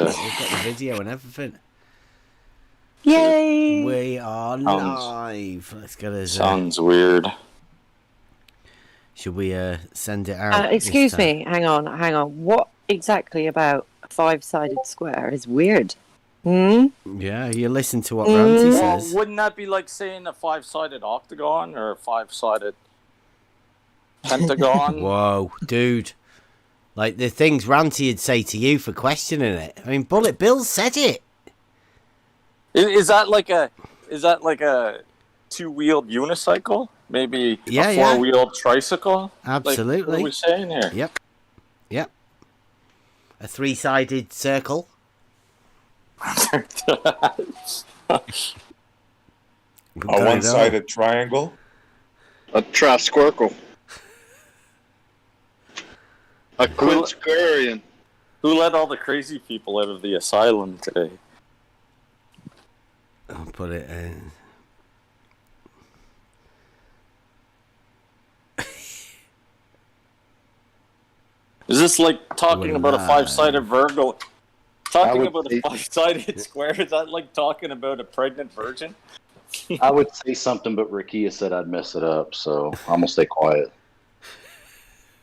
We've got the video and everything. Yay! We are live. Let's get us. Sounds weird. Should we send it out? Excuse me. Hang on. What exactly about a 5-sided square is weird? Yeah, you listen to what Ranty says. Well, wouldn't that be like saying a 5-sided octagon or a 5-sided pentagon? Whoa, dude. Like the things Ranty would say to you for questioning it. I mean, Bullet Bill said it. Is that like a 2-wheeled unicycle? Maybe a 4-wheeled tricycle? Absolutely. Like, what are we saying here? Yep. A 3-sided circle. A 1-sided triangle. A trisquircle. A quinquarian. Who let all the crazy people out of the asylum today? I'll put it in. Is this like talking about a 5-sided Virgo? Talking about a 5-sided square? Is that like talking about a pregnant virgin? I would say something, but Rakia said I'd mess it up, so I'm going to stay quiet.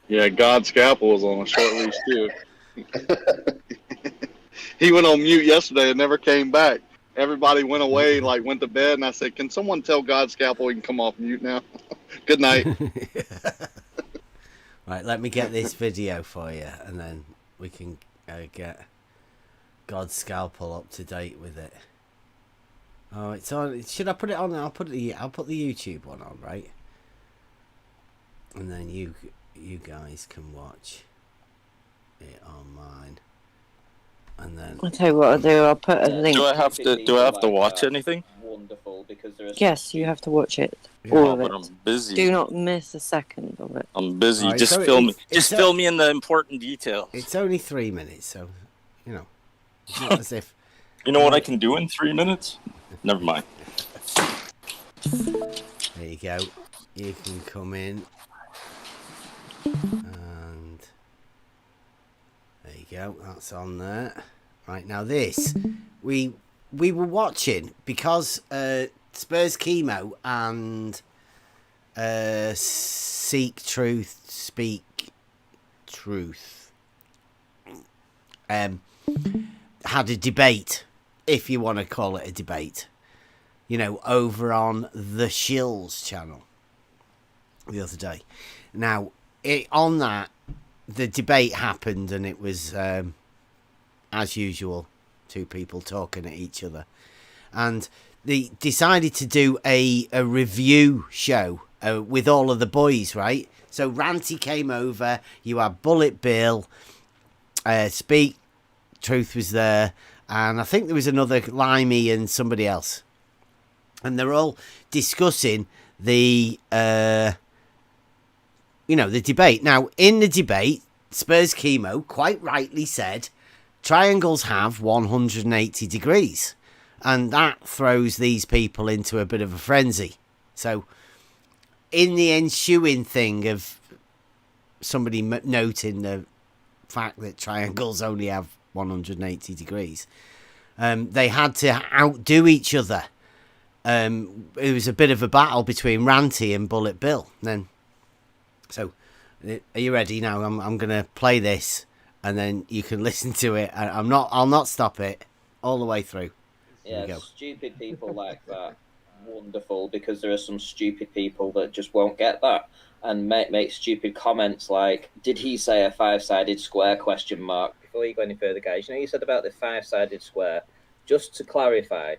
Yeah, God's scalpel was on a short leash, too. He went on mute yesterday and never came back. Everybody went away, like went to bed, and I said, "Can someone tell God's scalpel he can come off mute now?" Good night. Right, let me get this video for you, and then we can get God's scalpel up to date with it. Oh, it's on. Should I put it on? I'll put the YouTube one on, right? And then you guys can watch it on mine. And then I'll tell you what I'll do. I'll put a link. Do I have to watch anything? Wonderful, because there is. Yes, you have to watch it. Yeah. All of But it. I'm busy. Do not miss a second of it. I'm busy. Right, Just so film me. it's Fill me in the important details. it's only 3 minutes, so you know, it's not as if. You know what I can do in 3 minutes? Never mind. There you go. You can come in. And there you go. That's on there. Right, now this we were watching because Spurs Chemo and Speak Truth had a debate, if you want to call it a debate, you know, over on the Shills channel the other day. Now, on that, the debate happened, and it was, as usual, two people talking at each other. And they decided to do a review show with all of the boys, right? So Ranty came over, you had Bullet Bill, Speak Truth was there, and I think there was another Limey and somebody else. And they're all discussing the the debate. Now, in the debate, Spurs Chemo quite rightly said triangles have 180 degrees. And that throws these people into a bit of a frenzy. So, in the ensuing thing of somebody noting the fact that triangles only have 180 degrees, they had to outdo each other. It was a bit of a battle between Ranty and Bullet Bill. So, are you ready now? I'm going to play this, and then you can listen to it. I'll not stop it all the way through. Yeah, stupid people like that. Wonderful, because there are some stupid people that just won't get that and make stupid comments like, "Did he say a 5-sided square?" ? Before you go any further, guys, you know you said about the 5-sided square. Just to clarify,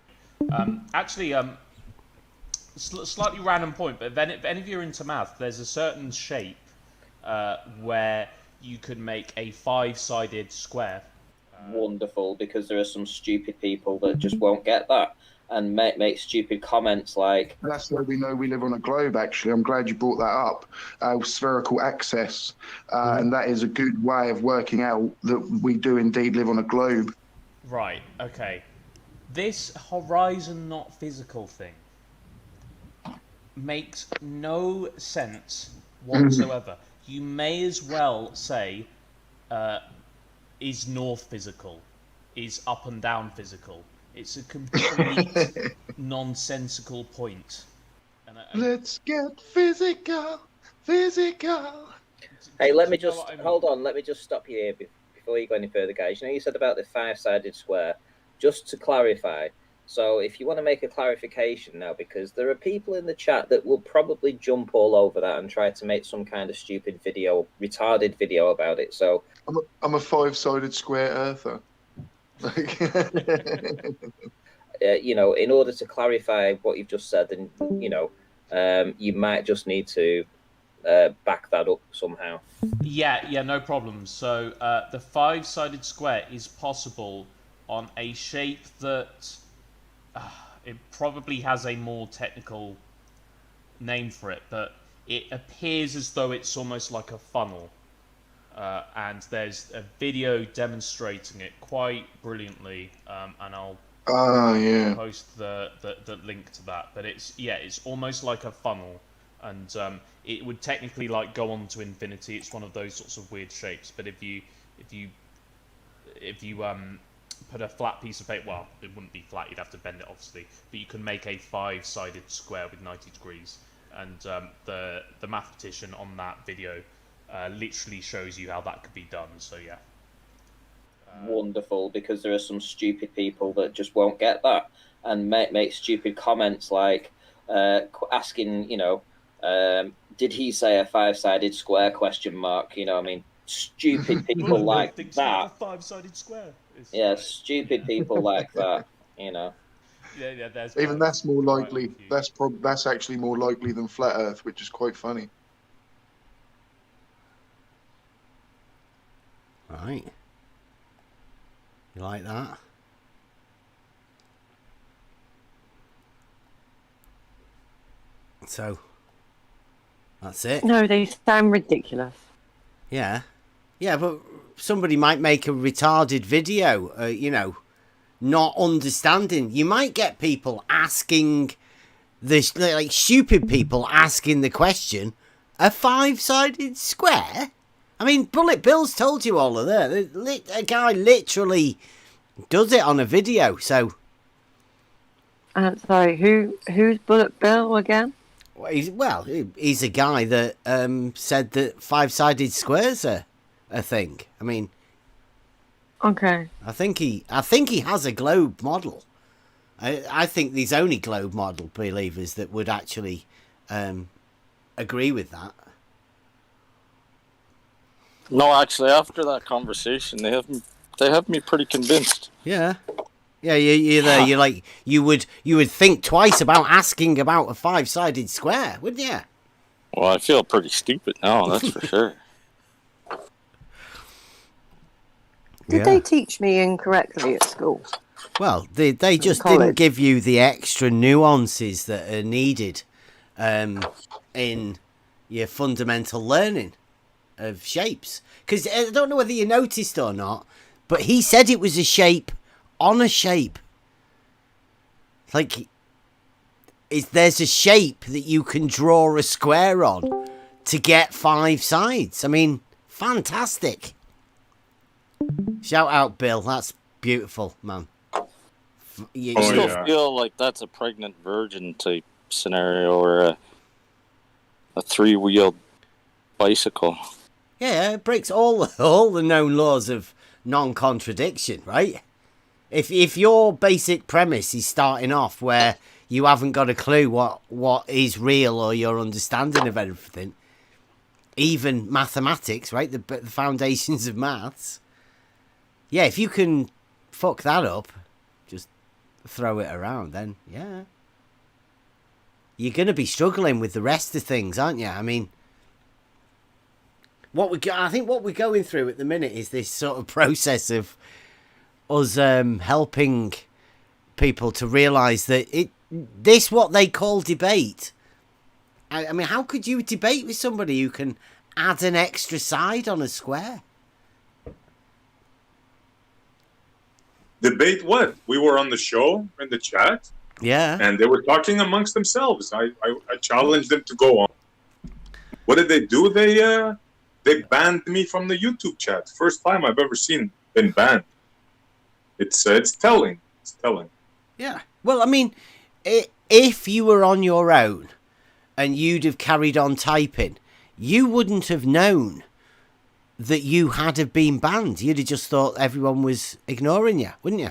Slightly random point, but then if any of you are into math, there's a certain shape where you could make a 5-sided square. Wonderful, because there are some stupid people that just won't get that and make stupid comments like, "That's why we know we live on a globe." Actually, I'm glad you brought that up. Spherical axis, and that is a good way of working out that we do indeed live on a globe. Right, okay. This horizon not physical thing makes no sense whatsoever. You may as well say, is north physical? is up and down physical. It's a complete nonsensical point. And Let's get physical. Hey, let me just hold on. Let me just stop you here before you go any further, guys. You know, you said about the 5-sided square. Just to clarify, so if you want to make a clarification now, because there are people in the chat that will probably jump all over that and try to make some kind of stupid video, retarded video about it. So I'm a 5-sided square earther. you know, in order to clarify what you've just said, and you know, you might just need to back that up somehow. Yeah, no problem. So the 5-sided square is possible on a shape that it probably has a more technical name for it, but it appears as though it's almost like a funnel. And there's a video demonstrating it quite brilliantly, and I'll post the link to that. But it's almost like a funnel, and it would technically like go on to infinity. It's one of those sorts of weird shapes. But if you put a flat piece of paper, well, it wouldn't be flat. You'd have to bend it, obviously. But you can make a 5-sided square with 90 degrees, and the mathematician on that video literally shows you how that could be done. So yeah. Wonderful, because there are some stupid people that just won't get that and make stupid comments like asking, you know, did he say a 5-sided square ? You know, I mean, stupid people like that. 5-sided square. Yeah, stupid people like that. You know. Yeah. Even that's more likely. That's actually more likely than flat Earth, which is quite funny. Right. You like that? So, that's it. No, they sound ridiculous. Yeah. Yeah, but somebody might make a retarded video, you know, not understanding. You might get people asking this, like stupid people asking the question, a 5-sided square? I mean, Bullet Bill's told you all of that. A guy literally does it on a video, so... Sorry, who's Bullet Bill again? Well, he's a guy that said that 5-sided squares are a thing. I mean... Okay. I think he has a globe model. I think there's only globe model believers that would actually agree with that. No, actually, after that conversation, they have me pretty convinced. Yeah, you're there. You're like you would think twice about asking about a 5-sided square, wouldn't you? Well, I feel pretty stupid now. That's for sure. Did they teach me incorrectly at school? Well, they just didn't give you the extra nuances that are needed in your fundamental learning of shapes. Because I don't know whether you noticed or not, but he said it was a shape on a shape. Like, there's a shape that you can draw a square on to get 5 sides. I mean, fantastic. Shout out, Bill. That's beautiful, man. I still feel like that's a pregnant virgin type scenario, or a 3-wheeled bicycle. Yeah, it breaks all the known laws of non-contradiction, right? If your basic premise is starting off where you haven't got a clue what is real or your understanding of everything, even mathematics, right? The foundations of maths. Yeah, if you can fuck that up, just throw it around, then yeah. You're going to be struggling with the rest of things, aren't you? I mean, I think what we're going through at the minute is this sort of process of us helping people to realise that this what they call debate. I mean, how could you debate with somebody who can add an extra side on a square? Debate what? We were on the show in the chat. Yeah. And they were talking amongst themselves. I challenged them to go on. What did they do? They banned me from the YouTube chat. First time I've ever been banned. It's telling. It's telling. Yeah. Well, I mean, if you were on your own and you'd have carried on typing, you wouldn't have known that you had have been banned. You'd have just thought everyone was ignoring you, wouldn't you?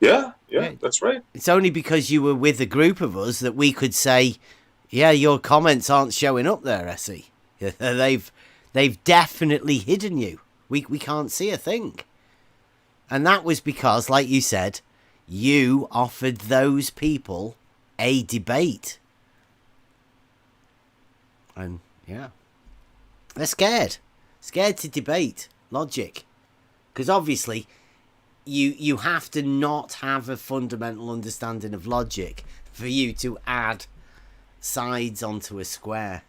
Yeah, that's right. It's only because you were with a group of us that we could say, yeah, your comments aren't showing up there, Essie. They've definitely hidden you. We can't see a thing. And that was because, like you said, you offered those people a debate. And, yeah. They're scared. Scared to debate logic. Because obviously, you have to not have a fundamental understanding of logic for you to add sides onto a square.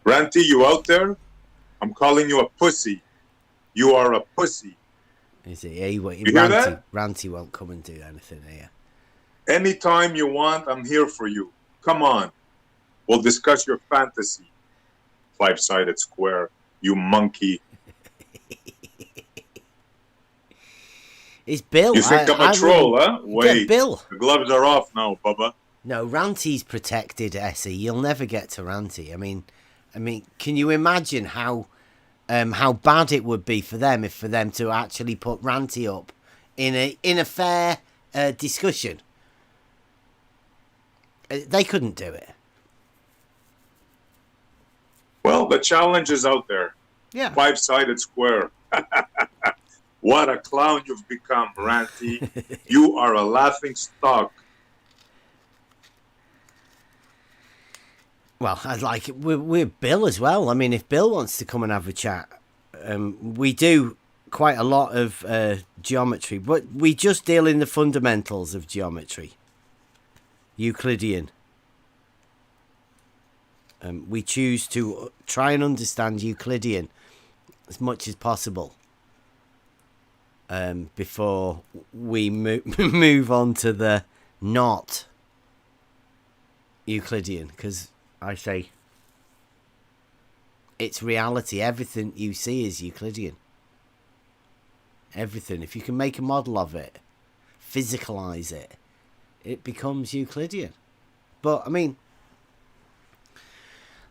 Ranty, you out there? I'm calling you a pussy. You are a pussy. Is it? You hear that? Ranty won't come and do anything here. Anytime you want, I'm here for you. Come on. We'll discuss your fantasy. 5-sided square, you monkey. It's Bill. You think I'm a troll, huh? Wait. Bill. The gloves are off now, Bubba. No, Ranty's protected, Essie. You'll never get to Ranty. I mean, can you imagine how bad it would be for them to actually put Ranty up in a fair discussion? They couldn't do it. Well, the challenge is out there. Yeah. 5-sided square. What a clown you've become, Ranty. You are a laughing stock. Well, I'd like it. We're Bill as well. I mean, if Bill wants to come and have a chat, we do quite a lot of geometry, but we just deal in the fundamentals of geometry. Euclidean. We choose to try and understand Euclidean as much as possible before we move on to the not Euclidean, because I say it's reality. Everything you see is Euclidean. Everything. If you can make a model of it, physicalize it, it becomes Euclidean. But I mean,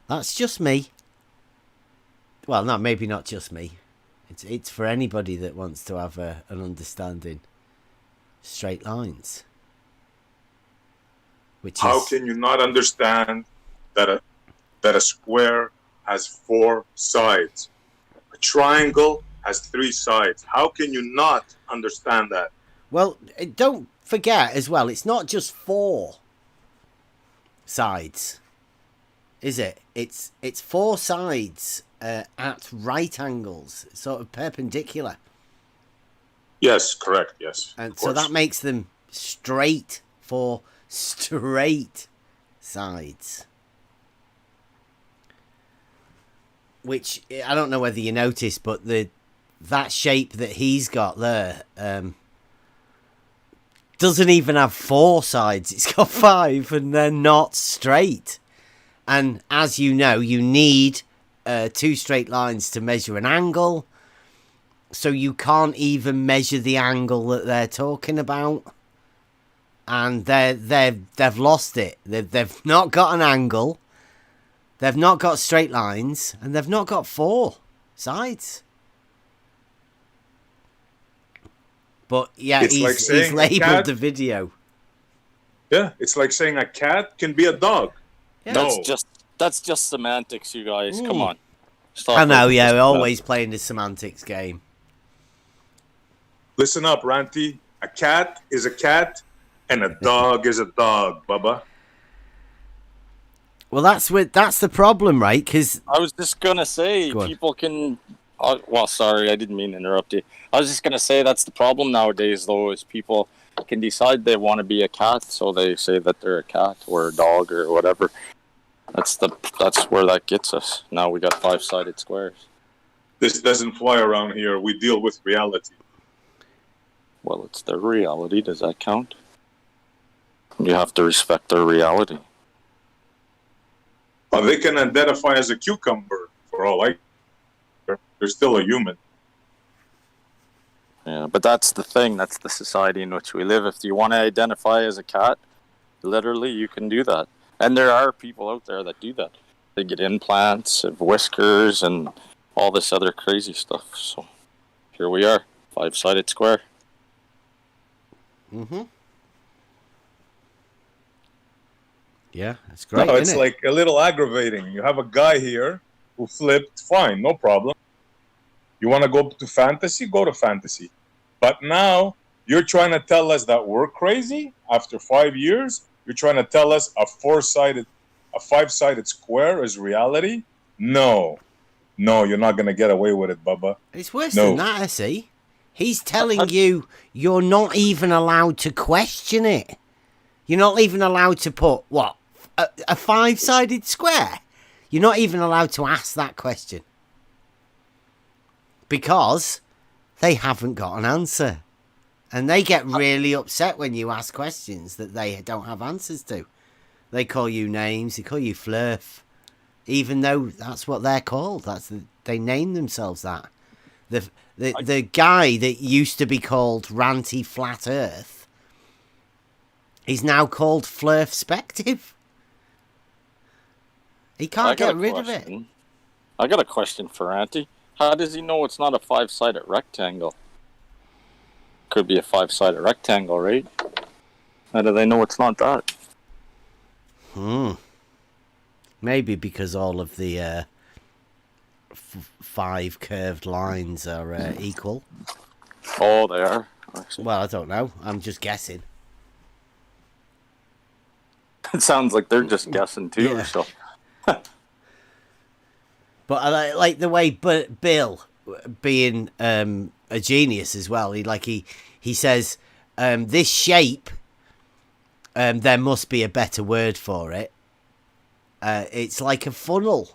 that's just me. Well, no, maybe not just me. It's for anybody that wants to have an understanding. Straight lines. How can you not understand that a square has 4 sides? A triangle has 3 sides. How can you not understand that? Well, don't forget as well, it's not just 4 sides, is it? It's 4 sides at right angles, sort of perpendicular. Yes, correct, yes. And so that makes them straight, 4 straight sides. Which, I don't know whether you noticed, but that shape that he's got there doesn't even have 4 sides. It's got 5, and they're not straight. And as you know, you need 2 straight lines to measure an angle. So you can't even measure the angle that they're talking about. And they've lost it. They've not got an angle. They've not got straight lines. And they've not got 4 sides. But yeah, he's labelled the video. Yeah, it's like saying a cat can be a dog. Yeah. No. That's just semantics, you guys. Come on. Stop I know, yeah, we're always playing the semantics game. Listen up, Ranty. A cat is a cat, and a dog is a dog, Bubba. Well, that's the problem, right? Because I was just gonna say people can. Well, sorry, I didn't mean to interrupt you. I was just gonna say that's the problem nowadays, though, is people can decide they want to be a cat, so they say that they're a cat or a dog or whatever. That's where that gets us. Now we got 5-sided squares. This doesn't fly around here. We deal with reality. Well, it's their reality. Does that count? You have to respect their reality. Well, they can identify as a cucumber for all I care. They're still a human. Yeah, but that's the thing. That's the society in which we live. If you want to identify as a cat, literally, you can do that. And there are people out there that do that. They get implants of whiskers and all this other crazy stuff. So here we are, 5-sided square. Mm-hmm. Yeah, it's great. No, it's isn't it? like a little aggravating. You have a guy here who flipped, fine, no problem. You want to go to fantasy? Go to fantasy. But now you're trying to tell us that we're crazy after 5 years? You're trying to tell us a 5-sided square is reality? No, you're not going to get away with it, Bubba. It's worse than that, I see. He's telling you you're not even allowed to question it. You're not even allowed to put, what, a 5-sided square? You're not even allowed to ask that question. Because they haven't got an answer. And they get really upset when you ask questions that they don't have answers to. They call you names, they call you Flerf. Even though that's what they're called. They name themselves that. The guy that used to be called Ranty Flat Earth is now called Flerfspective. He can't get rid of it. I got a question for Ranty. How does he know it's not a 5-sided rectangle? Could be a 5-sided rectangle, right? How do they know it's not that? Maybe because all of the 5 curved lines are equal. Oh, they are. Actually. Well, I don't know. I'm just guessing. It sounds like they're just guessing too. Yeah. So. But I like the way Bill, being a genius as well, he says, this shape, there must be a better word for it. It's like a funnel.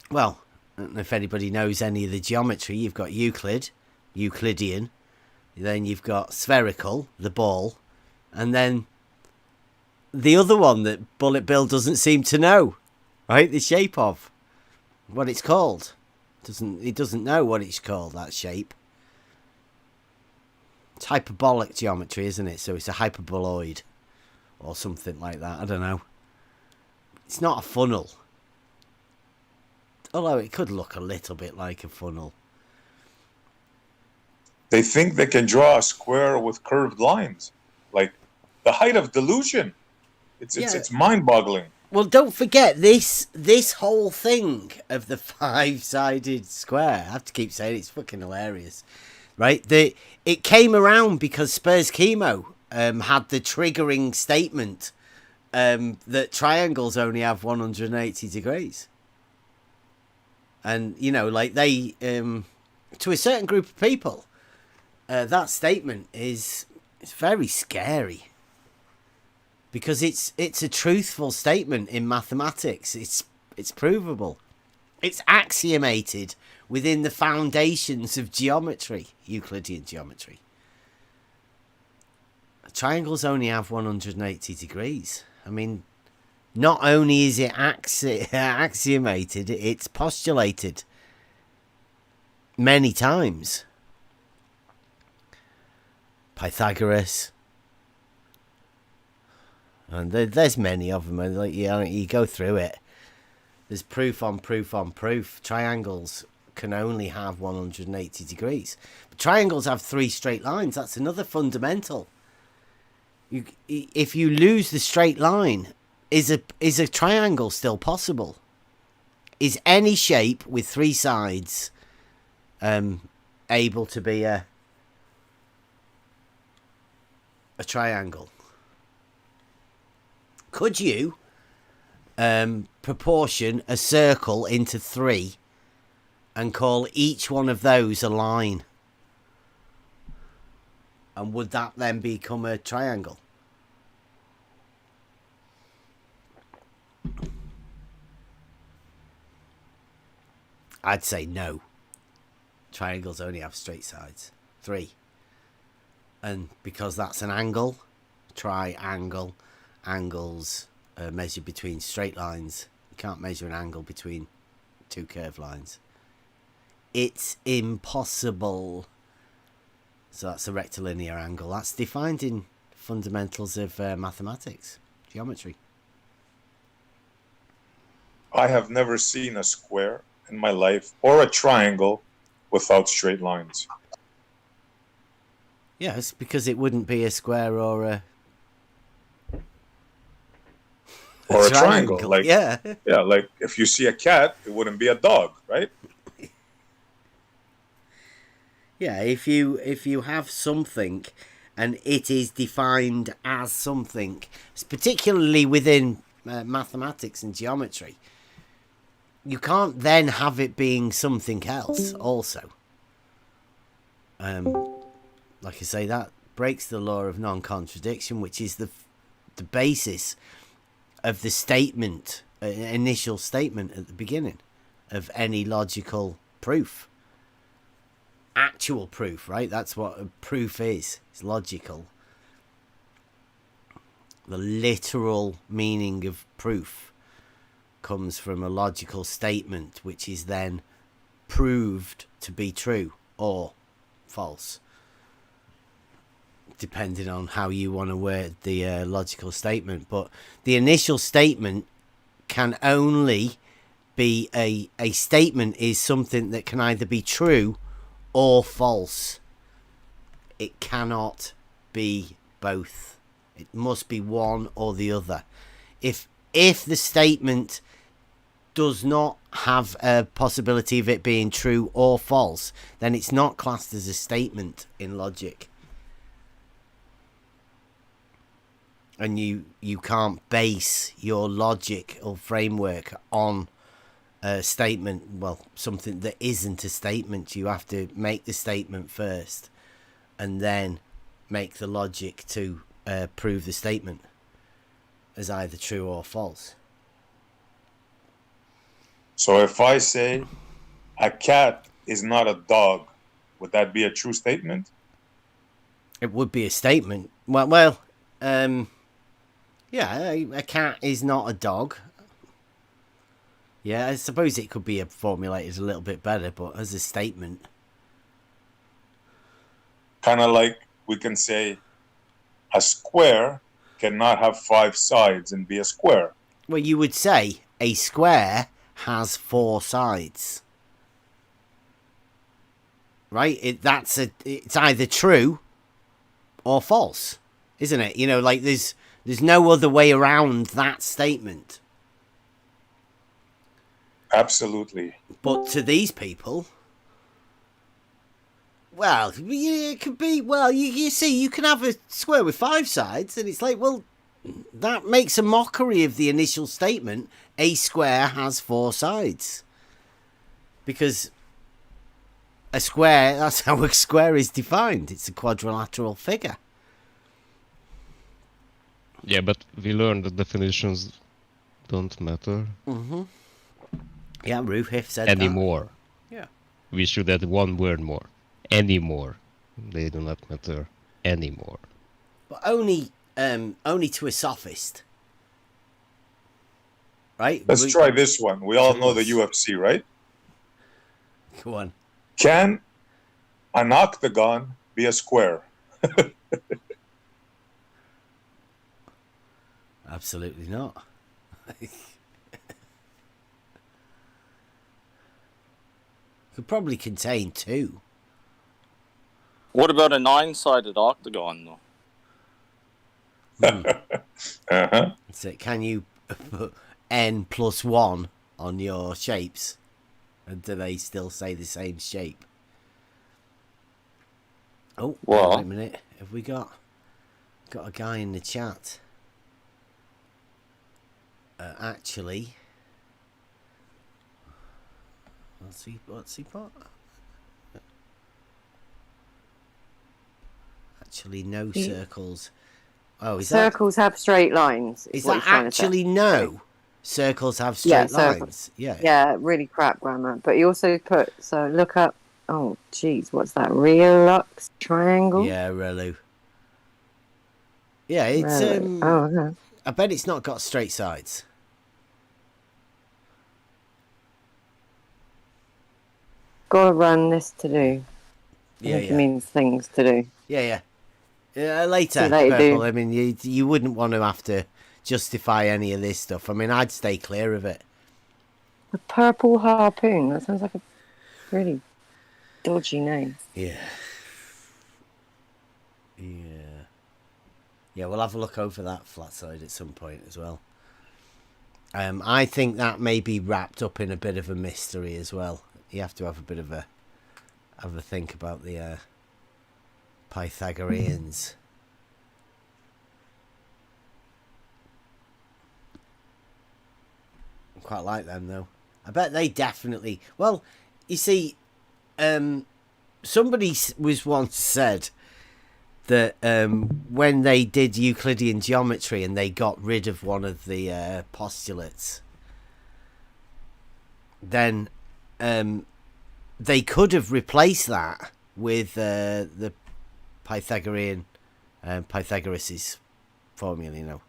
Well, I don't know if anybody knows any of the geometry. You've got Euclidean, then you've got spherical, the ball, and then the other one that Bullet Bill doesn't seem to know, right? The shape of what it's called. He doesn't know what it's called, that shape. It's hyperbolic geometry, isn't it? So it's a hyperboloid or something like that. I don't know. It's not a funnel. Although it could look a little bit like a funnel. They think they can draw a square with curved lines. Like the height of delusion. It's mind-boggling. Well, don't forget this whole thing of the 5-sided square. I have to keep saying it's fucking hilarious, right? It came around because Spurs Chemo had the triggering statement that triangles only have 180 degrees, and they to a certain group of people, that statement it's very scary. Because it's a truthful statement in mathematics. It's provable. It's axiomated within the foundations of geometry, Euclidean geometry. Triangles only have 180 degrees. I mean, not only is it axiomated, it's postulated many times. Pythagoras. And there's many of them. Like you go through it. There's proof on proof on proof. Triangles can only have 180 degrees. But triangles have 3 straight lines. That's another fundamental. If you lose the straight line, is a triangle still possible? Is any shape with 3 sides able to be a triangle? Could you proportion a circle into 3 and call each one of those a line? And would that then become a triangle? I'd say no. Triangles only have straight sides. 3. And because that's an angle, triangle. Angles are measured between straight lines. You can't measure an angle between 2 curved lines. it's impossible. So that's a rectilinear angle. That's defined in fundamentals of mathematics, geometry. I have never seen a square in my life or a triangle without straight lines. Yes, because it wouldn't be a square or a triangle. Like, yeah, like if you see a cat, it wouldn't be a dog, right? Yeah, if you have something and it is defined as something, particularly within mathematics and geometry, you can't then have it being something else also. Like I say, that breaks the law of non-contradiction, which is the basis of the statement, initial statement at the beginning of any logical proof. Actual proof, right? That's what a proof is. It's logical. The literal meaning of proof comes from a logical statement, which is then proved to be true or false, depending on how you want to word the logical statement. But the initial statement can only be a statement is something that can either be true or false. It cannot be both. It must be one or the other. If the statement does not have a possibility of it being true or false, then it's not classed as a statement in logic. And you can't base your logic or framework on a statement, well, something that isn't a statement. You have to make the statement first and then make the logic to prove the statement as either true or false. So if I say a cat is not a dog, would that be a true statement? It would be a statement. Well, yeah, a cat is not a dog. Yeah, I suppose it could be formulated a little bit better, but as a statement. Kind of like we can say a square cannot have 5 sides and be a square. Well, you would say a square has 4 sides. Right? It's either true or false, isn't it? You know, like there's no other way around that statement. Absolutely. But to these people, well, it could be, well, you see, you can have a square with 5 sides, and it's like, well, that makes a mockery of the initial statement, a square has 4 sides. Because a square, that's how a square is defined. It's a quadrilateral figure. Yeah, but we learned that definitions don't matter. Mm-hmm. Yeah, Ruhif said anymore. That. Yeah. We should add one word more. Anymore. They do not matter anymore. But only to a sophist. Right? Let's try this one. We all know the UFC, right? Go on. Can an octagon be a square? Absolutely not. Could probably contain 2. What about a 9-sided octagon, though? Uh-huh. So can you put n plus 1 on your shapes? And do they still say the same shape? Oh, well, wait a minute. Have we got a guy in the chat? Actually, what's he put? Actually, no circles. Oh, circles have straight lines. Is that actually no? Circles have straight lines. Yeah. Yeah, really crap grammar. But he also put, so look up, oh, geez, what's that? Relux triangle? Yeah, Relu. Yeah, it's, no. I bet it's not got straight sides. got to run this to do. Yeah, It means things to do. Yeah. Later, See you later, Purple. dude. I mean, you wouldn't want to have to justify any of this stuff. I mean, I'd stay clear of it. A purple harpoon. That sounds like a really dodgy name. Yeah, we'll have a look over that flat side at some point as well. I think that may be wrapped up in a bit of a mystery as well. You have to have a bit of a think about the Pythagoreans. I quite like them though. I bet they definitely... Well, you see, somebody was once said that when they did Euclidean geometry and they got rid of one of the postulates, then they could have replaced that with the Pythagorean Pythagoras' formula, you know,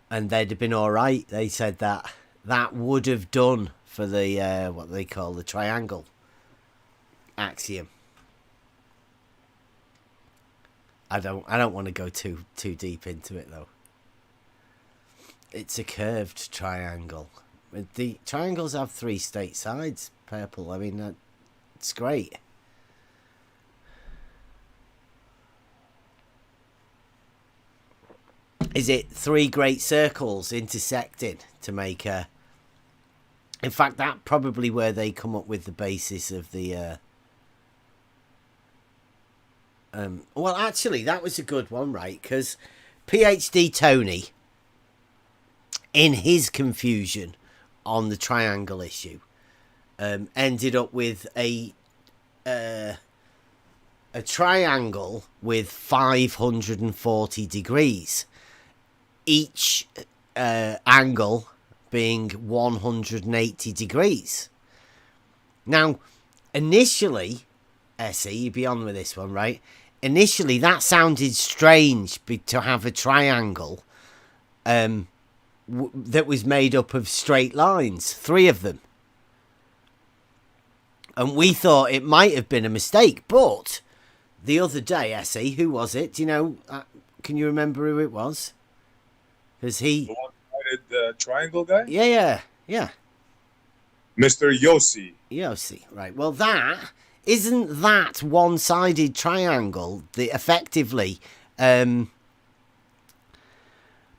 and they'd have been all right. They said that would have done for the what they call the triangle axiom. I don't want to go too deep into it though. It's a curved triangle. The triangles have 3 straight sides, Purple. I mean, it's great. Is it 3 great circles intersecting to make a... In fact, that's probably where they come up with the basis of the... Well, actually, that was a good one, right? Because PhD Tony, in his confusion on the triangle issue, ended up with a triangle with 540 degrees. Each angle being 180 degrees. Now, initially, Essie, you'd be on with this one, right? Initially, that sounded strange to have a triangle that was made up of straight lines, 3 of them. And we thought it might have been a mistake, but the other day, Essie, who was it? Do you know, can you remember who it was? Because he... The one-sided triangle guy? Yeah. Mr. Yossi, right. Well, isn't that one-sided triangle the effectively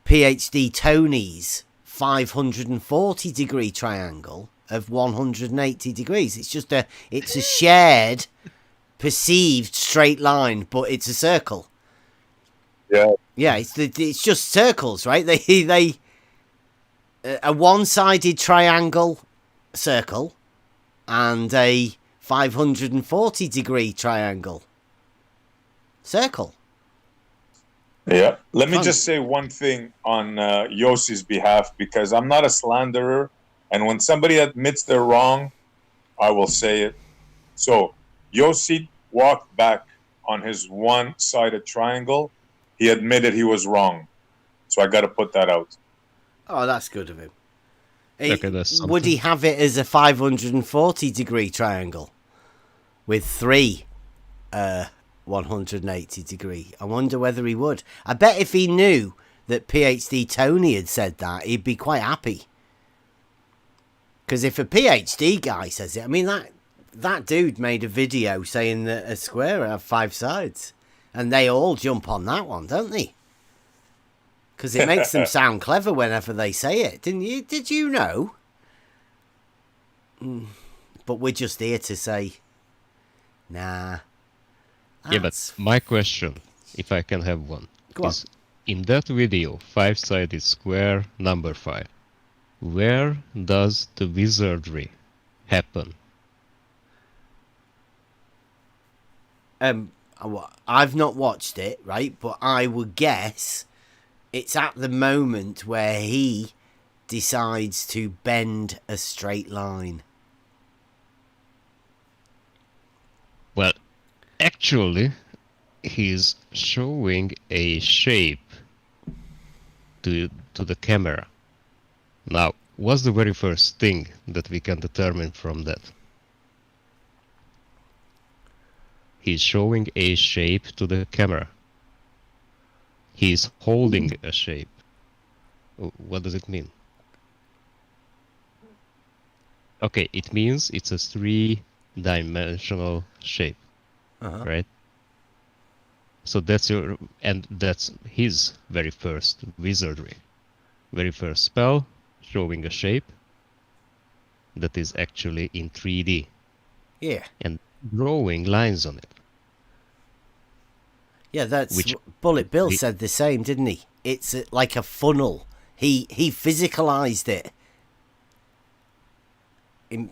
PhD Tony's 540 degree triangle of 180 degrees? It's just it's a shared perceived straight line, but it's a circle. Yeah, it's just circles, right? They a one-sided triangle circle and a 540 degree triangle circle. Yeah. Let me just say one thing on Yossi's behalf, because I'm not a slanderer, and when somebody admits they're wrong, I will say it. So Yossi walked back on his one-sided triangle. He admitted he was wrong. So I got to put that out. Oh, that's good of him. Would he have it as a 540 degree triangle with 3 180 degree? I wonder whether he would. I bet if he knew that PhD Tony had said that, he'd be quite happy. Because if a PhD guy says it, I mean, that dude made a video saying that a square have 5 sides. And they all jump on that one, don't they? Because it makes them sound clever whenever they say it. Did you know? But we're just here to say, nah. Yeah, but my question, if I can have one, is in that video, 5-sided square, number 5, where does the wizardry happen? I've not watched it, right? But I would guess it's at the moment where he decides to bend a straight line. Well, actually, he's showing a shape to the camera. Now, what's the very first thing that we can determine from that? He's showing a shape to the camera. He's holding a shape. What does it mean? Okay, it means it's a 3-dimensional shape, right? So that's that's his very first wizardry, very first spell, showing a shape that is actually in 3D. Yeah. And drawing lines on it. Yeah, that's Bullet Bill said the same, didn't he? It's like a funnel. He physicalized it.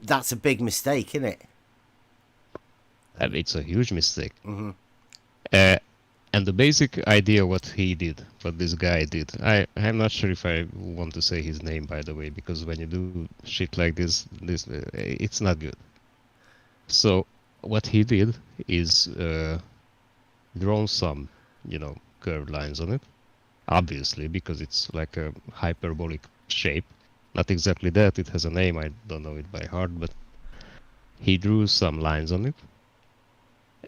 That's a big mistake, isn't it? It's a huge mistake. And the basic idea what this guy did, I'm not sure if I want to say his name, by the way, because when you do shit like this it's not good. So what he did is drawn some, curved lines on it, obviously, because it's like a hyperbolic shape. Not exactly that, it has a name, I don't know it by heart, but he drew some lines on it,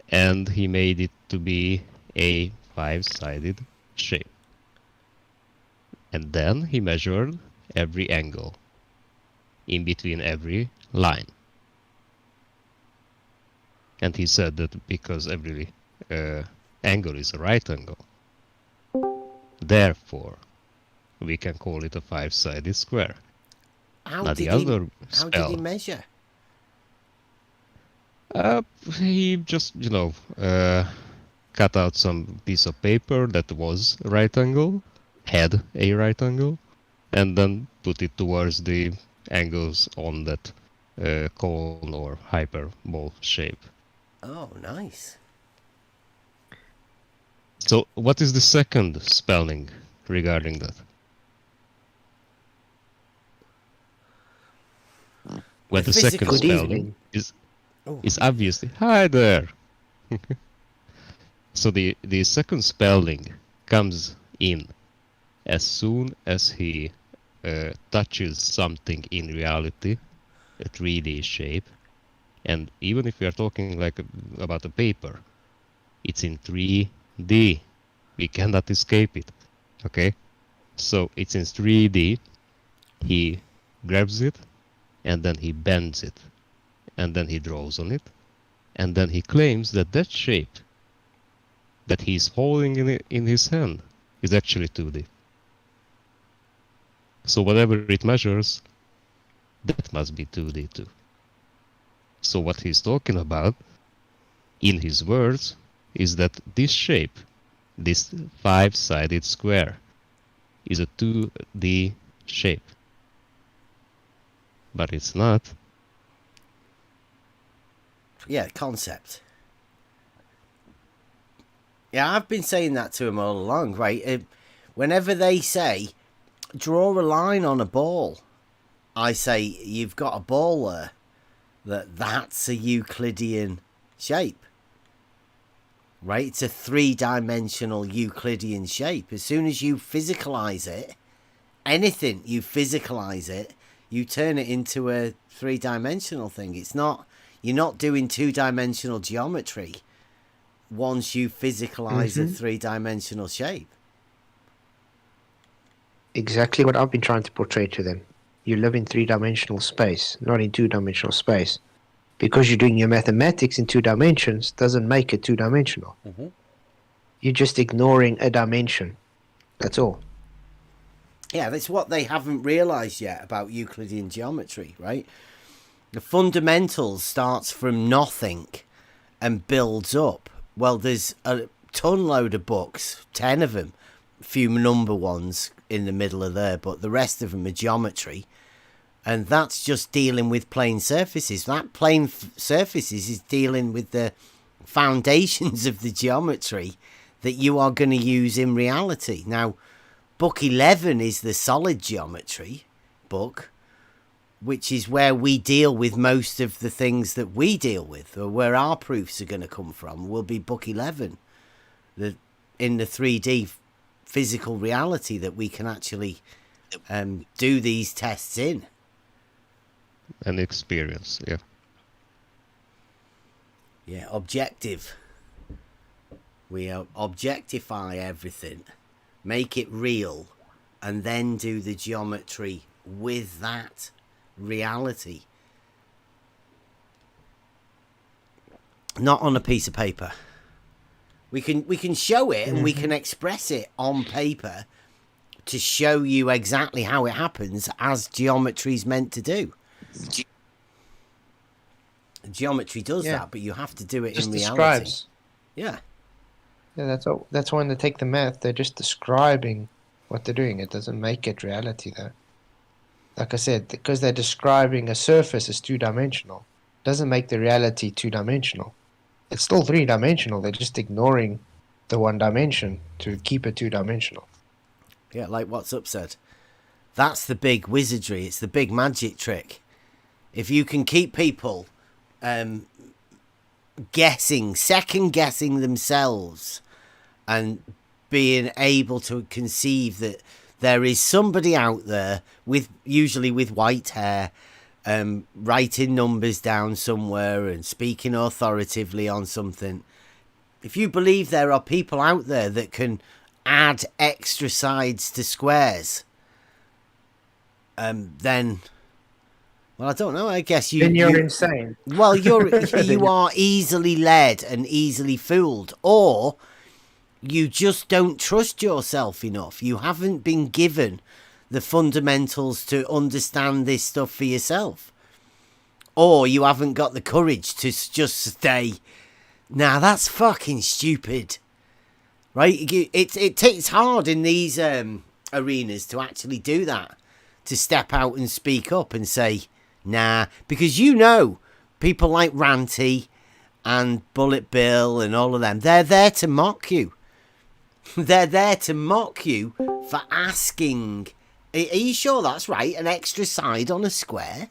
and he made it to be a 5-sided shape. And then he measured every angle in between every line. And he said that because every angle is a right angle, therefore we can call it a 5-sided square. How did he measure? He just, cut out some piece of paper that was right angle, had a right angle, and then put it towards the angles on that cone or hyperbole shape. Oh, nice. So what is the second spelling regarding that? Well, the second spelling is obviously... Hi there! So the second spelling comes in as soon as he touches something in reality, a 3D shape, and even if we are talking about a paper, it's in 3D. We cannot escape it. Okay? So it's in 3D. He grabs it, and then he bends it, and then he draws on it, and then he claims that shape that he's holding in his hand is actually 2D. So whatever it measures, that must be 2D too. So what he's talking about, in his words, is that this shape, this 5-sided square, is a 2D shape. But it's not. Yeah, concept. Yeah, I've been saying that to him all along, right? Whenever they say, draw a line on a ball, I say, you've got a ball there, that's a Euclidean shape. Right? It's a 3-dimensional Euclidean shape. As soon as you physicalize it, anything you physicalize it, you turn it into a 3-dimensional thing. You're not doing 2-dimensional geometry once you physicalize a 3-dimensional shape. Exactly what I've been trying to portray to them. You live in 3-dimensional space, not in 2-dimensional space. Because you're doing your mathematics in 2 dimensions doesn't make it 2-dimensional. You're just ignoring a dimension. That's all. Yeah, that's what they haven't realized yet about Euclidean geometry, right? The fundamentals starts from nothing and builds up. Well, there's a ton load of books, 10 of them, a few number ones in the middle of there, but the rest of them are geometry. And that's just dealing with plane surfaces. That plane surfaces is dealing with the foundations of the geometry that you are going to use in reality. Now, book 11 is the solid geometry book, which is where we deal with most of the things that we deal with, or where our proofs are going to come from, will be book 11, in the 3D physical reality that we can actually do these tests in. An experience, yeah. Yeah, objective. We objectify everything, make it real, and then do the geometry with that reality. Not on a piece of paper. We can show it and we can express it on paper to show you exactly how it happens, as geometry is meant to do. Geometry does that, but you have to do it just in reality. Describes. Yeah. Yeah, that's all. That's when they take the math. They're just describing what they're doing. It doesn't make it reality, though. Like I said, because they're describing a surface as two-dimensional, doesn't make the reality two-dimensional. It's still three-dimensional. They're just ignoring the one dimension to keep it two-dimensional. Yeah, like what's up said. That's the big wizardry. It's the big magic trick. If you can keep people second-guessing themselves, and being able to conceive that there is somebody out there, usually with white hair, writing numbers down somewhere and speaking authoritatively on something. If you believe there are people out there that can add extra sides to squares, then, well, I don't know. I guess then you're insane. Well, you are easily led and easily fooled, or you just don't trust yourself enough. You haven't been given the fundamentals to understand this stuff for yourself, or you haven't got the courage to just say, "Nah, that's fucking stupid." Right? It's hard in these arenas to actually do that, to step out and speak up and say, "Nah," because people like Ranty and Bullet Bill and all of them, they're there to mock you. They're there to mock you for asking, "Are you sure that's right? An extra side on a square?"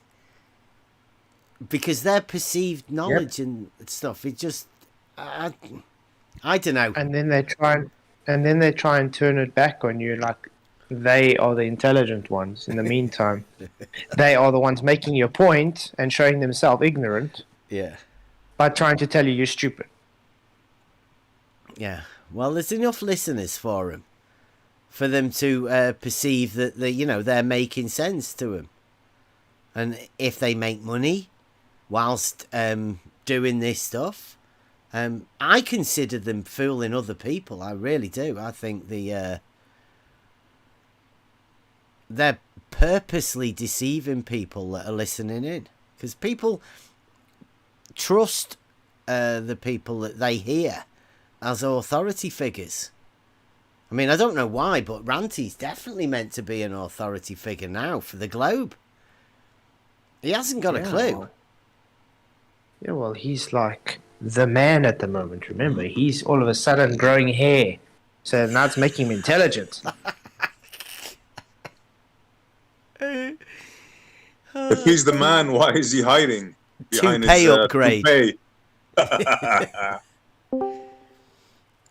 Because their perceived knowledge and stuff, it just, I don't know. And then they try and turn it back on you, like they are the intelligent ones. In the meantime, they are the ones making your point and showing themselves ignorant. Yeah. By trying to tell you you're stupid. Yeah. Well, there's enough listeners for them to perceive that they're making sense to them, and if they make money whilst doing this stuff, I consider them fooling other people. I really do. I think they're purposely deceiving people that are listening in, because people trust the people that they hear as authority figures. I mean, I don't know why, but Ranty's definitely meant to be an authority figure now for the globe. He hasn't got a clue. Yeah, well, he's like the man at the moment. Remember, he's all of a sudden growing hair, so now it's making him intelligent. If he's the man, why is he hiding behind Toupee his upgrade? Toupee?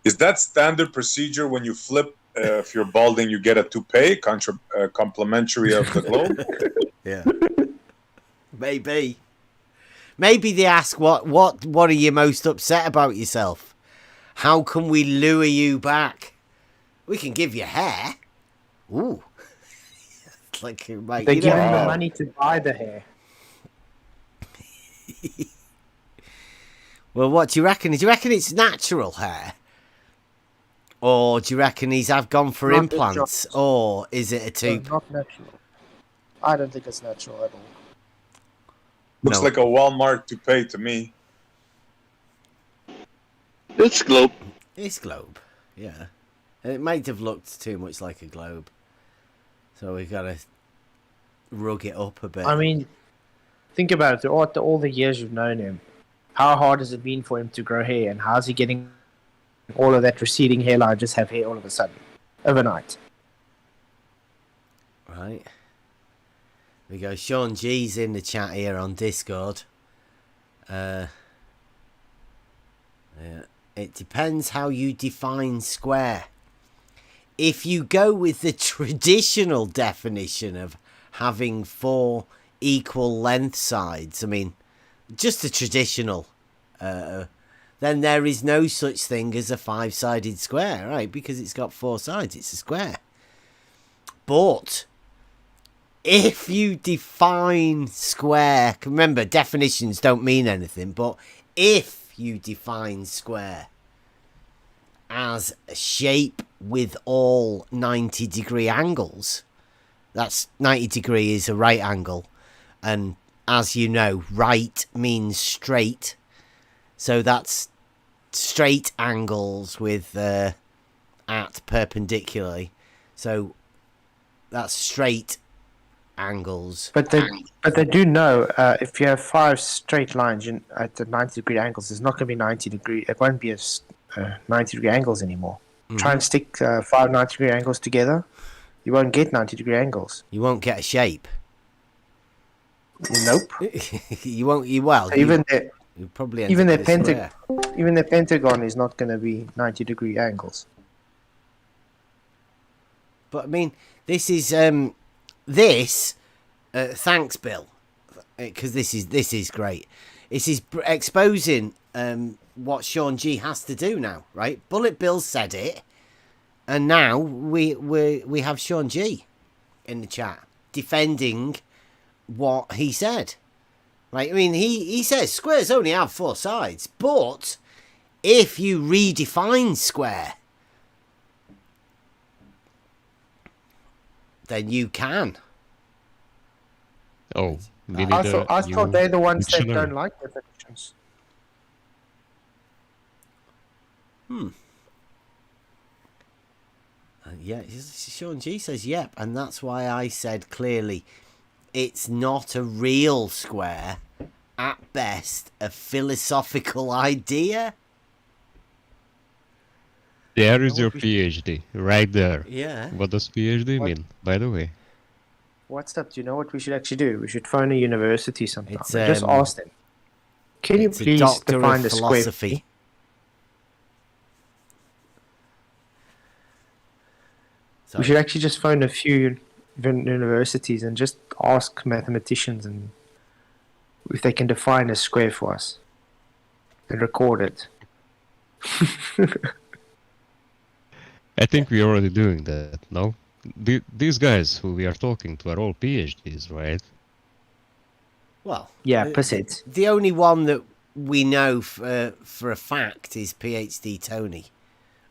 Is that standard procedure when you flip? If you're balding, you get a toupee, complimentary of the globe. Yeah, maybe they ask what are you most upset about yourself? How can we lure you back? We can give you hair. Ooh, like they give him the money to buy the hair. Well, what do you reckon? Do you reckon it's natural hair? Or do you reckon he's gone for implants? Or is it a tube? Not natural. I don't think it's natural at all. Looks like a Walmart toupee to me. It's globe. It's globe, yeah. It might have looked too much like a globe. So we've got to rug it up a bit. I mean, think about it. After all the years you've known him, how hard has it been for him to grow hair? And how's he getting all of that receding hairline, just have hair all of a sudden, overnight? Right. We go. Sean G's in the chat here on Discord. Yeah. It depends how you define square. If you go with the traditional definition of having 4 equal length sides, I mean, just the traditional then there is no such thing as a 5-sided square, right? Because it's got 4 sides, it's a square. But if you define square, remember definitions don't mean anything, but if you define square as a shape with all 90-degree angles, that's 90 degree is a right angle, and as you know, right means straight, so that's straight angles with at perpendicularly, so that's straight angles. But they do know if you have 5 straight lines at the 90-degree angles, there's not going to be 90 degree. It won't be 90-degree angles anymore. Try and stick 5 90-degree angles together. You won't get 90-degree angles. You won't get a shape. Nope. You won't. You well. So even the even the pentagon is not going to be 90-degree angles. But I mean, this is thanks, Bill, because this is great. This is exposing what Sean G has to do now, right? Bullet Bill said it, and now we have Sean G in the chat defending what he said. Right? I mean, he says squares only have 4 sides, but if you redefine square, then you can. Oh, I thought they're the ones that don't like definitions. Yeah, Sean G says yep, and that's why I said clearly it's not a real square, at best a philosophical idea. There is your PhD, right there. Yeah. What does PhD mean, by the way? What's up? Do you know what we should actually do? We should phone a university sometime and just ask them. Can you please define the square? We should actually just phone a few universities and just ask mathematicians and if they can define a square for us and record it. I think we're already doing that, no? These guys who we are talking to are all PhDs, right? Well, yeah, percent. The only one that we know for a fact is PhD Tony.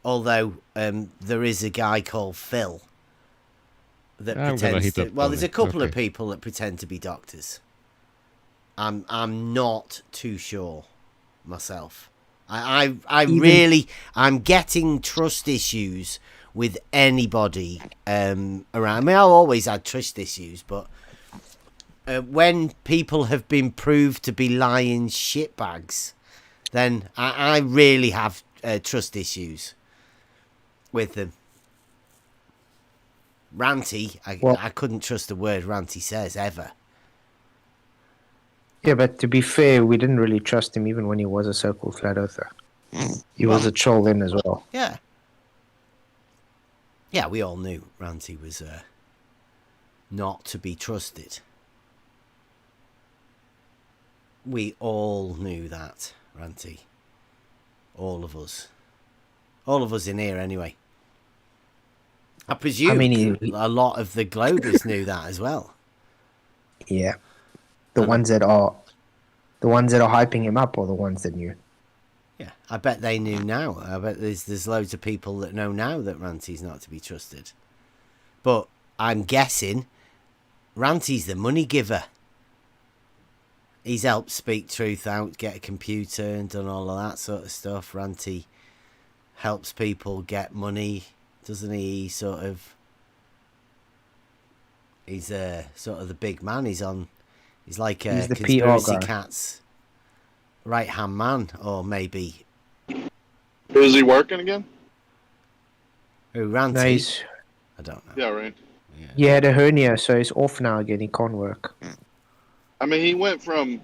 Although there is a guy called Phil that pretends to. Well, there's a couple of people that pretend to be doctors. I'm not too sure myself. I'm getting trust issues with anybody around. I mean, I've always had trust issues, but when people have been proved to be lying shitbags, then I really have trust issues with them. Ranty, I couldn't trust a word Ranty says ever. Yeah, but to be fair, we didn't really trust him even when he was a so-called flat earther. He was a troll then as well. Yeah. Yeah, we all knew Ranty was not to be trusted. We all knew that, Ranty. All of us. All of us in here, anyway. I presume a lot of the Globers knew that as well. Yeah. The ones that are hyping him up are the ones that knew. Yeah, I bet they knew now. I bet there's loads of people that know now that Ranty's not to be trusted. But I'm guessing Ranty's the money giver. He's helped speak truth out, get a computer and done all of that sort of stuff. Ranty helps people get money, doesn't he? He's sort of the big man. He's like a Conspiracy Cat's right-hand man, or maybe. Is he working again? Who, Ranty? No, I don't know. Yeah, right. Yeah. He had a hernia, so he's off now again. He can't work. I mean, he went from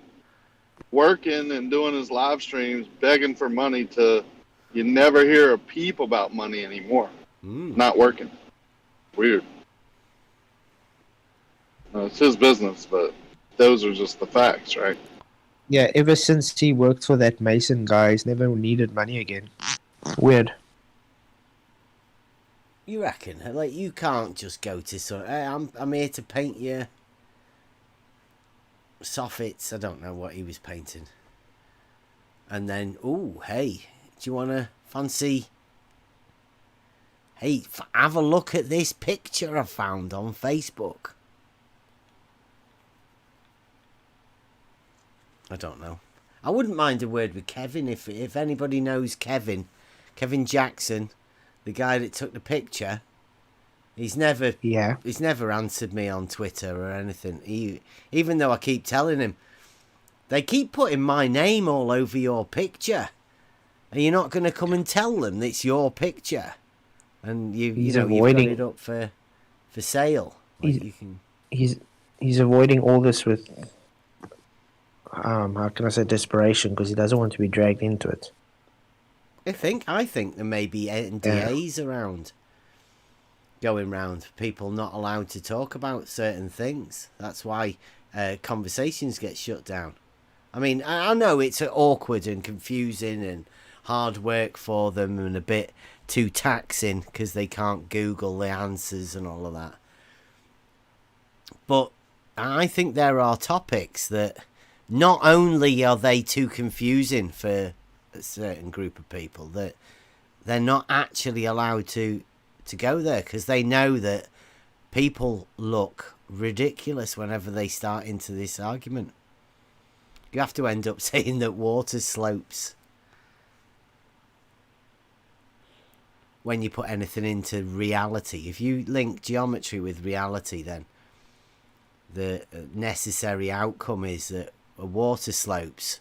working and doing his live streams, begging for money, to you never hear a peep about money anymore. Not working. Weird. It's his business, but those are just the facts, right? Yeah, ever since he worked for that Mason guy, he's never needed money again. Weird. You reckon? Like, you can't just go to some... Hey, I'm here to paint you soffits. I don't know what he was painting. And then, oh, hey, do you want to fancy... Hey, have a look at this picture I found on Facebook. I don't know. I wouldn't mind a word with Kevin if anybody knows Kevin Jackson, the guy that took the picture. He's never answered me on Twitter or anything. Even though I keep telling him, they keep putting my name all over your picture. Are you not going to come and tell them it's your picture? And you've got it up for sale. Like he's avoiding all this with how can I say desperation, because he doesn't want to be dragged into it. I think there may be NDAs around. Going round, people not allowed to talk about certain things. That's why conversations get shut down. I mean, I know it's awkward and confusing and hard work for them and a bit too taxing because they can't Google the answers and all of that. But I think there are topics that not only are they too confusing for a certain group of people, that they're not actually allowed to go there because they know that people look ridiculous whenever they start into this argument. You have to end up saying that water slopes when you put anything into reality. If you link geometry with reality, then the necessary outcome is that water slopes,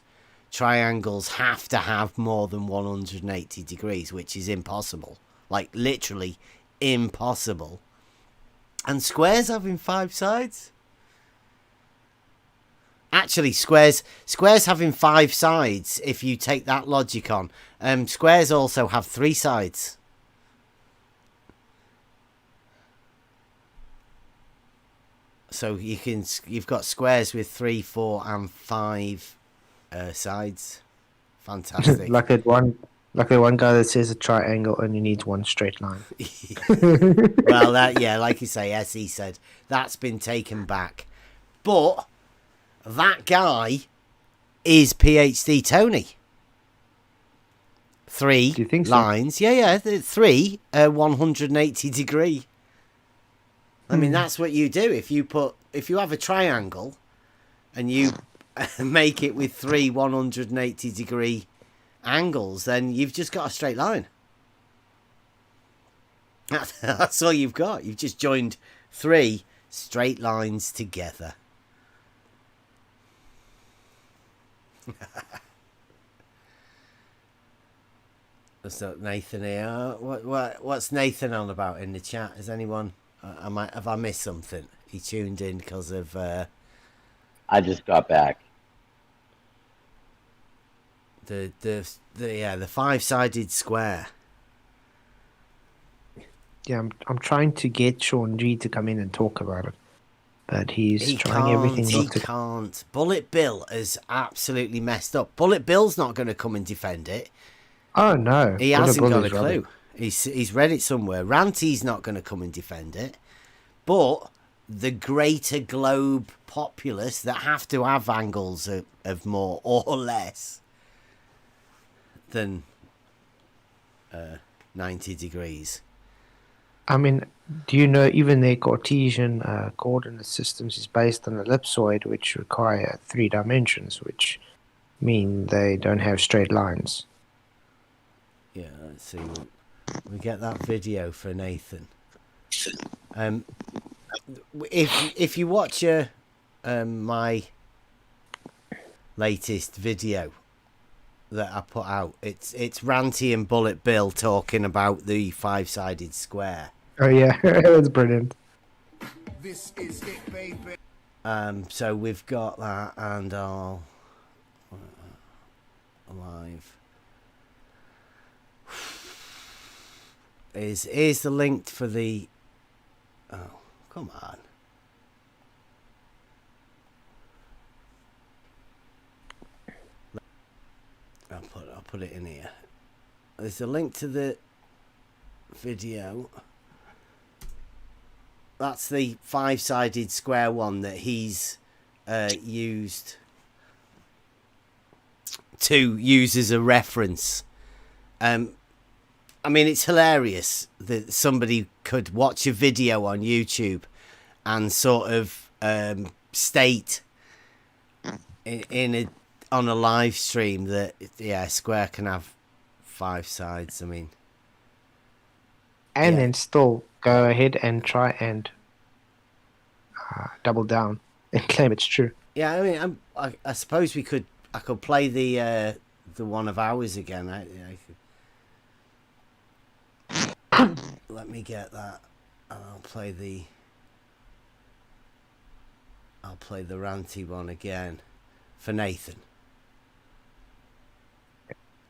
triangles have to have more than 180 degrees, which is impossible. Like, literally impossible. And squares having 5 sides? Actually, squares having 5 sides, if you take that logic on. Squares also have 3 sides. So you've got squares with 3, 4, and 5 sides. Fantastic. like the one guy that says a triangle only needs one straight line. Well, like you say, as he said, that's been taken back. But that guy is PhD Tony. 3 Do you think lines. So? Yeah, 3 180 degree. I mean, that's what you do. If you have a triangle and you make it with 3 180 degree angles, then you've just got a straight line. That's all you've got. You've just joined 3 straight lines together. So Nathan here. What's Nathan on about in the chat? Is anyone? Have I missed something? He tuned in because of. I just got back. The 5-sided square. Yeah, I'm trying to get Sean G to come in and talk about it, but he's trying everything not to. He can't. Bullet Bill is absolutely messed up. Bullet Bill's not going to come and defend it. Oh no, he hasn't got a clue. He's read it somewhere. Ranty's not going to come and defend it. But the greater globe populace that have to have angles of more or less than 90 degrees. I mean, do you know even their Cartesian coordinate systems is based on ellipsoid, which require 3 dimensions, which mean they don't have straight lines. Yeah, let's see. We get that video for Nathan. If you watch my latest video that I put out, it's Ranty and Bullet Bill talking about the 5-sided square. Oh yeah, that's brilliant. This is it, baby. So we've got that, and our live. Here's the link for the. Oh, come on. put it in here. There's a link to the video. That's the 5-sided square one that he's used to use as a reference. I mean, it's hilarious that somebody could watch a video on YouTube and sort of state on a live stream that a square can have 5 sides. I mean, and then still go ahead and try and double down and claim it's true. Yeah, I mean, I suppose I could play the one of ours again. Let me get that, and I'll play the ranty one again for Nathan.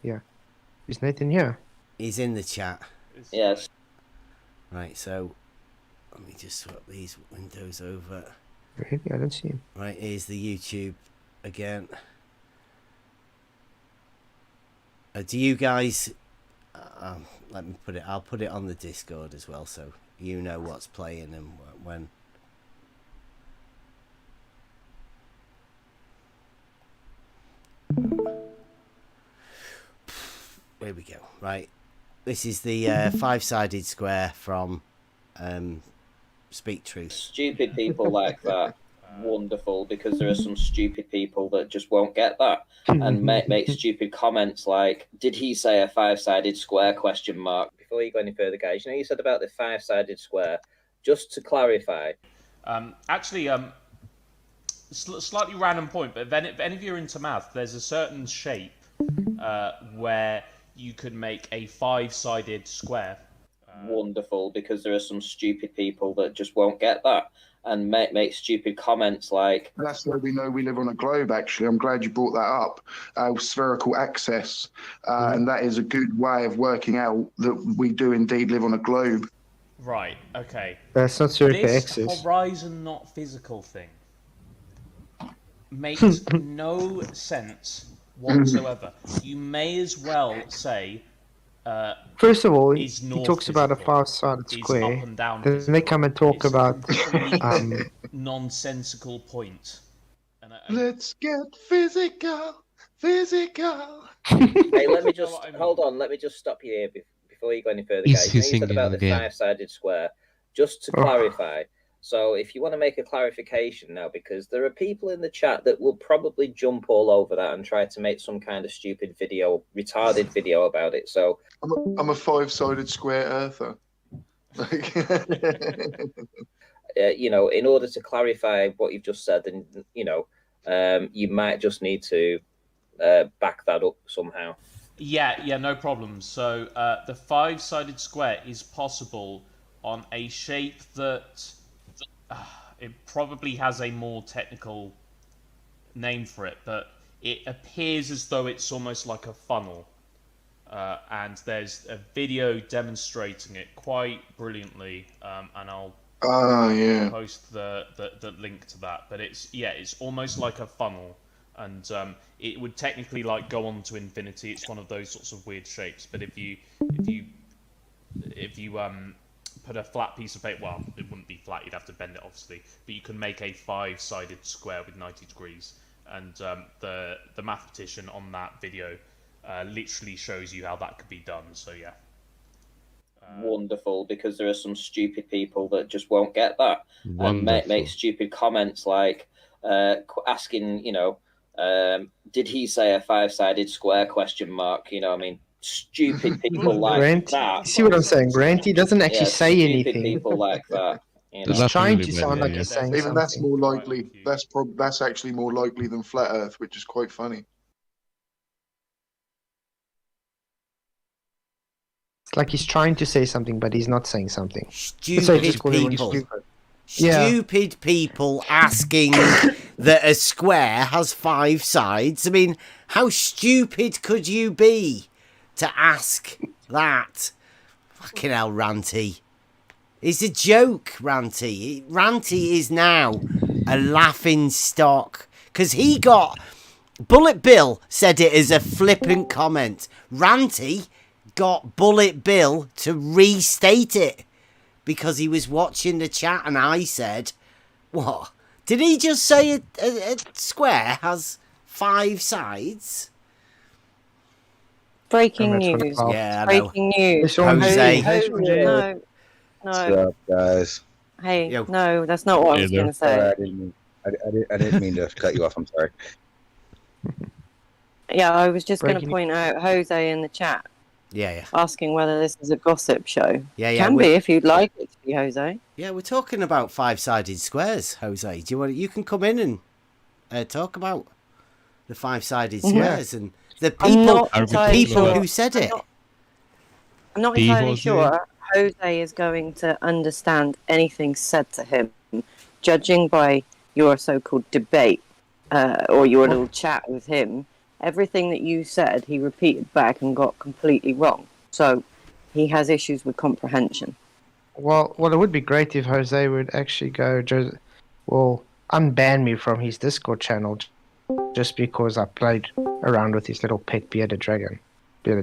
Yeah, is Nathan here? He's in the chat. Yes. Right, so let me just swap these windows over. Really? I don't see him. Right, here's the YouTube again. Do you guys... let me put it... I'll put it on the Discord as well, so you know what's playing and when. Here we go. Right. This is the 5-sided square from Speak Truth. Stupid people like that. Wonderful, because there are some stupid people that just won't get that and make stupid comments like, did he say a 5-sided square question mark? Before you go any further, guys, you know, you said about the 5-sided square, just to clarify. Actually, slightly random point, but if any of you are into math, there's a certain shape where you could make a 5-sided square. Wonderful, because there are some stupid people that just won't get that and make stupid comments like... That's why we know we live on a globe, actually. I'm glad you brought that up. Spherical axis. And that is a good way of working out that we do indeed live on a globe. Right, okay. That's not spherical This axis. horizon not physical thing makes no sense whatsoever. You may as well say... First of all, he north talks about a physical, 5-sided is square. up and down Then they come and talk about nonsensical point. And Let's get physical. Hey, let me just hold on. Let me just stop you here before you go any further, guys. You know, you said about the 5-sided square. Just to clarify. So, if you want to make a clarification now, because there are people in the chat that will probably jump all over that and try to make some kind of stupid video, retarded video about it. So, I'm a 5-sided square earther. you know, in order to clarify what you've just said, and you know, you might just need to back that up somehow. Yeah, no problem. So the 5-sided square is possible on a shape that it probably has a more technical name for it, but it appears as though it's almost like a funnel. And there's a video demonstrating it quite brilliantly, and I'll post the link to that. But it's almost like a funnel, and it would technically like go on to infinity. It's one of those sorts of weird shapes. But if you put a flat piece of paper, well, it wouldn't be flat. You'd have to bend it, obviously. But you can make a 5-sided square with 90 degrees, and the mathematician on that video literally shows you how that could be done. So yeah. Wonderful, because there are some stupid people that just won't get that and make stupid comments like asking, you know, did he say a 5-sided square question mark? You know, I mean, stupid people like that. See what I'm saying? Ranty doesn't actually say anything. People like that. You know? He's trying to sound like he's saying Even something. that's more likely. That's actually more likely than flat Earth, which is quite funny. It's like he's trying to say something, but he's not saying something. Stupid people. Stupid people asking that a square has 5 sides. I mean, how stupid could you be to ask that? Fucking hell, Ranty. It's a joke, Ranty. Ranty is now a laughing stock. Because he got Bullet Bill said it as a flippant comment. Ranty got Bullet Bill to restate it because he was watching the chat, and I said, what? Did he just say a square has 5 sides? Breaking news. Yeah, I know. Breaking news. Jose. No. What's up, guys? Hey, Yo. no, that's not what I was going to say. I didn't mean to cut you off. I'm sorry. Yeah, I was just going to point out Jose in the chat. Yeah. Asking whether this is a gossip show. Yeah. Can be if you'd like it to be, Jose. Yeah, we're talking about 5-sided squares, Jose. Do you want? You can come in and talk about the 5-sided squares and the people who said it. I'm not entirely sure Jose is going to understand anything said to him, judging by your so-called debate or your little chat with him. Everything that you said, he repeated back and got completely wrong. So he has issues with comprehension. Well, it would be great if Jose would actually unban me from his Discord channel just because I played around with his little pet bearded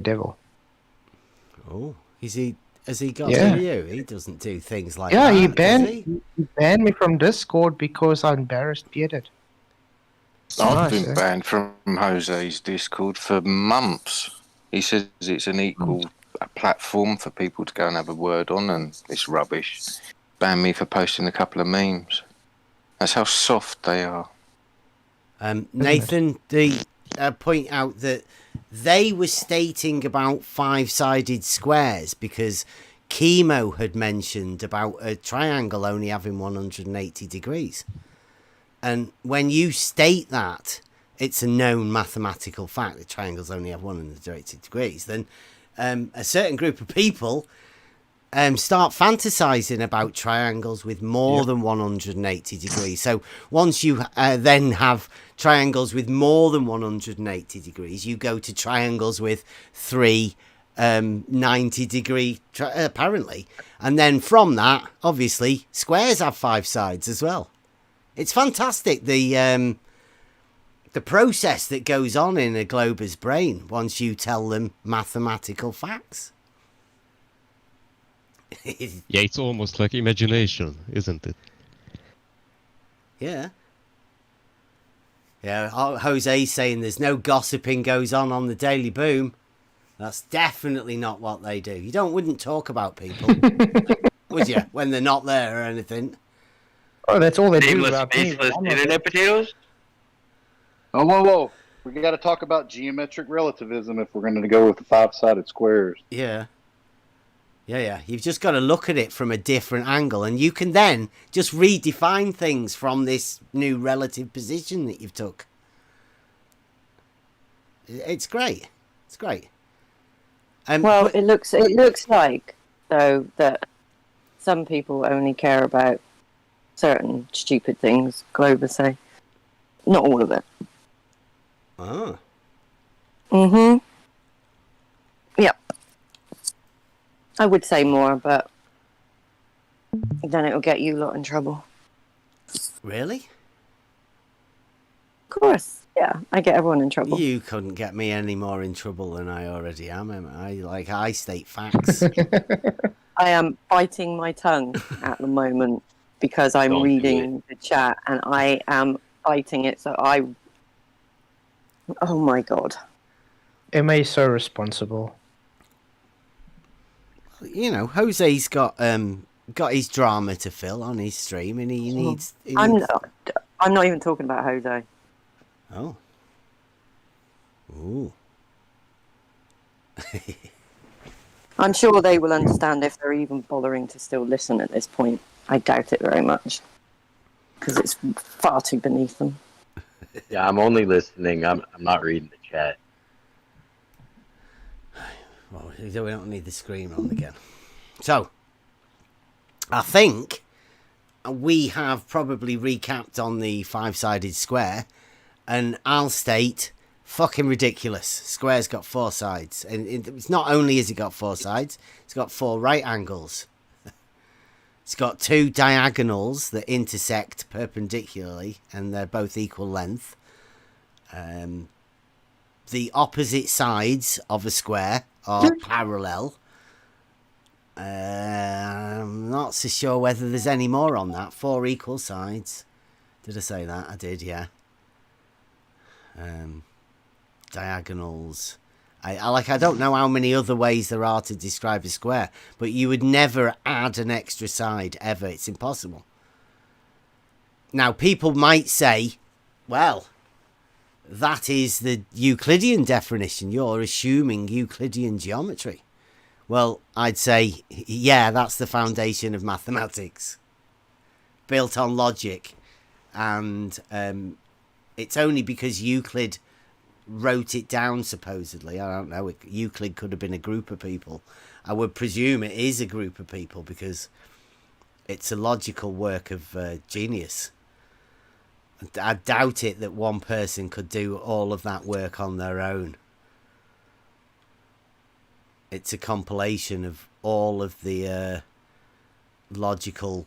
devil. Oh, has he got to you? He doesn't do things like that. Yeah, he banned me from Discord because I embarrassed bearded. I've been banned from Jose's Discord for months. He says it's an equal platform for people to go and have a word on, and it's rubbish. Banned me for posting a couple of memes. That's how soft they are. Nathan, point out that they were stating about 5-sided squares because Chemo had mentioned about a triangle only having 180 degrees. And when you state that it's a known mathematical fact that triangles only have 180 degrees, then a certain group of people start fantasizing about triangles with more than 180 degrees. So once you then have triangles with more than 180 degrees, you go to triangles with 3 90 degree apparently, and then from that obviously squares have 5 sides as well. It's fantastic the process that goes on in a glober's brain once you tell them mathematical facts. Yeah, it's almost like imagination, isn't it? Yeah. Jose's saying there's no gossiping goes on the Daily Boom. That's definitely not what they do. You wouldn't talk about people, would you, when they're not there or anything? Oh, that's all they do. Faceless internet potatoes? Oh, whoa. We got to talk about geometric relativism if we're going to go with the 5-sided squares. Yeah. You've just got to look at it from a different angle, and you can then just redefine things from this new relative position that you've took. It's great. It's great. Well, it looks like though that some people only care about certain stupid things. Glober say, not all of it. Oh. Yep. I would say more, but then it'll get you lot in trouble. Really? Of course. Yeah, I get everyone in trouble. You couldn't get me any more in trouble than I already am. I state facts. I am biting my tongue at the moment because I'm reading the chat and I am biting it. Oh my God. Emma is so responsible. You know, Jose's got his drama to fill on his stream, and he needs. I'm not even talking about Jose. Oh. Ooh. I'm sure they will understand if they're even bothering to still listen at this point. I doubt it very much because it's far too beneath them. Yeah, I'm only listening. I'm not reading the chat. Well, we don't need the screen on again. So, I think we have probably recapped on the 5-sided square, and I'll state, fucking ridiculous. Square's got 4 sides, and it's not only has it got 4 sides, it's got 4 right angles. It's got 2 diagonals that intersect perpendicularly, and they're both equal length. The opposite sides of a square are parallel. I'm not so sure whether there's any more on that. 4 equal sides. Did I say that? I did, yeah. Diagonals. I don't know how many other ways there are to describe a square, but you would never add an extra side ever. It's impossible. Now, people might say, well, that is the Euclidean definition. You're assuming Euclidean geometry. Well, I'd say, yeah, that's the foundation of mathematics, built on logic. And it's only because Euclid wrote it down, supposedly. I don't know. Euclid could have been a group of people. I would presume it is a group of people because it's a logical work of genius. I doubt it that one person could do all of that work on their own. It's a compilation of all of the logical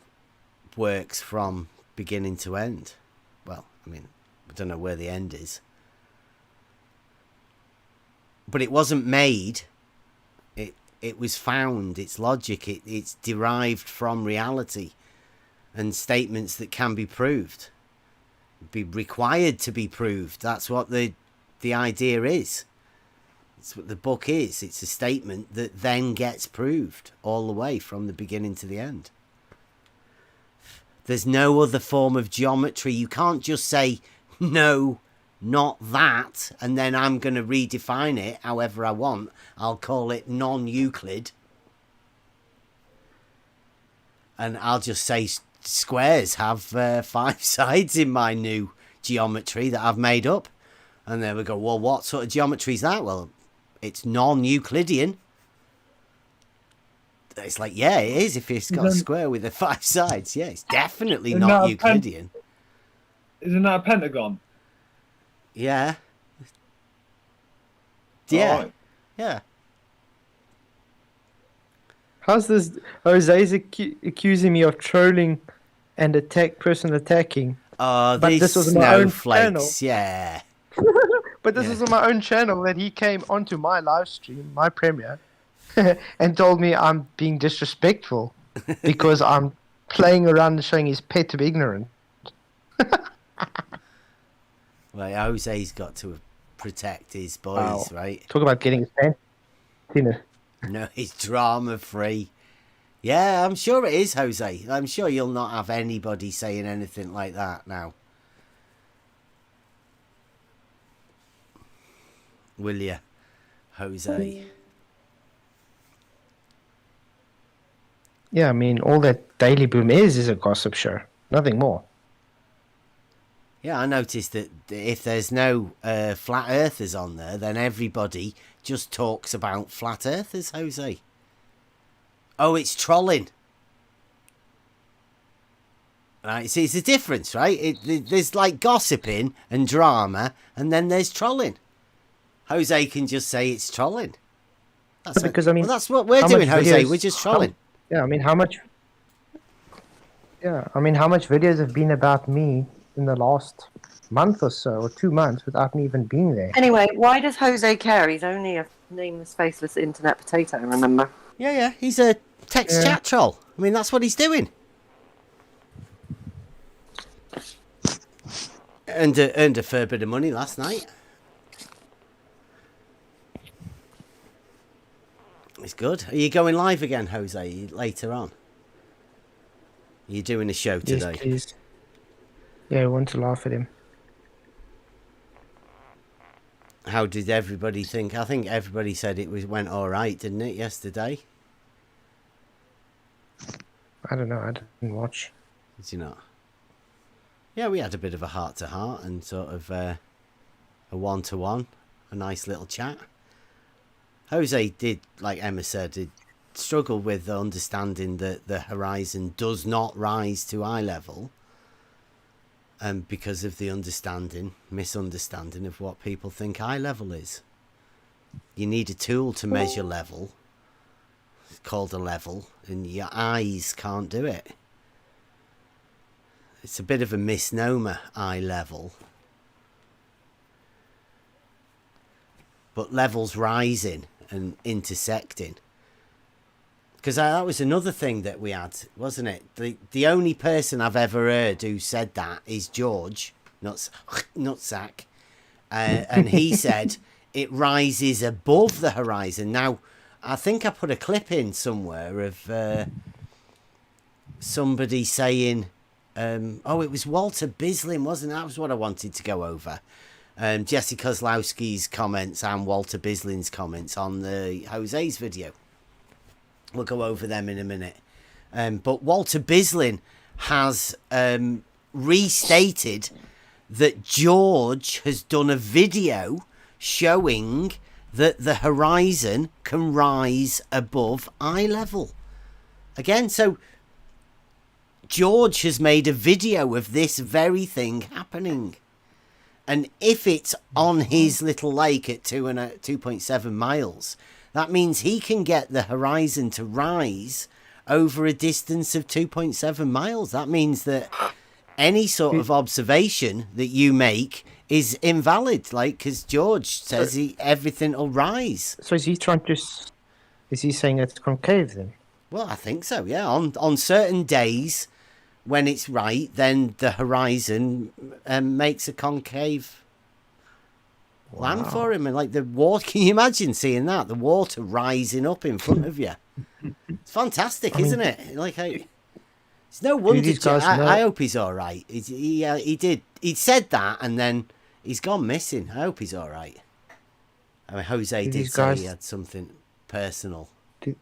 works from beginning to end. Well, I mean, I don't know where the end is. But it wasn't made. It was found. It's logic. It's derived from reality and statements that can be proved. Be required to be proved. That's what the idea is. It's what the book is. It's a statement that then gets proved all the way from the beginning to the end. There's no other form of geometry. You can't just say, no, not that, and then I'm going to redefine it however I want. I'll call it non-Euclid. And I'll just say squares have 5 sides in my new geometry that I've made up. And then we go, well, what sort of geometry is that? Well, it's non-Euclidean. It's like, yeah, it is if it's got a square with the 5 sides. Yeah, it's definitely not Euclidean. Isn't that a pentagon? Yeah. Yeah. Right. Yeah. How's this? Jose's accusing me of trolling and person attacking. Oh, but this was my own channel. Yeah. But this is on my own channel that he came onto my live stream, my premiere, and told me I'm being disrespectful because I'm playing around and showing his pet to be ignorant. Well, Jose's got to protect his boys, right? Talk about getting his pants. No, he's drama free. Yeah, I'm sure it is, Jose. I'm sure you'll not have anybody saying anything like that now. Will you, Jose? Yeah, I mean, all that Daily Boom is a gossip show. Nothing more. Yeah, I noticed that if there's no flat earthers on there, then everybody just talks about flat earthers, Jose. Oh, it's trolling. Right, see, it's a difference, right? There's like gossiping and drama, and then there's trolling. Jose can just say it's trolling. That's because, I mean, well, that's what we're doing, Jose. We're just trolling. How much videos have been about me in the last month or so, or 2 months, without me even being there? Anyway, why does Jose care? He's only a nameless, faceless internet potato, remember? Yeah, he's a text chat troll. I mean, that's what he's doing. Earned a fair bit of money last night. It's good. Are you going live again, Jose, later on? Are you doing a show today? Yes, please. Yeah, I want to laugh at him. How did everybody think? I think everybody said it went all right, didn't it, yesterday? I don't know. I didn't watch. Did you not? Yeah, we had a bit of a heart-to-heart and sort of a one-to-one, a nice little chat. Jose did, like Emma said, did struggle with understanding that the horizon does not rise to eye level, and because of the misunderstanding of what people think eye level is. You need a tool to measure level. It's called a level, and your eyes can't do it. It's a bit of a misnomer, eye level. but levels rising and intersecting. Because that was another thing that we had, wasn't it? The only person I've ever heard who said that is George, Nutsack. And he said it rises above the horizon. Now, I think I put a clip in somewhere of somebody saying, it was Walter Bislin, wasn't it? That was what I wanted to go over. Jesse Kozlowski's comments and Walter Bislin's comments on the Jose's video. We'll go over them in a minute. But Walter Bislin has restated that George has done a video showing that the horizon can rise above eye level. Again, so George has made a video of this very thing happening. And if it's on his little lake at 2.7 miles, that means he can get the horizon to rise over a distance of 2.7 miles. That means that any sort of observation that you make is invalid, like, because George says everything will rise. So is he saying it's concave then? Well, I think so, yeah. On certain days when it's right, then the horizon makes a concave land for him. And like the water, can you imagine seeing that? The water rising up in front of you. It's fantastic, isn't it? Like, it's no wonder. I hope he's all right. He said that, and then he's gone missing. I hope he's all right. I mean, Jose did say he had something personal. Do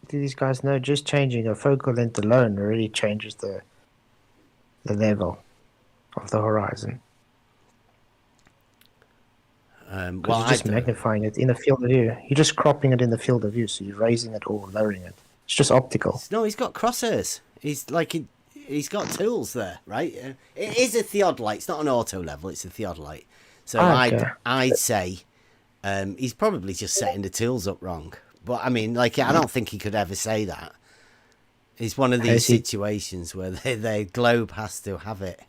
these guys know just changing a focal length alone already changes the level of the horizon? Well, you're just magnifying it in the field of view. You're just cropping it in the field of view, so you're raising it or lowering it. It's just optical. No, he's got crosshairs. He's got tools there, right? It is a theodolite. It's not an auto level. It's a theodolite. So I'd say he's probably just setting the tools up wrong. But I mean, like, I don't think he could ever say that. It's one of these situations where the globe has to have it.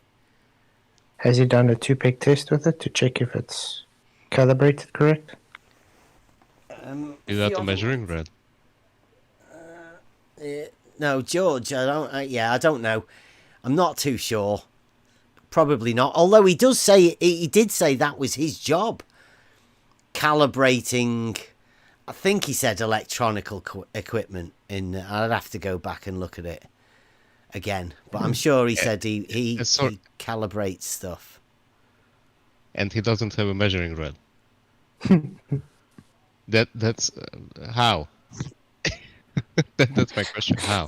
Has he done a 2-peg test with it to check if it's calibrated correct? Is that the measuring rod? No, George, I don't know. I'm not too sure. Probably not. Although he did say that was his job. Calibrating, I think he said electronical equipment. I'd have to go back and look at it again. But I'm sure he said he calibrates stuff. And he doesn't have a measuring rod. That's how? That's my question. How?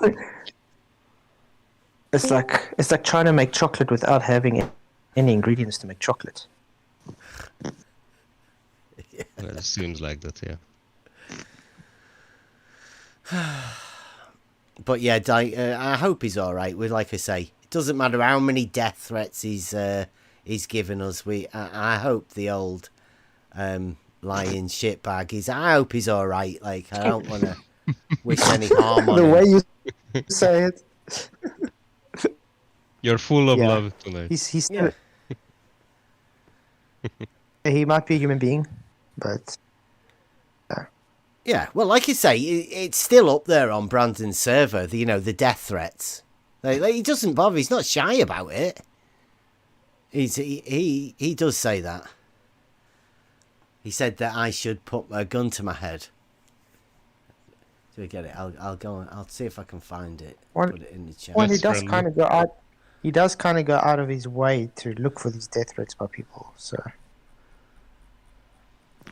It's like trying to make chocolate without having any ingredients to make chocolate. Well, it seems like that, yeah. But yeah, I hope he's all right. Like I say, it doesn't matter how many death threats he's given us. I hope the old lying shitbag is. I hope he's all right. Like, I don't want to wish any harm on him. The way you say it. You're full of love tonight. He's still... He might be a human being, but... Yeah, well, like you say, it's still up there on Brandon's server, the death threats. Like, he doesn't bother. He's not shy about it. He does say that. He said that I should put a gun to my head. Do we get it? I'll go on. I'll see if I can find it. Put it in the chat. Well, he does kind of go out. He does kind of go out of his way to look for these death threats by people. So.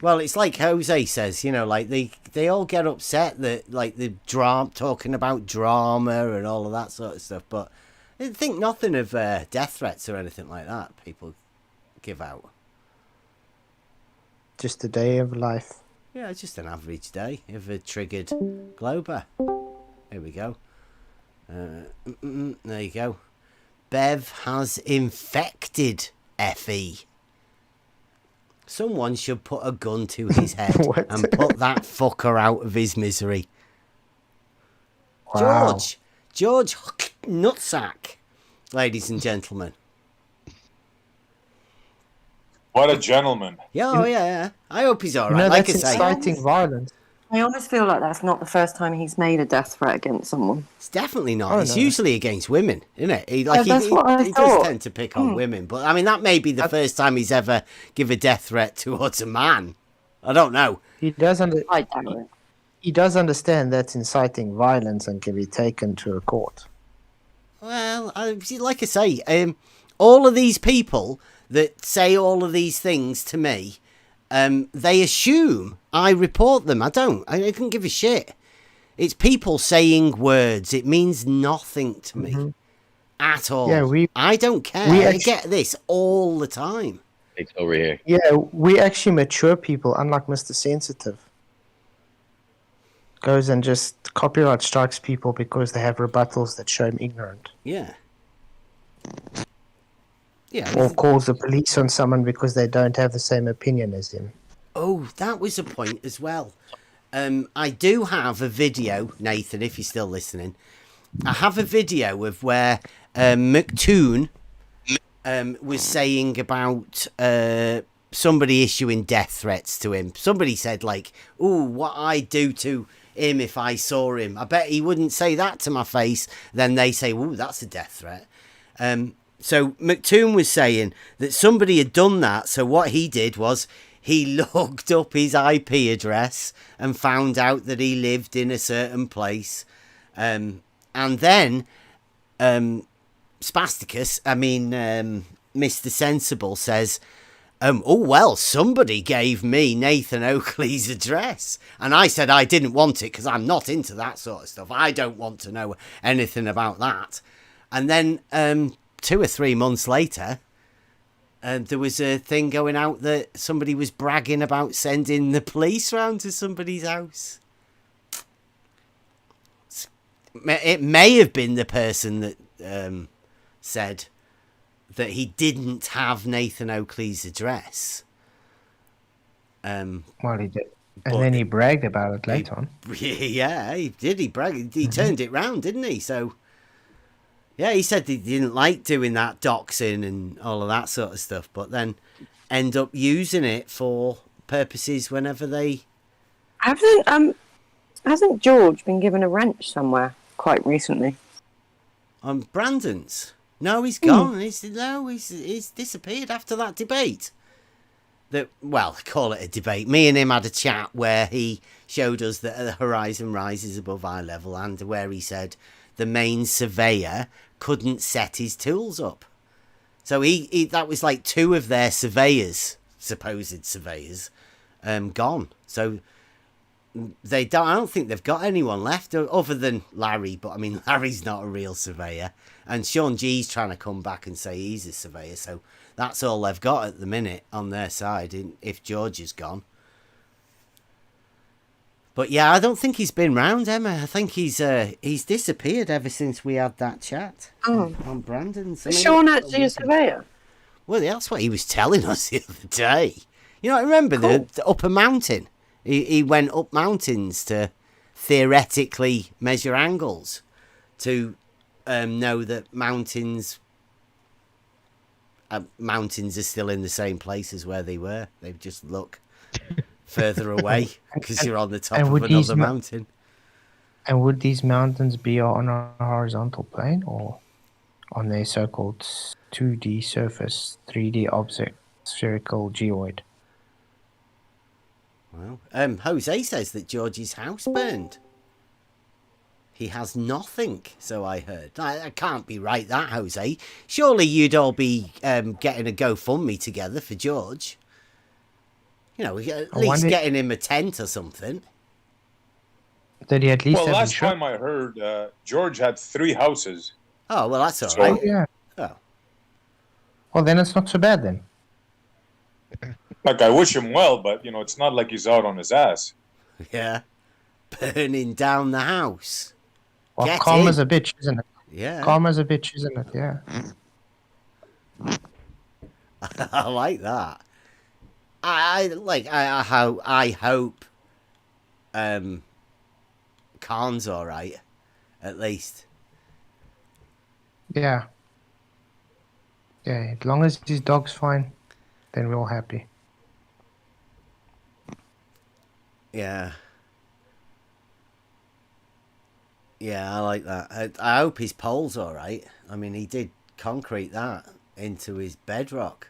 Well, it's like Jose says, like they all get upset that like the talking about drama and all of that sort of stuff, but I think nothing of death threats or anything like that people give out. Just a day of life. Yeah, just an average day of a triggered glober. Here we go. There you go. Bev has infected Effie. Someone should put a gun to his head and put that fucker out of his misery. Wow. George Nutsack, ladies and gentlemen. What a gentleman. Yeah, oh, yeah. I hope he's all right. No, like that's I say, inciting violence. I almost feel like that's not the first time he's made a death threat against someone. it's definitely not. Oh, It's no. usually against women, isn't it? He that's what I does thought. tend to pick on women, but I mean that may be the first time he's ever give a death threat towards a man. I don't know. He does I doubt it. He does understand that's inciting violence and can be taken to a court. Well, like I say, all of these people that say all of these things to me, they assume I report them. I don't. I couldn't give a shit. It's people saying words. It means nothing to me at all. Yeah, I don't care. I get this all the time. It's over here. Yeah, we actually mature people, unlike Mr. Sensitive. Goes and just copyright strikes people because they have rebuttals that show him ignorant. Yeah. Yeah. Or calls the police on someone because they don't have the same opinion as him. Oh, that was a point as well. I do have a video, Nathan, if you're still listening. I have a video of where McToon was saying about somebody issuing death threats to him. Somebody said, like, "Ooh, what I'd do to him if I saw him. I bet he wouldn't say that to my face." Then they say, "Ooh, that's a death threat." So McToon was saying that somebody had done that. So what he did was he looked up his IP address and found out that he lived in a certain place. And then Spasticus, Mr. Sensible says, "Oh, well, somebody gave me Nathan Oakley's address." And I said I didn't want it because I'm not into that sort of stuff. I don't want to know anything about that. And then 2 or 3 months later, there was a thing going out that somebody was bragging about sending the police round to somebody's house. It may have been the person that said that he didn't have Nathan Oakley's address. Well, he did. And then he bragged about it later on. Yeah, he did. He bragged. He turned it round, didn't he? So, yeah, he said he didn't like doing that doxing and all of that sort of stuff, but then end up using it for purposes whenever they... Hasn't George been given a wrench somewhere quite recently? On Brandon's? No, he's gone. He's disappeared after that debate. Well, call it a debate. Me and him had a chat where he showed us that the horizon rises above eye level, and where he said the main surveyor couldn't set his tools up. So he that was like 2 of their surveyors, supposed surveyors, gone. So I don't think they've got anyone left other than Larry, but I mean Larry's not a real surveyor, and Sean G's trying to come back and say he's a surveyor, so that's all they've got at the minute on their side if George is gone. But yeah, I don't think he's been round, Emma. I think he's disappeared ever since we had that chat on Brandon's. Is Sean actually a surveyor? Well, that's what he was telling us the other day. You know, I remember the upper mountain. He went up mountains to theoretically measure angles to know that mountains are still in the same place as where they were. They just look further away because you're on the top of another mountain. And would these mountains be on a horizontal plane or on their so-called 2D surface, 3D object, spherical geoid? Well, Jose says that George's house burned. He has nothing, so I heard. That can't be right, that, Jose. Surely you'd all be getting a GoFundMe together for George. You know, at least getting him a tent or something. Did he at least have last time I heard, George had 3 houses. Oh, well, that's all right. Yeah. Oh. Well, then it's not so bad, then. Like, I wish him well, but, you know, it's not like he's out on his ass. Yeah. Burning down the house. Well, karma's a bitch, isn't it? Yeah. Karma's a bitch, isn't it? Yeah. I like that. I hope Khan's all right, at least. Yeah. Yeah, as long as his dog's fine. then we're all happy. Yeah. Yeah, I like that. I hope his pole's all right. I mean, he did concrete that into his bedrock.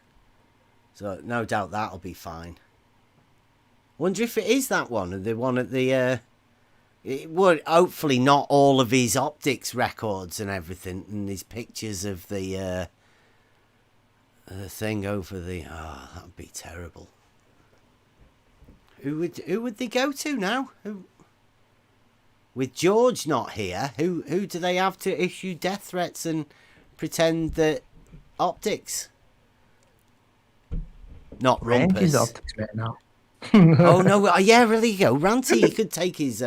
So no doubt that'll be fine. Wonder if it is that one, the one at the... it would hopefully not all of his optics records and everything, and his pictures of the thing over the... Oh, that would be terrible. Who would they go to now? With George not here, who do they have to issue death threats and pretend that optics? Not Rumpus. Ranty's optics man now. Oh no! Yeah, really go. Ranty, he could take his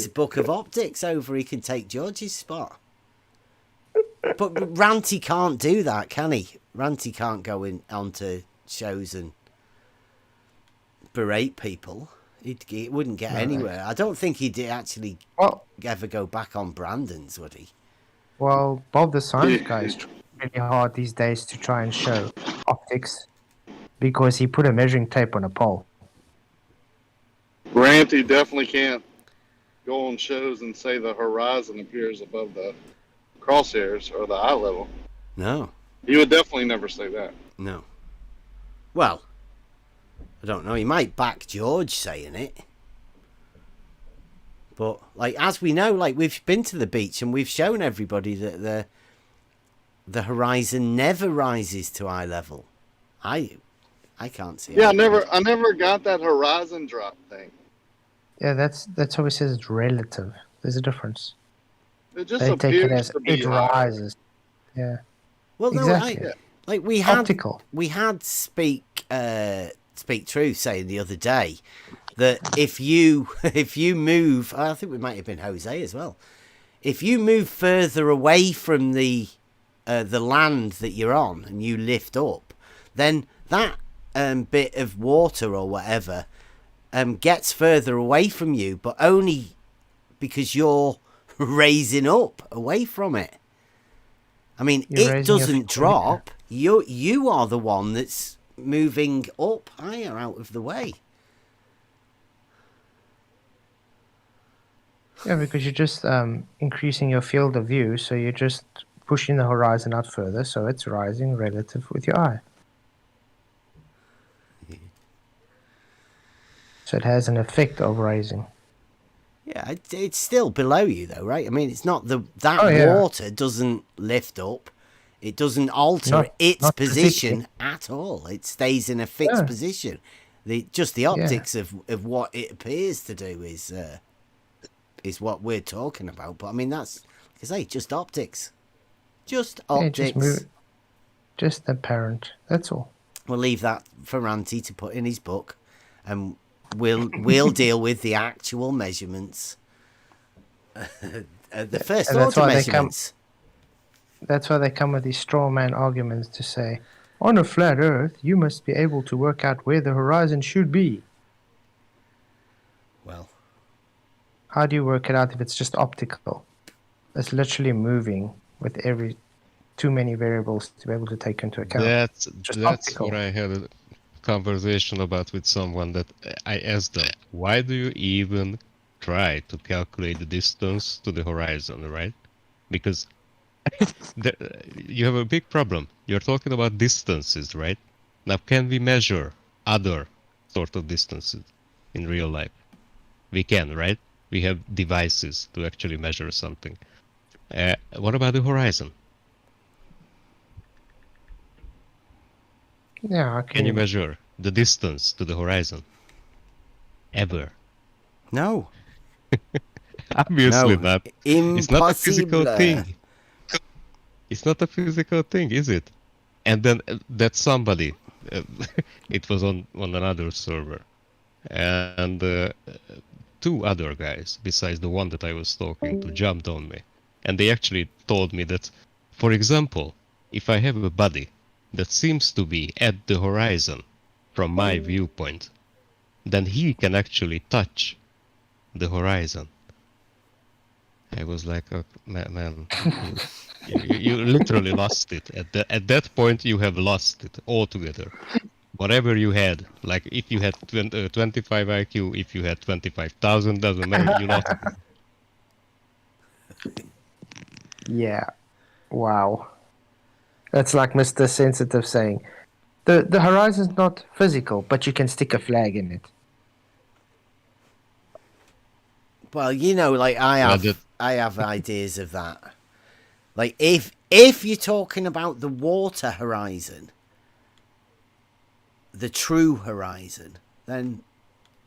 book of optics over. He could take George's spot. But Ranty can't do that, can he? Ranty can't go onto shows and berate people. He wouldn't get anywhere. I don't think he'd actually ever go back on Brandon's, would he? Well, Bob the Science Guy is really hard these days to try and show optics because he put a measuring tape on a pole. Ranty definitely can't go on shows and say the horizon appears above the crosshairs or the eye level. No. He would definitely never say that. No. Well, I don't know. He might back George saying it. But, like, as we know, like, we've been to the beach and we've shown everybody that the horizon never rises to eye level. I can't see it. Yeah, I never got that horizon drop thing. Yeah, that's how he says it's relative. There's a difference. It just they take it appears as to be it rises. Yeah. Well, no, exactly. like we had Optical. We had Speak Truth saying the other day that if you move, I think we might have been Jose as well. If you move further away from the land that you're on and you lift up, then that bit of water or whatever gets further away from you, but only because you're raising up away from it. I mean, it doesn't drop. You are the one that's moving up higher out of the way. Yeah, because you're just increasing your field of view, so you're just pushing the horizon out further, so it's rising relative with your eye. So it has an effect of raising. Yeah, it's still below you though, right? I mean, it's not water doesn't lift up. It doesn't alter its position at all. It stays in a fixed position. Just the optics of what it appears to do is what we're talking about. But I mean, that's, like I say, just optics. Just optics. Just apparent. That's all. We'll leave that for Ranty to put in his book, and we'll deal with the actual measurements. The first order measurements. That's why they come with these straw man arguments to say, on a flat Earth, you must be able to work out where the horizon should be. Well, how do you work it out if it's just optical? It's literally moving with too many variables to be able to take into account. That's what I had a conversation about with someone, that I asked them, why do you even try to calculate the distance to the horizon, right? Because you have a big problem. You're talking about distances, right? Now, can we measure other sort of distances in real life? We can, right? We have devices to actually measure something. What about the horizon? Yeah, Can you measure the distance to the horizon? Ever? No. Obviously no. not. Impossible. It's not a physical thing. It's not a physical thing, is it? And then that somebody, it was on another server, and two other guys, besides the one that I was talking to, jumped on me. And they actually told me that, for example, if I have a body that seems to be at the horizon from my viewpoint, then he can actually touch the horizon. I was like, oh, man, you literally lost it. At that point, you have lost it altogether. Whatever you had, like if you had 25 IQ, if you had 25,000, doesn't matter, you lost it. Yeah. Wow. That's like Mr. Sensitive saying, the horizon's not physical, but you can stick a flag in it. Well, you know, like I have ideas of that. Like if you're talking about the water horizon, the true horizon, then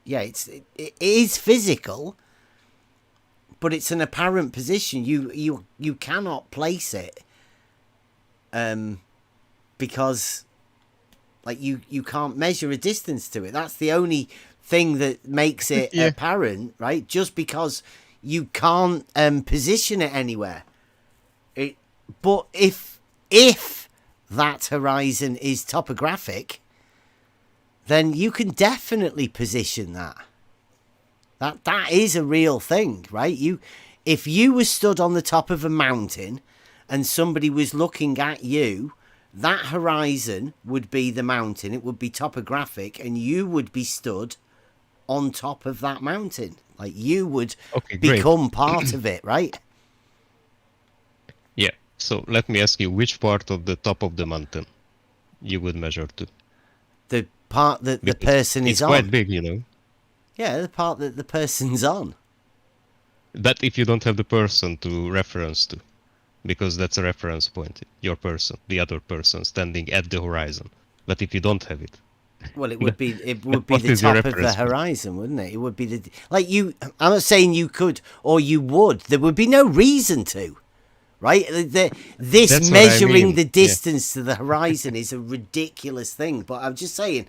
yeah, it is physical, but it's an apparent position. You cannot place it, because like you can't measure a distance to it. That's the only thing that makes it apparent, right? Just because you can't position it anywhere. But if that horizon is topographic, then you can definitely position that. That is a real thing, right? If you were stood on the top of a mountain and somebody was looking at you, that horizon would be the mountain. It would be topographic, and you would be stood on top of that mountain. Like you would become part of it, right? Yeah. So let me ask you, which part of the top of the mountain you would measure to? The part that the person is on. It's quite big, you know. Yeah, the part that the person's on. But if you don't have the person to reference to, because that's a reference point, your person, the other person standing at the horizon. But if you don't have it, well, it would be the top of the horizon, wouldn't it? It would be I'm not saying you could or you would. There would be no reason to, right? This measuring the distance to the horizon is a ridiculous thing. But I'm just saying,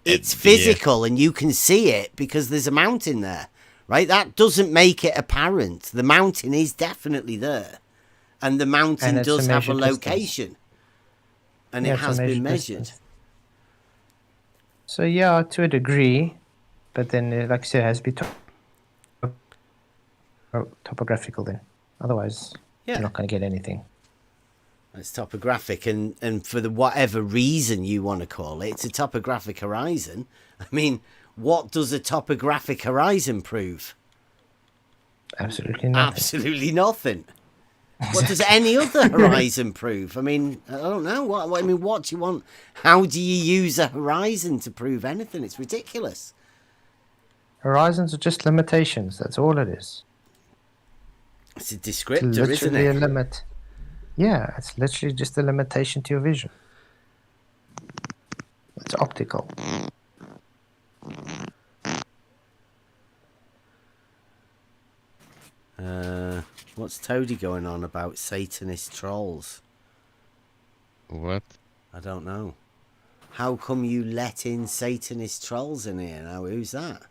it's physical and you can see it because there's a mountain there, right? That doesn't make it apparent. The mountain is definitely there, and the mountain does have a location, and it has been measured. So yeah, to a degree, but then, like I said, it has to be topographical then. Otherwise, you're not going to get anything. It's topographic, and for whatever reason you want to call it, it's a topographic horizon. I mean, what does a topographic horizon prove? Absolutely nothing. Absolutely nothing. What does any other horizon prove? I mean, I don't know. What do you want? How do you use a horizon to prove anything? It's ridiculous. Horizons are just limitations. That's all it is. It's a descriptor, isn't it? A limit. Yeah, it's literally just a limitation to your vision. It's optical. What's Toady going on about Satanist trolls? What? I don't know. How come you let in Satanist trolls in here now? Who's that?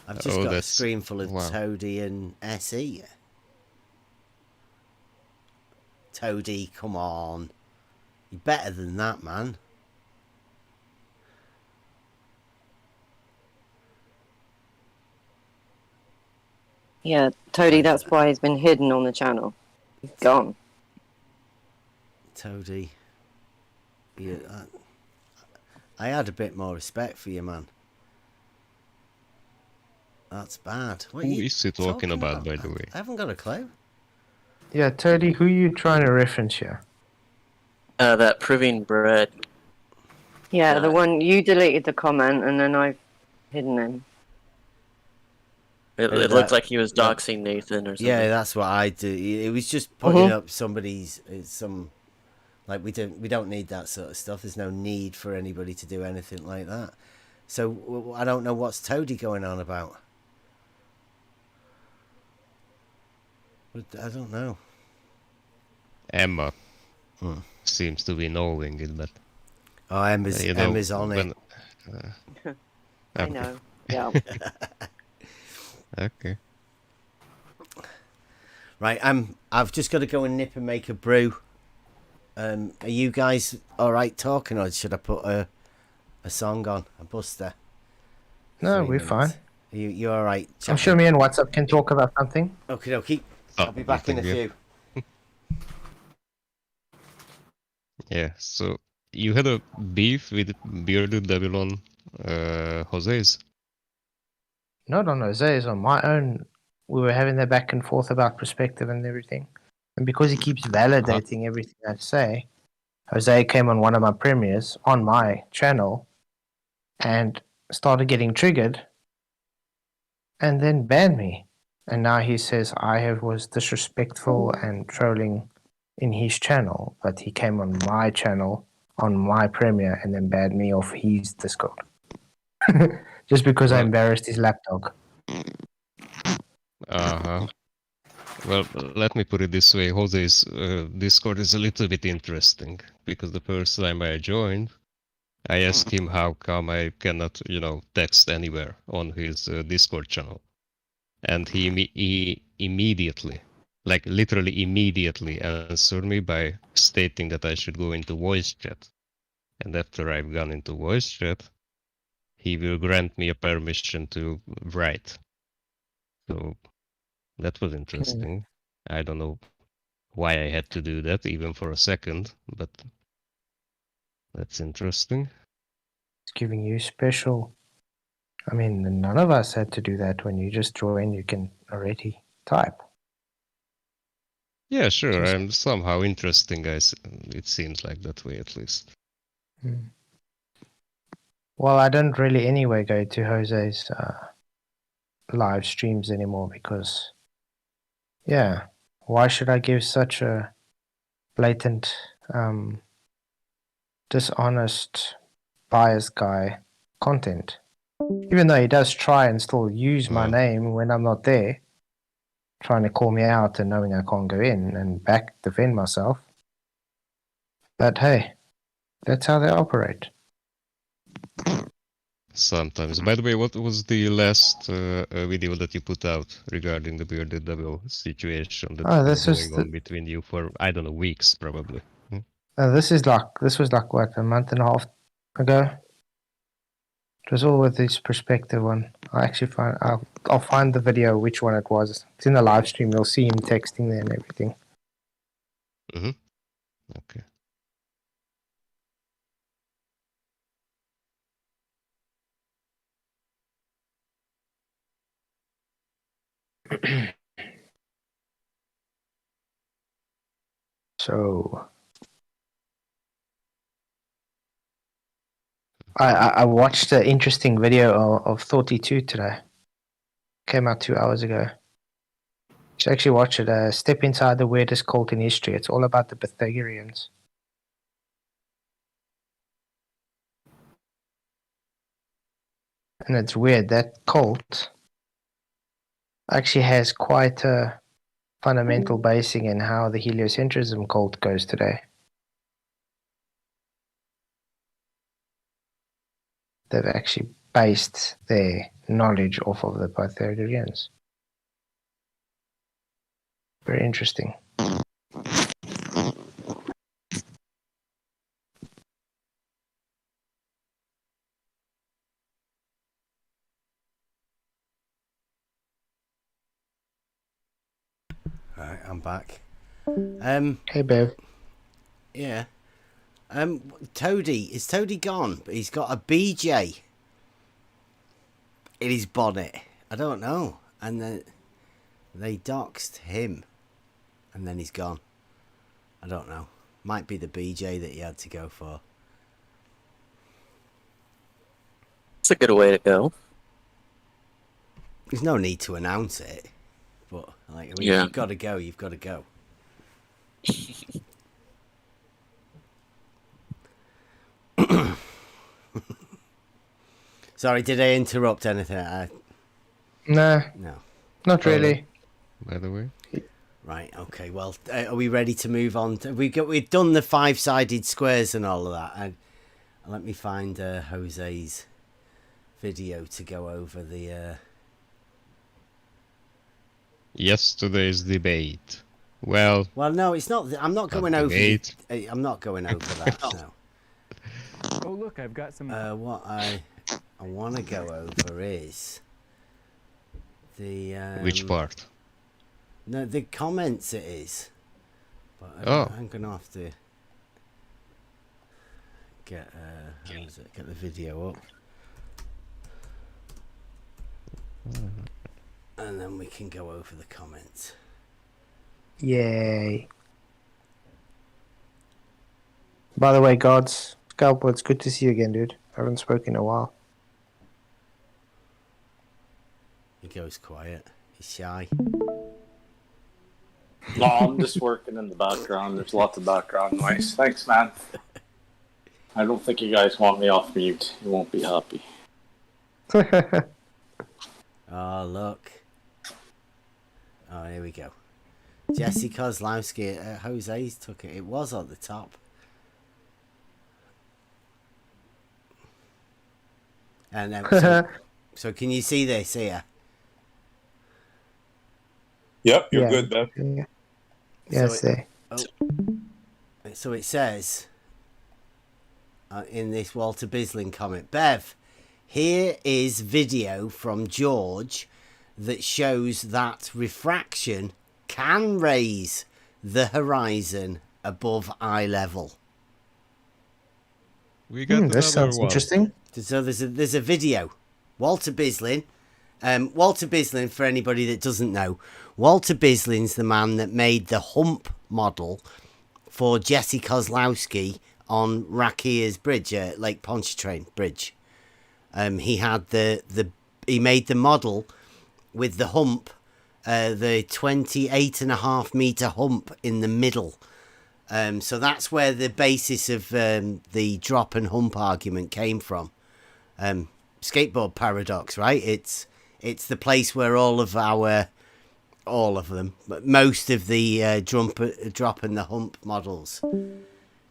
I've just got a screen full of Toady and SE. Toady, come on. You're better than that, man. Yeah, Toady, that's why he's been hidden on the channel. He's gone. Toady. Yeah, I had a bit more respect for you, man. That's bad. Who is he talking about, by the way? I haven't got a clue. Yeah, Toady, who are you trying to reference here? That Proving Bread. Yeah, the one you deleted the comment and then I've hidden him. It looked like he was doxing Nathan or something. Yeah, that's what I do. It was just putting up somebody's like we don't need that sort of stuff. There's no need for anybody to do anything like that. So I don't know what's Toady going on about. I don't know. Emma seems to be knowing it, but Emma's on it. I know. Yeah. Okay. Right, I've just got to go and nip and make a brew. Are you guys all right talking, or should I put a song on, a buster? No, we're fine. You all right? I'm sure me and WhatsApp can talk about something. Okie dokie. I'll be back in a few. Yeah, so you had a beef with Bearded Devil on Jose's? Not on Jose's, on my own. We were having that back and forth about perspective and everything. And because he keeps validating everything I say, Jose came on one of my premieres on my channel and started getting triggered and then banned me. And now he says I was disrespectful and trolling in his channel, but he came on my channel on my premiere and then banned me off his Discord. Just because I embarrassed his lapdog. Well, let me put it this way. Jose's Discord is a little bit interesting, because the first time I joined, I asked him how come I cannot, text anywhere on his Discord channel. And he immediately, like literally immediately, answered me by stating that I should go into voice chat. And after I've gone into voice chat, he will grant me a permission to write. So that was interesting. I don't know why I had to do that, even for a second, but that's interesting. It's giving you special. I mean, none of us had to do that. When you just join, you can already type. Yeah, sure. I'm somehow interesting, guys. It seems like that way, at least. Well, I don't really anyway go to Jose's live streams anymore because, why should I give such a blatant, dishonest, biased guy content? Even though he does try and still use my name when I'm not there, trying to call me out and knowing I can't go in and back defend myself. But hey, that's how they operate. Sometimes. By the way, what was the last video that you put out regarding the Bearded Devil situation that's been going on between you for, I don't know, weeks probably? This was like what, a month and a half ago? It was all with this perspective one. I'll find the video which one it was. It's in the live stream. You'll see him texting there and everything. Okay. So I watched an interesting video of 32 today. Came out 2 hours ago. You should actually watch it. Step inside the weirdest cult in history. It's all about the Pythagoreans. And it's weird. That cult actually has quite a fundamental basing in how the heliocentrism cult goes today. They've actually based their knowledge off of the Pythagoreans. Very interesting. Right, I'm back. Hey, babe. Yeah. Toady. Is Toady gone? But he's got a BJ in his bonnet. I don't know. And then they doxed him. And then he's gone. I don't know. Might be the BJ that he had to go for. It's a good way to go. There's no need to announce it. But, like, I mean, Yeah. You've got to go. You've got to go. Sorry, did I interrupt anything? No. No. Not really. By the way. Right, okay. Well, are we ready to move on? We've done the five-sided squares and all of that. And let me find Jose's video to go over the... Yesterday's debate. Well, no, it's not. I'm not going over. I'm not going over that. No. Oh look, I've got some. What I want to go over is the which part? No, the comments it is. But I'm gonna have to get get the video up, and then we can go over the comments. Yay! By the way, gods, Scalpel, it's good to see you again, dude. I haven't spoken in a while. He goes quiet. He's shy. No, I'm just working in the background. There's lots of background noise. Thanks, man. I don't think you guys want me off mute. You won't be happy. Oh, look. Oh, here we go. Jesse Kozlowski, Jose's took it. It was on the top. And then, so can you see this here? Yep, you're good, Bev. Yeah. Yes, So it says in this Walter Bislin comment, Bev, here is video from George that shows that refraction can raise the horizon above eye level. We got this sounds interesting. So there's a video. Walter Bislin. Walter Bislin, for anybody that doesn't know, Walter Bislin's the man that made the hump model for Jesse Kozlowski on Rakier's bridge, Lake Pontchartrain Bridge. He had he made the model with the hump, the 28.5 meter hump in the middle. So that's where the basis of the drop and hump argument came from. Skateboard paradox, right? It's the place where all of them, but most of the drop and the hump models.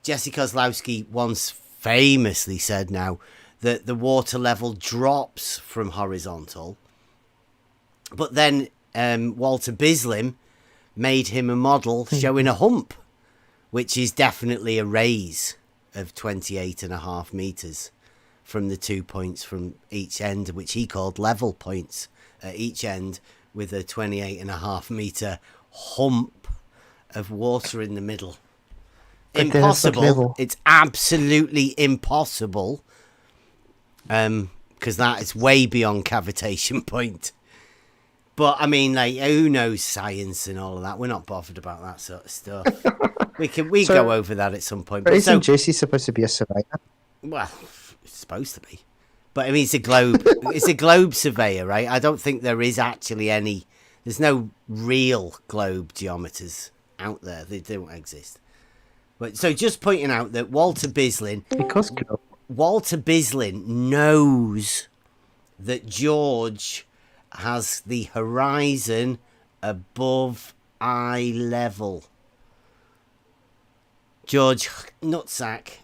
Jesse Kozlowski once famously said now that the water level drops from horizontal, but then Walter Bislin made him a model showing a hump, which is definitely a raise of 28.5 meters from the 2 points from each end, which he called level points at each end, with a 28.5 meter hump of water in the middle. Impossible. It's absolutely impossible. Because that is way beyond cavitation point. But I mean, like, who knows science and all of that? We're not bothered about that sort of stuff. we go over that at some point. But isn't Jesse supposed to be a surveyor? Well, it's supposed to be. But I mean, it's a globe. It's a globe surveyor, right? I don't think there is actually any. There's no real globe geometers out there. They don't exist. But so just pointing out that Walter Bislin knows that George has the horizon above eye level. George Nutsack,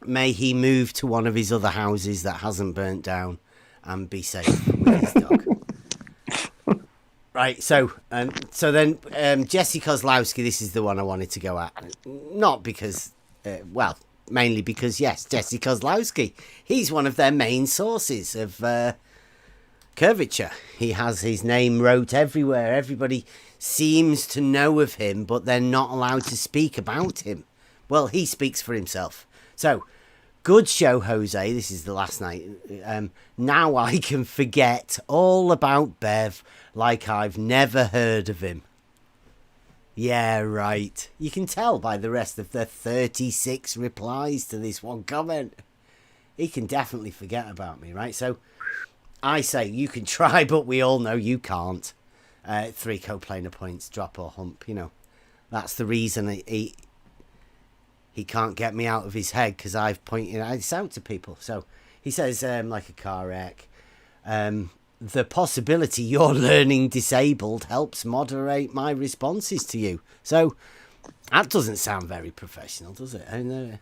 may he move to one of his other houses that hasn't burnt down and be safe with his dog. Right, so then Jesse Kozlowski, this is the one I wanted to go at. Not because, mainly because, yes, Jesse Kozlowski. He's one of their main sources of curvature. He has his name wrote everywhere. Everybody seems to know of him, but they're not allowed to speak about him. Well, he speaks for himself. So, good show, Jose. This is the last night. Now I can forget all about Bev like I've never heard of him. Yeah, right. You can tell by the rest of the 36 replies to this one comment. He can definitely forget about me, right? So, I say you can try, but we all know you can't. 3 coplanar points, drop or hump, you know. That's the reason he can't get me out of his head, because I've pointed this out to people. So he says, like a car wreck, the possibility you're learning disabled helps moderate my responses to you. So that doesn't sound very professional, does it? And,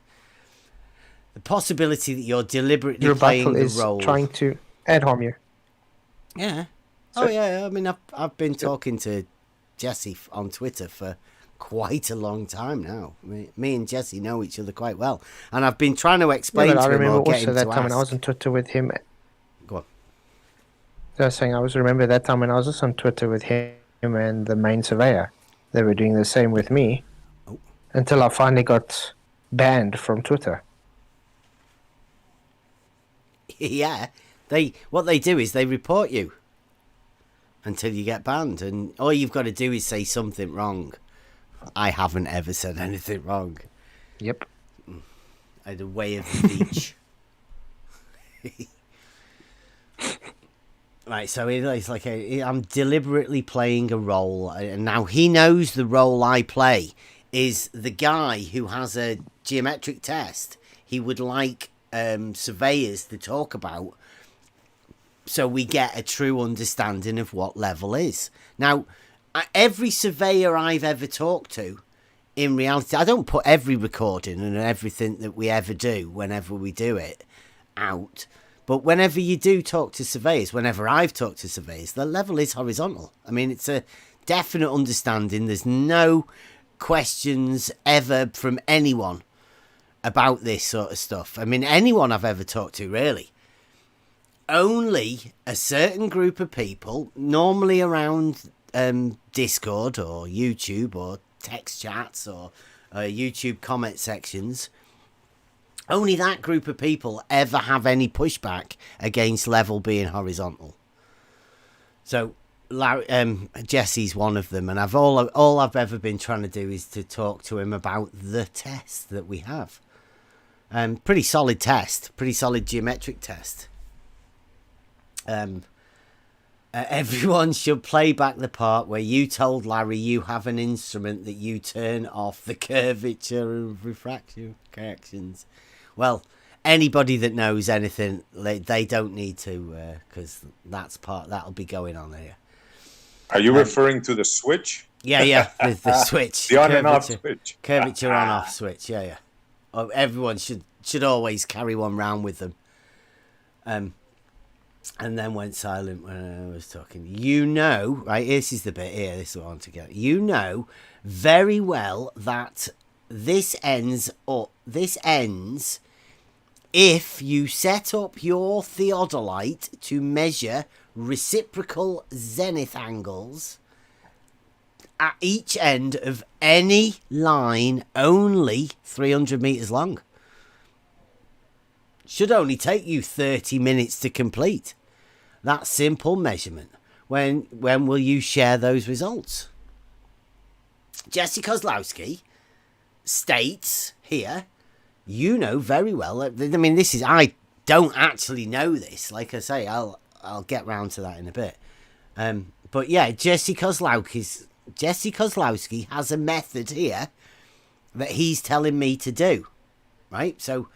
the possibility that you're deliberately playing the role. Trying to ad harm you. Yeah. Oh, yeah. I mean, I've been talking to Jesse on Twitter for quite a long time now. Me and Jesse know each other quite well, and I've been trying to explain to him or get him to ask. I remember also that time when I was on Twitter with him. Go on. I was saying, I remember that time when I was on Twitter with him, and the main surveyor. They were doing the same with me until I finally got banned from Twitter. Yeah, what they do is they report you until you get banned, and all you've got to do is say something wrong. I haven't ever said anything wrong. Yep. I had a way of the beach. Right, so it's like I'm deliberately playing a role, and now he knows the role I play is the guy who has a geometric test he would like surveyors to talk about, so we get a true understanding of what level is. Now, every surveyor I've ever talked to, in reality, I don't put every recording and everything that we ever do, whenever we do it, out. But whenever you do talk to surveyors, whenever I've talked to surveyors, the level is horizontal. I mean, it's a definite understanding. There's no questions ever from anyone about this sort of stuff. I mean, anyone I've ever talked to, really. Only a certain group of people, normally around Discord or YouTube or text chats or YouTube comment sections, only that group of people ever have any pushback against level being horizontal. So Jesse's one of them, and all I've ever been trying to do is to talk to him about the test that we have. Pretty solid test, pretty solid geometric test. Everyone should play back the part where you told Larry you have an instrument that you turn off the curvature and refraction corrections. Well, anybody that knows anything, they don't need to, because that'll be going on here. Are you referring to the switch? Yeah, the switch. The on and off switch. Curvature on off switch, yeah. Oh, everyone should always carry one round with them. And then went silent when I was talking. You know, right, this is the bit here, this is what I want to get. You know very well that this ends if you set up your theodolite to measure reciprocal zenith angles at each end of any line only 300 meters long. Should only take you 30 minutes to complete that simple measurement. When will you share those results? Jesse Kozlowski states here, you know very well. I mean, I don't actually know this. Like I say, I'll get round to that in a bit. But yeah, Jesse Kozlowski has a method here that he's telling me to do. Right? So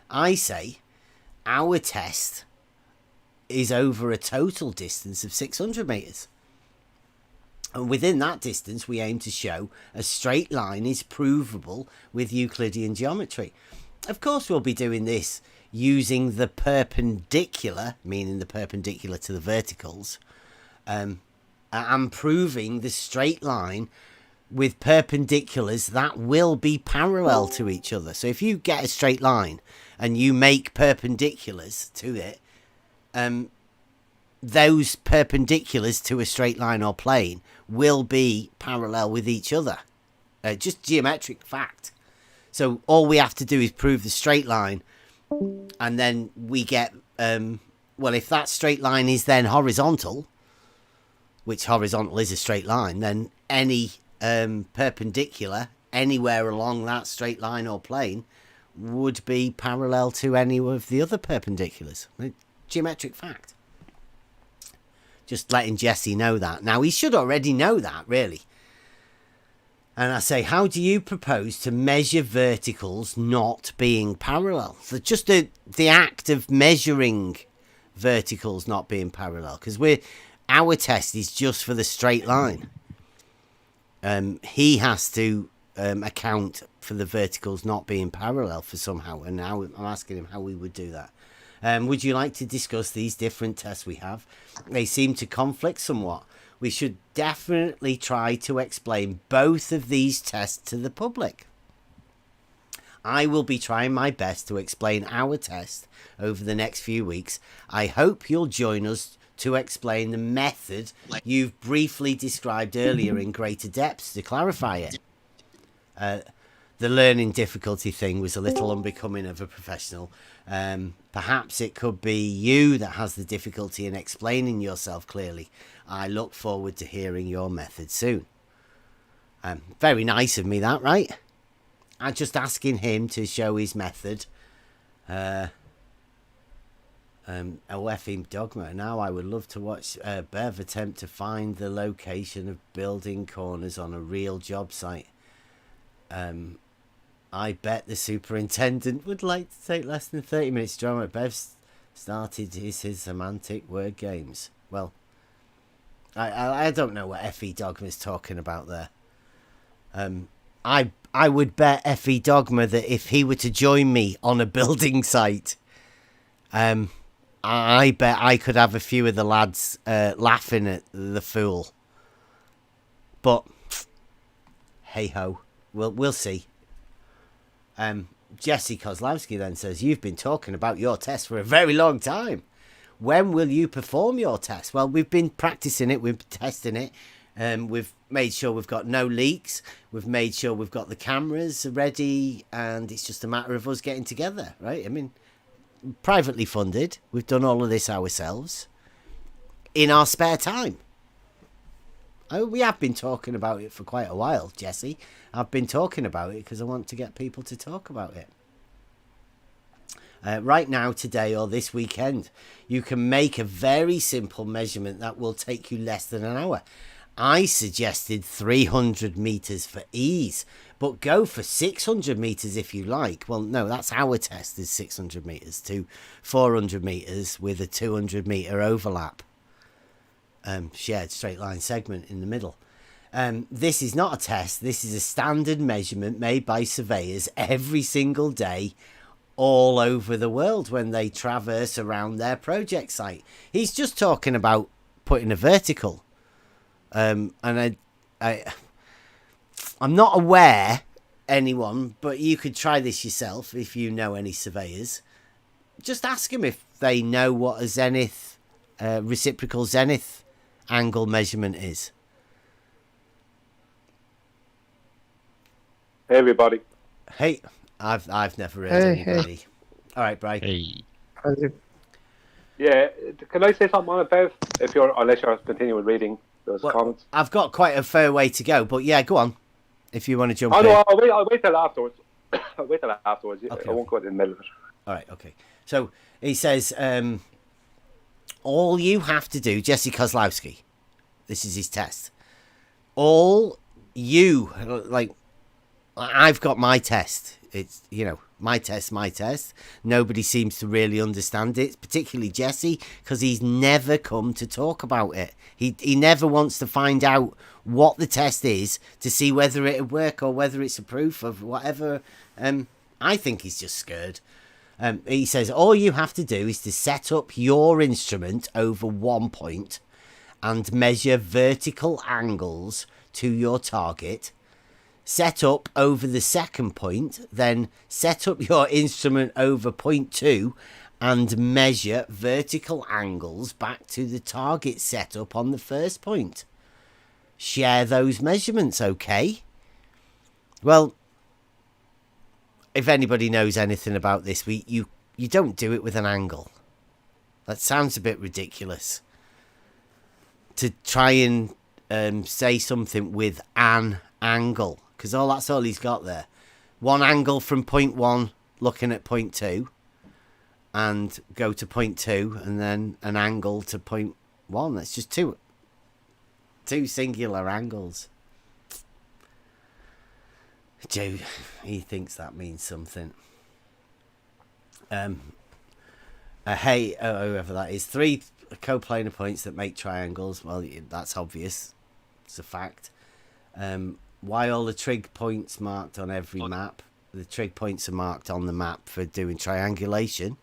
I say our test is over a total distance of 600 meters. And within that distance, we aim to show a straight line is provable with Euclidean geometry. Of course, we'll be doing this using the perpendicular, meaning the perpendicular to the verticals, and proving the straight line with perpendiculars that will be parallel to each other. So if you get a straight line and you make perpendiculars to it, those perpendiculars to a straight line or plane will be parallel with each other. Just geometric fact. So all we have to do is prove the straight line, and then we get, well, if that straight line is then horizontal, which horizontal is a straight line, then any perpendicular anywhere along that straight line or plane would be parallel to any of the other perpendiculars. Geometric fact. Just letting Jesse know that. Now, he should already know that, really. And I say, how do you propose to measure verticals not being parallel? So just the act of measuring verticals not being parallel, because our test is just for the straight line. He has to account for the verticals not being parallel for somehow, and now I'm asking him how we would do that. Would you like to discuss these different tests we have? They seem to conflict somewhat. We should definitely try to explain both of these tests to the public. I will be trying my best to explain our test over the next few weeks. I hope you'll join us to explain the method you've briefly described earlier in greater depth to clarify it. The learning difficulty thing was a little unbecoming of a professional. Perhaps it could be you that has the difficulty in explaining yourself clearly. I look forward to hearing your method soon. Very nice of me, that, right? I'm just asking him to show his method. OFing Dogma. Now I would love to watch Bev attempt to find the location of building corners on a real job site. I bet the superintendent would like to take less than 30 minutes to draw what Bev started his semantic word games. Well, I don't know what FE Dogma's talking about there. I would bet FE Dogma that if he were to join me on a building site, I bet I could have a few of the lads laughing at the fool. But hey ho, we'll see. Jesse Kozlowski then says, you've been talking about your test for a very long time. When will you perform your test? Well, we've been practicing it, we've been testing it. We've made sure we've got no leaks. We've made sure we've got the cameras ready, and it's just a matter of us getting together, right? I mean, privately funded. We've done all of this ourselves in our spare time. We have been talking about it for quite a while, Jesse. I've been talking about it because I want to get people to talk about it. Right now, today, or this weekend, you can make a very simple measurement that will take you less than an hour. I suggested 300 meters for ease, but go for 600 meters if you like. Well, no, that's our test, is 600 meters to 400 meters with a 200 meter overlap. Shared straight line segment in the middle. This is not a test. This is a standard measurement made by surveyors every single day all over the world when they traverse around their project site. He's just talking about putting a vertical. And I'm not aware anyone, but you could try this yourself if you know any surveyors. Just ask them if they know what a zenith, reciprocal zenith angle measurement is. Hey everybody. Hey, I've never heard anybody. Hey. All right, Brian. Hey. Yeah, can I say something on it, Bev? Unless you're continuing reading those comments. I've got quite a fair way to go, but yeah, go on. If you want to jump in. No, I'll wait till afterwards. I'll wait till afterwards. Okay. I won't go in the middle of it. All right, okay. So he says, all you have to do, Jesse Kozlowski, this is his test. All you, like, I've got my test. It's, my test. Nobody seems to really understand it, particularly Jesse, because he's never come to talk about it. He never wants to find out what the test is to see whether it'll work or whether it's a proof of whatever. I think he's just scared. He says, all you have to do is to set up your instrument over one point and measure vertical angles to your target. Set up over the second point, then set up your instrument over point 2 and measure vertical angles back to the target setup on the first point. Share those measurements, okay? Well, if anybody knows anything about this, you don't do it with an angle. That sounds a bit ridiculous. To try and say something with an angle, because that's all he's got there. One angle from point 1 looking at point 2 and go to point 2 and then an angle to point 1. That's just two singular angles. Joe, he thinks that means something. Hey, whoever that is, 3 coplanar points that make triangles. Well, that's obvious. It's a fact. Why all the trig points marked on every map? The trig points are marked on the map for doing triangulation.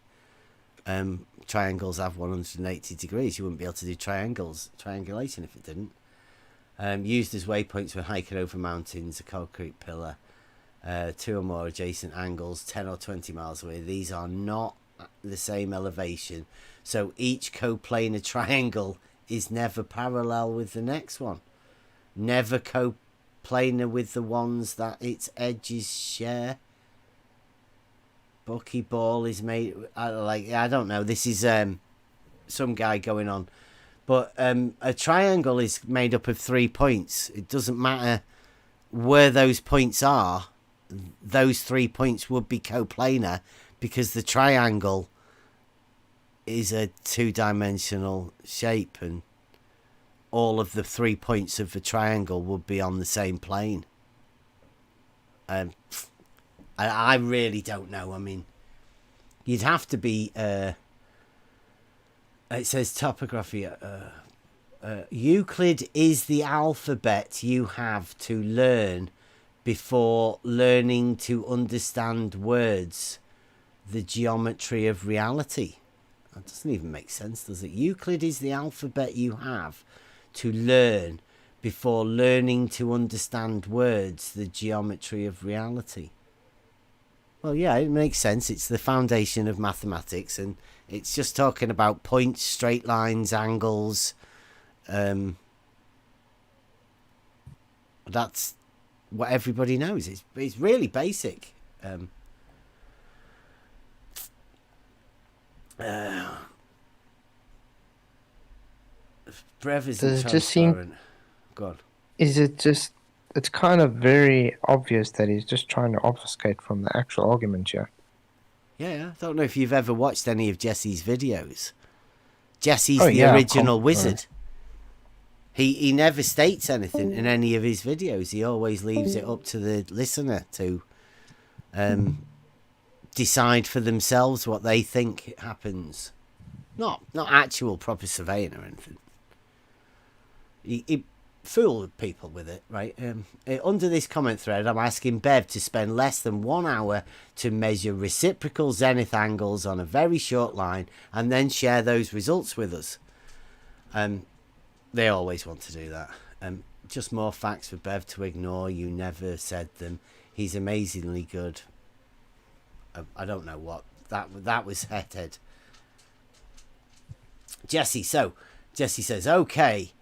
Triangles have 180 degrees. You wouldn't be able to do triangulation if it didn't. Used as waypoints when hiking over mountains, a concrete pillar, 2 or more adjacent angles, 10 or 20 miles away. These are not the same elevation, So each coplanar triangle is never parallel with the next one. Never coplanar with the ones that its edges share. Buckyball is made... I don't know. This is some guy going on. But a triangle is made up of 3 points. It doesn't matter where those points are. Those 3 points would be coplanar because the triangle is a 2-dimensional shape, and all of the 3 points of the triangle would be on the same plane. I really don't know. I mean, you'd have to be... it says topography. Euclid is the alphabet you have to learn before learning to understand words. The geometry of reality. That doesn't even make sense, does it? Euclid is the alphabet you have to learn before learning to understand words. The geometry of reality. Well, yeah, it makes sense. It's the foundation of mathematics, and it's just talking about points, straight lines, angles. That's what everybody knows. It's really basic. Brev isn't Does it just seem... transparent. Go on. Is it just... It's kind of very obvious that he's just trying to obfuscate from the actual argument here. Yeah, I don't know if you've ever watched any of Jesse's videos. Jesse's the original wizard. He never states anything in any of his videos. He always leaves it up to the listener to decide for themselves what they think happens. Not actual proper surveying or anything. He fooled people with it, right? Under this comment thread, I'm asking Bev to spend less than 1 hour to measure reciprocal zenith angles on a very short line and then share those results with us. They always want to do that. Just more facts for Bev to ignore. You never said them. He's amazingly good. I don't know what that was. Head. Jesse says, okay.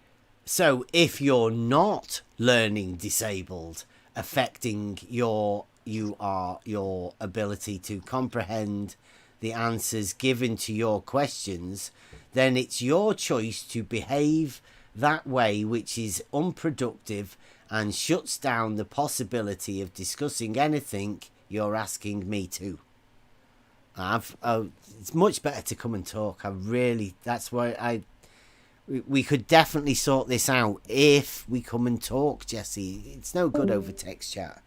So if you're not learning disabled, affecting your ability to comprehend the answers given to your questions, then it's your choice to behave that way, which is unproductive and shuts down the possibility of discussing anything you're asking me to. It's much better to come and talk. That's why we could definitely sort this out if we come and talk, Jesse. It's no good over text chat.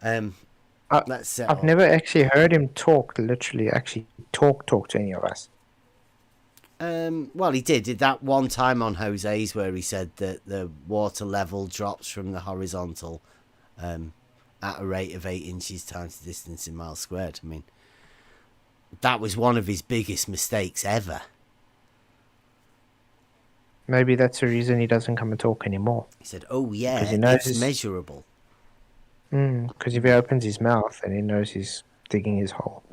I've never actually heard him talk, literally actually talk to any of us. Well, he did that one time on Jose's where he said that the water level drops from the horizontal at a rate of 8 inches times the distance in miles squared. I mean, that was one of his biggest mistakes ever. Maybe that's the reason he doesn't come and talk anymore. He said, oh yeah, it's measurable. Because if he opens his mouth, then he knows he's digging his hole.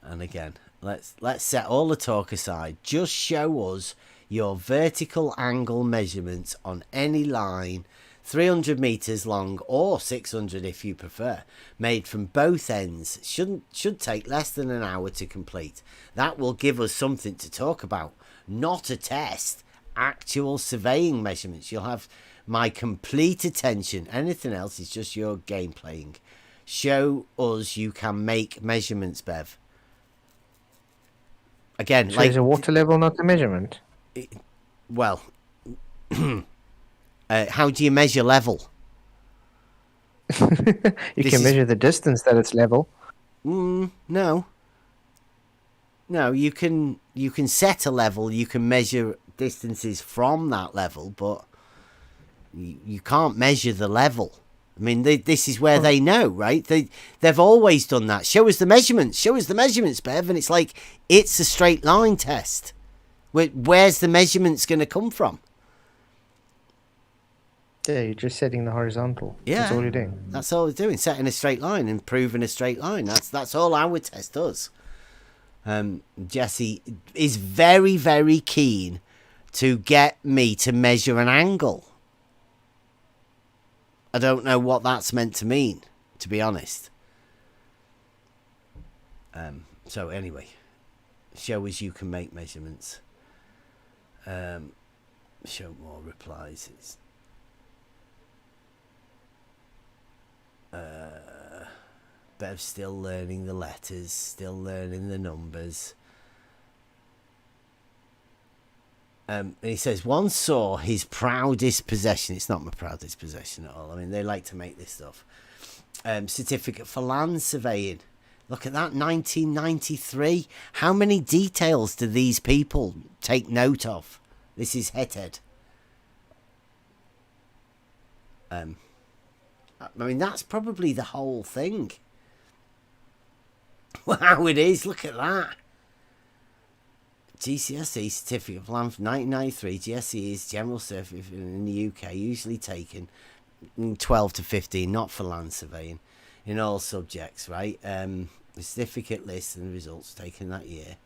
And again, let's set all the talk aside. Just show us your vertical angle measurements on any line, 300 meters long or 600 if you prefer, made from both ends. Should take less than an hour to complete. That will give us something to talk about. Not a test, actual surveying measurements. You'll have my complete attention. Anything else is just your game playing. Show us you can make measurements, Bev. Again, so is a water level not a measurement? Well, how do you measure level? You can measure the distance that it's level. No. No, you can set a level, you can measure distances from that level, but you can't measure the level. I mean, this is where they know, right? They've always done that. Show us the measurements, Bev. And it's like, it's a straight line test. Where's the measurements going to come from? Yeah, you're just setting the horizontal. Yeah, that's all you're doing. That's all we're doing, setting a straight line and proving a straight line. That's all our test does. Jesse is very, very keen to get me to measure an angle. I don't know what that's meant to mean, to be honest. So anyway, show us you can make measurements. Show more replies. Bev's still learning the letters, still learning the numbers. And he says, one saw his proudest possession. It's not my proudest possession at all. I mean, they like to make this stuff. Certificate for land surveying. Look at that, 1993. How many details do these people take note of? This is Headhead. I mean, that's probably the whole thing. Wow, it is. Look at that. GCSE certificate of land from 1993. GCSE is general certificate in the UK, usually taken 12 to 15, not for land surveying, in all subjects, right? The certificate list and the results taken that year.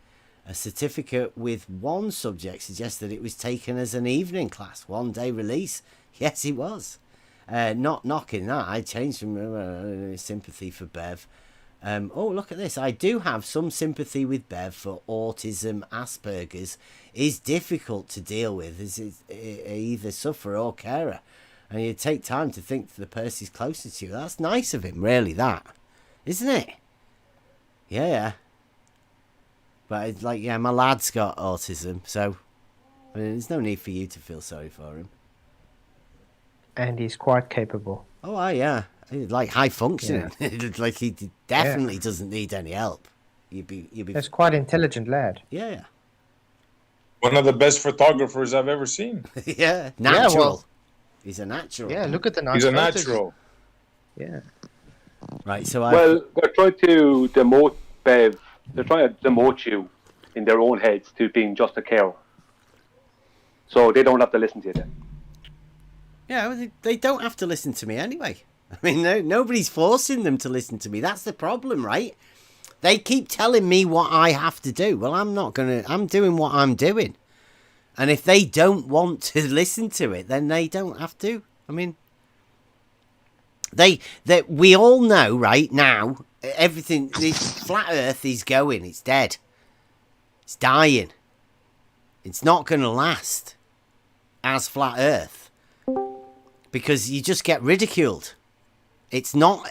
A certificate with one subject suggests that it was taken as an evening class, 1 day release. Yes, it was. Not knocking that. I changed from sympathy for Bev. Oh, look at this. I do have some sympathy with Bev for autism. Asperger's is difficult to deal with. Is either sufferer or carer. And you take time to think the person is closest to you. That's nice of him, really, that. Isn't it? Yeah. But it's like, yeah, my lad's got autism, so I mean, there's no need for you to feel sorry for him. And he's quite capable. Oh, yeah. Like high functioning. Yeah. Like he definitely doesn't need any help. You'd be. He's quite intelligent lad. Yeah. One of the best photographers I've ever seen. Yeah, natural. Yeah, well, he's a natural. Yeah, look at the nice He's a photos. natural. Yeah. Right, so Well, they're trying to demote Bev. They're trying to demote you in their own heads to being just a carer. So they don't have to listen to you then. Yeah, well, they don't have to listen to me anyway. I mean, nobody's forcing them to listen to me. That's the problem, right? They keep telling me what I have to do. Well, I'm doing what I'm doing. And if they don't want to listen to it, then they don't have to. I mean, we all know right now, everything, this flat earth is going. It's dead. It's dying. It's not going to last as flat earth. Because you just get ridiculed. It's not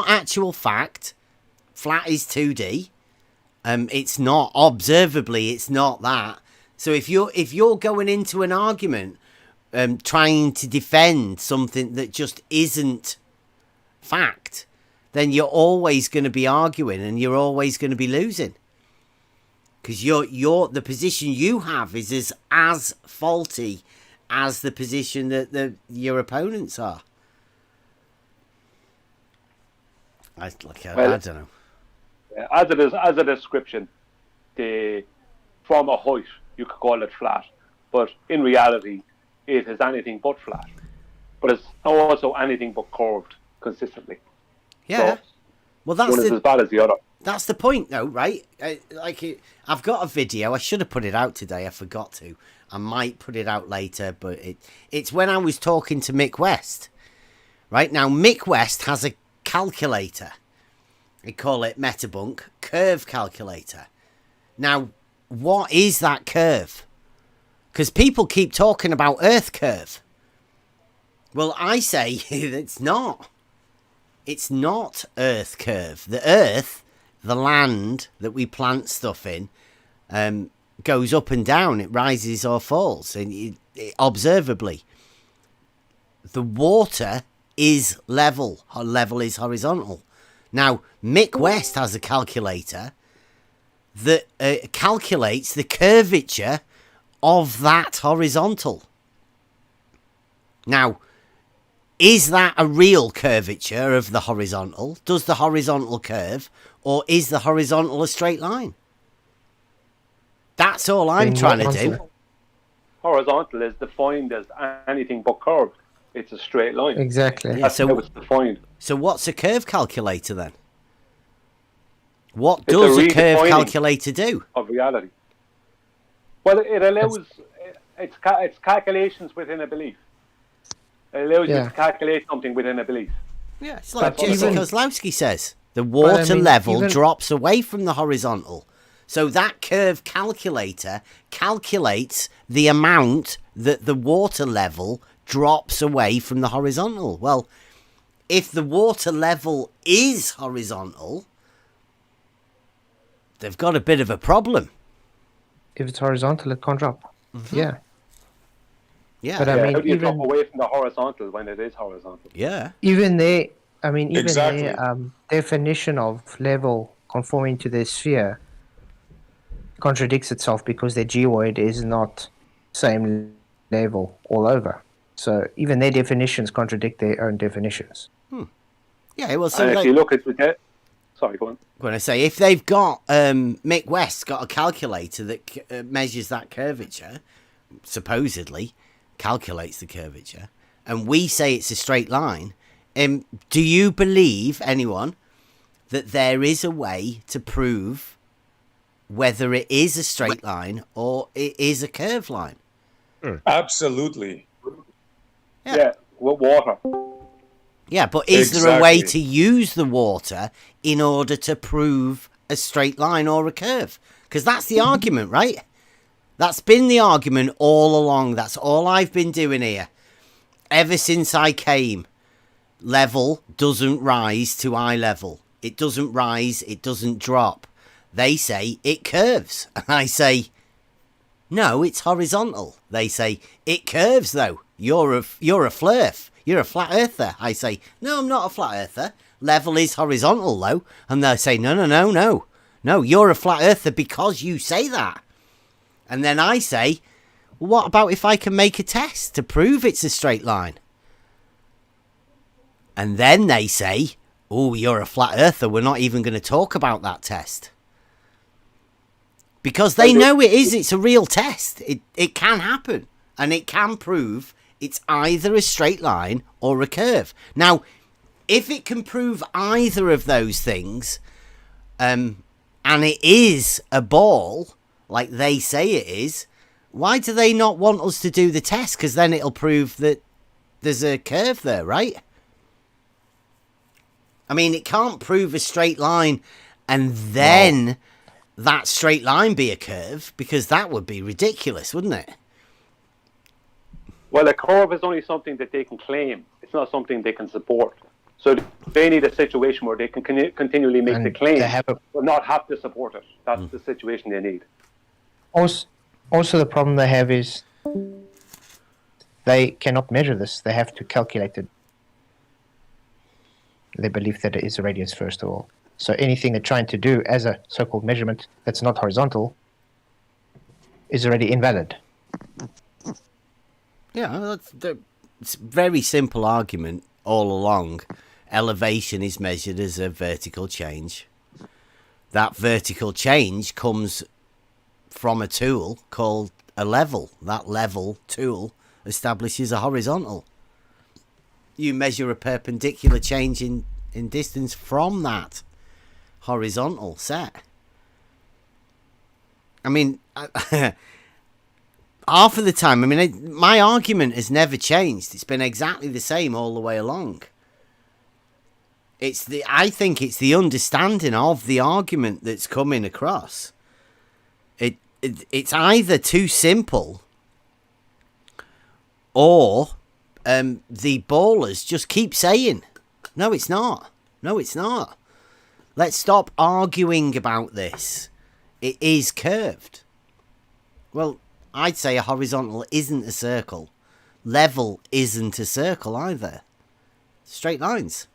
actual fact. Flat is 2D. It's not observably. It's not that. So if you're going into an argument, trying to defend something that just isn't fact, then you're always going to be arguing and you're always going to be losing. Because the position you have is as faulty as the position that your opponents are. I don't know. As a description, from a height you could call it flat, but in reality, it is anything but flat. But it's also anything but curved consistently. Yeah. So well, that's one is as bad as the other. That's the point, though, right? I've got a video. I should have put it out today. I forgot to. I might put it out later, but it's when I was talking to Mick West. Right now, Mick West has a calculator. They call it Metabunk curve calculator. Now, what is that curve? Because people keep talking about Earth curve. Well, I say it's not. It's not Earth curve. The Earth, the land that we plant stuff in, goes up and down. It rises or falls, and observably. The water is level. Level is horizontal. Now, Mick West has a calculator that calculates the curvature of that horizontal. Now, is that a real curvature of the horizontal? Does the horizontal curve, or is the horizontal a straight line? That's all I'm trying to do. Horizontal is defined as anything but curved. It's a straight line. Exactly. Yeah, That's how it's defined. So what's a curve calculator then? What does a curve calculator do? Of reality. Well, it allows it's calculations within a belief. It allows you to calculate something within a belief. Yeah, it's like Jesse Kozlowski says. The water level drops away from the horizontal. So that curve calculator calculates the amount that the water level drops away from the horizontal. Well, if the water level is horizontal, they've got a bit of a problem. If it's horizontal, it can't drop. Mm-hmm. Yeah. Yeah. But I mean, how do you drop away from the horizontal when it is horizontal? Yeah. Even their definition of level conforming to their sphere contradicts itself because their geoid is not same level all over. So even their definitions contradict their own definitions. Yeah, well, so if you look at sorry, go on. When I say if they've got Mick West's got a calculator that measures that curvature, supposedly calculates the curvature, and we say it's a straight line, do you believe, anyone, that there is a way to prove whether it is a straight line or it is a curved line? Absolutely. Yeah, with water. Yeah, but is there a way to use the water in order to prove a straight line or a curve? Because that's the argument, right? That's been the argument all along. That's all I've been doing here. Ever since I came, level doesn't rise to eye level. It doesn't rise, it doesn't drop. They say it curves. And I say, no, it's horizontal. They say, it curves though. You're a Flerf. You're a flat earther. I say, no, I'm not a flat earther. Level is horizontal though. And they say, no. No, you're a flat earther because you say that. And then I say, well, what about if I can make a test to prove it's a straight line? And then they say, oh, you're a flat earther. We're not even going to talk about that test. Because they know it is. It's a real test. It can happen. And it can prove it's either a straight line or a curve. Now, if it can prove either of those things, and it is a ball, like they say it is, why do they not want us to do the test? Because then it'll prove that there's a curve there, right? I mean, it can't prove a straight line and then that straight line be a curve, because that would be ridiculous, wouldn't it? Well, a curve is only something that they can claim. It's not something they can support. So they need a situation where they can continually make the claim, but not have to support it. That's the situation they need. Also, the problem they have is they cannot measure this. They have to calculate it. They believe that it is a radius, first of all. So anything they're trying to do as a so-called measurement that's not horizontal is already invalid. Yeah, it's a very simple argument all along. Elevation is measured as a vertical change. That vertical change comes from a tool called a level. That level tool establishes a horizontal. You measure a perpendicular change in distance from that horizontal set. I mean, half of the time, I mean, my argument has never changed. It's been exactly the same all the way along. I think it's the understanding of the argument that's coming across. It's either too simple, or the ballers just keep saying, no, it's not. No, it's not. Let's stop arguing about this. It is curved. Well, I'd say a horizontal isn't a circle. Level isn't a circle either. Straight lines.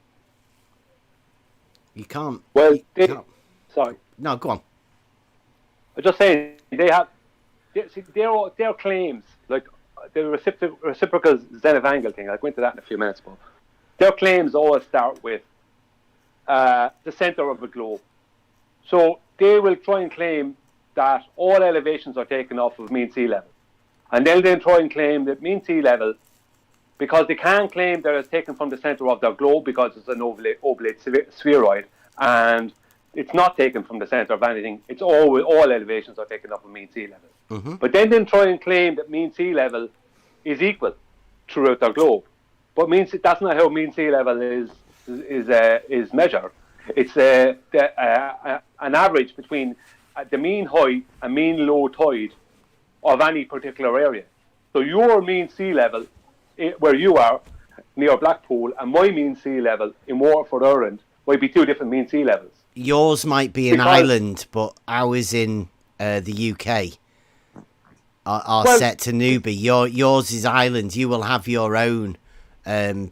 You can't. Well, sorry. No, go on. I'm just saying their claims, like the reciprocal Zenith angle thing. I'll go into that in a few minutes, but their claims always start with the center of a globe. So they will try and claim that all elevations are taken off of mean sea level. And they'll then try and claim that mean sea level, because they can't claim that it's taken from the center of their globe because it's an oblate spheroid, and it's not taken from the center of anything. It's all elevations are taken up with mean sea level. But then they try and claim that mean sea level is equal throughout their globe. But that's not how mean sea level is measured. It's an average between the mean height and mean low tide of any particular area. So your mean sea level, where you are near Blackpool, and my mean sea level in Waterford, Ireland, might be two different mean sea levels. Yours might be an island, but ours in the UK are set to Newby. Yours is island. You will have your own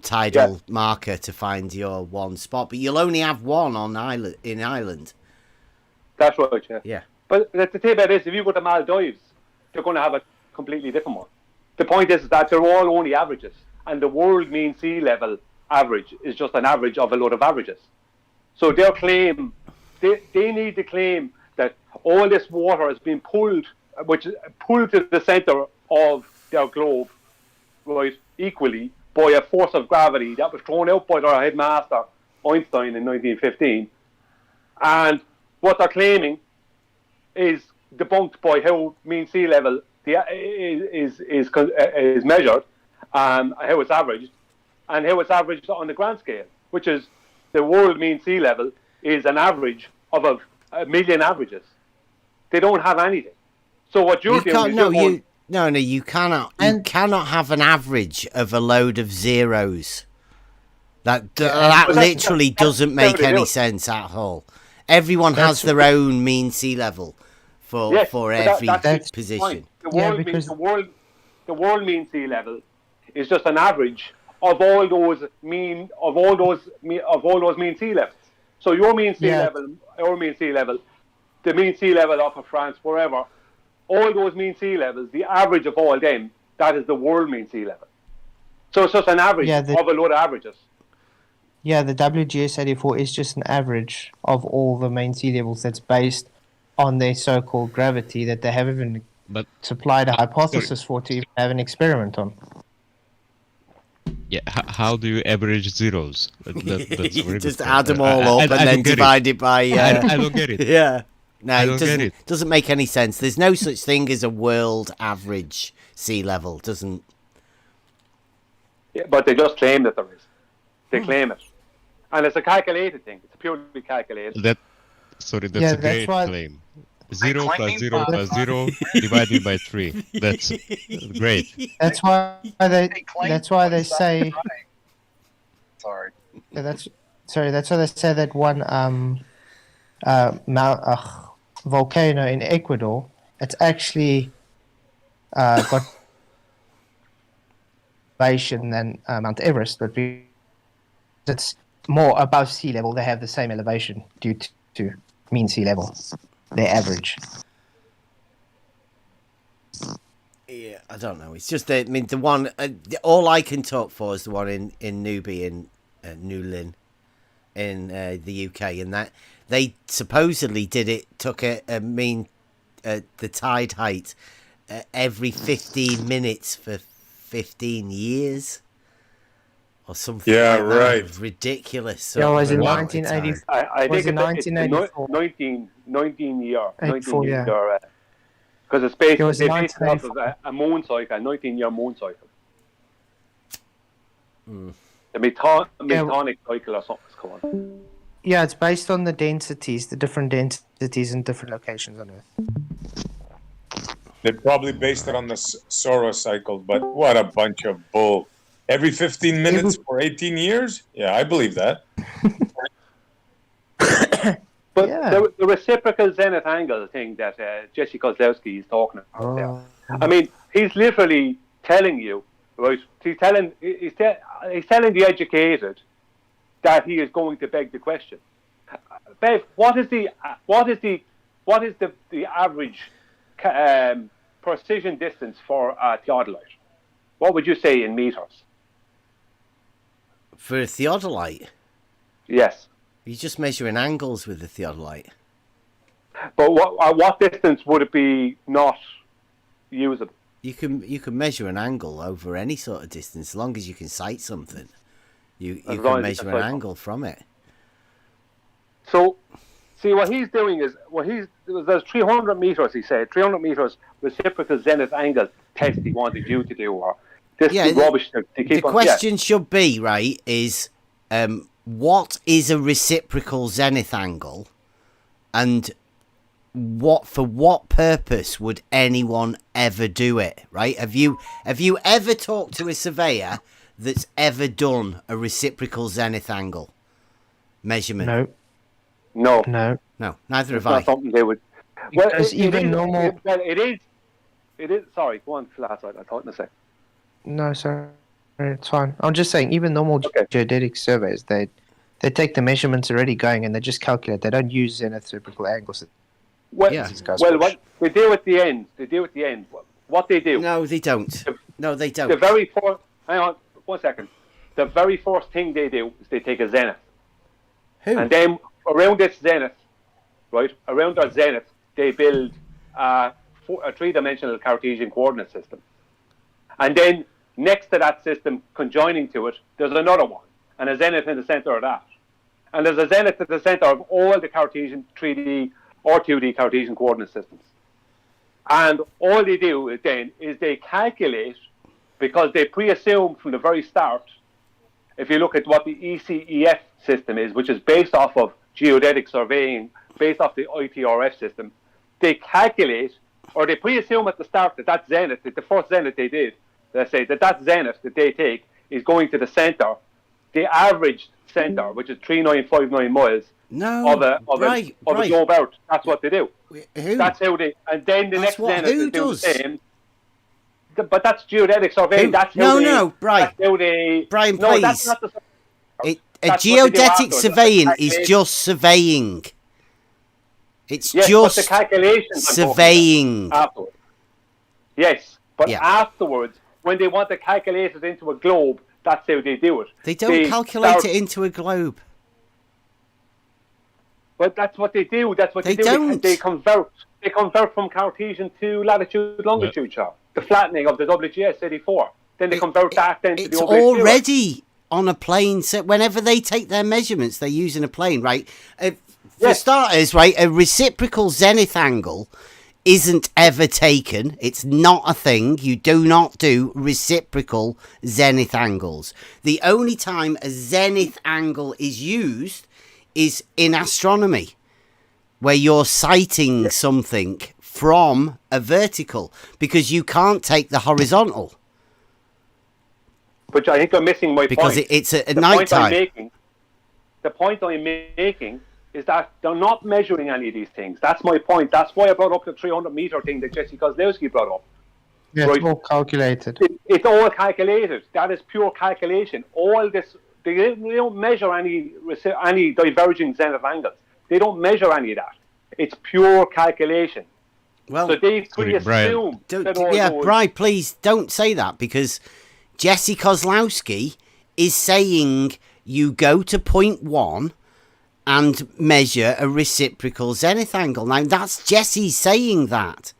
tidal marker to find your one spot, but you'll only have one on island in Ireland. That's right, yeah. Yeah. But the thing about this, if you go to Maldives, they're going to have a completely different one. The point is that they're all only averages, and the world mean sea level average is just an average of a load of averages. So their claim, they need to claim that all this water has been pulled to the center of their globe, right, equally by a force of gravity that was thrown out by their headmaster Einstein in 1915. And what they're claiming is debunked by how mean sea level is measured, how it's averaged, and how it's averaged on the grand scale, which is the world mean sea level is an average of a million averages. They don't have anything. So what you're doing is you cannot have an average of a load of zeros. That literally doesn't make any sense at all. Everyone has their own mean sea level for every position. The world mean sea level is just an average of all those mean sea levels. So your mean sea level, our mean sea level, the mean sea level off of France, wherever, all those mean sea levels, the average of all them, that is the world mean sea level. So it's just an average of a load of averages. Yeah, the WGS 84 is just an average of all the main sea levels that's based on their so-called gravity that they haven't even supplied a hypothesis for to even have an experiment on. Yeah, how do you average zeros? That's you just add them all up and then divide it by... I don't get it. Yeah. No, it doesn't make any sense. There's no such thing as a world average sea level. Doesn't... Yeah, but they just claim that there is. They claim it. And it's a calculated thing. It's purely calculated. That's a great claim. 0 plus 0 plus 0 divided by 3. That's great. That's why they say. Sorry. That's why they say that one volcano in Ecuador, it's actually got elevation than Mount Everest, but it's more above sea level. They have the same elevation due to mean sea level. Their average. Yeah, I don't know. It's just the one. All I can talk for is the one in Newby in Newlyn in the UK, and that they supposedly took a mean the tide height every 15 minutes for 15 years. Or something. Yeah, like right. That. Ridiculous. Yeah, it was in 1980. I think it's 19 year. Because it's based off of a moon cycle, a 19-year moon cycle. The metonic cycle or something is called. Yeah, it's based on the densities, the different densities in different locations on Earth. They probably based it on the Soros cycle, but what a bunch of bull. Every 15 minutes for 18 years? Yeah, I believe that. But the reciprocal Zenith angle thing that Jesse Kozlowski is talking about there. I mean, he's literally telling you, right? He's telling the educated that he is going to beg the question. Bev, what is the average precision distance for a theodolite? What would you say in meters? For a theodolite? Yes. You just measuring angles with the theodolite. But what distance would it be not usable? You can measure an angle over any sort of distance as long as you can sight something. You can measure an angle from it. So See, what he's doing is, there's 300 meters, he said, 300 meters reciprocal zenith angle test he wanted you to do, or this is rubbish to keep the on. question should be, right, is what is a reciprocal zenith angle, and for what purpose would anyone ever do it, right? Have you ever talked to a surveyor that's ever done a reciprocal zenith angle measurement? No. Neither have It's not I. something they would. Well, Because even normal. It is. Sorry, go on, Flerfs. I thought in a sec. No, sorry, it's fine. I'm just saying, even normal geodetic surveys, they take the measurements already going and they just calculate. They don't use zenith reciprocal angles. Well, what they do at the end, what they do. No, they don't. The very first. Hang on, 1 second. The very first thing they do is they take a zenith. Who? And then around this zenith, right, around that zenith, they build a three-dimensional Cartesian coordinate system. And then next to that system, conjoining to it, there's another one, and a zenith in the center of that. And there's a zenith at the center of all the Cartesian 3D or 2D Cartesian coordinate systems. And all they do then is they calculate, because they pre-assume from the very start, if you look at what the ECEF system is, which is based off of geodetic surveying, based off the ITRF system, they calculate, or they pre-assume at the start that zenith, that the first zenith they did, let's say that zenith that they take is going to the center, the average center, which is 3959 miles of a globe Earth. That's what they do. Who? That's how they, and then the That's next what, zenith who they do the does? same. But that's geodetic surveying. Who? That's how Brian. That's how they, Brian, no, please. that's not the. A That's what they do geodetic afterwards. surveying That's the is calculation. just surveying. It's Yes, just but the calculations I'm talking about surveying. afterwards. Yes, but Yeah. afterwards, when they want to calculate it into a globe, that's how they do it. They don't calculate start- it into a globe. But that's what they do. That's what They do. don't. They convert. They convert from Cartesian to latitude longitude chart. The flattening of the WGS 84. Then they convert that then to It's the OBS0. already on a plane. So whenever they take their measurements, they're using a plane, right? For starters, right, a reciprocal zenith angle isn't ever taken. It's not a thing. You do not do reciprocal zenith angles. The only time a zenith angle is used is in astronomy, where you're sighting something from a vertical, because you can't take the horizontal. But I think I'm missing my Because point. it's at The night point I'm time. making- The point I'm making is that they're not measuring any of these things. That's my point. That's why I brought up the 300-meter thing that Jesse Kozlowski brought up. Yeah, Right. it's all calculated. It's all calculated. That is pure calculation. All this, they don't measure any diverging zenith angles. They don't measure any of that. It's pure calculation. Well, so they Brian. pre-assume that all those- Brian, please don't say that, because Jesse Kozlowski is saying you go to point 1 and measure a reciprocal zenith angle. Now, that's Jesse saying that.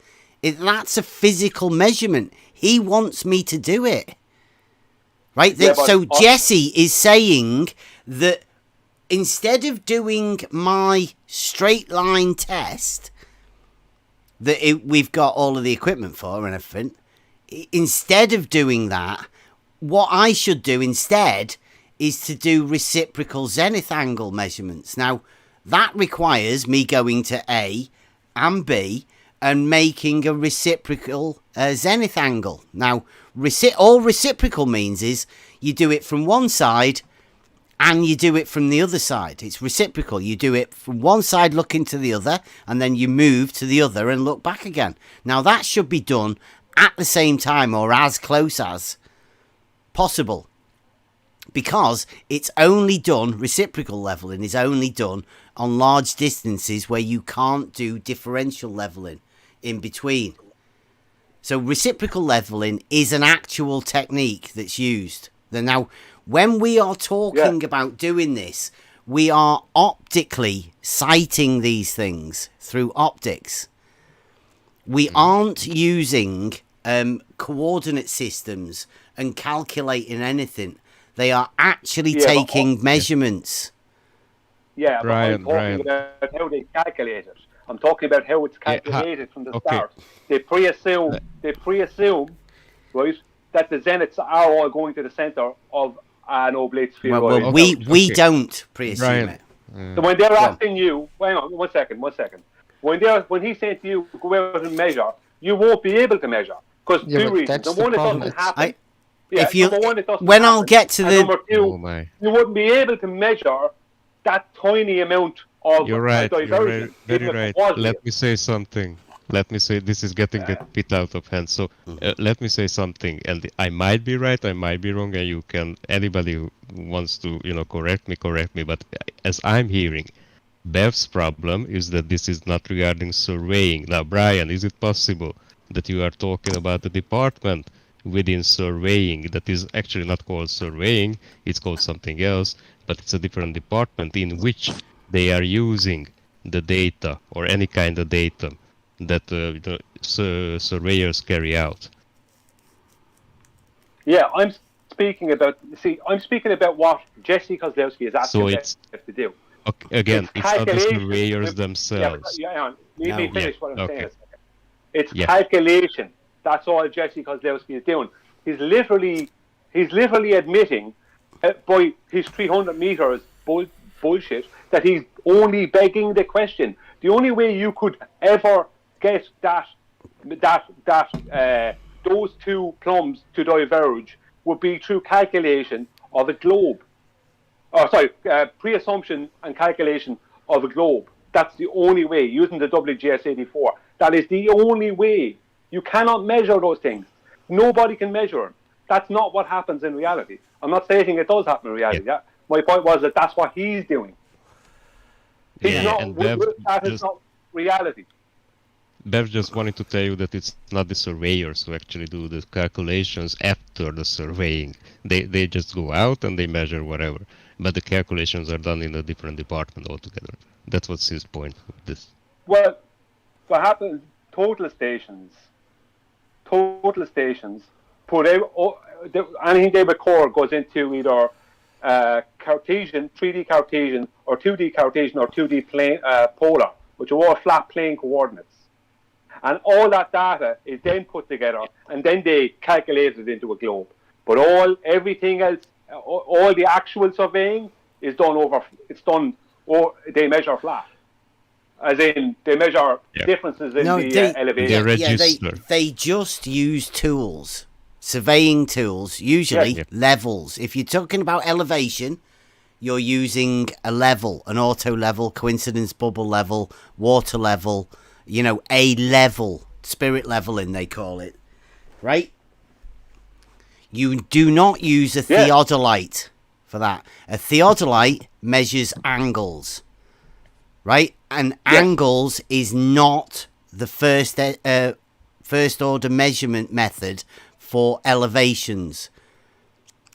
That's a physical measurement. He wants me to do it. Right? Yeah, but so Jesse is saying that instead of doing my straight line test, that we've got all of the equipment for and everything, instead of doing that, what I should do instead is to do reciprocal zenith angle measurements. Now, that requires me going to A and B and making a reciprocal zenith angle. Now, all reciprocal means is you do it from one side and you do it from the other side. It's reciprocal. You do it from one side looking to the other, and then you move to the other and look back again. Now, that should be done at the same time, or as close as possible, because it's only done, reciprocal leveling is only done on large distances where you can't do differential leveling in between. So reciprocal leveling is an actual technique that's used. Now, when we are talking about doing this, we are optically sighting these things through optics. We aren't using coordinate systems and calculating anything. They are actually taking measurements. Yeah, Brian, but I'm talking about how they calculate it. I'm talking about how it's calculated from the start. They pre-assume, right, that the zeniths are all going to the center of an oblate sphere. Well, we don't pre-assume it. So when they're asking you, wait on, one second. When he's saying to you, go out and measure, you won't be able to measure because two reasons. Number one, it doesn't happen. I'll get to the number two, you wouldn't be able to measure that tiny amount of You're right. diversion. You're very right. Let me say something. Let me say this is getting a bit out of hand. So let me say something, and I might be right, I might be wrong, and you can anybody who wants to correct me. But as I'm hearing, Bev's problem is that this is not regarding surveying. Now, Brian, is it possible that you are talking about the department within surveying that is actually not called surveying? It's called something else, but it's a different department in which they are using the data or any kind of data that surveyors carry out. Yeah, I'm speaking about what Jesse Kozlowski is asking us to do. Okay, again, it's not the surveyors themselves. Let me finish what I'm saying. It's calculation. That's all Jesse Kozlowski is doing. He's literally admitting by his 300 meters bullshit that he's only begging the question. The only way you could ever get those two plumbs to diverge would be through calculation of a globe. Pre-assumption and calculation of a globe. That's the only way, using the WGS84. That is the only way. You cannot measure those things. Nobody can measure them. That's not what happens in reality. I'm not stating it does happen in reality. Yeah. My point was that that's what he's doing. That is not reality. Bev just wanted to tell you that it's not the surveyors who actually do the calculations after the surveying. They just go out and they measure whatever. But the calculations are done in a different department altogether. That's what's his point with this. Well, what happens, total stations put out, anything they record goes into either Cartesian, 3D Cartesian, or 2D Cartesian, or 2D plane, polar, which are all flat plane coordinates. And all that data is then put together, and then they calculate it into a globe. But everything else, all the actual surveying is done or they measure flat. As in, they measure differences in elevation. They just use tools, surveying tools, usually levels. If you're talking about elevation, you're using a level, an auto level, coincidence bubble level, water level, a level, spirit leveling, they call it, right? You do not use a theodolite for that. A theodolite measures angles, right? And angles is not the first order measurement method for elevations.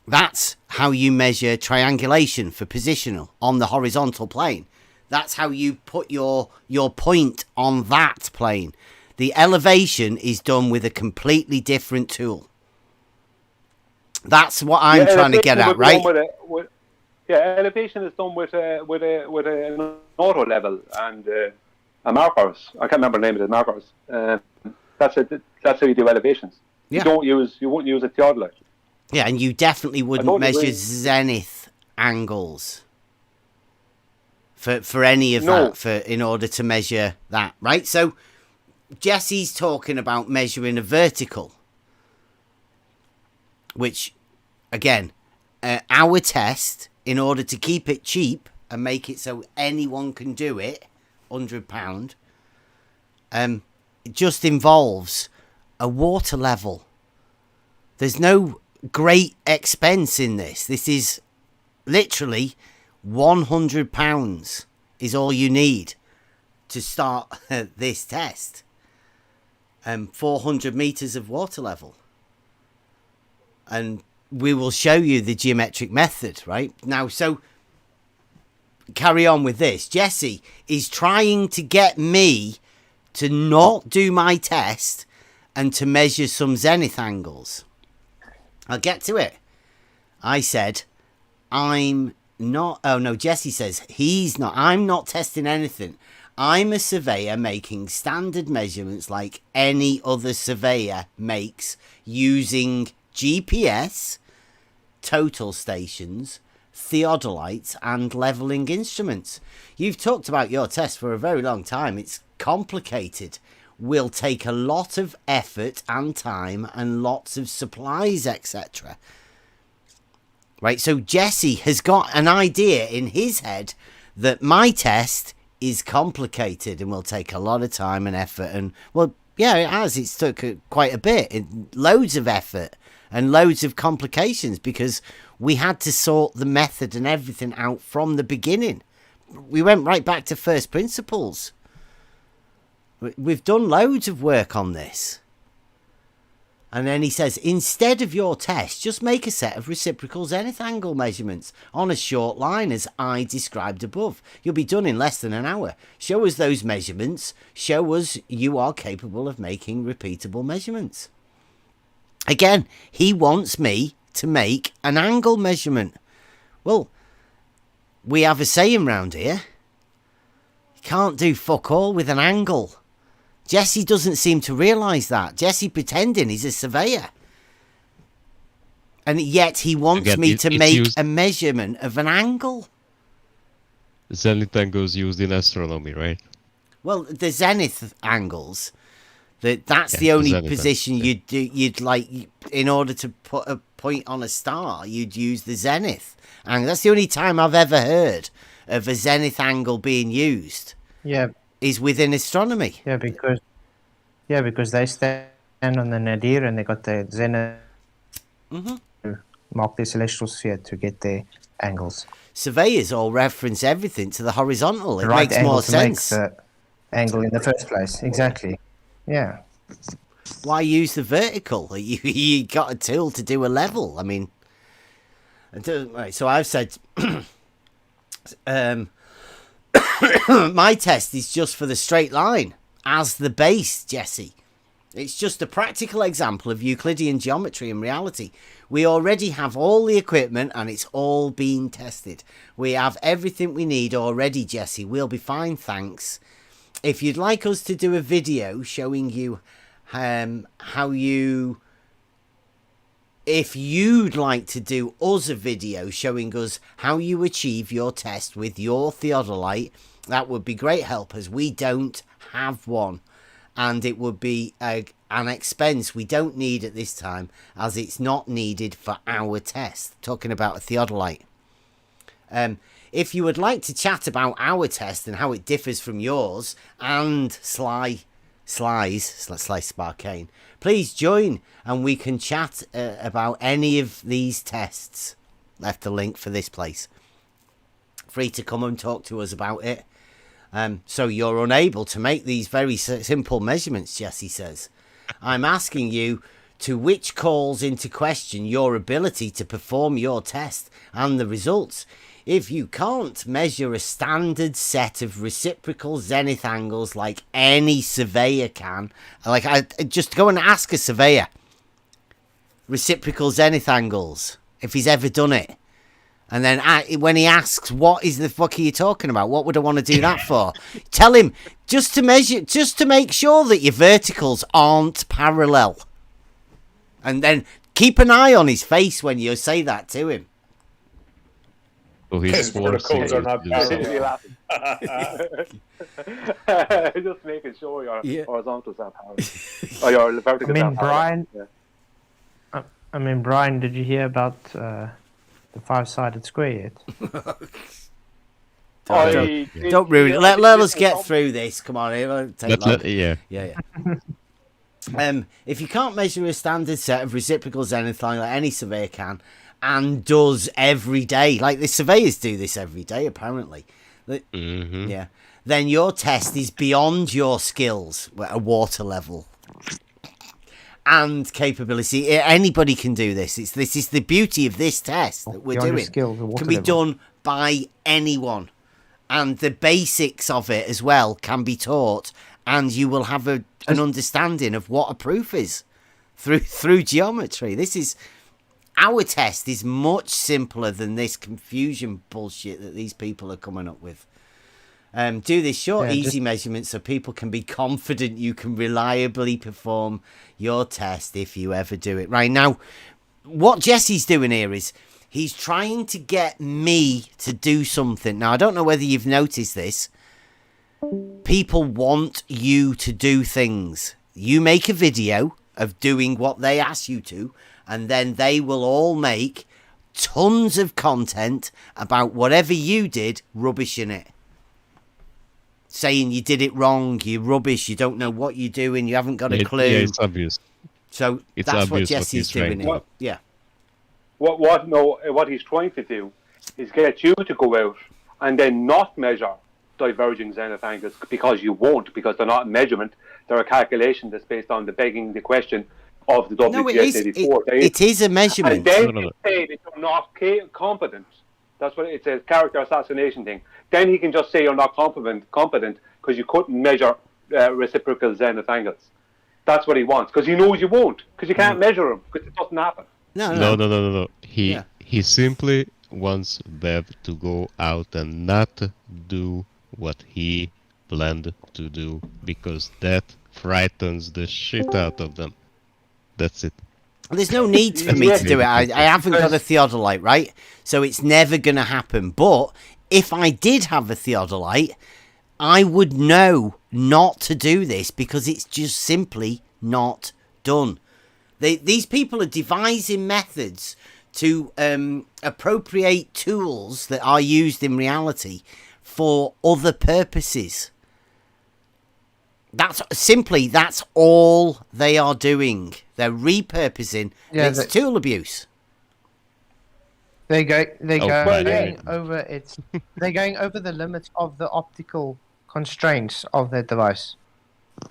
That's how you measure triangulation for positional on the horizontal plane. That's how you put your point on that plane. The elevation is done with a completely different tool. That's what I'm trying to get at, right? Elevation is done with an auto level and markers. I can't remember the name of the markers. That's how you do elevations. Yeah. You won't use a theodolite. Yeah, and you definitely wouldn't measure zenith angles for any of that in order to measure that, right? So Jesse's talking about measuring a vertical, which, again, our test, in order to keep it cheap and make it so anyone can do it, £100, it just involves a water level. There's no great expense in this. This is literally £100 is all you need to start this test. 400 meters of water level. And we will show you the geometric method, right? Now, so carry on with this. Jesse is trying to get me to not do my test and to measure some zenith angles. I'll get to it. I said, I'm not. Oh no, Jesse says he's not. I'm not testing anything. I'm a surveyor making standard measurements like any other surveyor makes using GPS, total stations, theodolites, and leveling instruments. You've talked about your test for a very long time. It's complicated. Will take a lot of effort and time and lots of supplies, etc. Right, so Jesse has got an idea in his head that my test is complicated and will take a lot of time and effort. And, well, yeah, it has. It's took quite a bit. Loads of effort and loads of complications because we had to sort the method and everything out from the beginning. We went right back to first principles. We've done loads of work on this. And then he says, instead of your test, just make a set of reciprocal zenith angle measurements on a short line as I described above. You'll be done in less than an hour. Show us those measurements. Show us you are capable of making repeatable measurements. Again, he wants me to make an angle measurement. Well, we have a saying round here. You can't do fuck all with an angle. Jesse doesn't seem to realise that. Jesse pretending he's a surveyor. And yet he wants me to make a measurement of an angle. Zenith angles used in astronomy, right? Well, the zenith angles, that's the only position you'd like, in order to put a point on a star, you'd use the zenith. And that's the only time I've ever heard of a zenith angle being used. Yeah. Is within astronomy. Yeah, because they stand on the nadir and they got the zenith to mark their celestial sphere to get their angles. Surveyors all reference everything to the horizontal. It makes more sense. Make the angle in the first place. Exactly. Yeah. Why use the vertical? You got a tool to do a level. I mean, right, so I've said my test is just for the straight line as the base, Jesse. It's just a practical example of Euclidean geometry in reality. We already have all the equipment and it's all been tested. We have everything we need already, Jesse. We'll be fine, thanks. If you'd like us to do a video showing you how you... If you'd like to do us a video showing us how you achieve your test with your theodolite, that would be great help, as we don't have one. And it would be an expense we don't need at this time, as it's not needed for our test. Talking about a theodolite. If you would like to chat about our test and how it differs from yours, and Sly Sparkane, please join and we can chat about any of these tests. Left the link for this place. Free to come and talk to us about it. So you're unable to make these very simple measurements, Jesse says. I'm asking you to which calls into question your ability to perform your test and the results. If you can't measure a standard set of reciprocal zenith angles like any surveyor can, like I just go and ask a surveyor reciprocal zenith angles if he's ever done it, and then when he asks what is the fuck are you talking about, what would I want to do that for, tell him just to measure, just to make sure that your verticals aren't parallel, and then keep an eye on his face when you say that to him. His verticals are not parallel. Just making sure your horizontals are parallel. Or your verticals are parallel. Brian, did you hear about the five-sided square yet? Don't ruin it. Let us get through this. Come on, it won't take long. Yeah. If you can't measure a standard set of reciprocal zenith line like any surveyor can, and does every day, like the surveyors do this every day apparently, yeah, then your test is beyond your skills at water level and capability. Anybody can do this. This is the beauty of this test that we're doing. It can be done by anyone, and the basics of it as well can be taught, and you will have an understanding of what a proof is through geometry. This is Our test is much simpler than this confusion bullshit that these people are coming up with. Do this short, easy measurement so people can be confident you can reliably perform your test if you ever do it. Right now, what Jesse's doing here is he's trying to get me to do something. Now, I don't know whether you've noticed this. People want you to do things. You make a video of doing what they ask you to, and then they will all make tons of content about whatever you did, rubbish in it. Saying you did it wrong, you're rubbish, you don't know what you're doing, you haven't got a clue. Yeah, it's obvious. So it's that's obvious what Jesse's doing here. Yeah. What he's trying to do is get you to go out and then not measure diverging zenith angles because you won't, because they're not a measurement, they're a calculation that's based on the question of the WGS84. It is a measurement. And then you say that you're not competent. That's what it's a character assassination thing. Then he can just say you're not competent because you couldn't measure reciprocal zenith angles. That's what he wants, because he knows you won't, because you can't measure them, because it doesn't happen. No. He simply wants Bev to go out and not do what he planned to do, because that frightens the shit out of them. That's it. There's no need for me to do it. I haven't got a theodolite, right? So it's never going to happen. But if I did have a theodolite, I would know not to do this because it's just simply not done. These people are devising methods to appropriate tools that are used in reality for other purposes. That's all they are doing. They're repurposing. Yeah, it's tool abuse. They're going over the limits of the optical constraints of their device.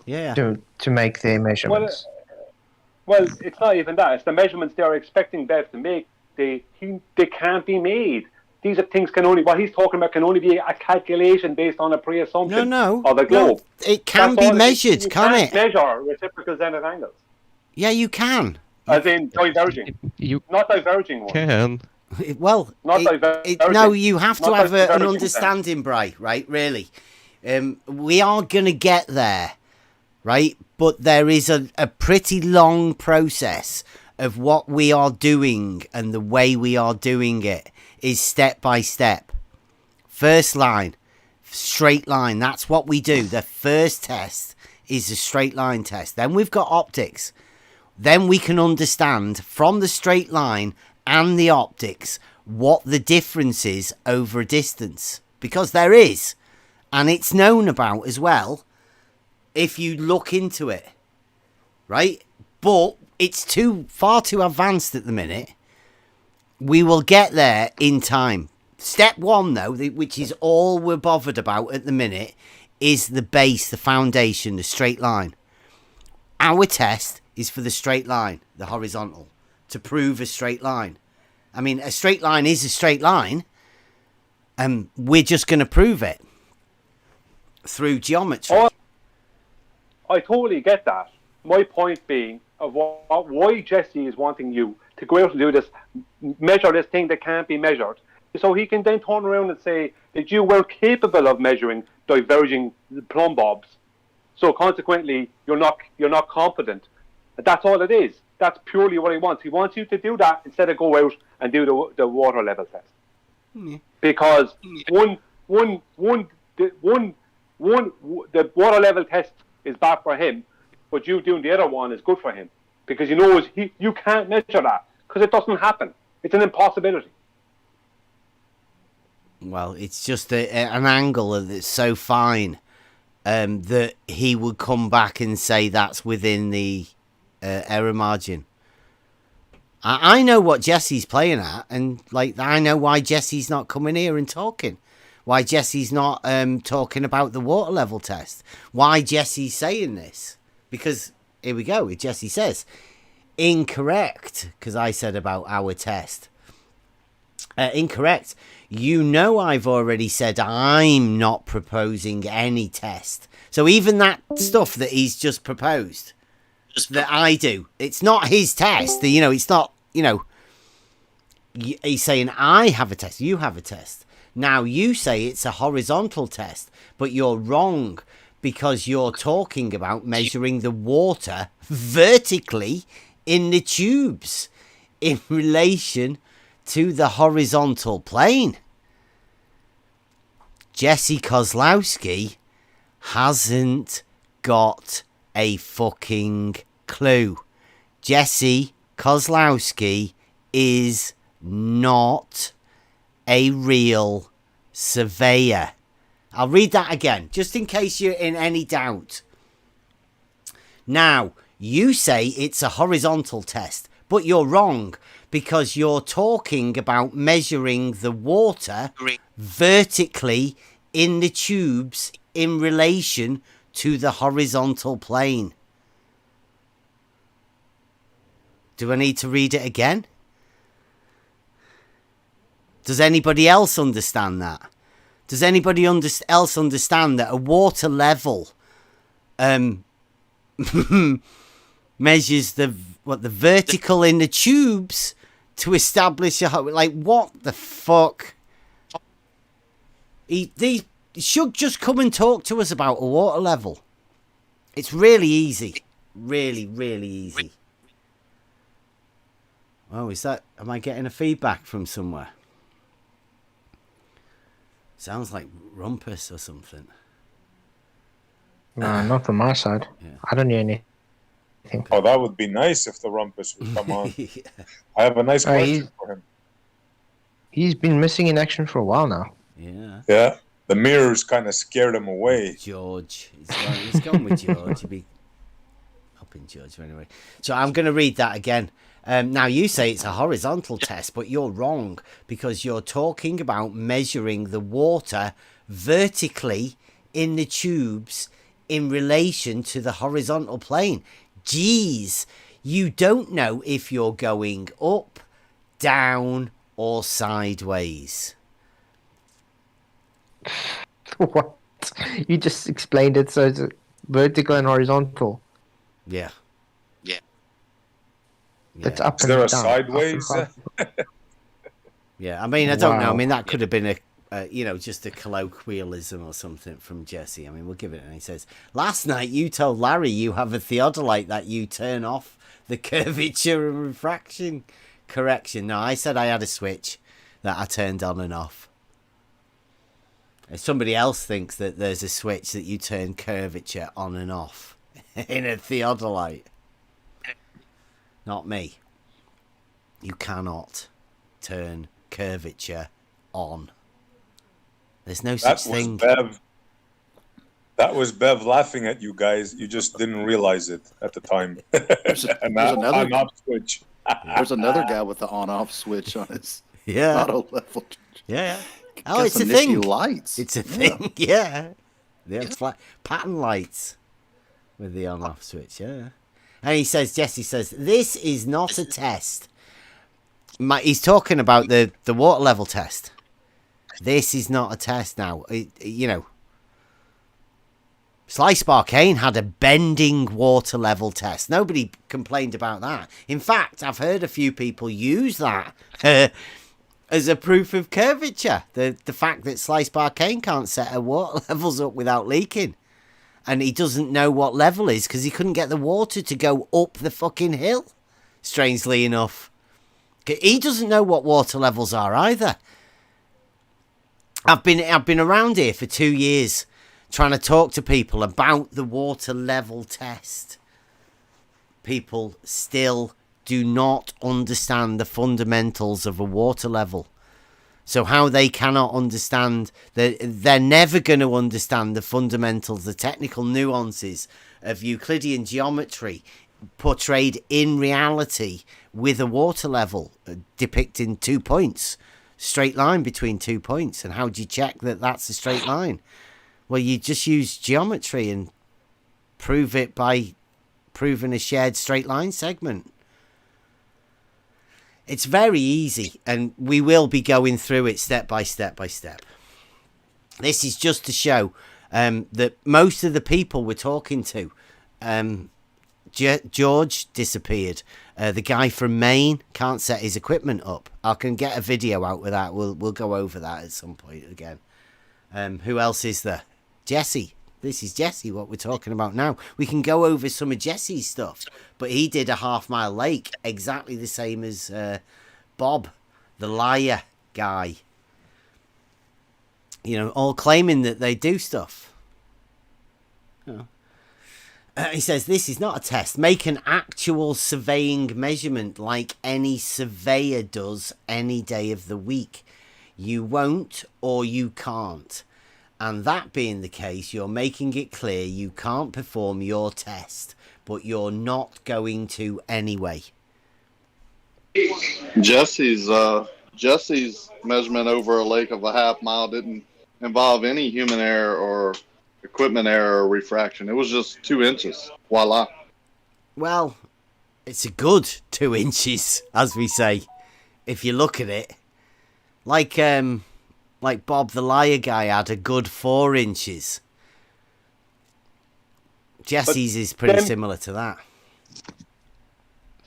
Yeah. To make their measurements. Well, it's not even that. It's the measurements they're expecting Bev to make. They can't be made. These are things what he's talking about can only be a calculation based on a pre-assumption of a globe. No, it can be measured, can't it? Measure reciprocal zenith angles. Yeah, you can. As in diverging. Not diverging ones. Can. Well, no, you have to have an understanding, Bri, right? Really. We are going to get there, right? But there is a pretty long process of what we are doing, and the way we are doing it is step by step. First line, straight line. That's what we do. The first test is a straight line test. Then we've got optics. Then we can understand from the straight line and the optics what the difference is over a distance. Because there is. And it's known about as well if you look into it. Right? But it's far too advanced at the minute. We will get there in time. Step one, though, which is all we're bothered about at the minute, is the base, the foundation, the straight line. Our test is for the straight line, the horizontal, to prove a straight line. I mean, a straight line is a straight line, and we're just going to prove it through geometry. I totally get that. My point being of why Jesse is wanting you to go out and do this, measure this thing that can't be measured, so he can then turn around and say that you were capable of measuring diverging plumb bobs. So consequently, you're not competent. That's all it is. That's purely what he wants. He wants you to do that instead of go out and do the water level test. Mm-hmm. Because the water level test is bad for him, but you doing the other one is good for him. Because he knows you can't measure that because it doesn't happen. It's an impossibility. Well, it's just an angle that's so fine that he would come back and say that's within the error margin. I know what Jesse's playing at, and I know why Jesse's not coming here and talking. Why Jesse's not talking about the water level test. Why Jesse's saying this. Because, here we go, Jesse says, incorrect, because I said about our test. Incorrect. You know I've already said I'm not proposing any test. So even that stuff that he's just proposed, that I do, it's not his test. It's not, He's saying, I have a test, you have a test. Now, you say it's a horizontal test, but you're wrong because you're talking about measuring the water vertically in the tubes in relation to the horizontal plane. Jesse Kozlowski hasn't got a fucking clue. Jesse Kozlowski is not a real surveyor. I'll read that again, just in case you're in any doubt. Now, you say it's a horizontal test, but you're wrong because you're talking about measuring the water vertically in the tubes in relation to the horizontal plane. Do I need to read it again? Does anybody else understand that? Does anybody else understand that a water level measures the vertical in the tubes to establish a, like, what the fuck? He should just come and talk to us about a water level. It's really easy. Really, really easy. Oh, is that... Am I getting a feedback from somewhere? Sounds like rumpus or something. No, not from my side. Yeah. I don't hear anything. Oh, that would be nice if the rumpus would come on. Yeah. I have a nice question for him. He's been missing in action for a while now. Yeah. Yeah. The mirrors kind of scared him away. George. He's gone with George. He'd be up in George anyway. So I'm going to read that again. Now, you say it's a horizontal test, but you're wrong because you're talking about measuring the water vertically in the tubes in relation to the horizontal plane. Jeez, you don't know if you're going up, down, or sideways. What? You just explained it, so it's vertical and horizontal. Yeah. That's up Is there and a down, sideways? Yeah, I mean, I don't know. I mean, that could have been just a colloquialism or something from Jesse. I mean, we'll give it. And he says, last night you told Larry you have a theodolite that you turn off the curvature and refraction correction. No, I said I had a switch that I turned on and off. If somebody else thinks that there's a switch that you turn curvature on and off in a theodolite. Not me. You cannot turn curvature on. There's no such thing. That was Bev laughing at you guys. You just didn't realize it at the time. There's another on-off switch. There's another guy with the on-off switch on his auto level. Yeah. Oh, it's a thing. Lights. It's a thing. Yeah. It's like pattern lights with the on-off switch. Yeah. And Jesse says, this is not a test. He's talking about the water level test. This is not a test now. Slice Barcane had a bending water level test. Nobody complained about that. In fact, I've heard a few people use that as a proof of curvature. The fact that Slice Barcane can't set her water levels up without leaking. And he doesn't know what level is because he couldn't get the water to go up the fucking hill. Strangely enough. He doesn't know what water levels are either. I've been around here for 2 years trying to talk to people about the water level test. People still do not understand the fundamentals of a water level. So how they cannot understand, they're never going to understand the fundamentals, the technical nuances of Euclidean geometry portrayed in reality with a water level depicting 2 points, straight line between 2 points. And how do you check that that's a straight line? Well, you just use geometry and prove it by proving a shared straight line segment. It's very easy, and we will be going through it step by step by step. This is just to show that most of the people we're talking to George disappeared. The guy from Maine can't set his equipment up. I can get a video out with that. We'll go over that at some point again. Who else is there? Jesse. This is Jesse, what we're talking about now. We can go over some of Jesse's stuff. But he did a half-mile lake, exactly the same as Bob, the liar guy. You know, all claiming that they do stuff. Oh. He says, this is not a test. Make an actual surveying measurement like any surveyor does any day of the week. You won't or you can't. And that being the case, you're making it clear you can't perform your test, but you're not going to anyway. Jesse's measurement over a lake of a half mile didn't involve any human error or equipment error or refraction. It was just 2 inches. Voila. Well, it's a good 2 inches, as we say, if you look at it. Like Bob the liar guy had a good 4 inches. Jesse's is pretty similar to that.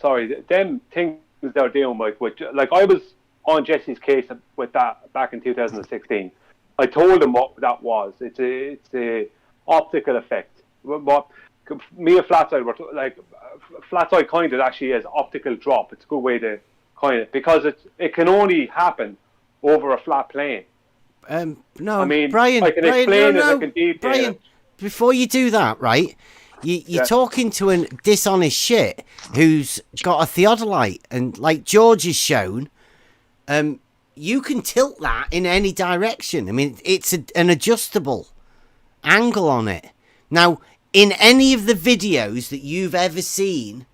Sorry, them things they're dealing with, like I was on Jesse's case with that back in 2016. I told him what that was. It's a optical effect. What me and Flatside were Flatside coined it actually as optical drop. It's a good way to coin it because it can only happen over a flat plane. No, I mean, Brian, I can explain it. I can detail Brian, it. before you do that, right? You're talking to a dishonest shit who's got a theodolite, and like George has shown, you can tilt that in any direction. I mean, it's an adjustable angle on it. Now, in any of the videos that you've ever seen,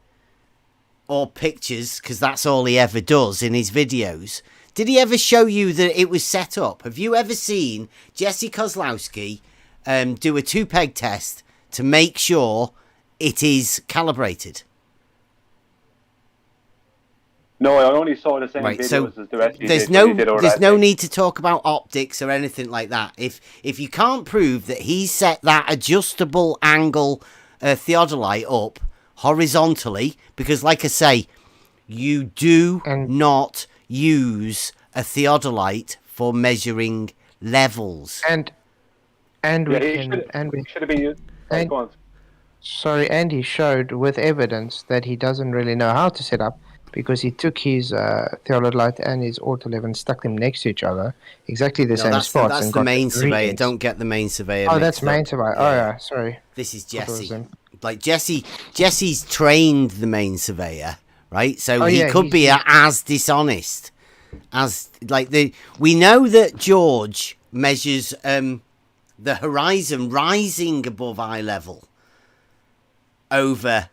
or pictures, because that's all he ever does in his videos, did he ever show you that it was set up? Have you ever seen Jesse Kozlowski do a 2-peg test to make sure it is calibrated? No, I only saw the same videos as the rest of you did. There's no need to talk about optics or anything like that. If you can't prove that he set that adjustable angle theodolite up horizontally, because like I say, you do not use a theodolite for measuring levels. And he showed with evidence that he doesn't really know how to set up, because he took his theodolite and his autolev and stuck them next to each other, exactly the same spots. That's and the got main the surveyor. readings. Don't get the main surveyor. Oh, that's main surveyor. Oh, yeah, sorry. This is Jesse. Like Jesse's trained the main surveyor, right? So he could be as dishonest as we know that George measures the horizon rising above eye level over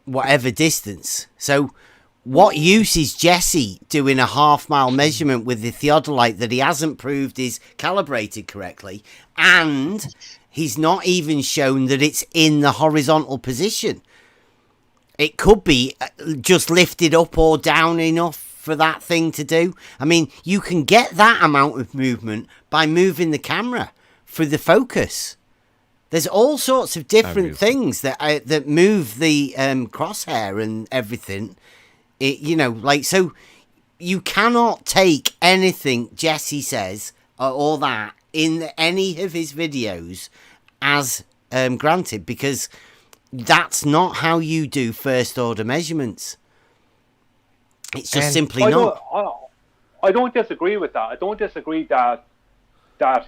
whatever distance. So what use is Jesse doing a half-mile measurement with the theodolite that he hasn't proved is calibrated correctly, and he's not even shown that it's in the horizontal position? It could be just lifted up or down enough for that thing to do. I mean, you can get that amount of movement by moving the camera for the focus. There's all sorts of different things that move the crosshair and everything. So you cannot take anything Jesse says or that in any of his videos as granted, because that's not how you do first order measurements. It's just simply not. I don't disagree with that. I don't disagree that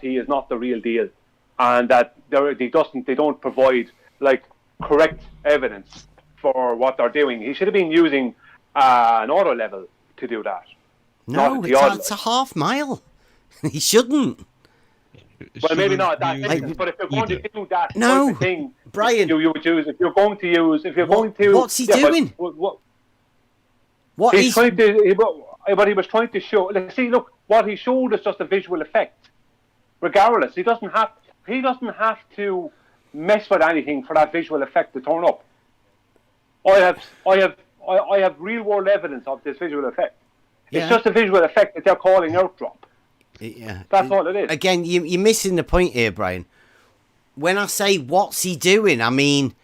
he is not the real deal, and that they don't provide correct evidence for what they're doing. He should have been using an auto level to do that. No, it's a half mile. He shouldn't. Well, maybe not that distance, but if you're going to do that no, type of thing, Brian, you would use. If you're going to use, what's he doing? But he was trying to show. Look, what he showed is just a visual effect. Regardless, he doesn't have to mess with anything for that visual effect to turn up. I have real world evidence of this visual effect. It's just a visual effect that they're calling outdrop. Yeah, that's all it is. Again, you're missing the point here, Brian. When I say what's he doing, I mean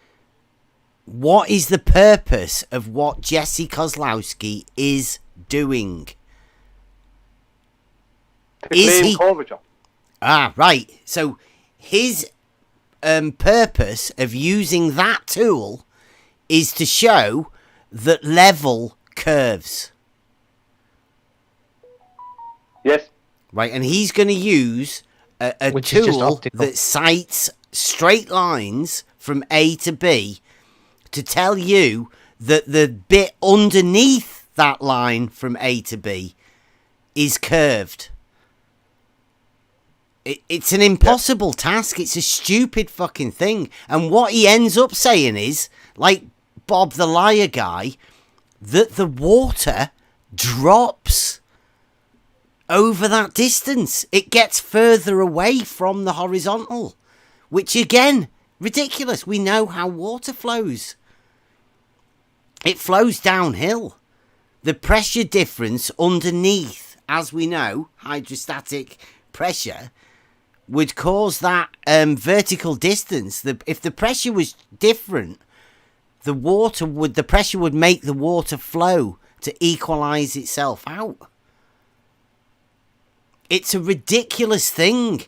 what is the purpose of what Jesse Kozlowski is doing? Is he curvature? Ah, right. So his purpose of using that tool is to show that level curves. Yes. Right, and he's going to use a tool that cites straight lines from A to B to tell you that the bit underneath that line from A to B is curved. It's an impossible task. It's a stupid fucking thing. And what he ends up saying is, like Bob the Liar guy, that the water drops over that distance. It gets further away from the horizontal, which again, ridiculous. We know how water flows. It flows downhill. The pressure difference underneath, as we know, hydrostatic pressure, would cause that vertical distance. If the pressure was different, the pressure would make the water flow to equalize itself out. It's a ridiculous thing.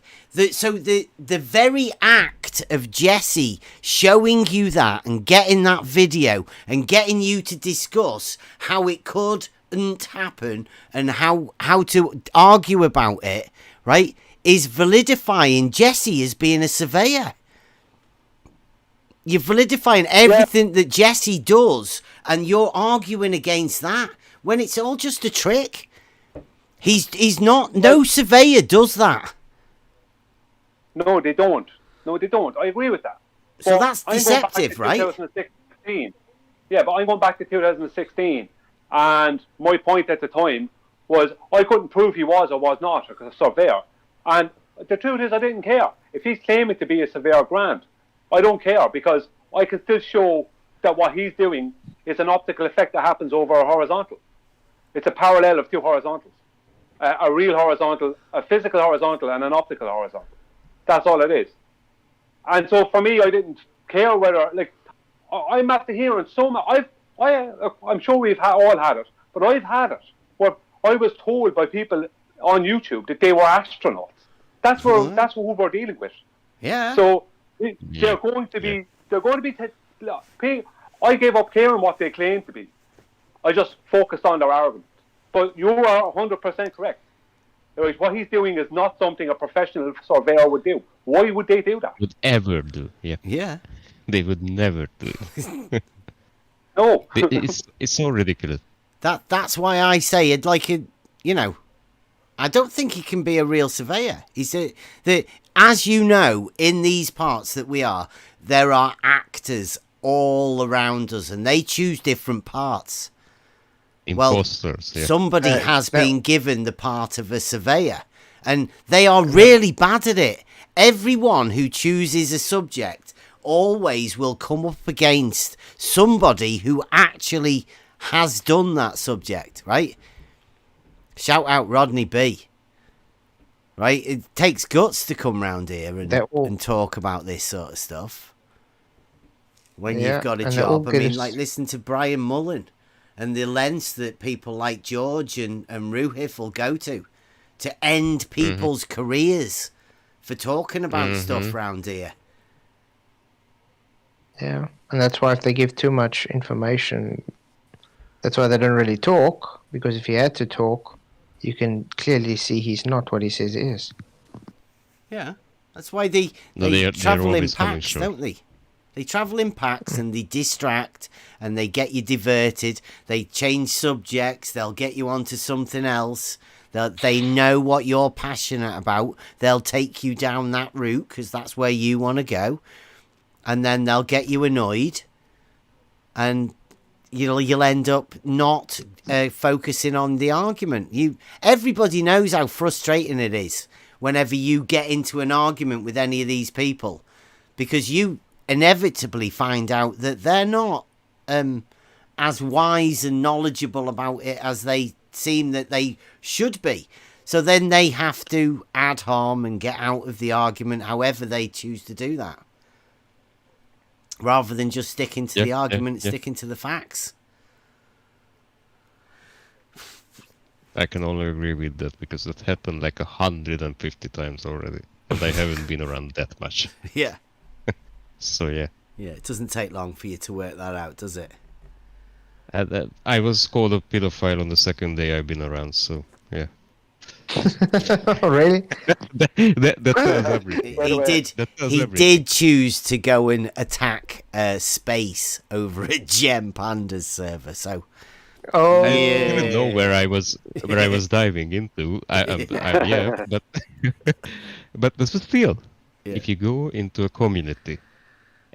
So the very act of Jesse showing you that and getting that video and getting you to discuss how it couldn't happen and how to argue about it, right, is validifying Jesse as being a surveyor. You're validifying everything that Jesse does, and you're arguing against that when it's all just a trick. He's not. No surveyor does that. No, they don't. I agree with that. So that's deceptive, right? 2016. Yeah, but I'm going back to 2016, and my point at the time was I couldn't prove he was or was not a surveyor. And the truth is, I didn't care. If he's claiming to be a surveyor, grand. I don't care, because I can still show that what he's doing is an optical effect that happens over a horizontal. It's a parallel of two horizontals. A real horizontal, a physical horizontal, and an optical horizontal. That's all it is. And so for me, I didn't care whether, like, I'm after hearing so much. I'm sure we've all had it, but I've had it where I was told by people on YouTube that they were astronauts. That's who we're dealing with. Yeah. So they're going to be. I gave up caring what they claim to be. I just focused on their argument. But you are 100% correct. What he's doing is not something a professional surveyor would do. Why would they do that? Would ever do? Yeah. Yeah. They would never do it. No. It's so ridiculous. That's why I say it. Like it, you know. I don't think he can be a real surveyor. As you know, in these parts that we are, there are actors all around us, and they choose different parts. Imposters, well, somebody has been given the part of a surveyor, and they are really bad at it. Everyone who chooses a subject always will come up against somebody who actually has done that subject, right? Shout out Rodney B. Right? It takes guts to come round here and talk about this sort of stuff. When you've got a job. I mean, like, listen to Brian Mullen and the lengths that people like George and Ruhif will go to end people's careers for talking about stuff round here. Yeah, and that's why if they give too much information, that's why they don't really talk, because if he had to talk, you can clearly see he's not what he says he is. Yeah, that's why they travel in packs, don't they? They travel in packs and they distract and they get you diverted. They change subjects. They'll get you onto something else. They know what you're passionate about. They'll take you down that route because that's where you want to go. And then they'll get you annoyed. And you'll end up not focusing on the argument. Everybody knows how frustrating it is whenever you get into an argument with any of these people, because you inevitably find out that they're not as wise and knowledgeable about it as they seem that they should be. So then they have to ad hom and get out of the argument however they choose to do that. rather than just sticking to the argument, sticking to the facts. I can only agree with that because it happened like 150 times already, and I haven't been around that much. Yeah. So yeah. Yeah, it doesn't take long for you to work that out, does it? I was called a pedophile on the second day I've been around, so yeah. Really? that tells everything. He did choose to go and attack space over at Gem Panda's server, so. Oh, I didn't even know where I was diving into. Yeah, but still, if you go into a community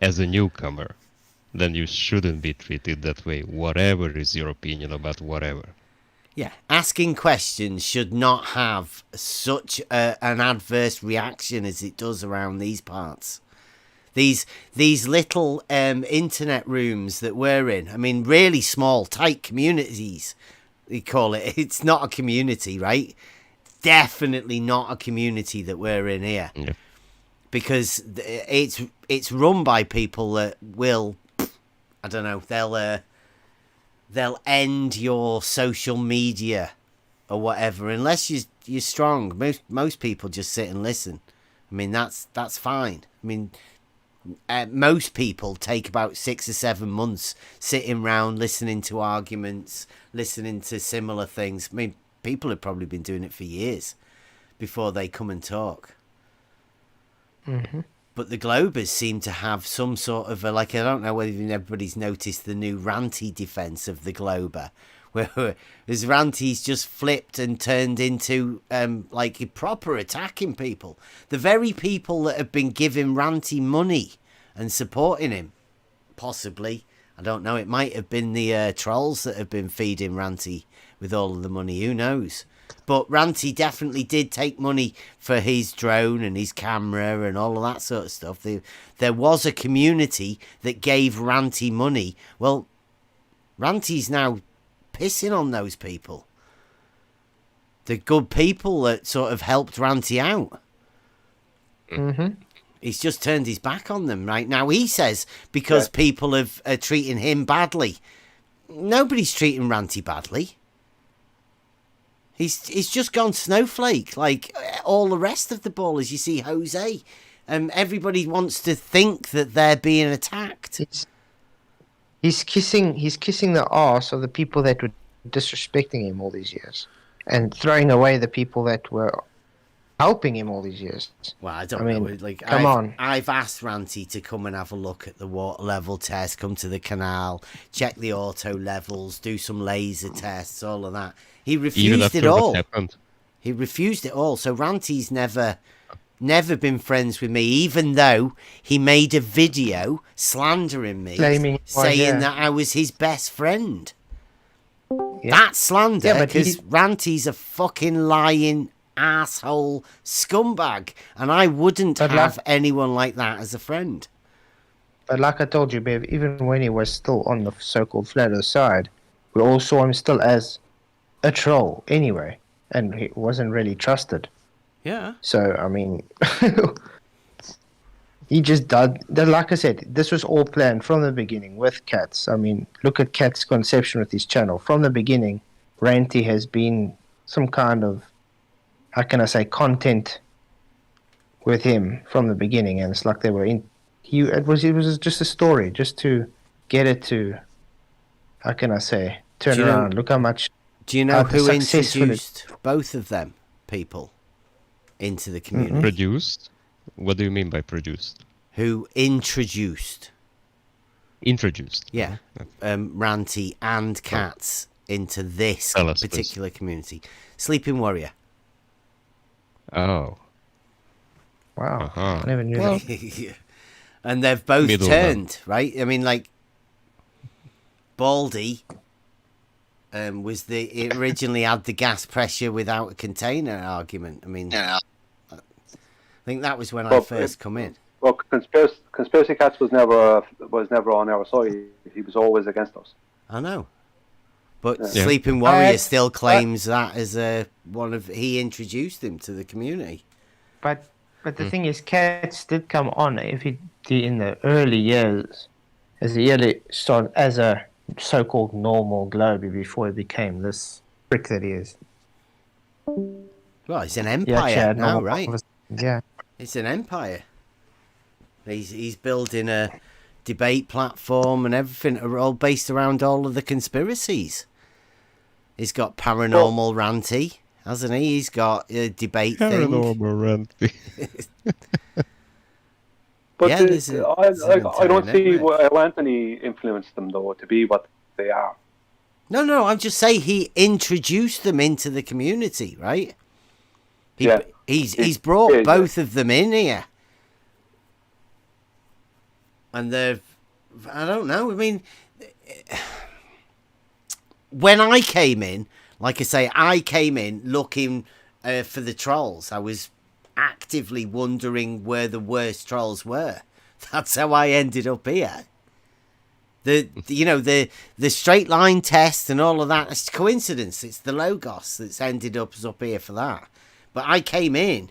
as a newcomer, then you shouldn't be treated that way, whatever is your opinion about whatever. Yeah, asking questions should not have such an adverse reaction as it does around these parts. These little internet rooms that we're in, I mean, really small, tight communities, they call it. It's not a community, right? Definitely not a community that we're in here. Yeah. Because it's run by people that will, I don't know, they'll end your social media or whatever unless you're strong. Most people just sit and listen. I mean, that's fine. I mean, most people take about 6 or 7 months sitting around listening to arguments, listening to similar things. I mean, people have probably been doing it for years before they come and talk. Mm-hmm. But the Globers seem to have some sort of I don't know whether everybody's noticed the new ranty defense of the Glober, where his ranty's just flipped and turned into like proper attacking people. The very people that have been giving ranty money and supporting him, possibly. I don't know. It might have been the trolls that have been feeding ranty with all of the money. Who knows? But Ranty definitely did take money for his drone and his camera and all of that sort of stuff. There was a community that gave Ranty money. Well, Ranty's now pissing on those people. The good people that sort of helped Ranty out. Mm-hmm. He's just turned his back on them right now. He says because people are treating him badly. Nobody's treating Ranty badly. He's just gone snowflake, like all the rest of the ballers. You see Jose. Everybody wants to think that they're being attacked. He's kissing the arse of the people that were disrespecting him all these years, and throwing away the people that were helping him all these years. Well, I don't know. Like, I've asked Ranty to come and have a look at the water level test, come to the canal, check the auto levels, do some laser tests, all of that. He refused it all. He refused it all. So Ranty's never been friends with me, even though he made a video slandering me, saying that I was his best friend. Yeah. That's slander, because Ranty's a fucking lying asshole scumbag, and I wouldn't have anyone like that as a friend. But like I told you, babe, even when he was still on the so-called flat earth side, we all saw him still as a troll anyway, and he wasn't really trusted. Yeah. So, I mean, he just did. Like I said, this was all planned from the beginning with Cats. I mean, look at Cat's conception with his channel. From the beginning, Ranty has been some kind of, how can I say, content with him from the beginning, and it's like they were in. It was just a story, just to get it to, how can I say, turn around. Look how much. Do you know who introduced both of them people into the community? Mm-hmm. Produced? What do you mean by produced? Who introduced? Introduced. Yeah. Ranty and Cats into this particular community. Sleeping Warrior. Oh. Wow. Uh-huh. I never knew that. Yeah. And they've both turned, right? I mean, like, Baldy it originally had the gas pressure without a container argument. I mean, I think that was when I first come in. Well, Conspiracy Cats was never on our side. He was always against us. I know. But Sleeping Warrior still claims that as he introduced him to the community. But the thing is, Cats did come on in the early years As it really started as a so-called normal globe before it became this prick that he is. Well, it's an empire now, right? Yeah. It's an empire. He's building a debate platform and everything are all based around all of the conspiracies. He's got paranormal ranty, hasn't he? He's got a debate paranormal thing. Ranty. But yeah, I don't see how Anthony influenced them, though, to be what they are. No, I'm just saying he introduced them into the community, right? He's brought both of them in here. And I don't know, I mean, when I came in, like I say, I came in looking for the trolls. I was actively wondering where the worst trolls were. That's how I ended up here. The straight line test and all of that, it's coincidence. It's the Logos that's ended up here for that. But I came in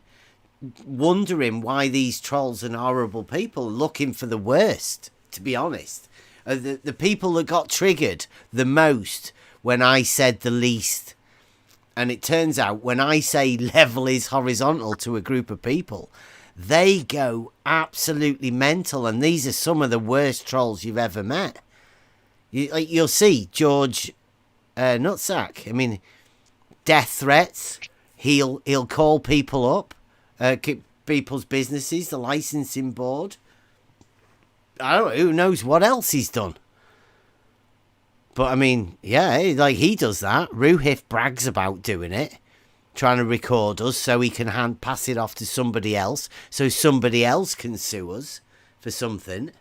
wondering why these trolls and horrible people, looking for the worst, to be honest. The people that got triggered the most when I said the least. And it turns out when I say level is horizontal to a group of people, they go absolutely mental. And these are some of the worst trolls you've ever met. You'll see George Nutsack. I mean, death threats. He'll call people up, people's businesses, the licensing board. I don't know, who knows what else he's done. But I mean, yeah, like he does that. Ruhif brags about doing it, trying to record us so he can pass it off to somebody else, so somebody else can sue us for something.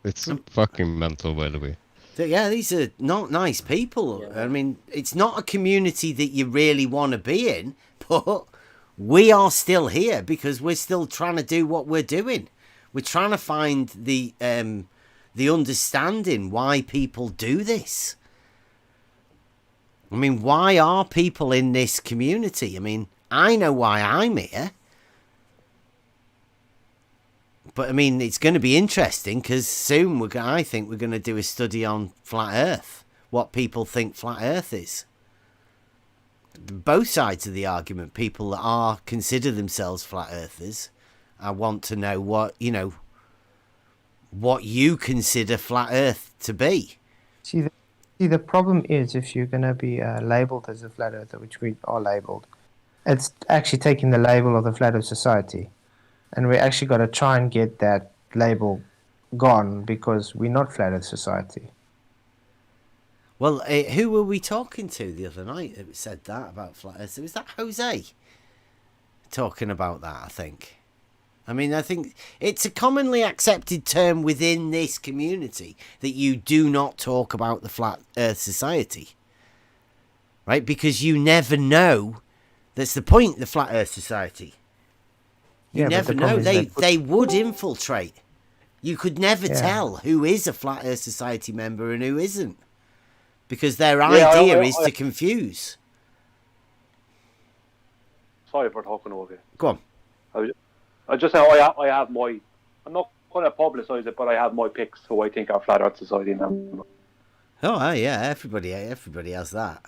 It's fucking mental, by the way. Yeah, these are not nice people. Yeah. I mean, it's not a community that you really want to be in, but we are still here because we're still trying to do what we're doing. We're trying to find the understanding why people do this. I mean, why are people in this community? I mean, I know why I'm here. But I mean, it's going to be interesting because soon I think we're going to do a study on flat Earth, what people think flat Earth is. Both sides of the argument, people that consider themselves flat Earthers. I want to know what you consider flat Earth to be. See, the problem is if you're going to be labelled as a flat Earther, which we are labelled, it's actually taking the label of the Flat Earth Society. And we actually got to try and get that label gone because we're not Flat Earth Society. Well, who were we talking to the other night that said that about Flat Earth? Was that Jose talking about that, I think? I mean, I think it's a commonly accepted term within this community that you do not talk about the Flat Earth Society. Right? Because you never know. That's the point, the Flat Earth Society. You never know. They would infiltrate. You could never tell who is a Flat Earth Society member and who isn't. Because their idea is to confuse. Sorry for talking over you. Go on. I just say I have my... I'm not going to publicise it, but I have my picks who I think are Flat Earth Society members. Oh, yeah. Everybody has that.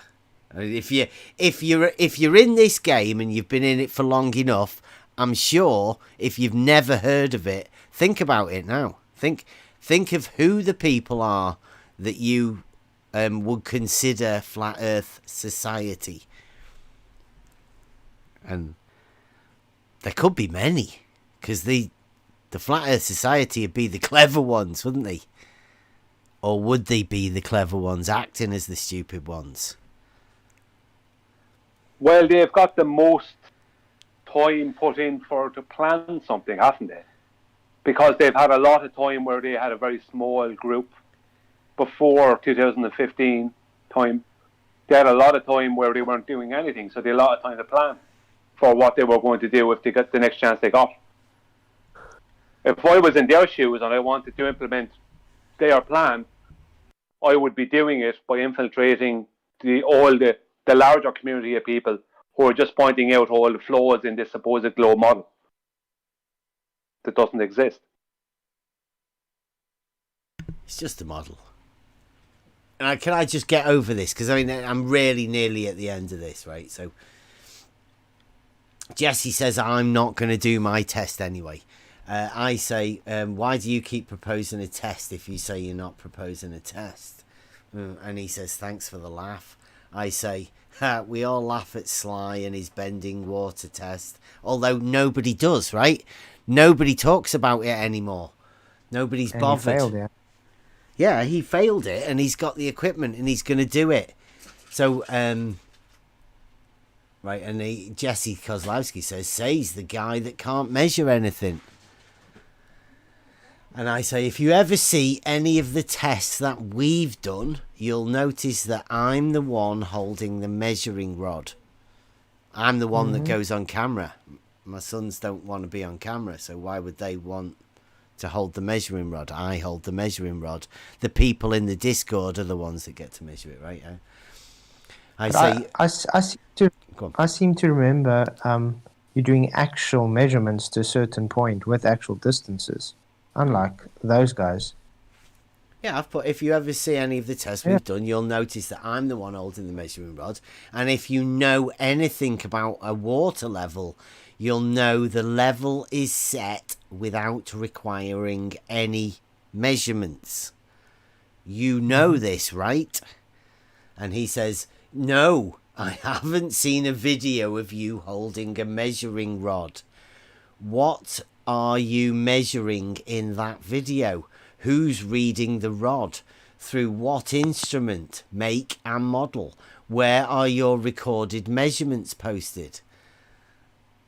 I mean, if you're in this game and you've been in it for long enough... I'm sure if you've never heard of it, think about it now. Think of who the people are that you would consider Flat Earth Society. And there could be many, because the Flat Earth Society would be the clever ones, wouldn't they? Or would they be the clever ones acting as the stupid ones? Well, they've got the most time put in to plan something, haven't they? Because they've had a lot of time where they had a very small group before 2015 time. They had a lot of time where they weren't doing anything, so they had a lot of time to plan for what they were going to do if they got the next chance they got. If I was in their shoes and I wanted to implement their plan, I would be doing it by infiltrating the larger community of people who are just pointing out all the flaws in this supposed globe model that doesn't exist. It's just a model. And can I just get over this? Because, I mean, I'm really nearly at the end of this, right? So, Jesse says, I'm not going to do my test anyway. I say, why do you keep proposing a test if you say you're not proposing a test? And he says, thanks for the laugh. I say, we all laugh at Sly and his bending water test. Although nobody does, right? Nobody talks about it anymore. Nobody's bothered. He failed it. Yeah, he failed it, and he's got the equipment, and he's going to do it. So, right, and Jesse Kozlowski says the guy that can't measure anything. And I say, if you ever see any of the tests that we've done, you'll notice that I'm the one holding the measuring rod. I'm the one that goes on camera. My sons don't want to be on camera, so why would they want to hold the measuring rod? I hold the measuring rod. The people in the Discord are the ones that get to measure it, right? I seem to remember you're doing actual measurements to a certain point with actual distances, unlike those guys. Yeah, I've put, if you ever see any of the tests we've done, you'll notice that I'm the one holding the measuring rod. And if you know anything about a water level, you'll know the level is set without requiring any measurements. You know this, right? And he says, no, I haven't seen a video of you holding a measuring rod. What are you measuring in that video? Who's reading the rod? Through what instrument, make and model? Where are your recorded measurements posted?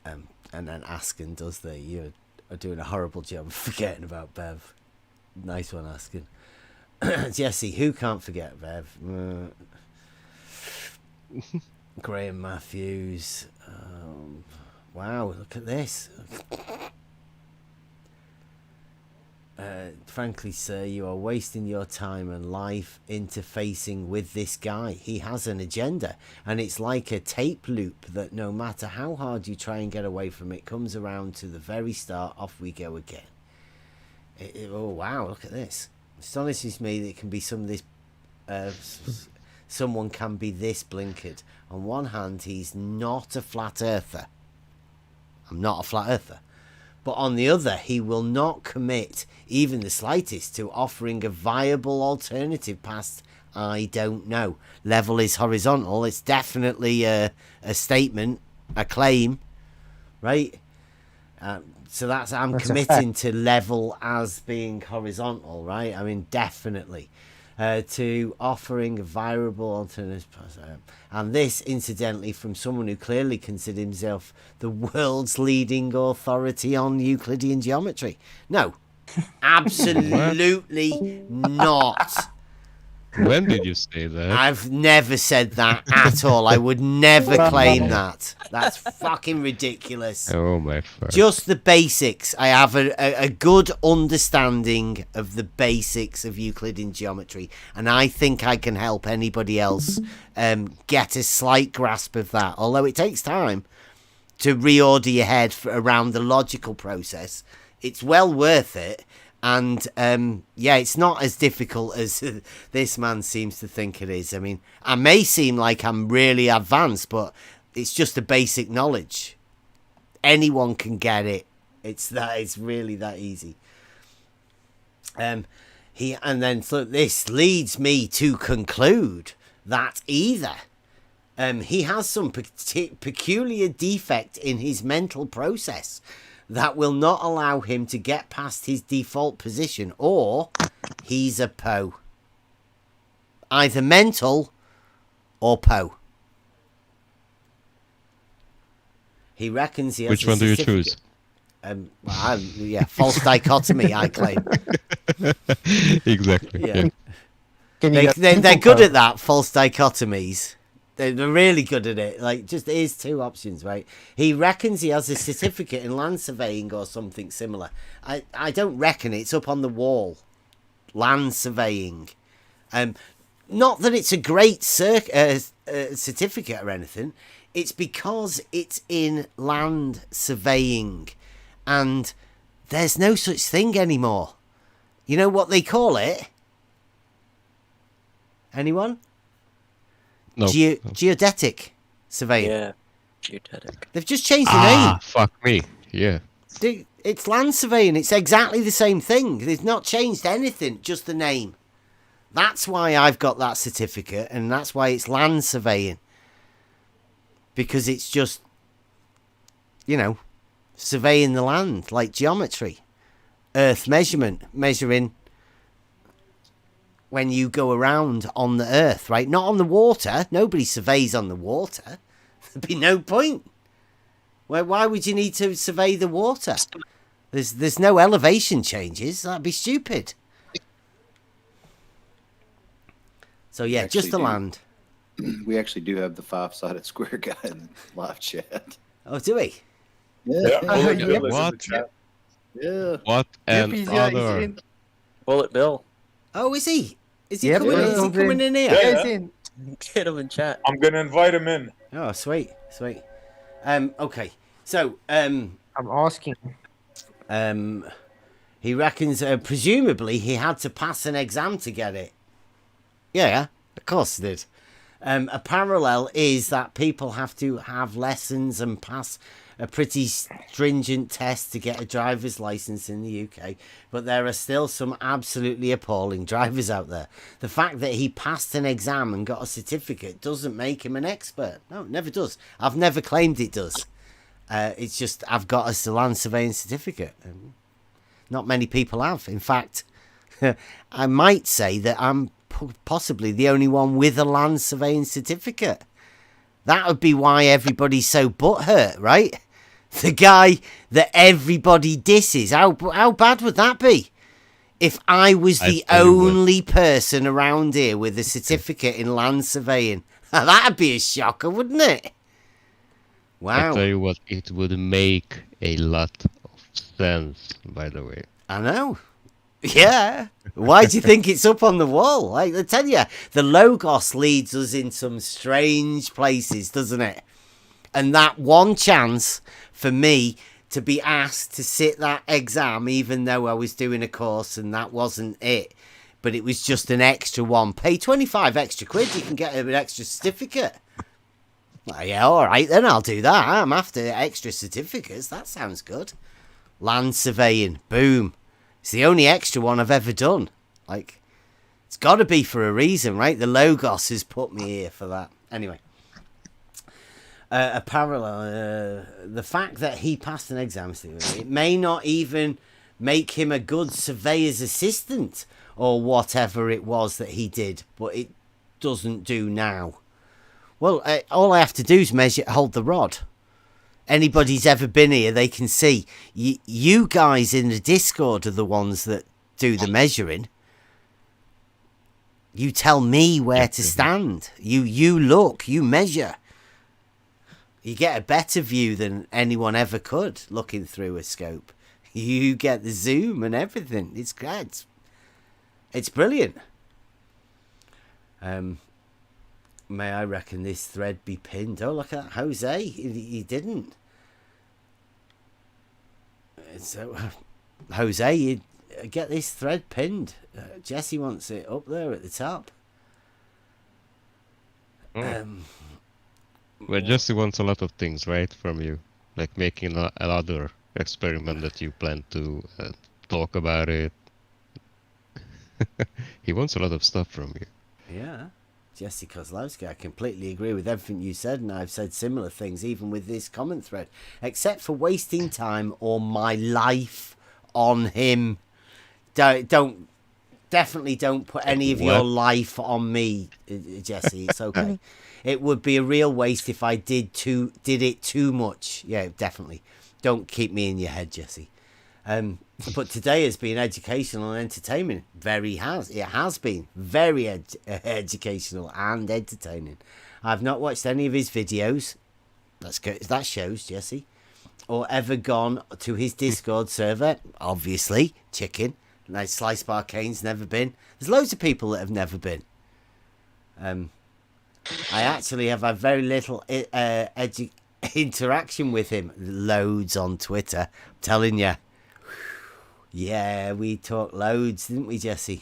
And then Askin does the, you are doing a horrible job of forgetting about Bev. Nice one, Askin. Jesse, who can't forget Bev? Graham Matthews. Wow, look at this. Frankly, sir, you are wasting your time and life interfacing with this guy. He has an agenda, and it's like a tape loop that no matter how hard you try and get away from it, comes around to the very start. Off we go again. Oh, wow, look at this. It astonishes me that it can be some of this... someone can be this blinkered. On one hand, he's not a flat earther. I'm not a flat earther. But on the other, he will not commit even the slightest to offering a viable alternative past I don't know. Level is horizontal. It's definitely a statement, a claim, right? So that's I'm committing to level as being horizontal, right? I mean, definitely. To offering a viable alternative. And this, incidentally, from someone who clearly considered himself the world's leading authority on Euclidean geometry. No, absolutely not. When did you say that? I've never said that at all. I would never claim that. That's fucking ridiculous. Oh my fuck. Just the basics. I have a good understanding of the basics of Euclidean geometry, and I think I can help anybody else get a slight grasp of that. Although it takes time to reorder your head around the logical process, it's well worth it. And, yeah, it's not as difficult as this man seems to think it is. I mean, I may seem like I'm really advanced, but it's just a basic knowledge. Anyone can get it. It's really that easy. And then so this leads me to conclude that either he has some peculiar defect in his mental process that will not allow him to get past his default position, or he's a Poe. Either mental or Poe. He reckons he has Which one do you choose? Yeah, false dichotomy, I claim. Exactly. Yeah. They're good at that, false dichotomies. They're really good at it. Like, just here's two options, right? He reckons he has a certificate in land surveying or something similar. I don't reckon. It's up on the wall. Land surveying. Not that it's a great certificate or anything. It's because it's in land surveying. And there's no such thing anymore. You know what they call it? Anyone? No. Geodetic surveying. Yeah, geodetic. They've just changed the name. Fuck me. Yeah. It's land surveying. It's exactly the same thing. They've not changed anything, just the name. That's why I've got that certificate, and that's why it's land surveying. Because it's just, surveying the land, like geometry. Earth measurement, measuring when you go around on the earth, right? Not on the water. Nobody surveys on the water. There'd be no point. Why would you need to survey the water? There's no elevation changes. That'd be stupid. So yeah, just the land. We actually do have the 5-sided square guy in the live chat. Oh, do we? Yeah. What? Yeah. What and other? Bullet Bill. Oh, is he? Is he Yep, coming? yeah. Is he coming in here? Yeah, he's in. Get him in chat. I'm gonna invite him in. Oh, sweet. Okay. So, I'm asking. He reckons, presumably, he had to pass an exam to get it. Yeah, of course he did. A parallel is that people have to have lessons and pass a pretty stringent test to get a driver's license in the UK, but there are still some absolutely appalling drivers out there. The fact that he passed an exam and got a certificate doesn't make him an expert. No, it never does. I've never claimed it does. It's just I've got a land surveying certificate. Not many people have. In fact, I might say that I'm possibly the only one with a land surveying certificate. That would be why everybody's so butthurt, right? The guy that everybody disses. How bad would that be? If I was the only person around here with a certificate in land surveying. That'd be a shocker, wouldn't it? Wow. I tell you what, it would make a lot of sense, by the way. I know. Yeah. Why do you think it's up on the wall? Like, I tell you, the Logos leads us in some strange places, doesn't it? And that one chance for me to be asked to sit that exam, even though I was doing a course and that wasn't it, but it was just an extra one. Pay 25 extra quid, you can get an extra certificate. Well, yeah, all right, then I'll do that. I'm after extra certificates. That sounds good. Land surveying, boom. It's the only extra one I've ever done. Like, it's got to be for a reason, right? The Logos has put me here for that. Anyway, a parallel. The fact that he passed an exam, it may not even make him a good surveyor's assistant or whatever it was that he did, but it doesn't do now. Well, all I have to do is hold the rod. Anybody's ever been here, they can see. You guys in the Discord are the ones that do the measuring. You tell me where to stand. You look, you measure. You get a better view than anyone ever could looking through a scope. You get the zoom and everything. It's great. It's brilliant. May I reckon this thread be pinned? Oh, look at that. Jose. He didn't. So, Jose, you get this thread pinned. Jesse wants it up there at the top. Well, Jesse wants a lot of things, right, from you. Like making another experiment that you plan to talk about it. He wants a lot of stuff from you. Yeah. Jesse Kozlowski, I completely agree with everything you said, and I've said similar things even with this comment thread, except for wasting time or my life on him. Definitely don't put any of your life on me, Jesse. It's okay. It would be a real waste if I did it too much. Yeah, definitely. Don't keep me in your head, Jesse. But today has been educational and entertaining. It has been very educational and entertaining. I've not watched any of his videos. That's good. That shows, Jesse. Or ever gone to his Discord server. Obviously, chicken. Nice Slice Bar Kane's never been. There's loads of people that have never been. I actually have had very little interaction with him. Loads on Twitter. I'm telling you. Yeah, we talked loads, didn't we, Jesse?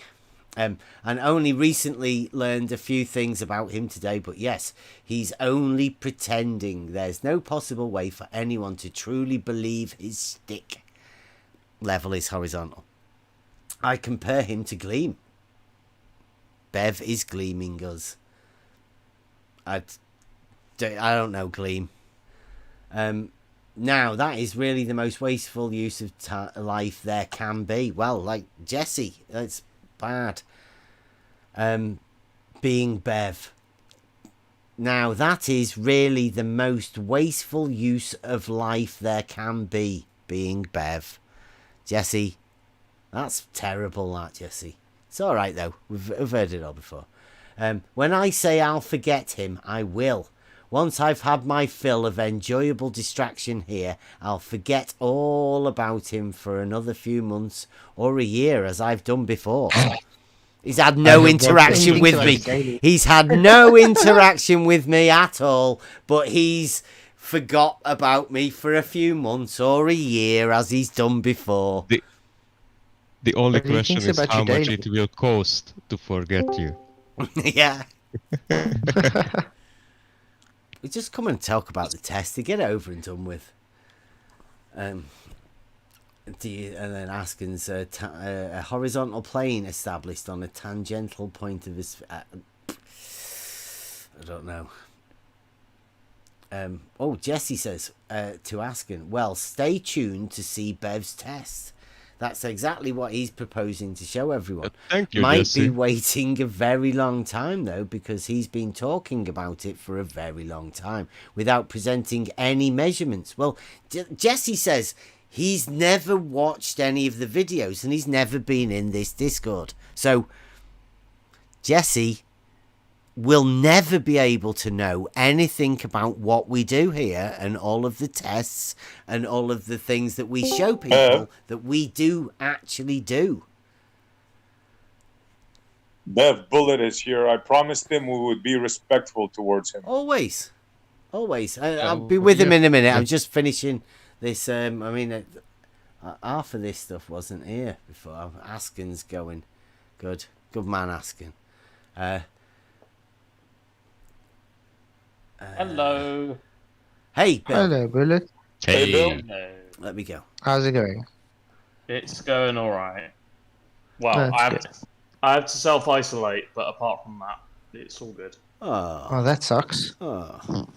And only recently learned a few things about him today, but yes, he's only pretending. There's no possible way for anyone to truly believe his stick. Level is horizontal. I compare him to Gleam. Bev is gleaming us. I don't know Gleam. Now, that is really the most wasteful use of life there can be. Well, like Jesse, that's bad. Being Bev. Now, that is really the most wasteful use of life there can be. Being Bev. Jesse, that's terrible, that, Jesse. It's all right, though. We've heard it all before. When I say I'll forget him, I will. Once I've had my fill of enjoyable distraction here, I'll forget all about him for another few months or a year, as I've done before. He's had no interaction with me. He's had no interaction with me at all, but he's forgot about me for a few months or a year, as he's done before. The only question is how much it will cost to forget you. Yeah. We just come and talk about the test to get over and done with. And then Askin's a horizontal plane established on a tangential point of his. I don't know. Jesse says to Askin, well, stay tuned to see Bev's test. That's exactly what he's proposing to show everyone. Thank you, Might Jesse. be waiting a very long time, though, because he's been talking about it for a very long time without presenting any measurements. Well, Jesse says he's never watched any of the videos and he's never been in this Discord. So, Jesse will never be able to know anything about what we do here and all of the tests and all of the things that we show people that we do actually do. Bev, Bullet is here. I promised him we would be respectful towards him. Always. I'll be with him in a minute. I'm just finishing this. Half of this stuff wasn't here before. Askin's going. Good man, Askin. Hello. Hey, Bill. Hello, Bullet. Hey, Bill. Hello. Let me go. How's it going? It's going all right. Well, That's I have to self-isolate, but apart from that, it's all good. Oh, that sucks. Oh.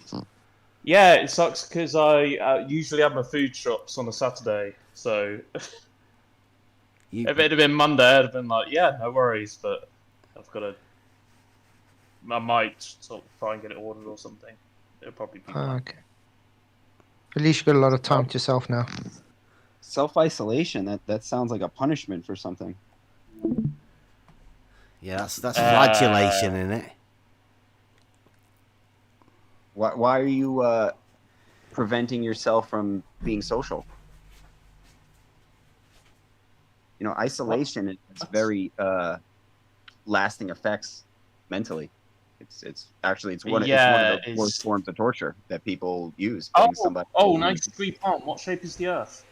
Yeah, it sucks because I usually have my food shops on a Saturday, so if it had been Monday, I'd have been like, yeah, no worries, but I might sort of try and get it ordered or something. It'll probably be fine. Okay. At least you got a lot of time to yourself now. Self-isolation, that sounds like a punishment for something. Yeah, that's flagellation, isn't it? Why are you preventing yourself from being social? You know, isolation is very lasting effects mentally. It's one of the worst forms of torture that people use. Nice 3-pound. What shape is the Earth?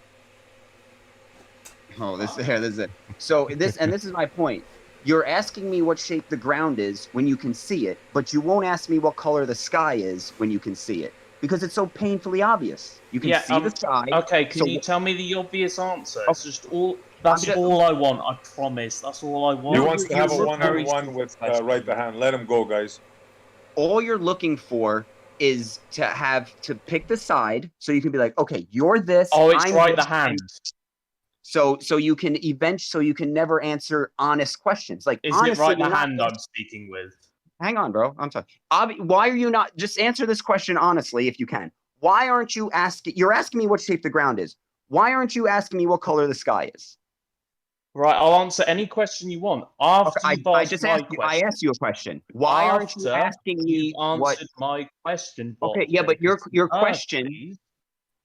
Oh, this is it. So this is my point. You're asking me what shape the ground is when you can see it, but you won't ask me what color the sky is when you can see it, because it's so painfully obvious. You can see the sky. Okay, can you tell me the obvious answer? It's just all. That's all I want. I promise. That's all I want. He wants to have a one-on-one with right the hand. Let him go, guys. All you're looking for is to pick the side, so you can be like, okay, you're this. Oh, it's I'm right this, the hand. So you can never answer honest questions. Like, is it right the hand I'm speaking with? Hang on, bro. I'm sorry. Why are you not just answer this question honestly if you can? Why aren't you asking? You're asking me what shape the ground is. Why aren't you asking me what color the sky is? Right, I'll answer any question you want. After I asked you a question. Why aren't you asking me what? My question. Okay, yeah, but your question.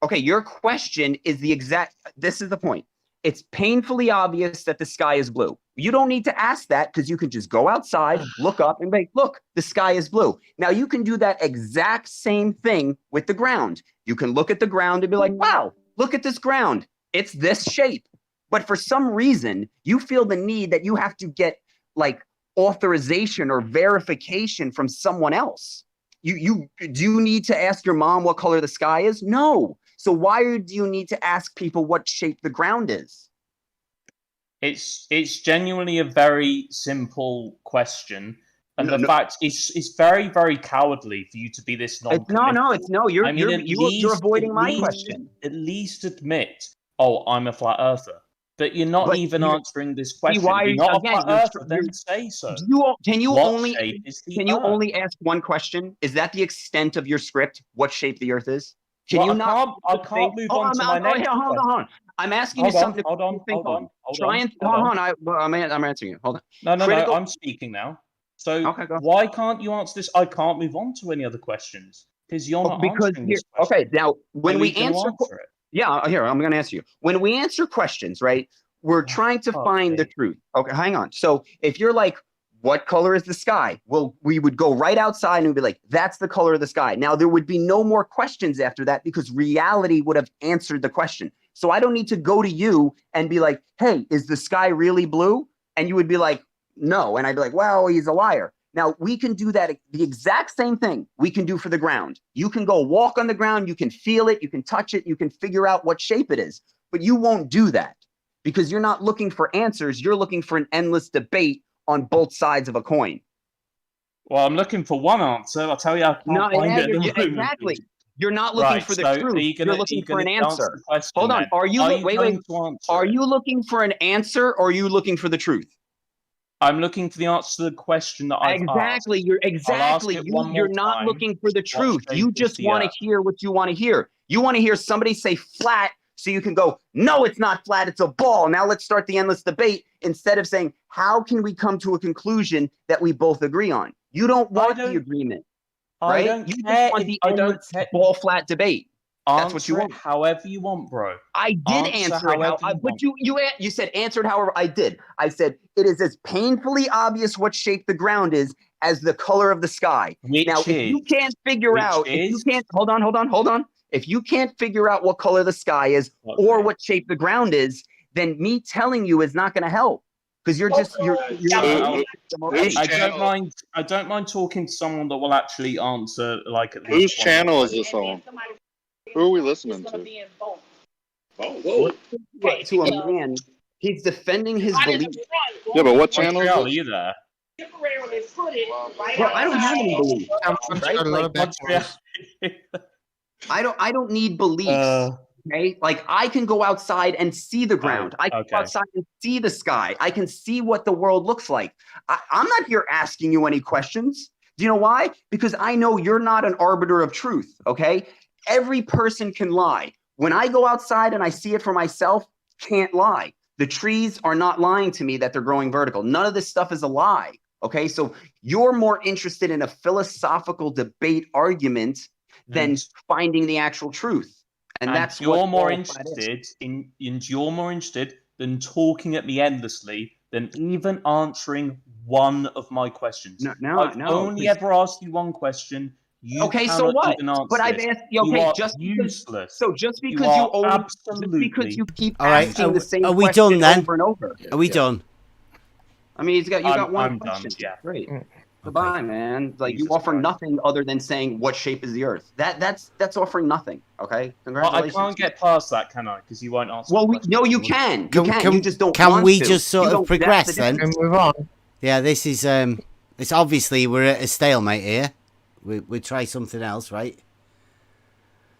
Okay, your question is the exact. This is the point. It's painfully obvious that the sky is blue. You don't need to ask that because you can just go outside, look up, and be like, look, the sky is blue. Now you can do that exact same thing with the ground. You can look at the ground and be like, wow, look at this ground. It's this shape. But for some reason, you feel the need that you have to get like authorization or verification from someone else. You do you need to ask your mom what color the sky is? No. So why do you need to ask people what shape the ground is? It's genuinely a very simple question, and the fact it's very, very cowardly for you to be this non-committal. You're avoiding my question. At least admit, oh, I'm a flat earther. But you're not even answering this question. If you're not a flat earther, then say so. Can you What only shape is the can you Earth? only ask one question? Is that the extent of your script? What shape the Earth is? Can Well, you not? I can't move on to my next Hold on. I'm asking you something to think on. Try and hold on. I'm answering you. Hold on. No. I'm speaking now. So why can't you answer this? I can't move on to any other questions because you're not answering this question. Okay, now when we answer it. Yeah, here, I'm going to answer you. When we answer questions, right, we're trying to find the truth. Okay, hang on. So if you're like, what color is the sky? Well, we would go right outside and we'd be like, that's the color of the sky. Now, there would be no more questions after that because reality would have answered the question. So I don't need to go to you and be like, hey, is the sky really blue? And you would be like, no. And I'd be like, well, he's a liar. Now, we can do that, the exact same thing we can do for the ground. You can go walk on the ground, you can feel it, you can touch it, you can figure out what shape it is. But you won't do that because you're not looking for answers. You're looking for an endless debate on both sides of a coin. Well, I'm looking for one answer. I'll tell you, I can't find it at the moment. Exactly. You're not looking for the truth. You're looking for an answer. Hold on. Are you looking for an answer or are you looking for the truth? I'm looking for the answer to the question that I've asked. You're not looking for the truth. You just want to hear what you want to hear. You want to hear somebody say flat so you can go, no, it's not flat, it's a ball. Now let's start the endless debate instead of saying, how can we come to a conclusion that we both agree on? You don't want the agreement, right? You just want the endless ball flat debate. That's what you want. However you want, bro. I did answer it, but you said answered however I did. I said it is as painfully obvious what shape the ground is as the color of the sky. Now, if you can't figure out, hold on. If you can't figure out what color the sky is or what shape the ground is, then me telling you is not going to help because you're just I don't mind talking to someone that will actually answer like at least whose channel is this on? Who are we listening to? To a man, he's defending his belief. Yeah, but what channel is are you there? Well, I don't have any beliefs. I don't need beliefs. Okay, like I can go outside and see the ground. I can go outside and see the sky. I can see what the world looks like. I'm not here asking you any questions. Do you know why? Because I know you're not an arbiter of truth. Okay. Every person can lie. When I go outside and I see it for myself, can't lie. The trees are not lying to me that they're growing vertical. None of this stuff is a lie. Okay, so you're more interested in a philosophical debate argument than finding the actual truth. And that's you're more interested you're more interested than talking at me endlessly than even answering one of my questions. I've only ever asked you one question. So what? But I've asked you. Just because you keep asking the same question over and over. Are we done? I mean, you got one question. Done, Great. Goodbye, man. Like you offer nothing other than saying what shape is the Earth. That's offering nothing. Okay. Congratulations. I can't get past that, can I? Because you won't answer. Well, no, you can. You just don't. Can want we to. just sort of progress then? Move on. Yeah, this is it's obviously we're at a stalemate here. We try something else, right?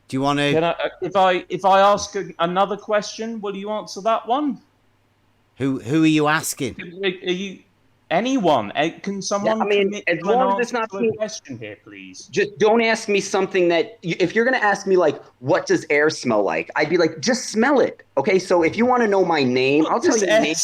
Do you want to? If I ask another question, will you answer that one? Who are you asking? Are you anyone? Can someone? Yeah, I mean, as long as it's not a question here, please. Just don't ask me something that if you're gonna ask me like, what does air smell like? I'd be like, just smell it. Okay, so if you want to know my name, I'll tell you the name.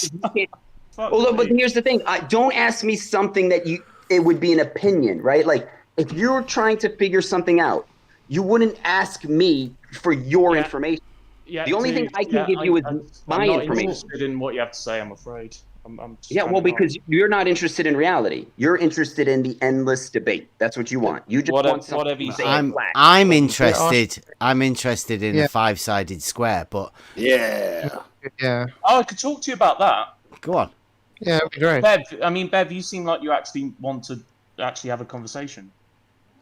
Well, but here's the thing: don't ask me something that it would be an opinion, right? Like. If you're trying to figure something out, you wouldn't ask me for your information. Yeah, the only thing I can give you is my information. I'm not interested in what you have to say, I'm afraid. Because you're not interested in reality. You're interested in the endless debate. That's what you want. You just want something. I'm interested. I'm interested in a 5-sided square, but yeah. Oh, I could talk to you about that. Go on. Yeah, that'd be great. Bev, you seem like you actually want to actually have a conversation.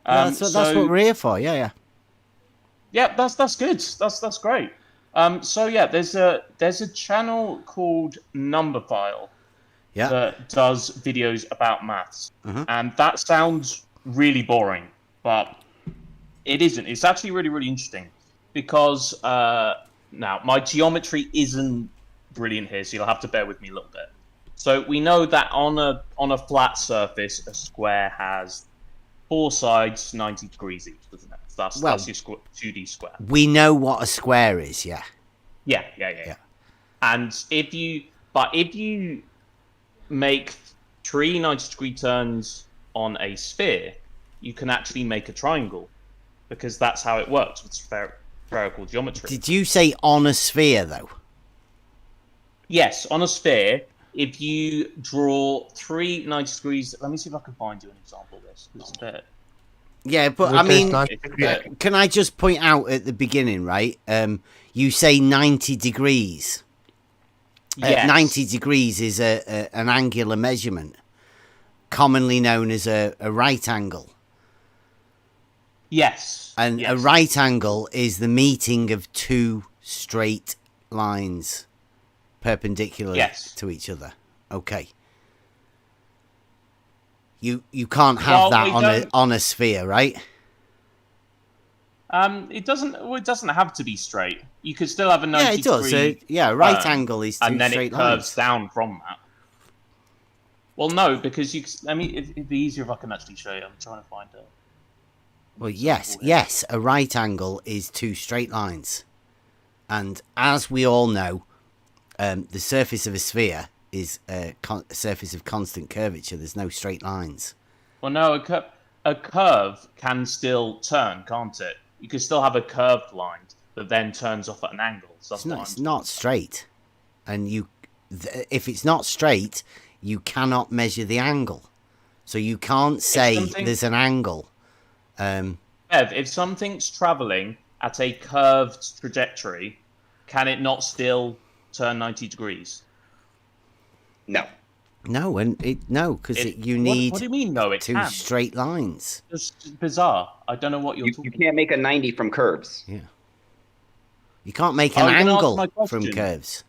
That's what we're here for. Yeah. Yeah, that's good. That's great. So yeah, there's a channel called Numberphile that does videos about maths, and that sounds really boring, but it isn't. It's actually really, really interesting because now my geometry isn't brilliant here, so you'll have to bear with me a little bit. So we know that on a flat surface, a square has 4 sides, 90 degrees each, doesn't it? So that's your 2D square. We know what a square is, yeah. Yeah. And if you make 3 90-degree turns on a sphere, you can actually make a triangle, because that's how it works with spherical geometry. Did you say on a sphere, though? Yes, on a sphere, if you draw 3 90 degrees... Let me see if I can find you an example of this. It's a bit... Yeah, but I mean, can I just point out at the beginning, right? You say 90 degrees. Yes. 90 degrees is an angular measurement, commonly known as a right angle. Yes. And a right angle is the meeting of 2 straight lines perpendicular to each other. Okay. You can't have that on a sphere, right? It doesn't have to be straight. You could still have a 90 degree. Yeah, it does. Right angle is 2 and then straight it curves lines. down from that. Well, no, because it'd be easier if I can actually show you. I'm trying to find it. Well, yes, a right angle is 2 straight lines, and as we all know, the surface of a sphere is a surface of constant curvature. There's no straight lines. Well, no, a curve can still turn, can't it? You can still have a curved line that then turns off at an angle. So it's not straight, and if it's not straight, you cannot measure the angle. So you can't say there's an angle. If something's traveling at a curved trajectory, can it not still turn 90 degrees? No. No, because you need what do you mean, no, it 2 can? straight lines. It's bizarre. I don't know what you're talking about. You can't make a 90 from curves. Yeah. You can't make an angle from curves.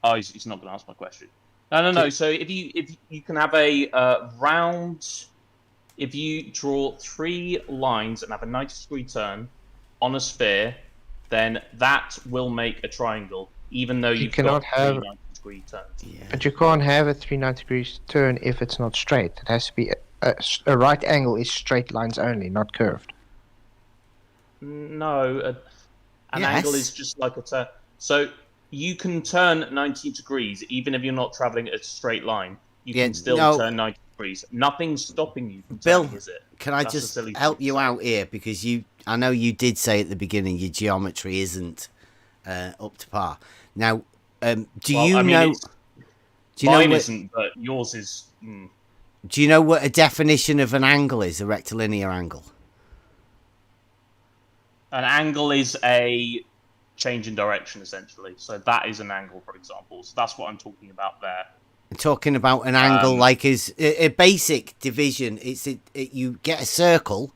Oh, he's not going to answer my question. No. So if you can have a round, if you draw 3 lines and have a 90-degree turn on a sphere, then that will make a triangle, even though you cannot have 90-degree turns. Yeah. But you can't have a 390 degrees turn if it's not straight. It has to be a right angle is straight lines only, not curved. No, an angle is just like a turn. So you can turn 90 degrees even if you're not traveling at a straight line. You can still turn 90 degrees. Nothing's stopping you from turning, is it? Can I just help you out here? Because I know you did say at the beginning your geometry isn't up to par. Now, mine isn't, but yours is. Do you know what a definition of an angle is? A rectilinear angle. An angle is a change in direction, essentially. So that is an angle, for example. So that's what I'm talking about there. I'm talking about an angle like is a basic division. You get a circle,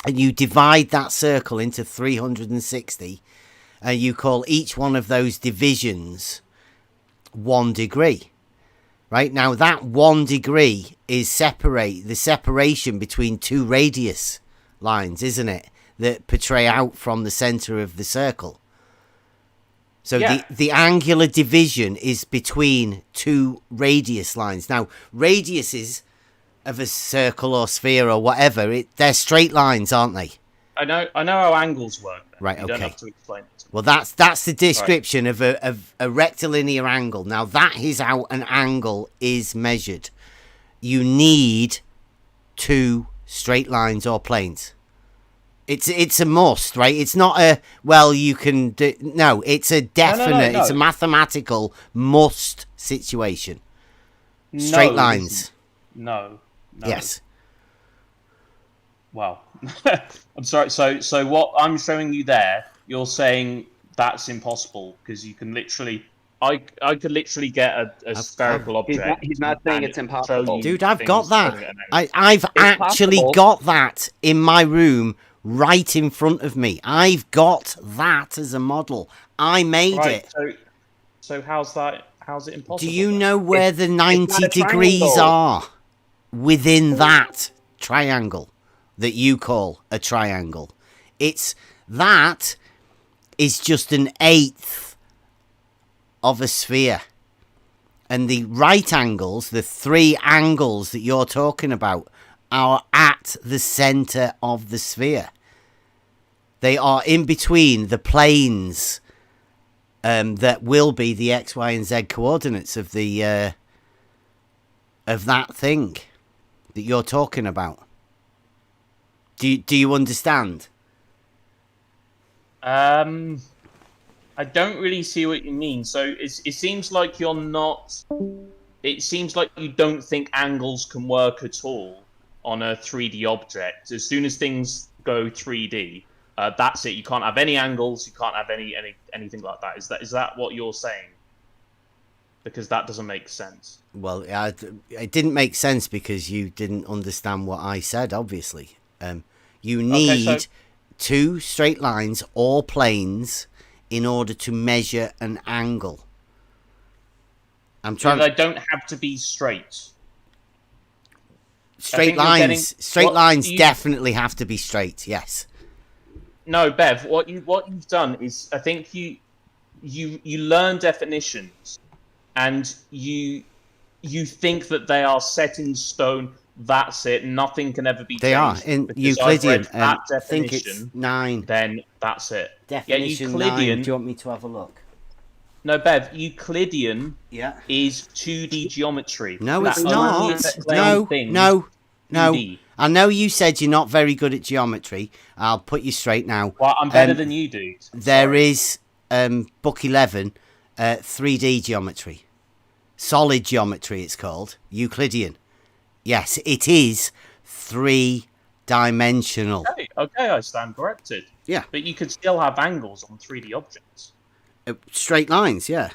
and you divide that circle into 360, and you call each one of those divisions 1 degree. Right now, that 1 degree is the separation between 2 radius lines, isn't it? That portray out from the center of the circle. So the angular division is between 2 radius lines. Now, radiuses of a circle or sphere or whatever, they're straight lines, aren't they? I know how angles work. Right, you don't have to explain it. Well, that's the description of a rectilinear angle. Now, that is how an angle is measured. You need 2 straight lines or planes. It's a must, right? It's not you can do. No, it's a definite. No. It's a mathematical must situation. Straight lines. No. Yes. Wow. I'm sorry. So what I'm showing you there, you're saying that's impossible because you can literally I could literally get a spherical object. He's not saying it's impossible. Dude, I've got that. at an I've actually possible. got that in my room right in front of me. I've got that as a model. I made it. So how's it impossible? Do you know where the 90 not a degrees triangle. are within that triangle that you call a triangle? That is just an eighth of a sphere. And the right angles, the three angles that you're talking about, are at the center of the sphere. They are in between the planes that will be the X, Y, and Z coordinates of the of that thing that you're talking about. Do you understand? I don't really see what you mean. So it seems like you're not. It seems like you don't think angles can work at all on a 3D object. As soon as things go 3D, that's it. You can't have any angles. You can't have anything like that. Is that what you're saying? Because that doesn't make sense. Well, it didn't make sense because you didn't understand what I said. Obviously, you need two straight lines or planes in order to measure an angle. I'm trying. They don't have to be straight. Straight lines definitely have to be straight. Yes. No, Bev. What you've done is, I think you learn definitions, and you think that they are set in stone. That's it. Nothing can ever be changed. They are in Euclidean. I think it's 9. Then that's it. Definition Euclidean. 9. Do you want me to have a look? No, Bev. Euclidean is 2D geometry. No, That it's only not. explains things No. 2D. I know you said you're not very good at geometry. I'll put you straight now. Well, I'm better than you, dude. There is book 11, 3D geometry. Solid geometry, it's called. Euclidean. Yes, it is 3-dimensional. Okay, I stand corrected. Yeah. But you could still have angles on 3D objects. Straight lines, yeah.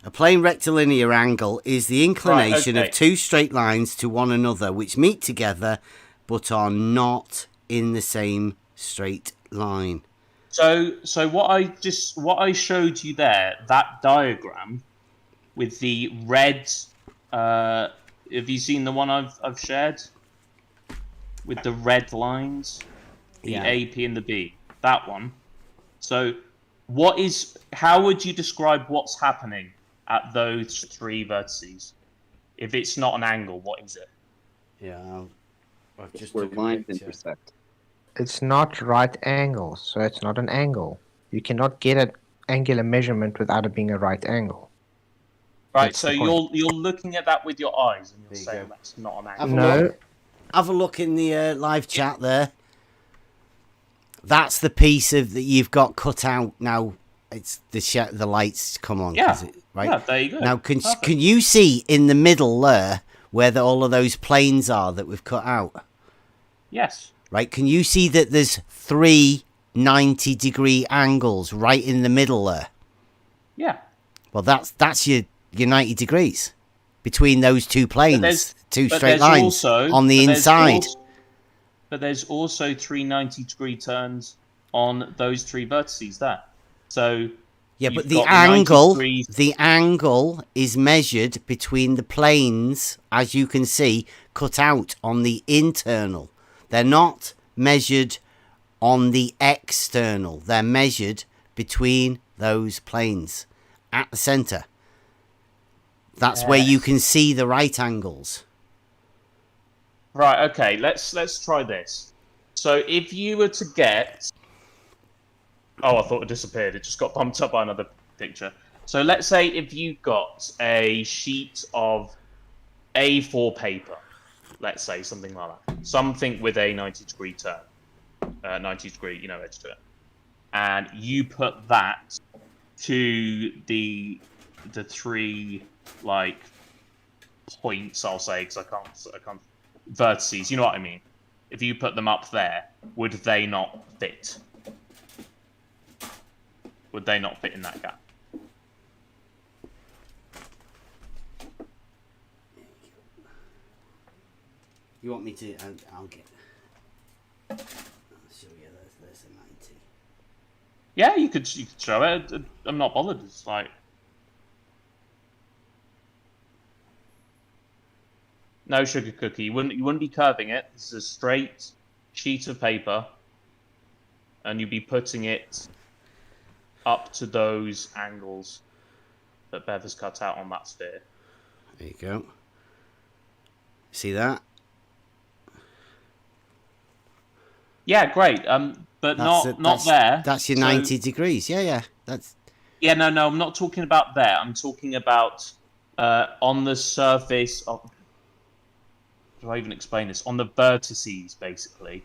A plane rectilinear angle is the inclination of two straight lines to one another which meet together but are not in the same straight line. So what I showed you there, that diagram with the red have you seen the one I've shared? With the red lines? The A, P, and the B. That one. So how would you describe what's happening at those three vertices? If it's not an angle, what is it? Yeah, I've just where lines intersect. It's not right angles, so it's not an angle. You cannot get an angular measurement without it being a right angle. Right, That's so the point. you're looking at that with your eyes and you're saying that's not an angle. No. Have a look in the live chat there. That's the piece that you've got cut out now. It's the lights come on. Yeah, right? yeah, there you go. Now, can you see in the middle there where all of those planes are that we've cut out? Yes. Right, can you see that there's 3 90-degree angles right in the middle there? Yeah. Well, that's your 90 degrees between those two planes, two straight lines on the inside. But there's also 3 90-degree turns on those 3 vertices there. So yeah, but the angle is measured between the planes, as you can see, cut out on the internal. They're not measured on the external. They're measured between those planes at the center. That's where you can see the right angles. Right, okay, let's try this. So if you were to get... Oh, I thought it disappeared. It just got bumped up by another picture. So let's say if you got a sheet of A4 paper, let's say something like that. Something with a 90-degree turn. 90-degree, edge to it. And you put that to the 3, points, I'll say, because I can't vertices, you know what I mean? If you put them up there, would they not fit? Would they not fit in that gap? You want me to? I'll get. I'll show you. There's a 90. Yeah, you could show it. I'm not bothered. It's like. No sugar cookie. You wouldn't be curving it. This is a straight sheet of paper, and you'd be putting it up to those angles that Bev has cut out on that sphere. There you go. See that? Yeah, great. But not there. That's your 90 degrees. Yeah. That's. Yeah, no. I'm not talking about there. I'm talking about on the surface of. Do I even explain this? On the vertices, basically.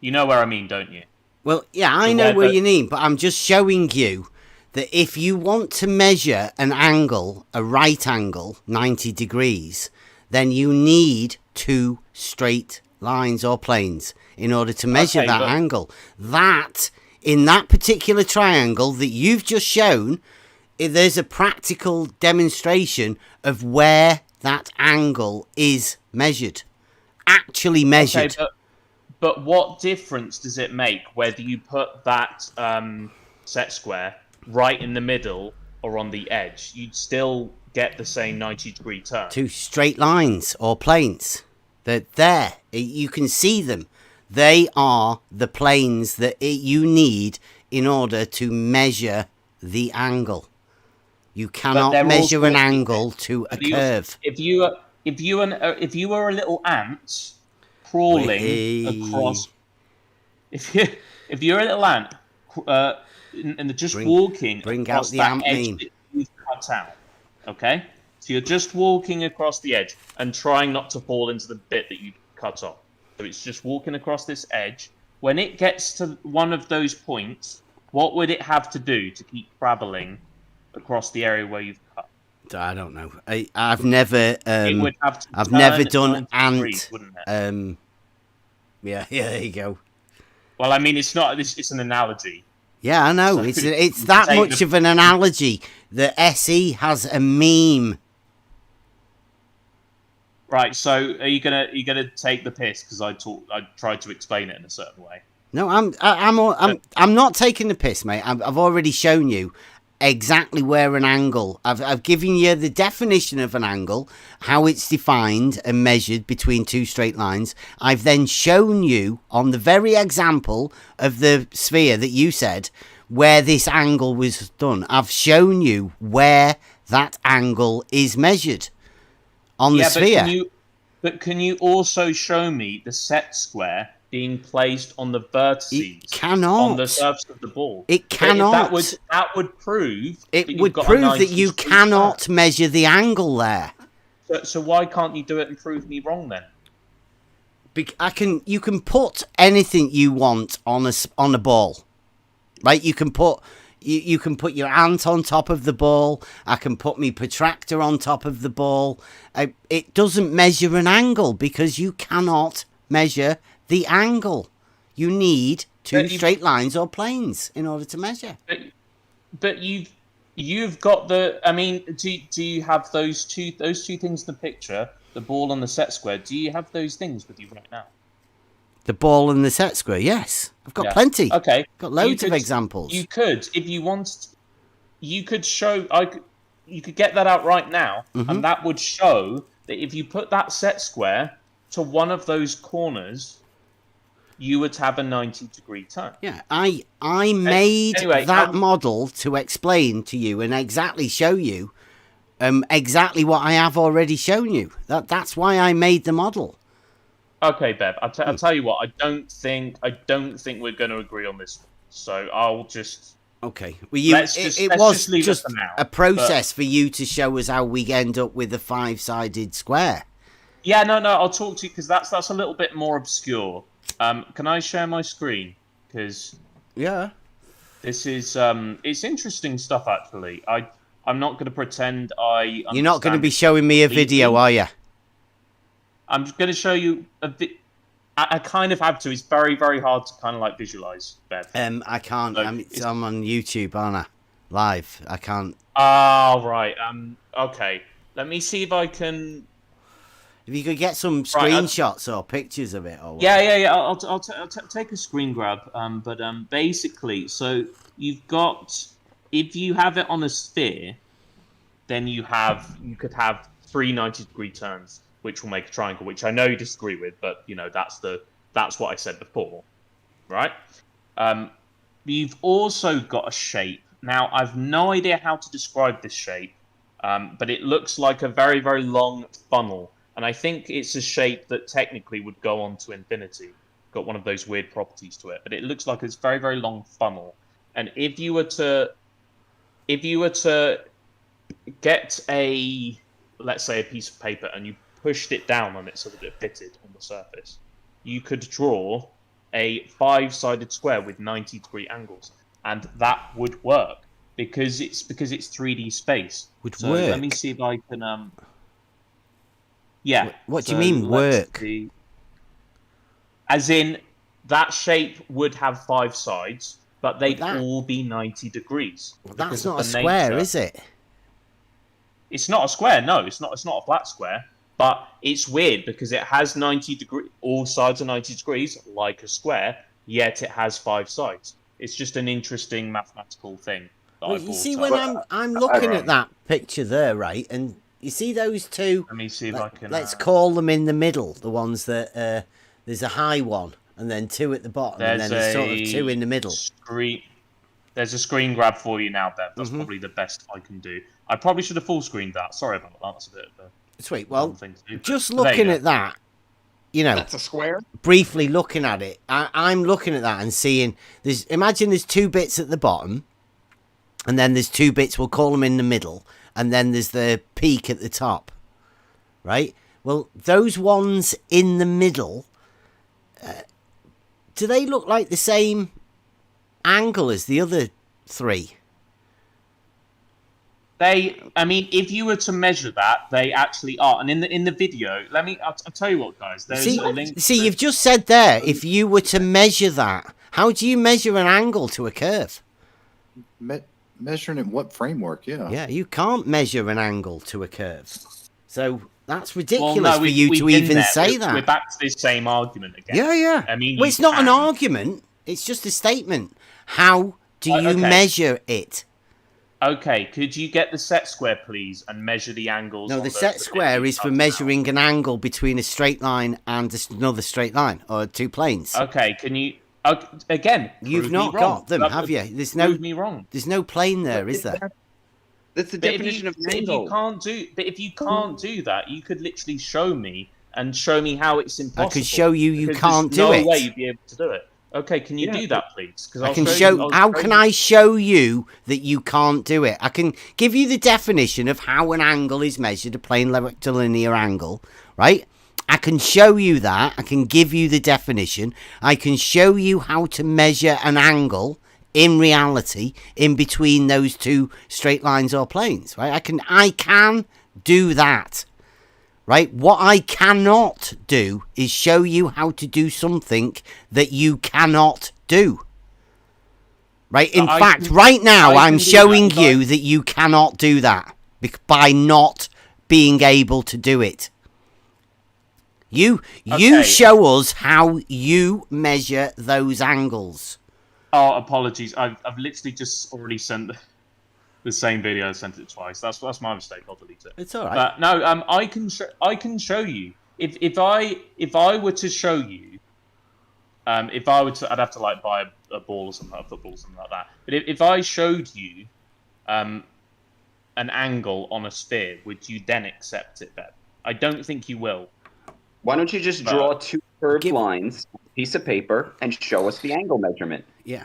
You know where I mean, don't you? Well, yeah, I know where you mean, but I'm just showing you that if you want to measure an angle, a right angle, 90 degrees, then you need two straight lines or planes in order to measure that angle. That, in that particular triangle that you've just shown, there's a practical demonstration of where that angle is measured. Actually measured. Okay, but what difference does it make whether you put that set square right in the middle or on the edge? You'd still get the same 90-degree turn. Two straight lines or planes. They're there. You can see them. They are the planes that you need in order to measure the angle. You cannot measure an angle to a curve. If you were a little ant crawling across, if you're a little ant and just walking across that edge that you've cut out, okay? So you're just walking across the edge and trying not to fall into the bit that you cut off. So it's just walking across this edge. When it gets to one of those points, what would it have to do to keep traveling across the area where you've cut? I don't know. I've never I've never done ant. Yeah, there you go. Well, I mean, it's an analogy. Yeah, I know. So it's that much of an analogy that SE has a meme. Right. So are you gonna take the piss because I tried to explain it in a certain way? No, I'm not taking the piss, mate. I've already shown you exactly where an angle. I've given you the definition of an angle, how it's defined and measured between two straight lines. I've then shown you on the very example of the sphere that you said where this angle was done. I've shown you where that angle is measured on the sphere. But can you also show me the set square being placed on the vertices on the surface of the ball? It cannot. That would prove that you cannot measure the angle there. So why can't you do it and prove me wrong then? You can put anything you want on a ball, right? You can put your ant on top of the ball. I can put my protractor on top of the ball. It doesn't measure an angle because you cannot measure the angle. You need two straight lines or planes in order to measure. But you've got the. I mean, do you have those two things in the picture? The ball and the set square. Do you have those things with you right now? The ball and the set square. Yes, I've got plenty. Okay, got loads of examples. You could, if you wanted, you could show. You could get that out right now, and that would show that if you put that set square to one of those corners, you would have a 90-degree turn. Yeah, I made that model to explain to you and exactly show you exactly what I have already shown you. That's why I made the model. Okay, Bev. I'll tell you what. I don't think we're going to agree on this one. So I'll just. Okay. Well, it was just a process for you to show us how we end up with a 5-sided square. Yeah, no. I'll talk to you because that's a little bit more obscure. Can I share my screen? Because this is it's interesting stuff actually. I'm not going to pretend I. You're not going to be showing me a video, are you? I'm just going to show you I kind of have to. It's very, very hard to kind of like visualize, Bev. I can't. So I'm on YouTube, aren't I? Live. I can't. Oh, right. Okay. Let me see if I can. If you could get some screenshots or pictures of it, or yeah. I'll take a screen grab. But basically, so you've got, if you have it on a sphere, then you could have 3 90-degree turns, which will make a triangle. Which I know you disagree with, but that's what I said before, right? You've also got a shape. Now I've no idea how to describe this shape, but it looks like a very, very long funnel. And I think it's a shape that technically would go on to infinity. Got one of those weird properties to it. But it looks like it's very, very long funnel. And if you were to get let's say a piece of paper, and you pushed it down on it so that it fitted on the surface, you could draw a 5-sided square with 90-degree angles. And that would work because it's 3D space. Would so work. Let me see if I can yeah. What do you mean work? As in, that shape would have 5 sides, but they'd all be 90 degrees. That's not a square, is it? It's not a square. No, it's not a flat square. But it's weird because it has 90 degrees. All sides are 90 degrees, like a square. Yet it has 5 sides. It's just an interesting mathematical thing. Well, you see, when I'm looking at that picture there, right, and you see those two. Let me see if I can. Let's call them in the middle, the ones that there's a high one, and then 2 at the bottom, and then there's sort of 2 in the middle. There's a screen grab for you now, Bev. That's probably the best I can do. I probably should have full screened that. Sorry about that. That's a bit of a sweet. Well, thing to do, just looking at that, that's a square. Briefly looking at it, I'm looking at that and seeing imagine there's 2 bits at the bottom, and then there's 2 bits. We'll call them in the middle. And then there's the peak at the top, right? Well, those ones in the middle, do they look like the same angle as the other 3? I mean, if you were to measure that, they actually are. And in the video, I'll tell you what, guys. There's a link. See, you've just said there, if you were to measure that, how do you measure an angle to a curve? Measuring in what framework? Yeah, you can't measure an angle to a curve. So that's ridiculous for you to even say that. We're back to this same argument again. Yeah. I mean, it's not an argument. It's just a statement. How do you measure it? Okay, could you get the set square, please, and measure the angles? No, the set square is for measuring an angle between a straight line and another straight line, or 2 planes. Okay, can you... Again, you've not got them, have you? There's no plane there, is there? That's the definition of an angle. If you can't do that, you could literally show me how it's impossible. I could show you can't do it. There's no way you'd be able to do it. Okay, can you do that, please? I can show. How can I show you that you can't do it? I can give you the definition of how an angle is measured, a plane rectilinear angle, right? I can show you that. I can give you the definition. I can show you how to measure an angle in reality in between those 2 straight lines or planes, right? I can do that, right? What I cannot do is show you how to do something that you cannot do, right? In fact, right now, I'm showing you that you cannot do that by not being able to do it. You show us how you measure those angles. Oh, apologies. I've literally just already sent the same video. I sent it twice. That's my mistake. I'll delete it. It's all right. But no, I can show you. If I were to show you, I'd have to like buy a ball or something, a football or something like that. But if I showed you, an angle on a sphere, would you then accept it, Ben? I don't think you will. Why don't you just draw 2 curved lines, on a piece of paper, and show us the angle measurement? Yeah.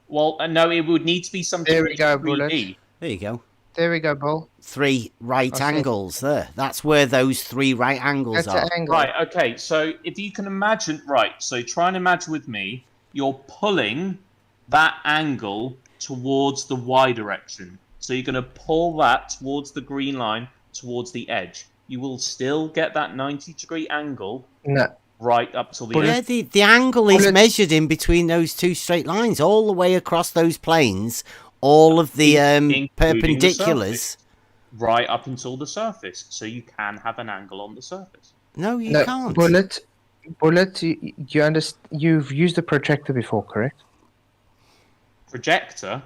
Well, no, it would need to be something. There we go, 3D. Bullet. There you go. There we go, Bull. 3 right angles there. That's where those 3 right angles are. Right, okay. So if you can imagine, so try and imagine with me, you're pulling that angle towards the Y direction. So you're going to pull that towards the green line, towards the edge. You will still get that 90-degree angle right up till the end. Yeah, the angle is measured in between those 2 straight lines, all the way across those planes, all of the perpendiculars. right up until the surface, so you can have an angle on the surface. No, you can't. Bullet, you've used a protractor before, correct? Projector?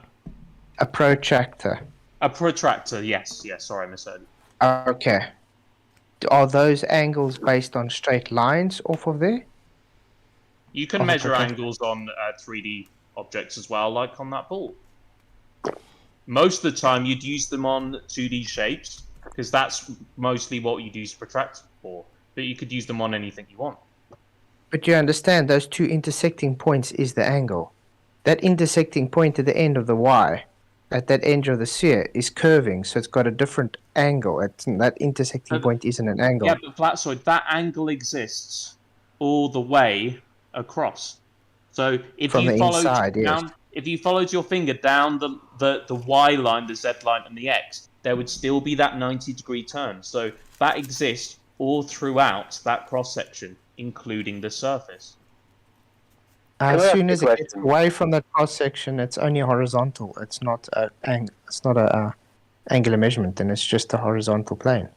A protractor. A protractor, yes. Sorry, I misheard. Okay. Are those angles based on straight lines off of there? You can measure angles on 3D objects as well, like on that ball. Most of the time, you'd use them on 2D shapes, because that's mostly what you'd use protractor for. But you could use them on anything you want. But you understand, those two intersecting points is the angle. That intersecting point at the end of the Y, at that edge of the sphere, is curving, so it's got a different angle. That intersecting point isn't an angle. Yeah, but Flatsoid, that angle exists all the way across. So if From you the followed inside, down, yes. if you followed your finger down the Y line, the Z line, and the X, there would still be that 90-degree turn. So that exists all throughout that cross section, including the surface. As soon as it gets away from that cross section, it's only horizontal. It's not a angular measurement, and it's just a horizontal plane.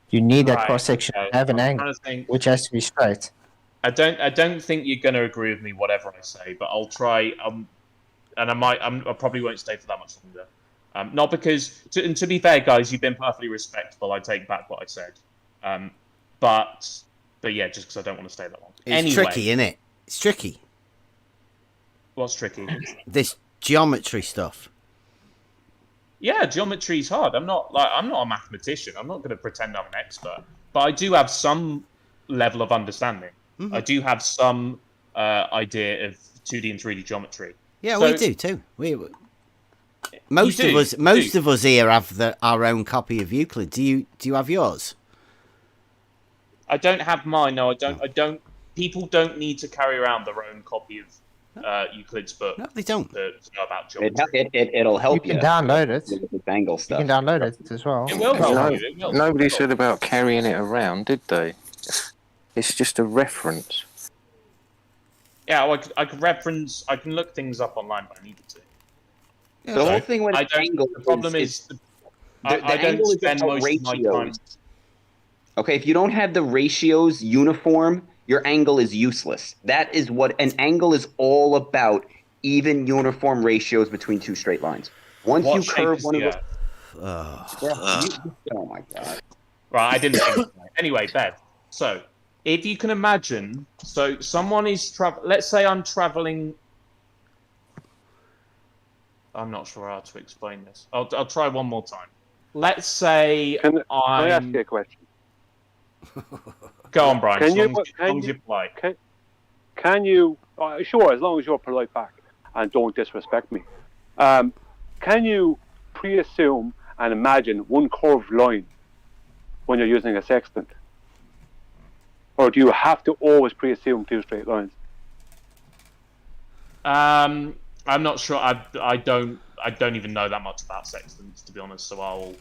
You need that cross section to have an angle, which has to be straight. I don't think you're going to agree with me, whatever I say, but I'll try. And I probably won't stay for that much longer. Not because, to be fair, guys, you've been perfectly respectful. I take back what I said. But yeah, just because I don't want to stay that long. It's tricky, isn't it? It's tricky. What's tricky? This geometry stuff. Yeah, geometry's hard. I'm not a mathematician. I'm not going to pretend I'm an expert, but I do have some level of understanding. Mm-hmm. I do have some idea of 2D and 3D geometry. Yeah, we do too. Most of us here have our own copy of Euclid. Do you have yours? I don't have mine. No, I don't. People don't need to carry around their own copy of Euclid's book. No, they don't. To know about geometry. It'll help you. You can download it. With angle stuff. You can download it as well. It will help you. It will. Nobody said about carrying it around, did they? It's just a reference. Yeah, well, I could reference. I can look things up online if I needed to. Yeah, the whole thing with angle. The problem is I don't spend most of my time. Okay, if you don't have the ratios uniform, your angle is useless. That is what an angle is all about: even uniform ratios between two straight lines. Once you curve one of those. Oh my god! Right, I didn't think. Anyway, Bev. So, if you can imagine, so someone is let's say I'm traveling. I'm not sure how to explain this. I'll try one more time. Let's say Can I ask you a question? Go on, Brian. Can you sure, as long as you're polite back and don't disrespect me. Can you pre-assume and imagine one curved line when you're using a sextant? Or do you have to always pre-assume two straight lines? I'm not sure. I don't even know that much about sextants, to be honest. So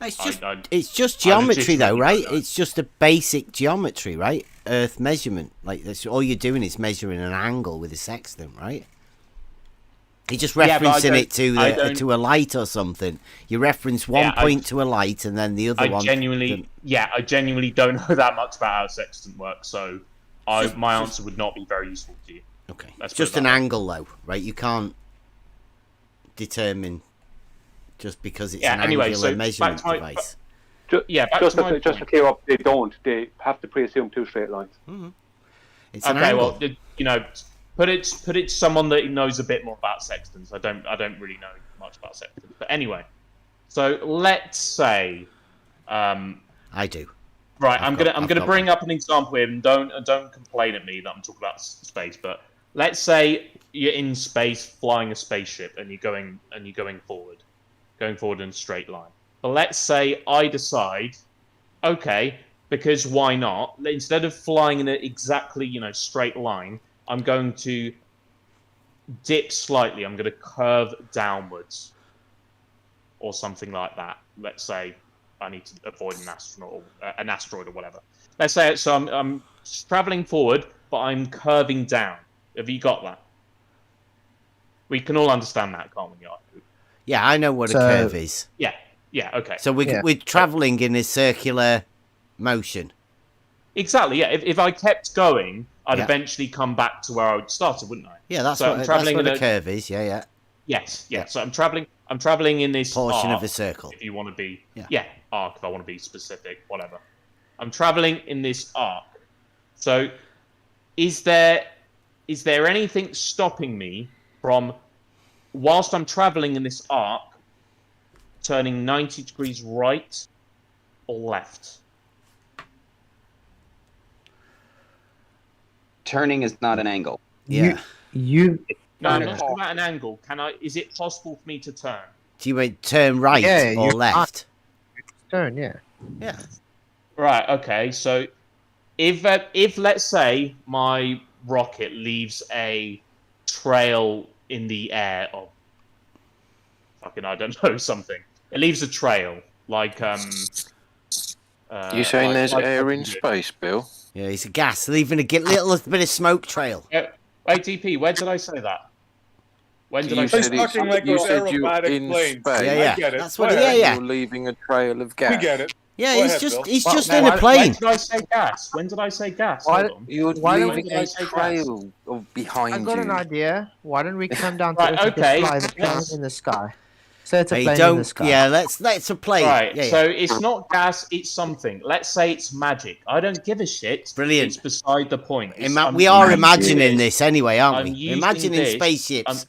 It's just geometry, though, right? It's just a basic geometry, right? Earth measurement. Like that's all you're doing is measuring an angle with a sextant, right? You're just referencing it to a light or something. You reference one point to a light, and then the other one. I genuinely don't know that much about how a sextant works, so my answer would not be very useful to you. Okay, it's just an angle, though, right? You can't determine just because it's an angular measurement device. Just to clear up, they have to pre-assume two straight lines. Mm-hmm. It's an angle. Well, put it someone that knows a bit more about sextants. I don't really know much about sextants, but anyway. So let's say, I do. Right, I'm gonna bring up an example here, and don't complain at me that I'm talking about space, but let's say you're in space flying a spaceship and you're going forward in a straight line. But let's say I decide, okay, because why not? Instead of flying in an exactly straight line, I'm going to dip slightly. I'm going to curve downwards, or something like that. Let's say I need to avoid an asteroid or whatever. Let's say so. I'm traveling forward, but I'm curving down. Have you got that? We can all understand that, can't we? Yeah, I know what a curve is. Yeah, okay. So we're travelling in a circular motion. Exactly, yeah. If I kept going, I'd eventually come back to where I started, wouldn't I? Yeah, that's what a curve is. Yeah. Yes. So I'm traveling in this portion arc, of a circle. If you want to be, arc. If I want to be specific, whatever. I'm traveling in this arc. So, is there anything stopping me from, whilst I'm traveling in this arc, turning 90 degrees right or left? Turning is not an angle. Yeah. You No, I'm not talking about an angle. Is it possible for me to turn? Do you mean turn right or left? Turn, yeah. Yeah. Right, okay. So if let's say my rocket leaves a trail in the air of fucking, I don't know, something. It leaves a trail, like you saying there's air in space, Bill? Yeah, it's a gas, leaving a little bit of smoke trail. Yeah. Wait, DP, when did I say that? When did I say say that? that? Like you said you in space. Yeah. I get it. That's what You're leaving a trail of gas. We get it. Yeah, Go he's ahead, just Bill. he's just in a plane. When did I say gas? When did I say gas? Hold on. You're leaving a trail behind you. I've got an idea. Why don't we come down to Right, okay. fly the plane in the sky? So it's a Hey, plane in don't. the sky. Yeah, let's a plane. Right, Yeah. so it's not gas, it's something. Let's say it's magic. I don't give a shit. Brilliant. It's beside the point. We are imagining this anyway, aren't I'm we? using Imagining this- spaceships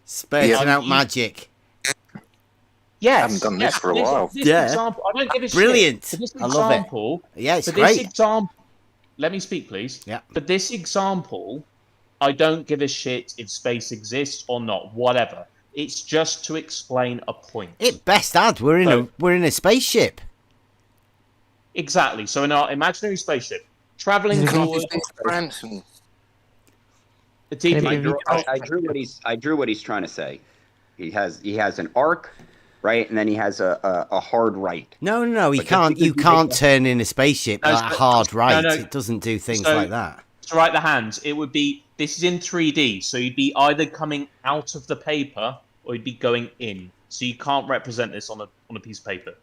spurting out magic. Yes. I haven't done this for a while. This example, I don't give a Brilliant. shit. For this I love it. example, Yeah, it's for great. This example, let me speak, please. Yeah. For this example, I don't give a shit if space exists or not. Whatever. It's just to explain a point. It best add. We're in a spaceship. Exactly. So in our imaginary spaceship, traveling forward. Branson. I drew what he's trying to say. He has an arc, right, and then he has a hard right. No. You can't turn in a spaceship like a hard right. It doesn't do things like that. To write the hands, it would be. This is in 3D, so you'd be either coming out of the paper or you'd be going in. So you can't represent this on a piece of paper.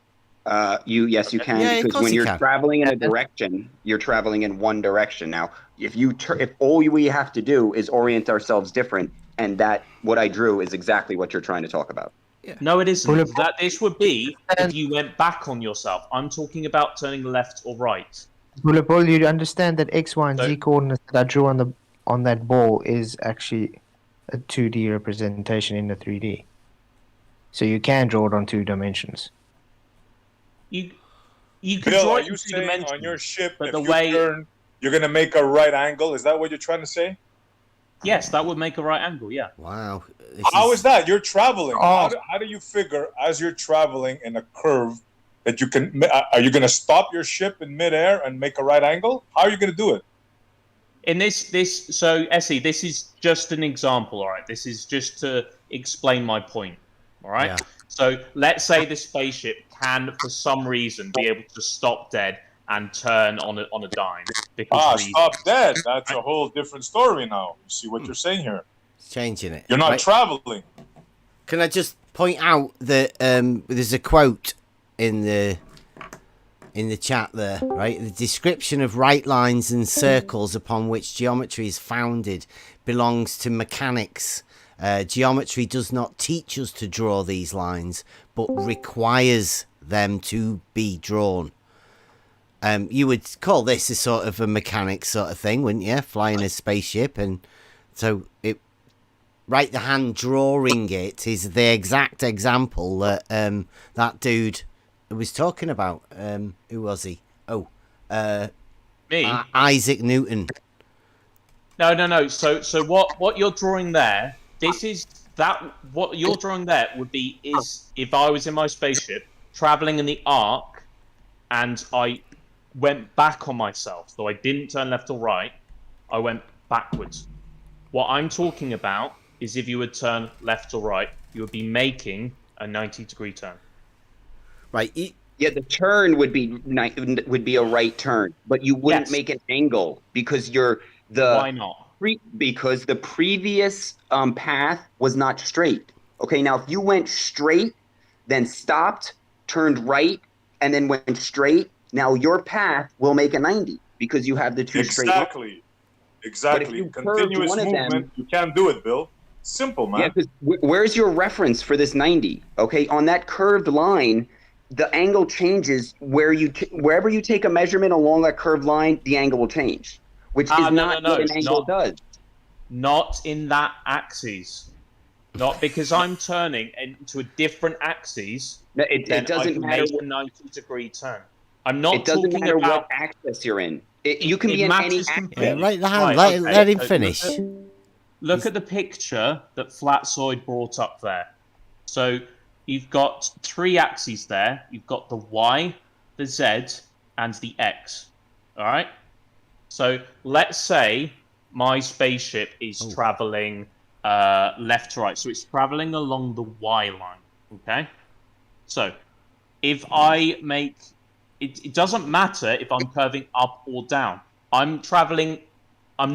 You can, because when you're traveling in a direction, you're traveling in one direction. Now, if all we have to do is orient ourselves different, and that what I drew is exactly what you're trying to talk about. Yeah. No, it isn't. That this would be if you went back on yourself. I'm talking about turning left or right. Bull, you understand that X, Y, and Z coordinates that I drew on that ball is actually a 2D representation in the 3D. So you can draw it on 2 dimensions. You can Bill, draw are it you in 2 saying dimensions, on your ship, but if the you way turn, you're going to make a right angle? Is that what you're trying to say? yes, that would make a right angle. Yeah. Wow. How is that? You're traveling. Oh. How do you figure as you're traveling in a curve that you can? Are you going to stop your ship in midair and make a right angle? How are you going to do it? In so Essie, this is just an example. All right, this is just to explain my point. All right. Yeah. So let's say the spaceship can, for some reason, be able to stop dead and turn on a dime. Stop dead. That's a whole different story now. You see what you're saying here? Changing it. You're not traveling. Can I just point out that there's a quote in the chat there, right? The description of right lines and circles upon which geometry is founded belongs to mechanics. Geometry does not teach us to draw these lines, but requires them to be drawn. You would call this a sort of a mechanics sort of thing, wouldn't you? Flying a spaceship, and so right the hand drawing it is the exact example that that dude was talking about. Who was he? Me? Isaac Newton. No. So what you're drawing there? What you're drawing there would be is if I was in my spaceship traveling in the arc, and I went back on myself, so I didn't turn left or right. I went backwards. What I'm talking about is if you would turn left or right, you would be making a 90-degree turn. Right. Yeah, the turn would be a right turn, but you wouldn't make an angle because Why not? Because the previous path was not straight. Okay, now if you went straight, then stopped, turned right, and then went straight, now your path will make a 90 because you have the two straight lines. Exactly. Continuous movement, you can't do it, Bill. Simple, man. Yeah, because where's your reference for this 90? Okay, on that curved line, the angle changes wherever you take a measurement along that curved line, the angle will change, which is not what an angle does. Not in that axis. Not because I'm turning into a different axis. It doesn't matter make a 90-degree turn. I'm not. It doesn't talking matter about what axis you're in. You can be in any axis. Yeah, let him finish. Look at the picture that Flatsoid brought up there. So you've got 3 axes there. You've got the Y, the Z, and the X. All right? So let's say my spaceship is traveling left to right. So it's traveling along the Y line. Okay? So if I make... It doesn't matter if I'm curving up or down. I'm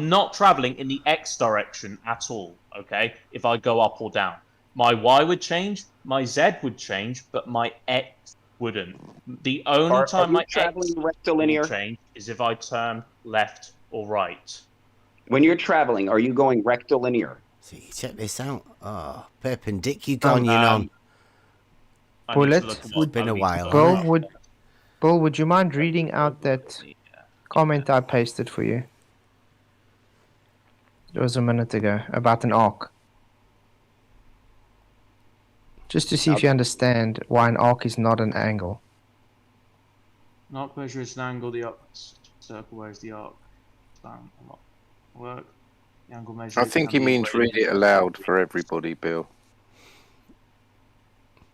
not traveling in the X direction at all, okay? If I go up or down. My Y would change, my Z would change, but my X wouldn't. The only time my X will change is if I turn left or right. When you're traveling, are you going rectilinear? See, check this out. Oh, perpendicular. Bullet, it's been a while. Bull, would you mind reading out that comment I pasted for you? It was a minute ago, about an arc. Just to see if you understand why an arc is not an angle. An arc measure is an angle, the arc circle, where's the arc? Work. The angle measure. I think he means read it aloud for everybody, Bill.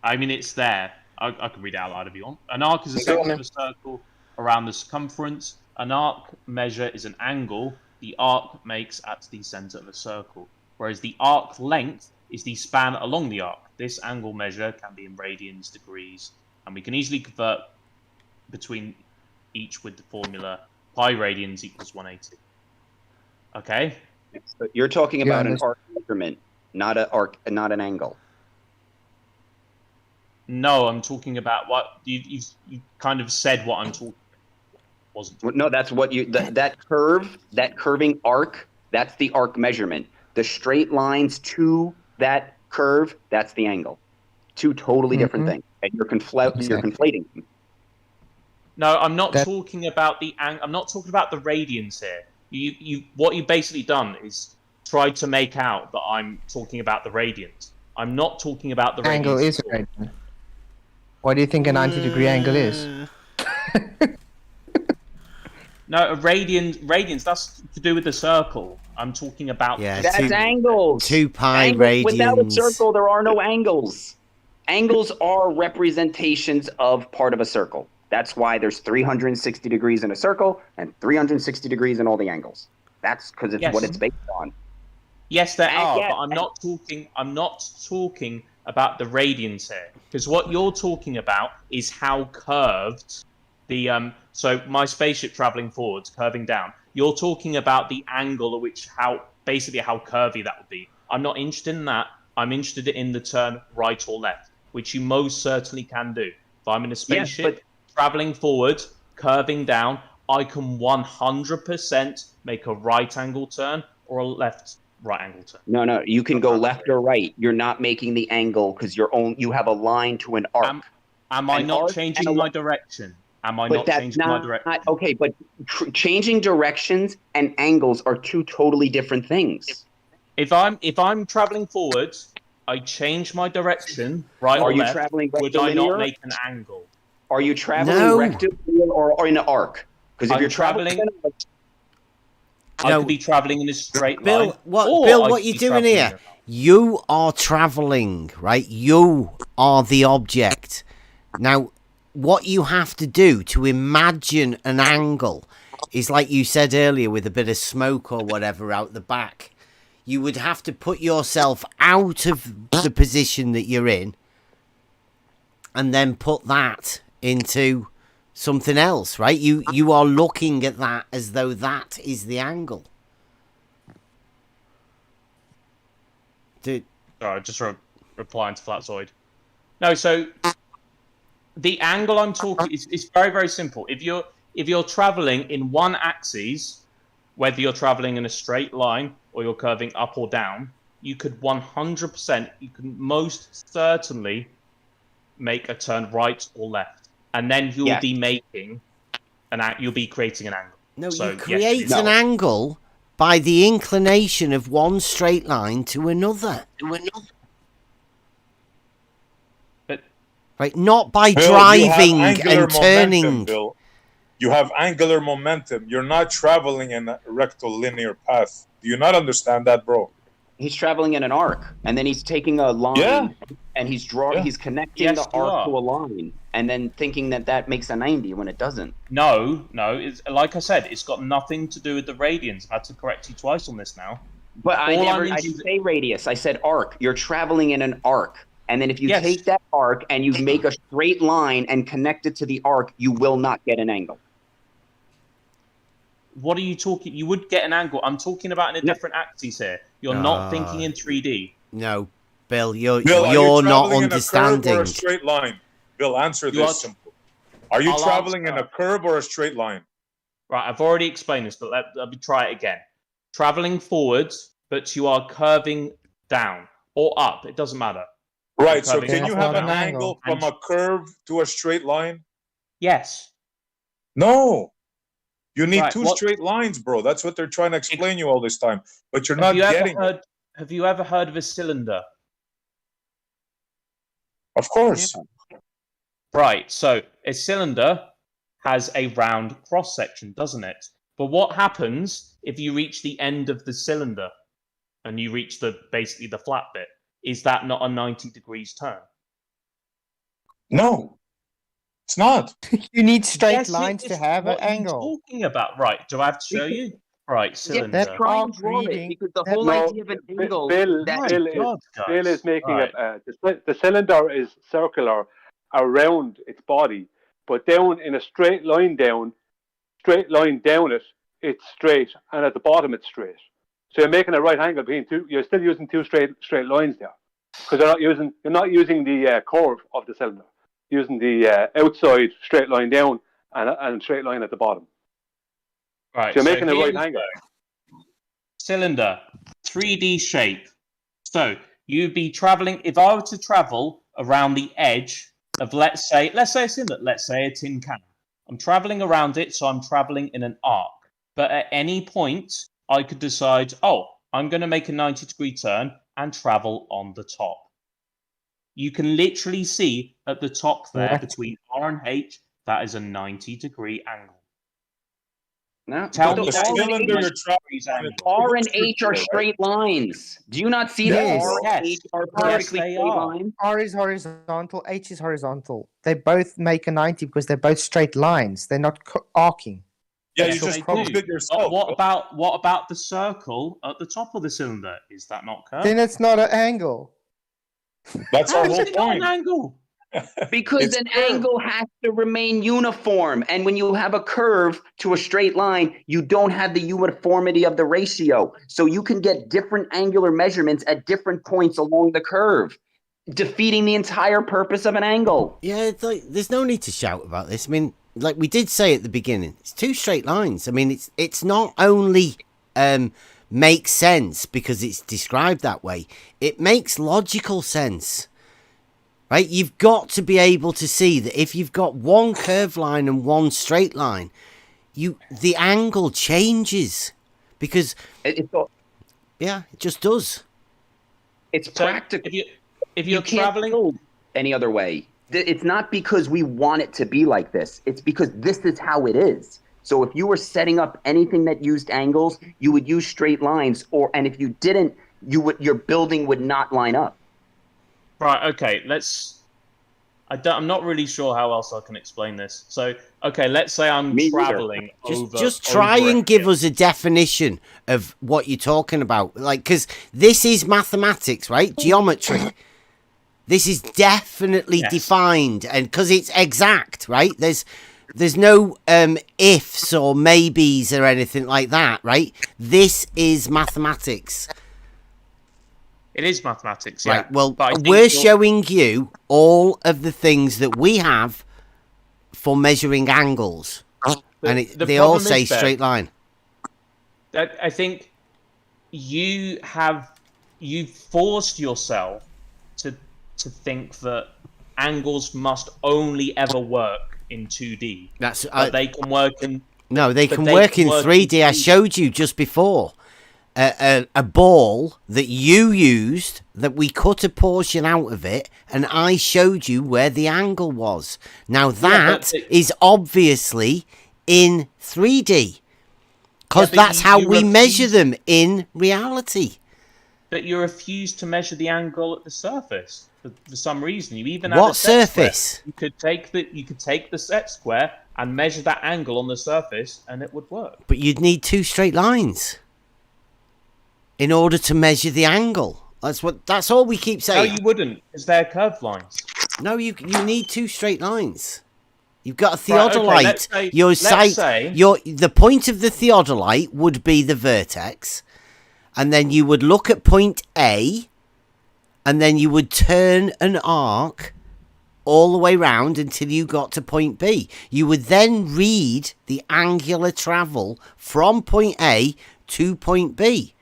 I mean, it's there. I can read it out loud if you want. An arc is a section of a circle around the circumference. An arc measure is an angle the arc makes at the center of a circle, whereas the arc length is the span along the arc. This angle measure can be in radians, degrees, and we can easily convert between each with the formula pi radians equals 180. Okay? You're talking about an arc measurement, not an angle. No, I'm talking about what you kind of said. What I'm talking about wasn't. No, that's what you that curving arc. That's the arc measurement. The straight lines to that curve. That's the angle. Two totally different things, and you're conflating them. No, I'm not talking about the I'm not talking about the radians here. What you've basically done is tried to make out that I'm talking about the radians. I'm not talking about the angle radians. Is a radian. What do you think a 90-degree angle is? No, a radians, that's to do with the circle. I'm talking about... Yeah, that's angles. 2 pi radians. Without a circle, there are no angles. Angles are representations of part of a circle. That's why there's 360 degrees in a circle and 360 degrees in all the angles. That's because it's what it's based on. Yes, there are, but I'm not talking about the radians here, because what you're talking about is how curved the so my spaceship traveling forwards, curving down. You're talking about the angle at which how curvy that would be. I'm not interested in that. I'm interested in the turn right or left, which you most certainly can do. If I'm in a spaceship traveling forward, curving down, I can 100% make a right angle turn or a right angle turn. No, you can go left or right. You're not making the angle because you have a line to an arc. Am I not changing my direction? Am I not changing my direction? Okay, but changing directions and angles are two totally different things. If I'm traveling forward, I change my direction, right or left. Traveling would I not make an angle? Are you traveling rectilinear or in an arc? Because if you're traveling, I could be traveling in a straight line. Bill, what you doing here? You are traveling, right? You are the object. Now, what you have to do to imagine an angle is like you said earlier, with a bit of smoke or whatever out the back. You would have to put yourself out of the position that you're in and then put that into something else, right? You are looking at that as though that is the angle. Sorry, just wrote. replying to Flatzoid. No, so the angle I'm talking is very, very simple. If you're traveling in one axis, whether you're traveling in a straight line or you're curving up or down, you could 100%, you can most certainly make a turn right or left, and then you'll be making you'll be creating an angle. No, so, you create an angle by the inclination of one straight line to another. Right, not by Bill, driving you have angular and turning. Momentum, Bill. You have angular momentum. You're not traveling in a rectilinear path. Do you not understand that, bro? He's traveling in an arc, and then he's taking a line, and he's he's connecting the arc to a line, and then thinking that makes a 90 when it doesn't. No. It's, like I said, it's got nothing to do with the radians. I had to correct you twice on this now. But I didn't say radius. I said arc. You're traveling in an arc. And then if you take that arc and you make a straight line and connect it to the arc, you will not get an angle. What are you talking? You would get an angle. I'm talking about in a different axis here. You're not thinking in 3D. No, Bill, you're you not traveling understanding. In a curve or a straight line? Bill, answer this simple. Are you traveling in a curve or a straight line? Right, I've already explained this, but let me try it again. Traveling forwards, but you are curving down or up. It doesn't matter. Right, so can you have an angle from a curve to a straight line? Yes. No. You need two straight lines, bro. That's what they're trying to explain you all this time. But you're not getting it. Have you ever heard of a cylinder? Of course. Yeah. Right, so a cylinder has a round cross-section, doesn't it? But what happens if you reach the end of the cylinder and you reach basically the flat bit? Is that not a 90 degrees turn? No, it's not. You need straight lines to have an angle. What are you talking about? Right, do I have to show you? Right, cylinder. Yeah, try and draw it, because the whole idea of an angle... Bill is making it... the cylinder is circular around its body, but down in a straight line down it, it's straight, and at the bottom it's straight. So you're making a right angle between two. You're still using two straight lines there, because you're not using the curve of the cylinder. You're using the outside straight line down and straight line at the bottom. Right. So you're making a right angle. Cylinder, 3D shape. So you'd be traveling. If I were to travel around the edge of, let's say a cylinder, let's say a tin can. I'm traveling around it, so I'm traveling in an arc. But at any point, I could decide, I'm going to make a 90-degree turn and travel on the top. You can literally see at the top there, between R and H, that is a 90-degree angle. No, Tell me R and H are straight lines. Do you not see that R and H are perfectly straight lines? R is horizontal, H is horizontal. They both make a 90 because they're both straight lines. They're not arcing. Yeah, you just proved it yourself. What about the circle at the top of the cylinder? Is that not curved? Then it's not an angle. That's our whole point. Not an angle? Because an angle has to remain uniform, and when you have a curve to a straight line, you don't have the uniformity of the ratio. So you can get different angular measurements at different points along the curve, defeating the entire purpose of an angle. Yeah, it's like, there's no need to shout about this. I mean, like we did say at the beginning, it's two straight lines. I mean, it's not only makes sense because it's described that way. It makes logical sense. Right? You've got to be able to see that if you've got one curved line and one straight line, the angle changes because it just does. It's practical. If you're traveling any other way, it's not because we want it to be like this. It's because this is how it is. So if you were setting up anything that used angles, you would use straight lines, and if you didn't, your building would not line up. Right, okay, I'm not really sure how else I can explain this. So, okay, let's say I'm traveling over... Just try and give us a definition of what you're talking about. Like, because this is mathematics, right? Geometry. This is definitely defined, and because it's exact, right? There's no ifs or maybes or anything like that, right? This is mathematics. It is mathematics, yeah. Right, well, but I think we're showing you all of the things that we have for measuring angles. And they all say straight line. I think you've forced yourself to think that angles must only ever work in 2D. But they can work in... No, they can work in 3D. I showed you just before a ball that you used, that we cut a portion out of it, and I showed you where the angle was. Now that is obviously in 3D, because that's how we measure them in reality. But you refuse to measure the angle at the surface for some reason. You even what surface? You could take the set square and measure that angle on the surface, and it would work. But you'd need two straight lines in order to measure the angle. That's all we keep saying. No, you wouldn't, because they're curved lines. No, you need two straight lines. You've got a theodolite. Right, okay, the point of the theodolite would be the vertex, and then you would look at point A, and then you would turn an arc all the way round until you got to point B. You would then read the angular travel from point A to point B.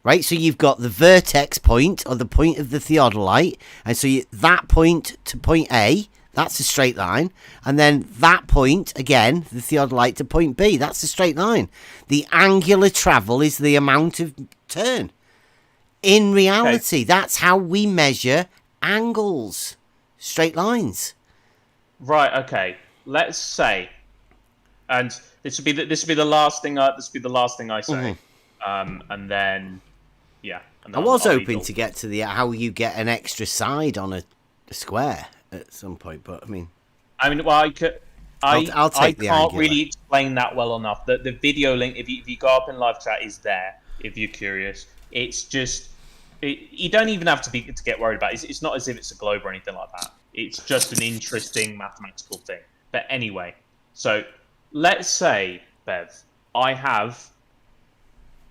Right, so you've got the vertex point, or the point of the theodolite, and so that point to point A, that's a straight line, and then that point, again, the theodolite to point B, that's a straight line. The angular travel is the amount of turn. In reality, that's how we measure angles. Straight lines. Right, okay. Let's say, and this would be the last thing I say. And then, yeah. And then I was hoping to get to how you get an extra side on a square at some point, but well, I can't angular. really explain that well enough. The video link, if you go up in live chat, is there if you're curious. It's just you don't even have to get worried about it. It's not as if it's a globe or anything like that. It's just an interesting mathematical thing. But anyway, so let's say, Bev, I have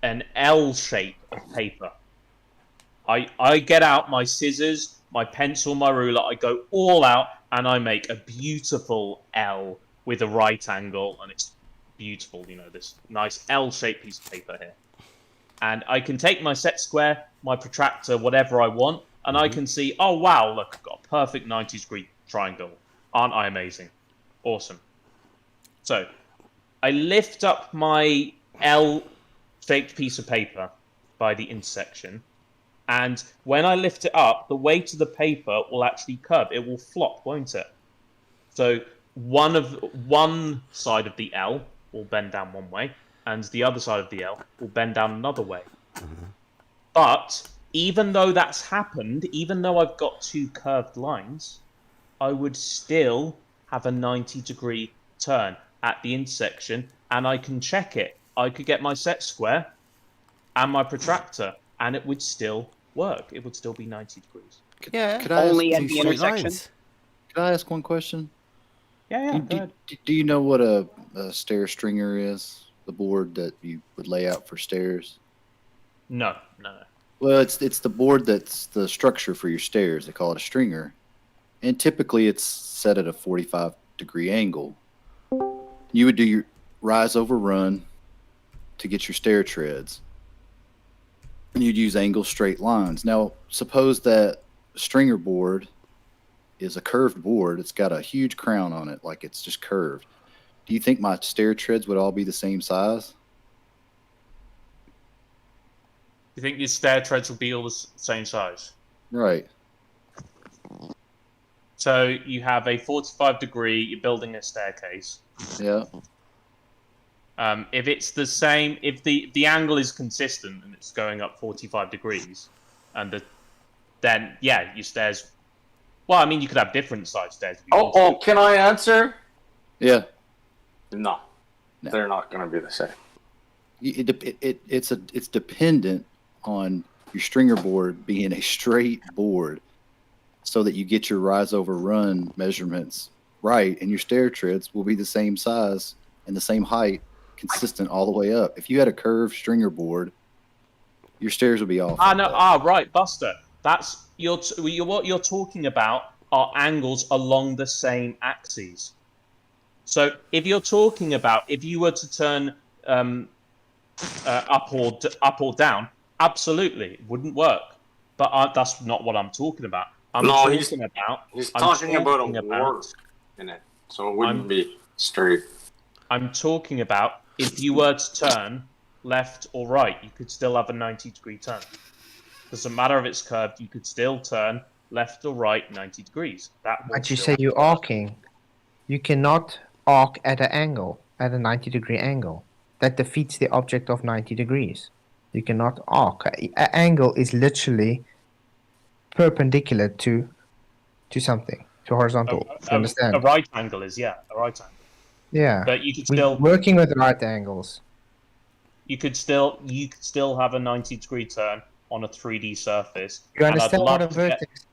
an L shape of paper. I get out my scissors, my pencil, my ruler, I go all out, and I make a beautiful L with a right angle, and it's beautiful, this nice L-shaped piece of paper here. And I can take my set square, my protractor, whatever I want, and I can see, oh wow, look, I've got a perfect 90-degree triangle. Aren't I amazing? Awesome. So, I lift up my L-shaped piece of paper by the intersection, and when I lift it up, the weight of the paper will actually curve. It will flop, won't it? So one side of the L will bend down one way, and the other side of the L will bend down another way. But even though that's happened, even though I've got two curved lines, I would still have a 90-degree turn at the intersection, and I can check it. I could get my set square and my protractor, and it would still work. It would still be 90 degrees. Could I Only ask at the intersection? Could I ask one question? Yeah. Do you know what a stair stringer is? The board that you would lay out for stairs? No. Well, it's the board that's the structure for your stairs. They call it a stringer. And typically it's set at a 45-degree angle. You would do your rise over run to get your stair treads. And you'd use angle straight lines. Now, suppose that stringer board is a curved board. It's got a huge crown on it, like it's just curved. Do you think my stair treads would all be the same size? You think your stair treads will be all the same size? Right. So you have a 45-degree, you're building a staircase. Yeah. If it's the same, if the angle is consistent and it's going up 45 degrees, and then yeah, your stairs. Well, I mean, you could have different size stairs. If you want to. Can I answer? Yeah. No, they're not going to be the same. It's dependent on your stringer board being a straight board, so that you get your rise over run measurements right, and your stair treads will be the same size and the same height, consistent all the way up. If you had a curved stringer board your stairs will be off. Right, Buster. That's what you're talking about are angles along the same axes. So if you're talking about if you were to turn up or down, absolutely, it wouldn't work. But that's not what I'm talking about. He's talking about a warp in it, so it wouldn't be straight. I'm talking about if you were to turn left or right, you could still have a 90-degree turn. Doesn't matter if it's curved, you could still turn left or right 90 degrees. But you say you're arcing. You cannot arc at an angle, at a 90-degree angle. That defeats the object of 90 degrees. You cannot arc. An angle is literally perpendicular to something, to horizontal. You understand? A right angle is, a right angle. Yeah. But you could We're still working with right angles. You could still have a 90-degree turn on a 3D surface. You understand what a vertex?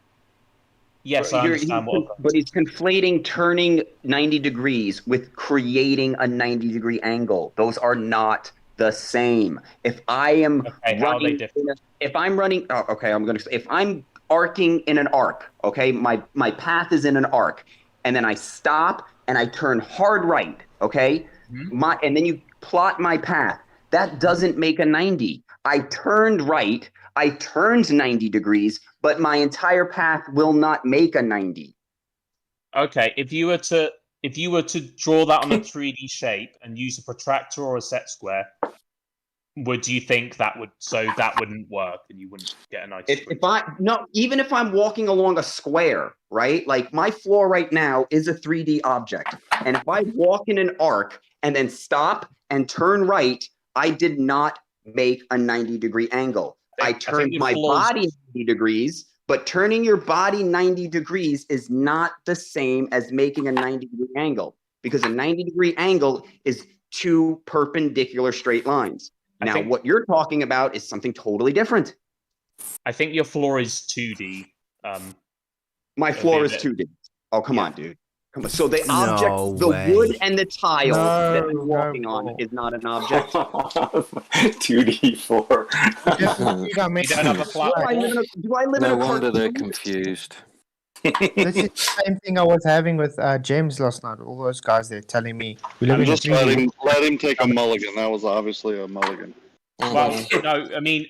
Yes, I understand But he's conflating turning 90 degrees with creating a 90-degree angle. Those are not the same. If I am running, if I'm arcing in an arc, okay, my path is in an arc, and then I stop and I turn hard right, okay, and then you plot my path. That doesn't make a 90. I turned right. I turned 90 degrees, but my entire path will not make a 90. Okay, if you were to draw that on a 3D shape and use a protractor or a set square, would you think that wouldn't work and you wouldn't get a 90? Even if I'm walking along a square, right? Like my floor right now is a 3D object, and if I walk in an arc and then stop and turn right, I did not make a 90-degree angle. I turned my body 90 degrees, but turning your body 90 degrees is not the same as making a 90-degree angle, because a 90-degree angle is two perpendicular straight lines. Now, what you're talking about is something totally different. I think your floor is 2D. My floor is 2D. Oh, come on, dude. Come on. So the object, the wood and the tile that I'm walking on is not an object. 2D floor. You don't have a flat. Do I live in a wonder they're confused. This is the same thing I was having with James last night. All those guys, they're telling me we live in just let him take a mulligan. That was obviously a mulligan. Well, no, I mean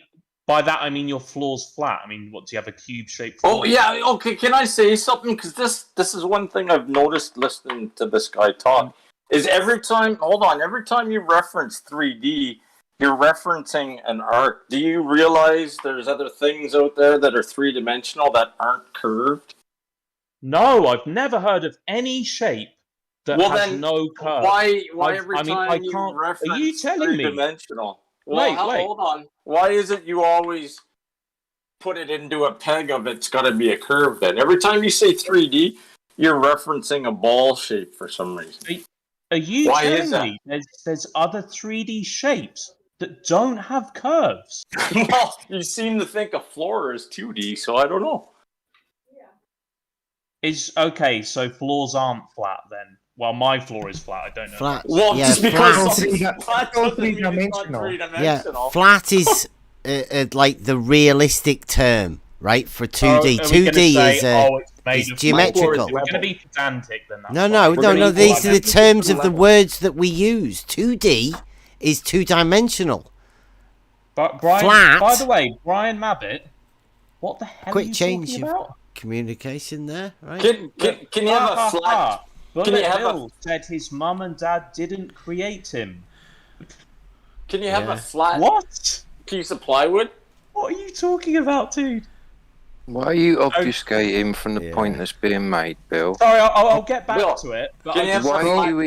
by that I mean your floor's flat. I mean, what do you have a cube shaped floor? Oh yeah, okay. Can I say something? Because this is one thing I've noticed listening to this guy talk. Is every time you reference 3D, you're referencing an arc. Do you realize there's other things out there that are 3-dimensional that aren't curved? No, I've never heard of any shape that has no curve. Why every time you reference are you telling me? 3-dimensional? Wait. Hold on. Why is it you always put it into a peg of it's got to be a curve then? Every time you say 3D, you're referencing a ball shape for some reason. Are you telling me there's other 3D shapes that don't have curves? Well, you seem to think a floor is 2D, so I don't know. So floors aren't flat then. Well, my floor is flat. I don't know. Flat. Well, yeah, just because flat. Flat three-dimensional. Yeah, flat is like the realistic term, right? For 2D. 2D is geometrical. We're going to be pedantic then. No. These are the terms of the words that we use. 2D is 2-dimensional. But Brian, flat. By the way, Brian Mabbott, what the hell are you talking about? Communication there, right? Can you have a flat? Bill said his mum and dad didn't create him. Can you have a flat piece of plywood? What are you talking about, dude? Why are you obfuscating from the point that's being made, Bill? Sorry, I'll get back to it. But why are you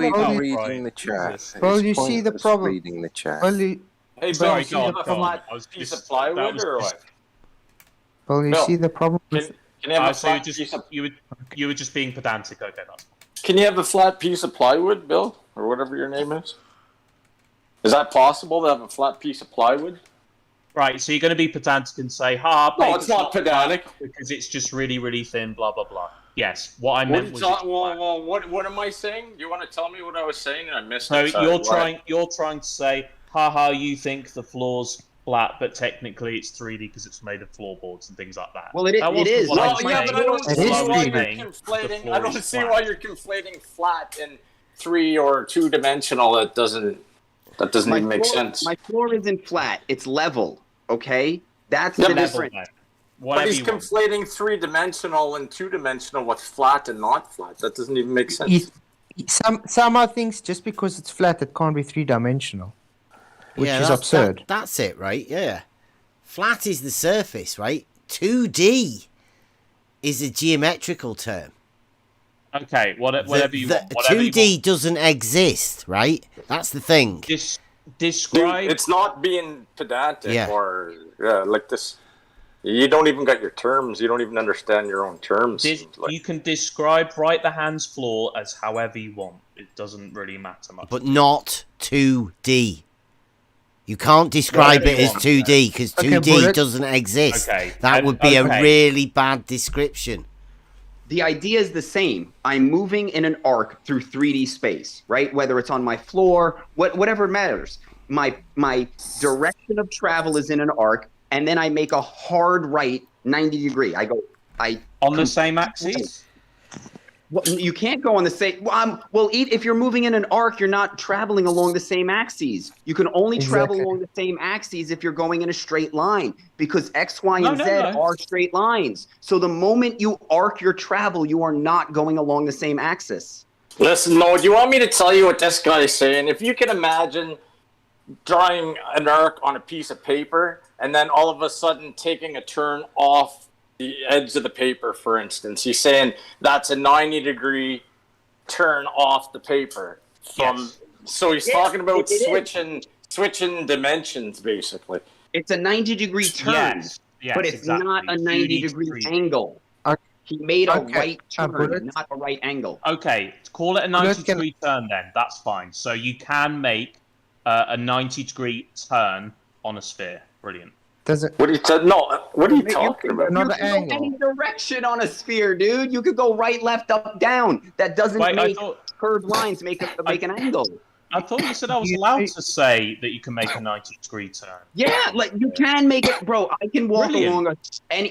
even reading the chat? Well, you see the problem. Reading the chat. Hey, Bill, you have a flat piece of plywood or what? Well, you see the problem with... Can you have a flat piece of... You were just being pedantic. Okay, that's fine. Can you have a flat piece of plywood, Bill? Or whatever your name is? Is that possible to have a flat piece of plywood? Right, so you're going to be pedantic and say, no, it's not pedantic. Because it's just really, really thin, blah, blah, blah. Yes, what I meant was... What am I saying? You want to tell me what I was saying and I missed it? So you're trying to say, haha, you think the floor's flat, but technically it's 3D because it's made of floorboards and things like that. Well, it is. Well, yeah, but I don't see why you're saying conflating. I don't see why you're conflating flat and 3 or 2-dimensional. That doesn't even make sense. My floor isn't flat; it's level. Okay, that's the difference. But he's conflating 3-dimensional and 2-dimensional with flat and not flat. That doesn't even make sense. Some are things just because it's flat, it can't be 3-dimensional, which is absurd. That's it, right? Yeah. Flat is the surface, right? 2D is a geometrical term. Okay, whatever you want. 2D doesn't exist, right? That's the thing. Describe. Dude, it's not being pedantic or like this. You don't even got your terms. You don't even understand your own terms. You can describe the hand's floor as however you want. It doesn't really matter much. But not 2D. You can't describe it as 2D because 2D doesn't exist. Okay. That would be a really bad description. The idea is the same. I'm moving in an arc through 3D space, right? Whether it's on my floor, whatever matters. My direction of travel is in an arc, and then I make a hard right 90 degree. On the same axis? Well, you can't go on the same. If you're moving in an arc, you're not traveling along the same axes. You can only travel along the same axes if you're going in a straight line, because X, Y, and Z are straight lines. So the moment you arc your travel, you are not going along the same axis. Listen, no, do you want me to tell you what this guy is saying? If you can imagine drawing an arc on a piece of paper and then all of a sudden taking a turn off the edge of the paper, for instance, he's saying that's a 90-degree turn off the paper. So he's talking about switching dimensions, basically. It's a 90-degree turn, but it's not a 90-degree angle. He made a right turn, not a right angle. Okay, call it a 90-degree turn then. That's fine. So you can make a 90-degree turn on a sphere. Brilliant. What are you talking about? You can go any direction on a sphere, dude. You could go right, left, up, down. That doesn't make curved lines make an angle. I thought you said I was allowed to say that you can make a 90-degree turn. Yeah, like you can make it, bro. I can walk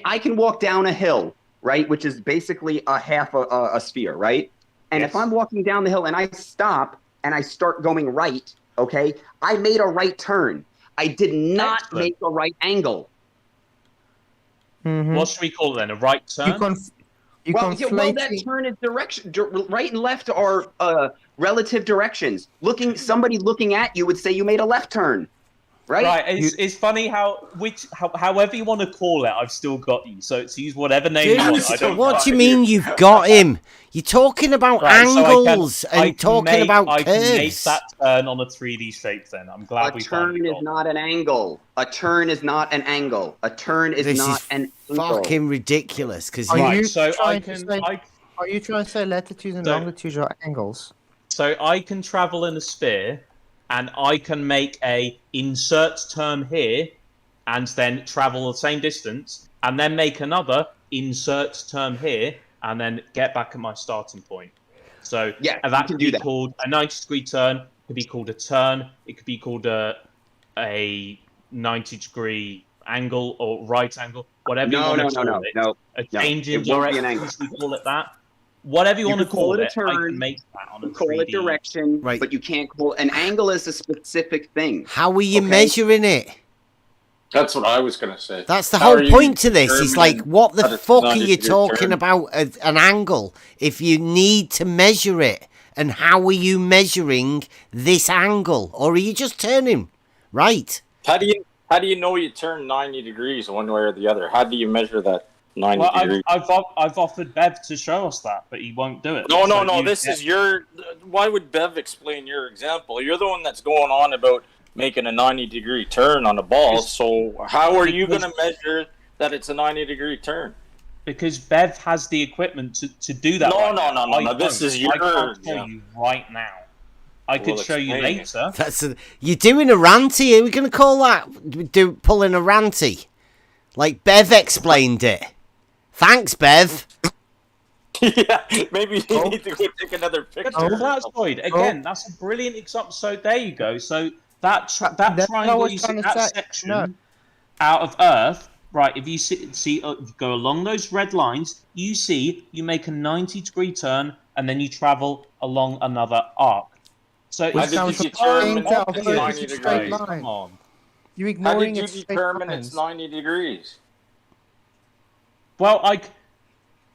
I can walk down a hill, right, which is basically a half a sphere, right? And if I'm walking down the hill and I stop and I start going right, okay, I made a right turn. I did not make a right angle. What should we call it then? A right turn? That turn is direction. Right and left are relative directions. Somebody looking at you would say you made a left turn, right? Right. It's funny however you want to call it, I've still got you. So use whatever name you want. What do you mean you've got him? You're talking about angles and talking about curves. I can make that turn on a 3D shape then. I'm glad we found it. A turn is not an angle. A turn is not an angle. A turn is not an angle. Fucking ridiculous. Are you trying to say latitudes and longitudes are angles? So I can travel in a sphere, and I can make a insert turn here, and then travel the same distance, and then make another insert turn here, and then get back at my starting point. So that could be called a 90-degree turn. It could be called a turn. It could be called a 90-degree angle or right angle. Whatever you want to call it. A change in direction, we call it that. Whatever you want to call it, turn, I can make that on a 3D. Call it direction, but you can't call an angle is a specific thing. How are you measuring it? That's what I was going to say. That's the whole point to this. It's like, what the fuck are you talking about an angle if you need to measure it? And how are you measuring this angle? Or are you just turning right? How do you know you turn 90 degrees one way or the other? How do you measure that 90 degrees? I've offered Bev to show us that, but he won't do it. No. This is your... Why would Bev explain your example? You're the one that's going on about making a 90-degree turn on a ball, so how are you going to measure that it's a 90-degree turn? Because Bev has the equipment to do that. No. This is your... I can't tell you right now. I could show you later. You're doing a ranty. Are we going to call that pulling a ranty? Like Bev explained it. Thanks, Bev. Yeah, maybe you need to go take another picture. Asteroid, again, that's a brilliant example. So there you go. So that triangle you see, that section, out of Earth, right, if you go along those red lines, you make a 90-degree turn, and then you travel along another arc. So how did you determine it's 90 degrees? Come on. You're How ignoring did you its determine it's 90 degrees? Well,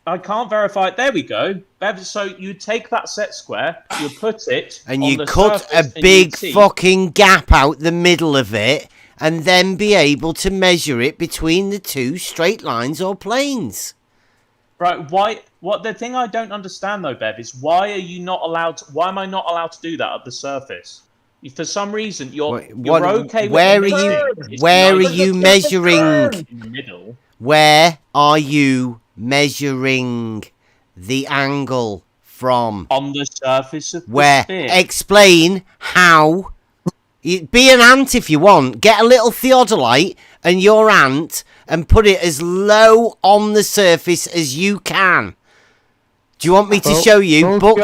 I can't verify it. There we go. So you take that set square, you put it and on you the cut a surface, big fucking gap out the middle of it, and then be able to measure it between the two straight lines or planes. Right? The thing I don't understand though, Bev, is why am I not allowed to do that at the surface? If for some reason you're okay with where are you measuring? In the middle. Where are you measuring the angle from? On the surface of the sphere. Explain how. Be an ant if you want. Get a little theodolite and your ant and put it as low on the surface as you can. Do you want me to show you? Book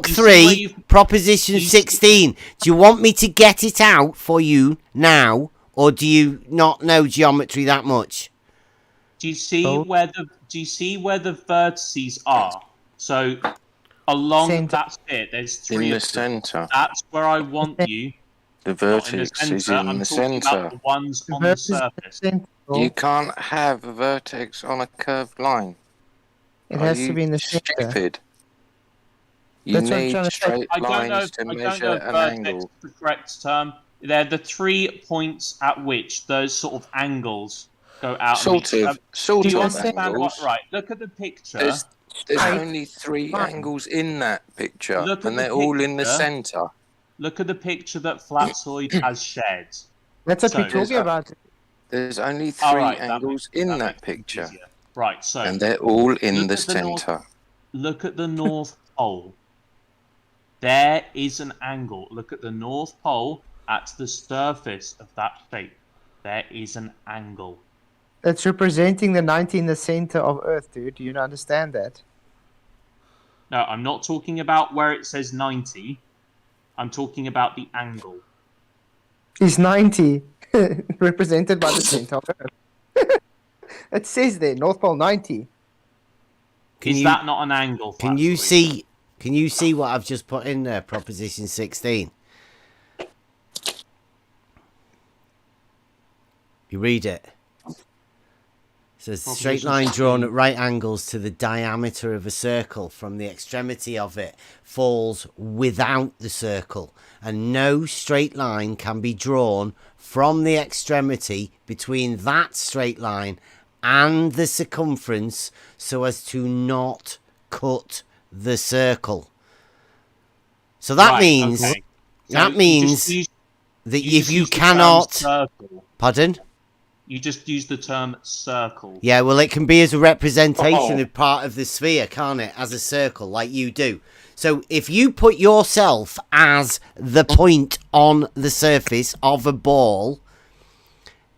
3, Proposition 16. Do you want me to get it out for you now? Or do you not know geometry that much? Do you see where the vertices are? So along that sphere, there's 3 in the center. That's where I want you. The vertex is in the center. The ones on the surface. You can't have a vertex on a curved line. It has to be in the center. Stupid. You need straight lines to measure an angle. The correct term. They're the 3 points at which those sort of angles go out. Sort of angles. Right. Look at the picture. There's only 3 angles in that picture, and they're all in the center. Look at the picture that Flatsoid has shared. That's what we're talking about. There's only 3 angles in that picture. Right, so and they're all in the center. Look at the North Pole. There is an angle. Look at the North Pole at the surface of that shape. There is an angle. That's representing the 90 in the center of Earth, dude. Do you not understand that? No, I'm not talking about where it says 90. I'm talking about the angle. Is 90 represented by the center of Earth? It says there, North Pole 90. Is that not an angle? Can you see what I've just put in there? Proposition 16. You read it. It says straight line drawn at right angles to the diameter of a circle from the extremity of it falls without the circle, and no straight line can be drawn from the extremity between that straight line and the circumference so as to not cut the circle. So that means that if you cannot, pardon? You just use the term circle. Yeah, well, it can be as a representation of part of the sphere, can't it? As a circle, like you do. So if you put yourself as the point on the surface of a ball,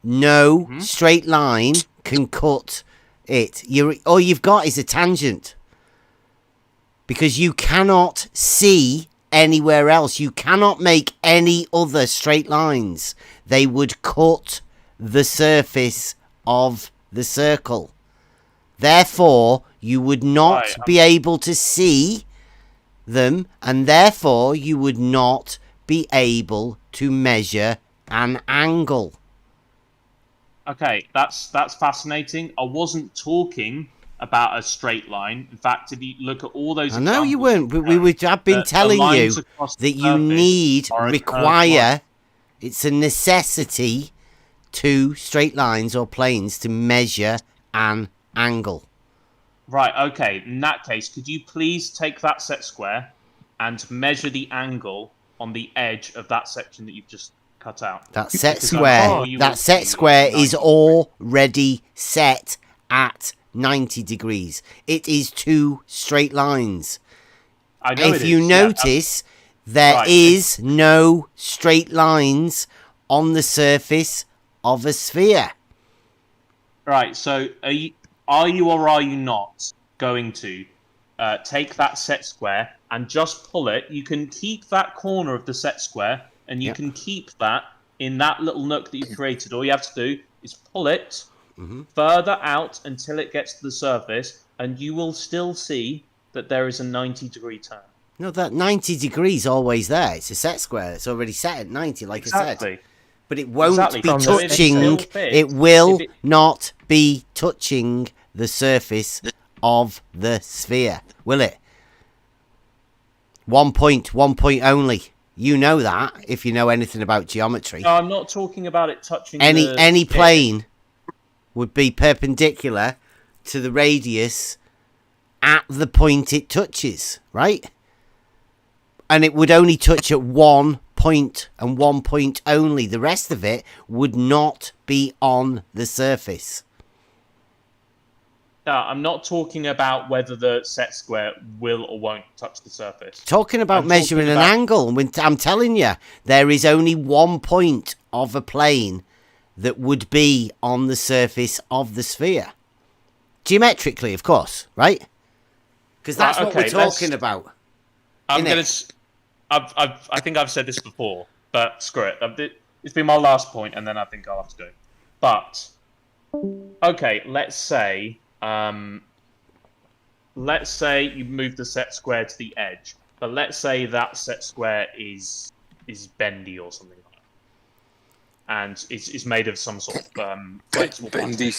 no straight line can cut it. All you've got is a tangent. Because you cannot see anywhere else. You cannot make any other straight lines. They would cut the surface of the circle. Therefore, you would not be able to see them, and therefore you would not be able to measure an angle. Okay, that's fascinating. I wasn't talking about a straight line. In fact, if you look at all those, I know you weren't, but I've been telling you that you require. It's a necessity. 2 straight lines or planes to measure an angle. Right, okay. In that case, could you please take that set square and measure the angle on the edge of that section that you've just cut out? That set square is already set at 90 degrees. It is 2 straight lines. I know if you notice, there is no straight lines on the surface of a sphere. Right, so are you or are you not going to take that set square and just pull it? You can keep that corner of the set square and you can keep that in that little nook that you created. All you have to do is pull it further out until it gets to the surface, and you will still see that there is a 90-degree turn. No, that 90 degrees always there. It's a set square. It's already set at 90, like I said. But it won't be touching. It will not be touching the surface of the sphere, will it? 1 point only. You know that if you know anything about geometry. No, I'm not talking about it touching any plane would be perpendicular to the radius at the point it touches, right? And it would only touch at 1 point and 1 point only. The rest of it would not be on the surface. No, I'm not talking about whether the set square will or won't touch the surface. Talking about measuring an angle. I'm telling you, there is only 1 point of a plane that would be on the surface of the sphere. Geometrically, of course, right? Because that's what we're talking about. I think I've said this before, but screw it. It's been my last point, and then I think I'll have to go. But okay, let's say you move the set square to the edge, but let's say that set square is bendy or something like that, and it's made of some sort of flexible bendy.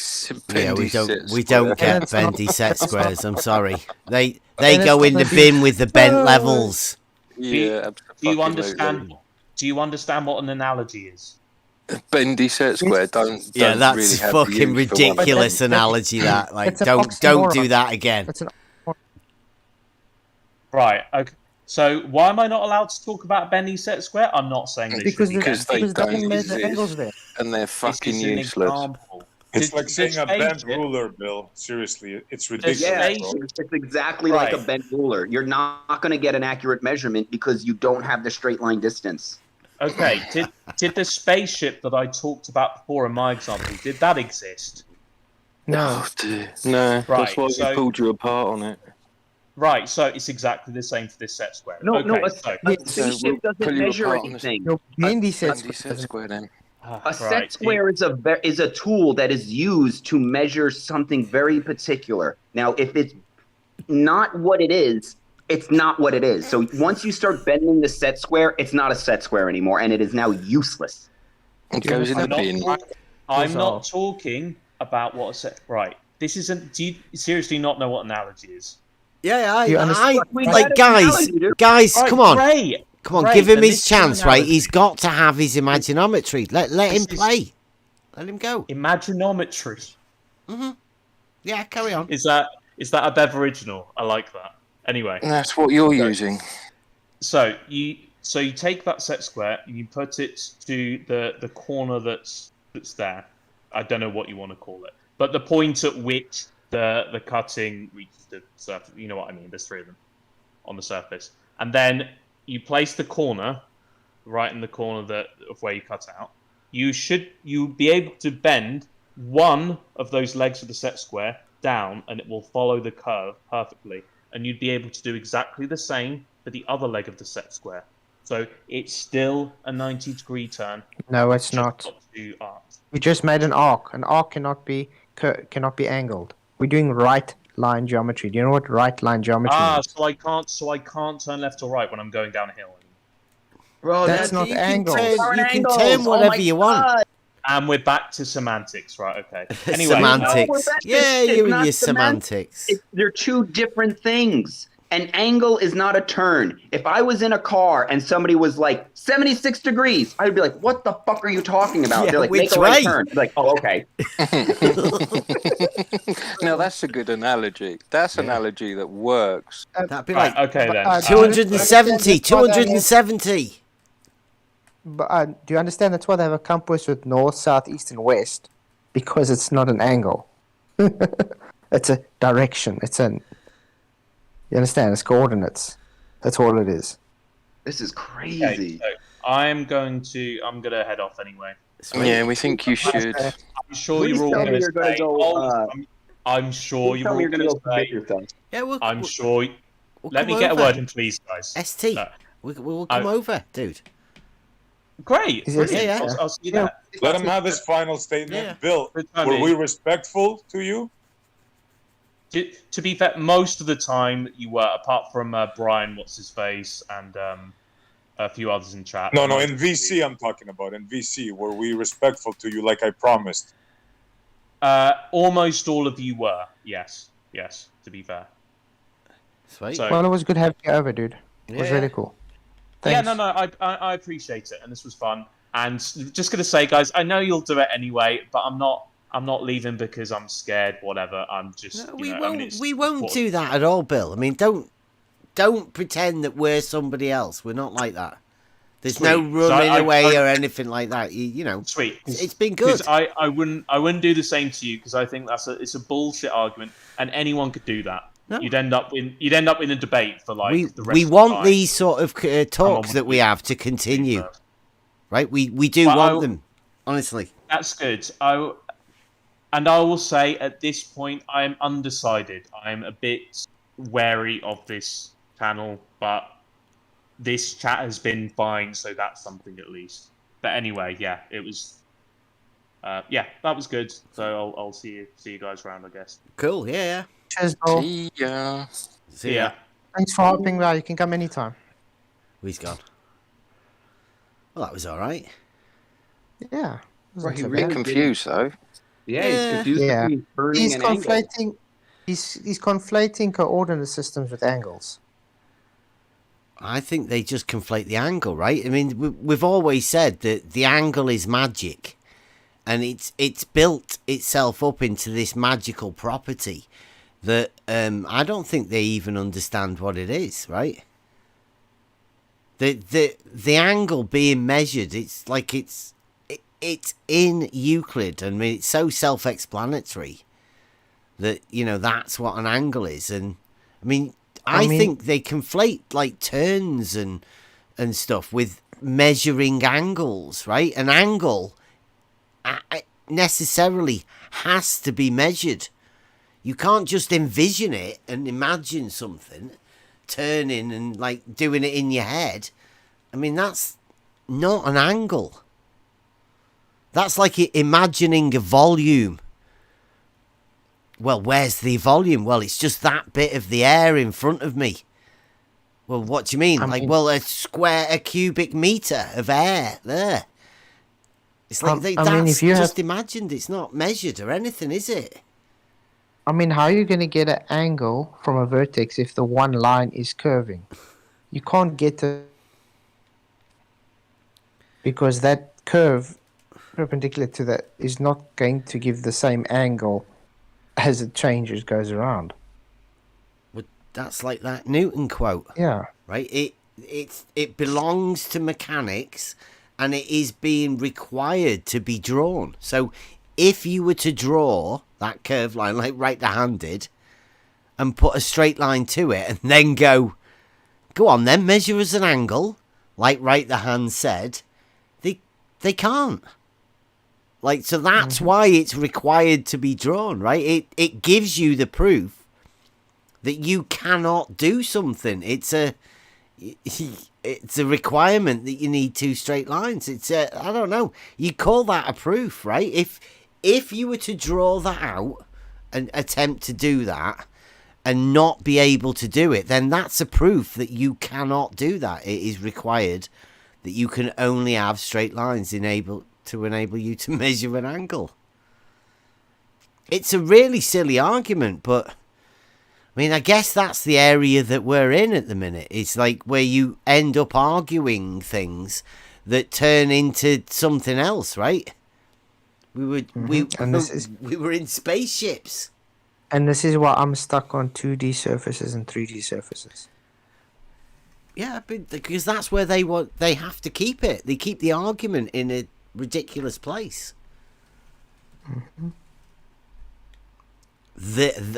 Yeah, we don't get bendy set squares. I'm sorry. They go in the bin with the bent levels. Yeah, do you understand? Do you understand what an analogy is? Bendy set square. Don't yeah, that's really have fucking ridiculous analogy. That don't do that again. Right. Okay. So why am I not allowed to talk about bendy set square? I'm not saying this because they don't exist and they're fucking useless. It's like saying a bent ruler, Bill. Seriously, it's ridiculous. Yeah, it's exactly like a bent ruler. You're not going to get an accurate measurement because you don't have the straight line distance. Okay, did the spaceship that I talked about before in my example, did that exist? No, no. Right, that's why we pulled you apart on it. Right, so it's exactly the same for this set square. No, okay, a spaceship doesn't measure anything. No, bendy set square then. A set square is a tool that is used to measure something very particular. Now, if it's not what it is, it's not what it is. So once you start bending the set square, it's not a set square anymore, and it is now useless. It goes in the bin. I'm not talking about what a set... Right. This isn't... Do you seriously not know what analogy is? Yeah, guys, come on. Great. Come on, give him his chance, right? He's got to have his imaginometry. Let him play. Let him go. Imaginometry. Yeah, carry on. Is that a Bev original? I like that. Anyway, that's what you're using. So you take that set square and you put it to the corner that's there. I don't know what you want to call it, but the point at which the cutting reaches the surface. You know what I mean? There's three of them on the surface, and then you place the corner right in the corner of where you cut out. You'll be able to bend one of those legs of the set square down, and it will follow the curve perfectly. And you'd be able to do exactly the same for the other leg of the set square. So it's still a 90-degree turn. No, it's not. We just made an arc. An arc cannot be angled. We're doing right line geometry. Do you know what right line geometry is? So I can't turn left or right when I'm going down a hill. Bro, that's not angled. You can turn whatever you want. And we're back to semantics, right? Okay. Anyway, semantics. Yeah, you and your semantics. They're two different things. An angle is not a turn. If I was in a car and somebody was like 76 degrees, I'd be like, "What the fuck are you talking about?" Yeah, they're like, which "Make a right way?" turn." I'd be like, "Oh, okay." No, that's a good analogy. That's an analogy that works. That'd be like okay then. 270. 270. But do you understand that's why they have a compass with north, south, east, and west? Because it's not an angle. It's a direction. You understand? It's coordinates. That's all it is. This is crazy. Okay, so I'm gonna head off anyway. Yeah, we think you should. I'm sure you're all gonna say. I'm sure you're all gonna say. Yeah, I'm sure. We'll Let me come get a over. word in, please, guys. ST. No. We'll come over, dude. Great. Brilliant. Yeah. I'll see that. Let him have his final statement. Yeah. Bill, were we respectful to you? To be fair, most of the time you were, apart from Brian, what's his face, and a few others in chat. No, in VC I'm talking about. In VC, were we respectful to you like I promised? Almost all of you were. Yes. To be fair. Sweet. So, Well, it was good having you over, dude. It was really cool. Thanks. Yeah, no, I appreciate it, and this was fun. And just gonna say, guys, I know you'll do it anyway, but I'm not leaving because I'm scared. Whatever. I'm just. No, we won't do that at all, Bill. I mean, don't pretend that we're somebody else. We're not like that. There's no running away or anything like that. You know. Sweet. It's been good. I wouldn't do the same to you because I think it's a bullshit argument, and anyone could do that. No. You'd end up in a debate for like the rest we of the want time. these sort of talks that we have to continue, right? We do want them, honestly. That's good. I will say at this point I am undecided. I'm a bit wary of this channel, but this chat has been fine, so that's something at least. But anyway, yeah, it was. Yeah, that was good. So I'll see you guys around, I guess. Cool. Yeah. Cheers, Bill. See ya. Thanks for hopping by. You can come anytime. He's gone. Well, that was all right. Yeah. Well, he's really confused though. Yeah, he's confused between turning He's and conflating. angle. He's conflating coordinate systems with angles. I think they just conflate the angle, right? I mean, we've always said that the angle is magic, and it's built itself up into this magical property that I don't think they even understand what it is, right? The angle being measured, it's like it's in Euclid. I mean, it's so self-explanatory that that's what an angle is. And I mean, I think they conflate like turns and stuff with measuring angles, right? An angle necessarily has to be measured. You can't just envision it and imagine something turning and like doing it in your head. I mean, that's not an angle. That's like imagining a volume. Well, where's the volume? Well, it's just that bit of the air in front of me. Well, what do you mean? A cubic meter of air there. It's like that's just imagined. It's not measured or anything, is it? I mean, how are you going to get an angle from a vertex if the one line is curving? You can't get to... Because that curve perpendicular to that is not going to give the same angle as it changes, goes around. Well, that's like that Newton quote. Yeah. Right? It belongs to mechanics, and it is being required to be drawn. So if you were to draw that curved line like right the hand did and put a straight line to it and then go on then, measure as an angle like right the hand said, they can't. Like, so that's why it's required to be drawn, right? It gives you the proof that you cannot do something. It's a requirement that you need two straight lines. I don't know. You call that a proof, right? If you were to draw that out and attempt to do that and not be able to do it, then that's a proof that you cannot do that. It is required that you can only have straight lines to enable you to measure an angle. It's a really silly argument, but I mean, I guess that's the area that we're in at the minute. It's like where you end up arguing things that turn into something else, right? We were in spaceships. And this is why I'm stuck on 2D surfaces and 3D surfaces. Yeah, because that's where they have to keep it. They keep the argument in a ridiculous place.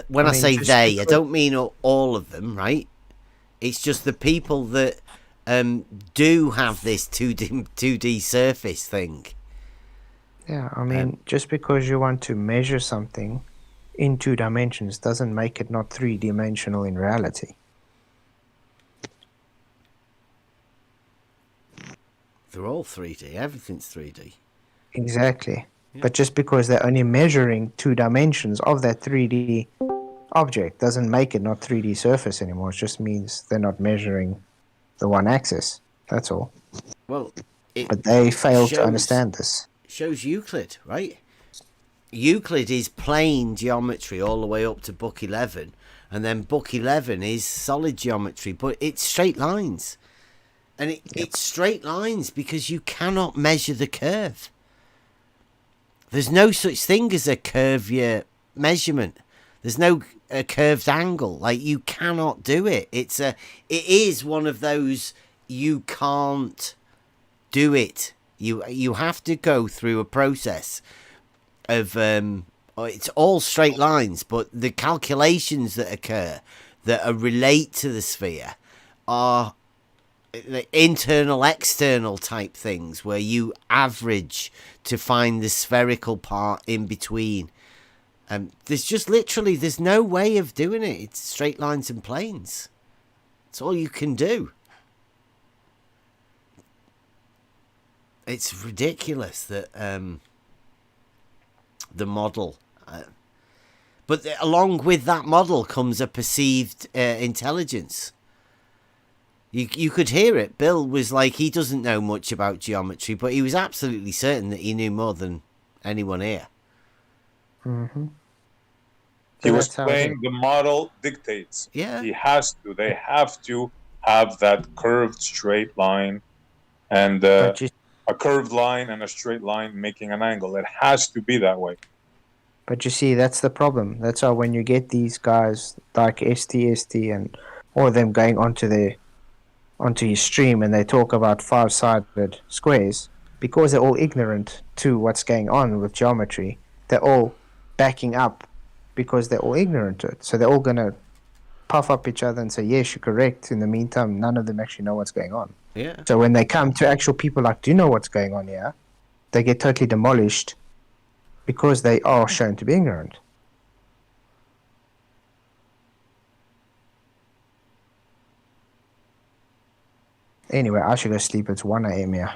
When I say they, I don't mean all of them, right? It's just the people that do have this 2D surface thing. Yeah, I mean, just because you want to measure something in 2 dimensions doesn't make it not 3-dimensional in reality. They're all 3D. Everything's 3D. Exactly. Yeah. But just because they're only measuring 2 dimensions of that 3D object doesn't make it not 3D surface anymore. It just means they're not measuring the one axis. That's all. Well, but they failed to understand this. Shows Euclid, right? Euclid is plane geometry all the way up to book 11, and then book 11 is solid geometry, but it's straight lines. And it's straight lines because you cannot measure the curve. There's no such thing as a curvature measurement. There's no curved angle. Like, you cannot do it. It is one of those you can't do it. You have to go through a process of it's all straight lines, but the calculations that occur that relate to the sphere are internal external type things where you average to find the spherical part in between. There's just literally there's no way of doing it. It's straight lines and planes. It's all you can do. It's ridiculous that the model but along with that model comes a perceived intelligence. You could hear it. Bill was like, he doesn't know much about geometry, but he was absolutely certain that he knew more than anyone here. Mm-hmm. He was playing the model dictates. Yeah. He has to. They have to have that curved straight line and a curved line and a straight line making an angle. It has to be that way. But you see, that's the problem. That's why when you get these guys like STST and all of them going onto his stream and they talk about 5-sided squares, because they're all ignorant to what's going on with geometry, they're all backing up because they're all ignorant to it. So they're all going to puff up each other and say, yes, you're correct. In the meantime, none of them actually know what's going on. Yeah. So when they come to actual people like, do you know what's going on here? They get totally demolished because they are shown to be ignorant. Anyway, I should go sleep. It's 1 a.m. here.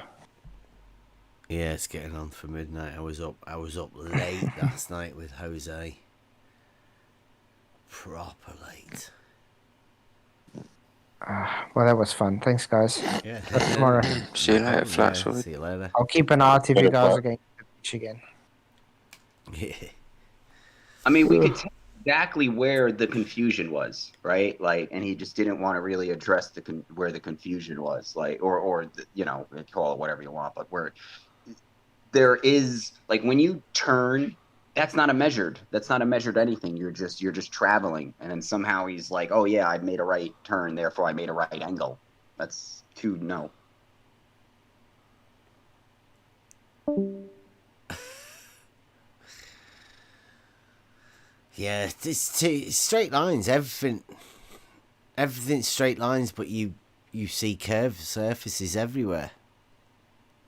Yeah, it's getting on for midnight. I was up late last night with Jose. Proper late. Well, that was fun. Thanks, guys. Yeah. Tomorrow. See you later, Flerfs. See you later. I'll keep an eye out if you guys are going to the beach again. Yeah. I mean, we could tell exactly where the confusion was, right? Like, and he just didn't want to really address where the confusion was, like, or you know, call it whatever you want, but where there is, like, when you turn, that's not a measured anything. You're just traveling, and then somehow he's like, oh yeah, I made a right turn, therefore I made a right angle. That's too no. Yeah, it's straight lines. Everything's straight lines, but you see curved surfaces everywhere.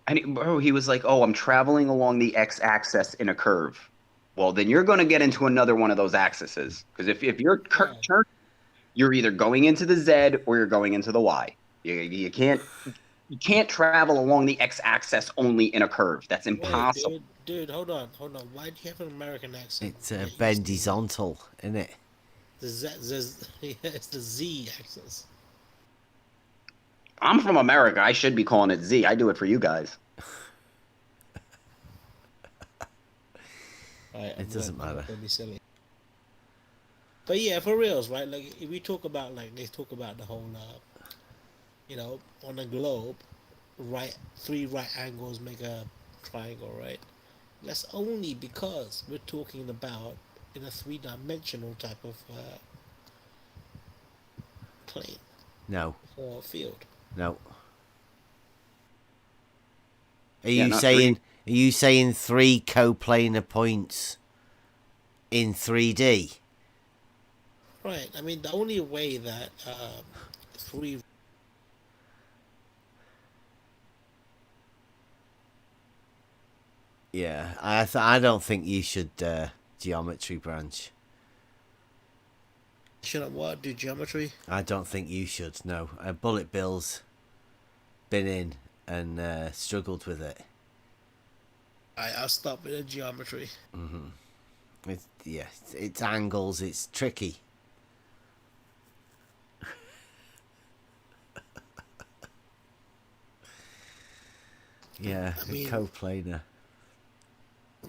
And he was like, oh, I'm traveling along the x-axis in a curve. Well, then you're going to get into another one of those axes. Because if you're turning, you're either going into the Z or you're going into the Y. You can't travel along the x-axis only in a curve. That's impossible. Wait, dude, hold on. Why do you have an American accent? It's bendizontal, isn't it? It's the Z axis. I'm from America. I should be calling it Z. I do it for you guys. It doesn't matter. Don't be silly. But yeah, for reals, right? Like, if we talk about, like, they talk about the whole, you know, on a globe, three right angles make a triangle, right? That's only because we're talking about in a 3-dimensional type of plane. No. Or field. No. Are you saying 3 coplanar points in 3D? Right. I mean, the only way that 3. Yeah, I don't think you should geometry branch. Should I what? Do geometry? I don't think you should. No, Bullet Bill's been in and struggled with it. I'll stop with the geometry. It's angles. It's tricky. Yeah, I mean, coplanar.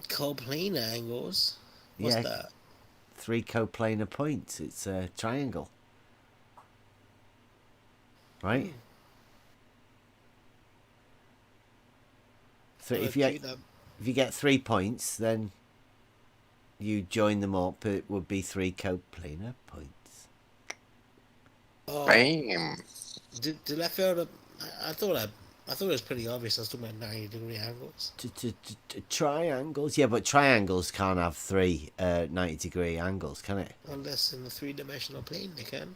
Coplanar angles? What's that? 3 coplanar points. It's a triangle. Right? So if you get 3 points, then you join them up. It would be 3 coplanar points. Bam. Did I fail to? I thought it was pretty obvious. I was talking about 90-degree angles. Triangles, yeah, but triangles can't have 3 90-degree angles, can it? Unless in the 3-dimensional plane they can.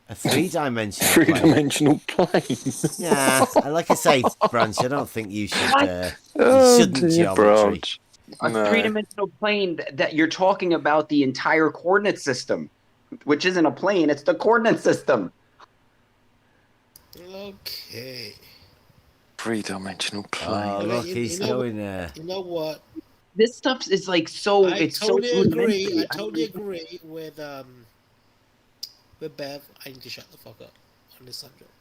A 3-dimensional Three-dimensional plane. Yeah, like I say, Branch, I don't think you should. You shouldn't geometry. A 3-dimensional plane that you're talking about the entire coordinate system, which isn't a plane; it's the coordinate system. Okay. 3-dimensional plane. Oh, look, he's going there. You know what? This stuff is like so. I It's totally so agree. rudimentary. I totally agree with Bev. I need to shut the fuck up on this subject.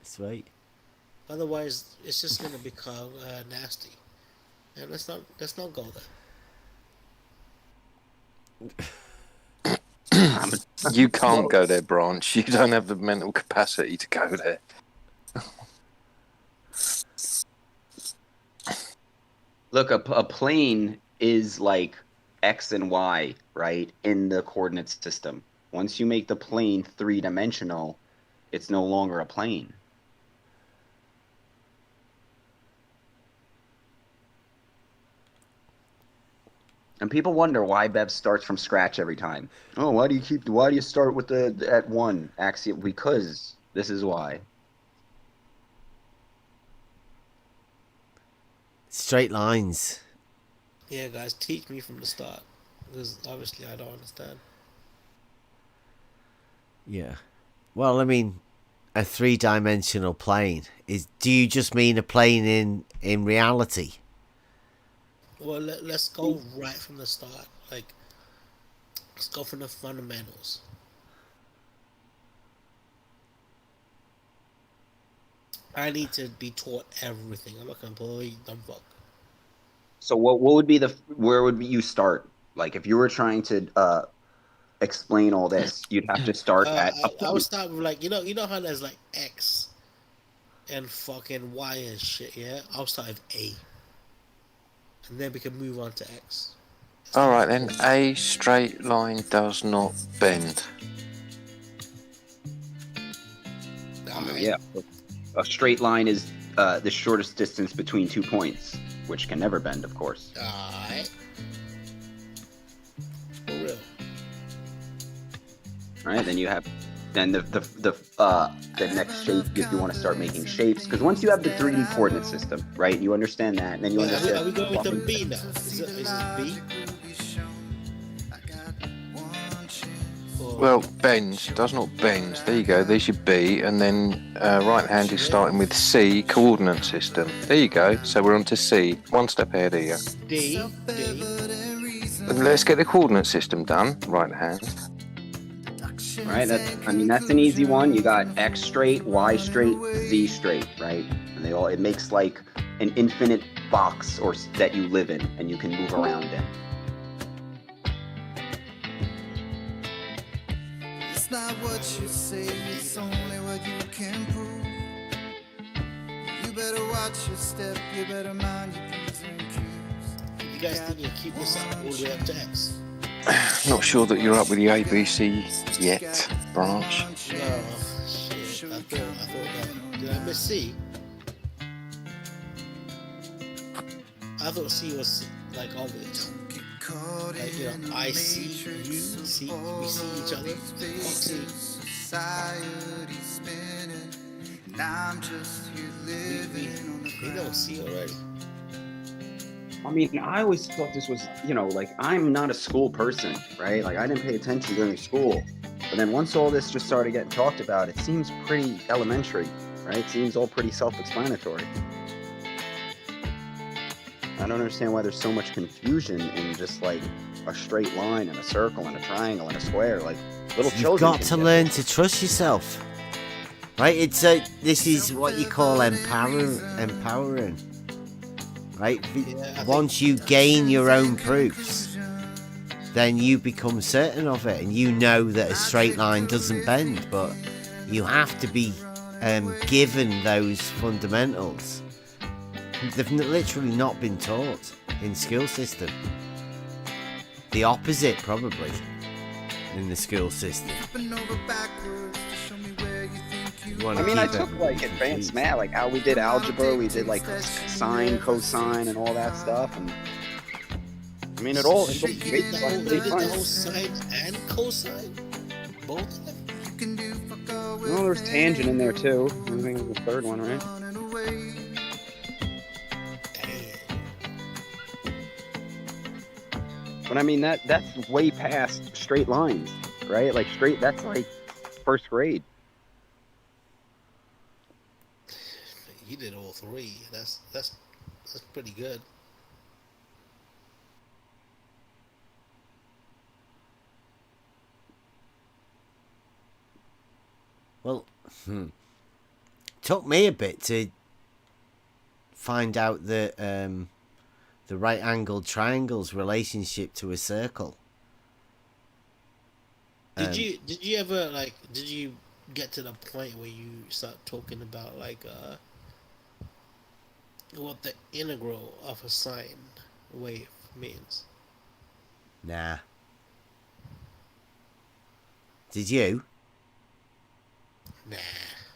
Sweet. Otherwise, it's just gonna become nasty, and let's not go there. You can't go there, Branch. You don't have the mental capacity to go there. Look, a plane is like X and Y, right, in the coordinate system. Once you make the plane 3-dimensional, it's no longer a plane. And people wonder why Bev starts from scratch every time. Oh, why do you start with at 1 axiom? Because this is why. Straight lines. Yeah, guys, teach me from the start, because obviously I don't understand. Yeah. Well, I mean, a 3-dimensional plane is. Do you just mean a plane in reality? Well, let's go right from the start. Like, let's go from the fundamentals. I need to be taught everything. I'm a complete dumb fuck. So what would be where would you start? Like if you were trying to explain all this, you'd have to start at. I would start with like you know how there's like X and fucking Y and shit. Yeah, I'll start with A, and then we can move on to X. All right then. A straight line does not bend. Yeah, a straight line is the shortest distance between 2 points, which can never bend, of course. Alright. For real. Alright, then you have the next shape if you want to start making shapes, because once you have the 3D coordinate system, right, you understand that, and then you understand. Are we going with the B now? Is this B? Well, bends, does not bend. There you go, there's your B, and then right hand is starting with C, coordinate system. There you go, so we're on to C, 1 step ahead of you. D. Let's get the coordinate system done, right hand. Right, that's an easy one. You got X straight, Y straight, Z straight, right? And it makes like an infinite box that you live in, and you can move around in. It's not what you say, it's only what you can prove. You better watch your step, you better mind your P's and Q's. You guys think you keep this up all the way up to X? Not sure that you're up with the ABC yet, Branch. Oh, shit. I thought that. Did I miss C? I thought C was like obvious. Like, I see you, see, we see each other. We don't see already. I mean, I always thought this was, like, I'm not a school person, right? Like, I didn't pay attention during school. But then once all this just started getting talked about, it seems pretty elementary. right? Seems all pretty self-explanatory. I don't understand why there's so much confusion in just like a straight line and a circle and a triangle and a square. Like little children. You've got to learn to trust yourself, right? It's this is what you call empowering, right? Once you gain your own proofs, then you become certain of it, and you know that a straight line doesn't bend. But you have to be given those fundamentals. They've literally not been taught in school system. The opposite, probably, in the school system. I mean, I took like advanced math, like how we did algebra, we did like sine, cosine, and all that stuff, and I mean, it all. They did the whole sine and cosine, both of them. Well, there's tangent in there too. I think it was the third one, right? But I mean, that's way past straight lines, right? Like that's like first grade. You did all three. That's pretty good. Well, took me a bit to find out that the right-angled triangle's relationship to a circle. Did you ever did you get to the point where you start talking about what the integral of a sine wave means? Nah. Did you? Nah,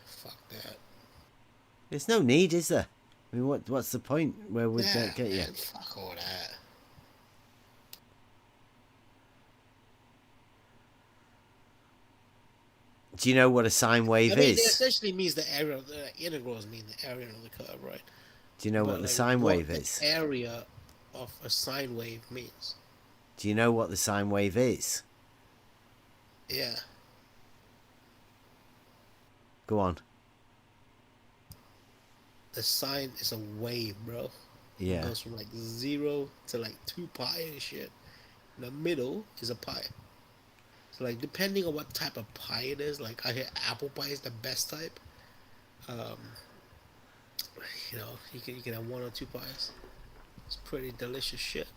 fuck that. There's no need, is there? I mean, what's the point? Where would that get you? Man, fuck all that. Do you know what a sine wave is? It essentially means the area. The integrals mean the area of the curve, right? Do you know what the sine wave is? The area of a sine wave means. Do you know what the sine wave is? Yeah. Go on. The sine is a wave, bro. Yeah. It goes from 0 to 2 pi and shit. In the middle is a pi. So depending on what type of pie it is, I hear apple pie is the best type. You can have 1 or 2 pies. It's pretty delicious shit.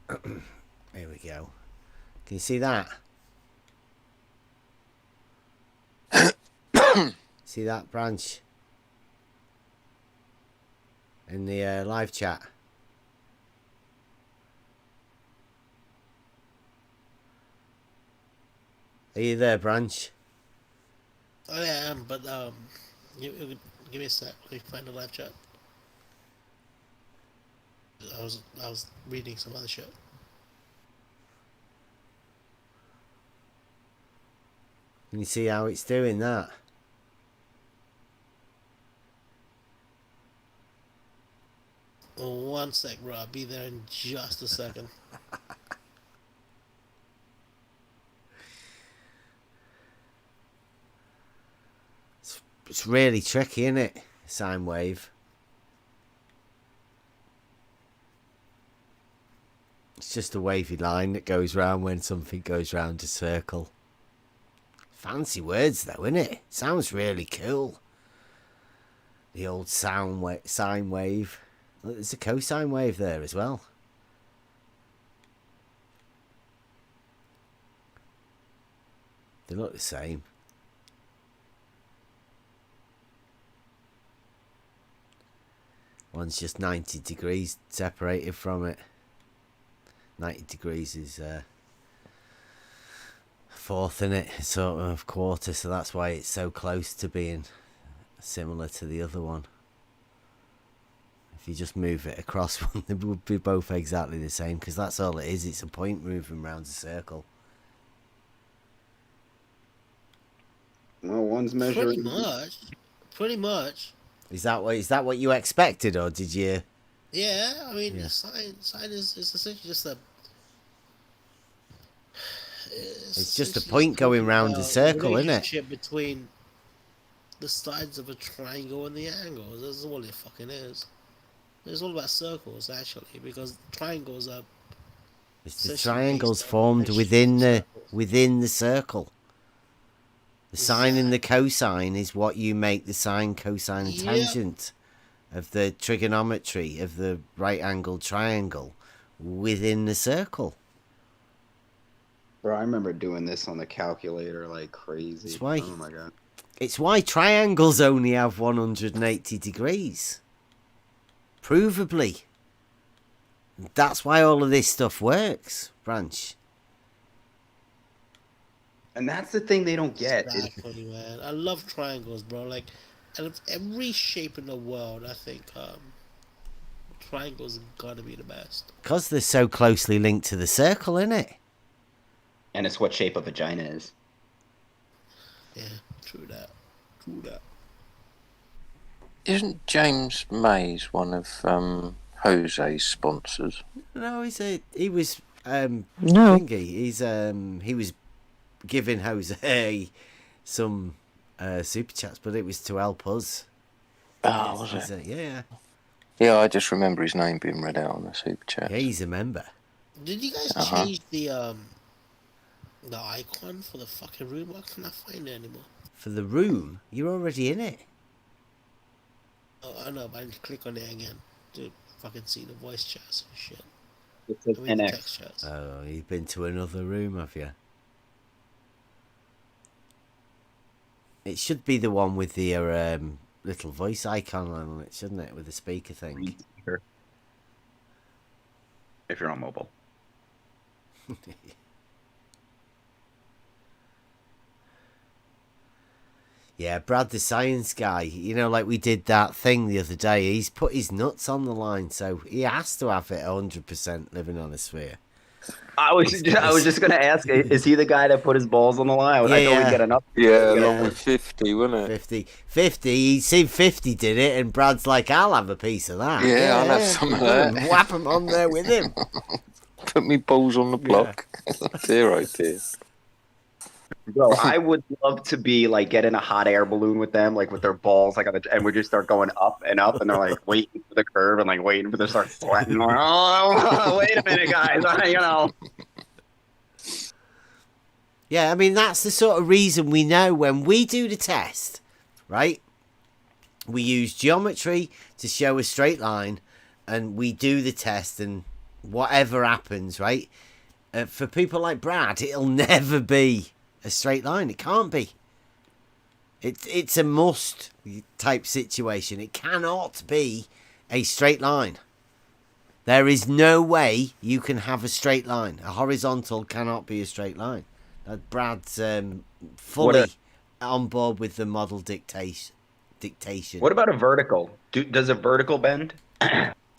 There we go. Can you see that? See that branch in the live chat? Are you there, Branch? I am, but give me a sec. Let me find the live chat. I was reading some other shit. Can you see how it's doing that? One sec, bro. I'll be there in just a second. It's really tricky, isn't it? Sine wave. It's just a wavy line that goes round when something goes round a circle. Fancy words though, isn't it? Sounds really cool. The old sine wave. Look, there's a cosine wave there as well. They look the same. One's just 90 degrees separated from it. 90 degrees is fourth in it, sort of quarter, so that's why it's so close to being similar to the other one. If you just move it across one, they would be both exactly the same, because that's all it is. It's a point moving around a circle. Well, one's measuring. Pretty much. Is that what you expected, or did you? Yeah, I mean, sine is essentially just It's just a point going round a circle, isn't it? Relationship between the sides of a triangle and the angles. That's all it fucking is. It's all about circles, actually, because triangles are. It's the triangles formed within the circle. The sine and the cosine is what you make the sine, cosine, and tangent of the trigonometry of the right-angled triangle within the circle. Bro, I remember doing this on the calculator like crazy. Oh my god. It's why triangles only have 180 degrees. Provably. That's why all of this stuff works, Branch. And that's the thing they don't get. It's funny, man. I love triangles, bro. Like, out of every shape in the world, I think triangles have got to be the best. Because they're so closely linked to the circle, innit? And it's what shape a vagina is. Yeah, true that. True that. Isn't James Mays one of Jose's sponsors? No, he was No. thingy. He was giving Jose some super chats, but it was to help us. Oh, was it? Yeah. Yeah, I just remember his name being read out on the super chat. Yeah, he's a member. Did you guys change the icon for the fucking room? Why can't I find it anymore? For the room? You're already in it. Oh, I know, but I need to click on it again to fucking see the voice chats and shit. It says the NX. text chats. Oh, you've been to another room, have you? It should be the one with the little voice icon on it, shouldn't it? With the speaker thing. If you're on mobile. Yeah, Brad, the science guy, you know, like we did that thing the other day. He's put his nuts on the line, so he has to have it 100% living on a sphere. I was just going to ask, is he the guy that put his balls on the line? I thought we'd get enough. Yeah, along with 50, wasn't it? 50. He seen 50 did it, and Brad's like, I'll have a piece of that. Yeah, I'll have some of that. Whap him on there with him. Put me balls on the block. Dear, oh dear. Bro, I would love to be like get in a hot air balloon with them, like with their balls, like and we just start going up, and they're like waiting for the curve and like waiting for them to start sweating. Like, oh, wait a minute, guys, you know. Yeah, I mean that's the sort of reason we know when we do the test, right? We use geometry to show a straight line, and we do the test, and whatever happens, right? For people like Brad, it'll never be a straight line. It can't be. It's a must type situation. It cannot be a straight line. There is no way you can have a straight line. A horizontal cannot be a straight line. Brad's fully on board with the model dictation. What about a vertical? Does a vertical bend?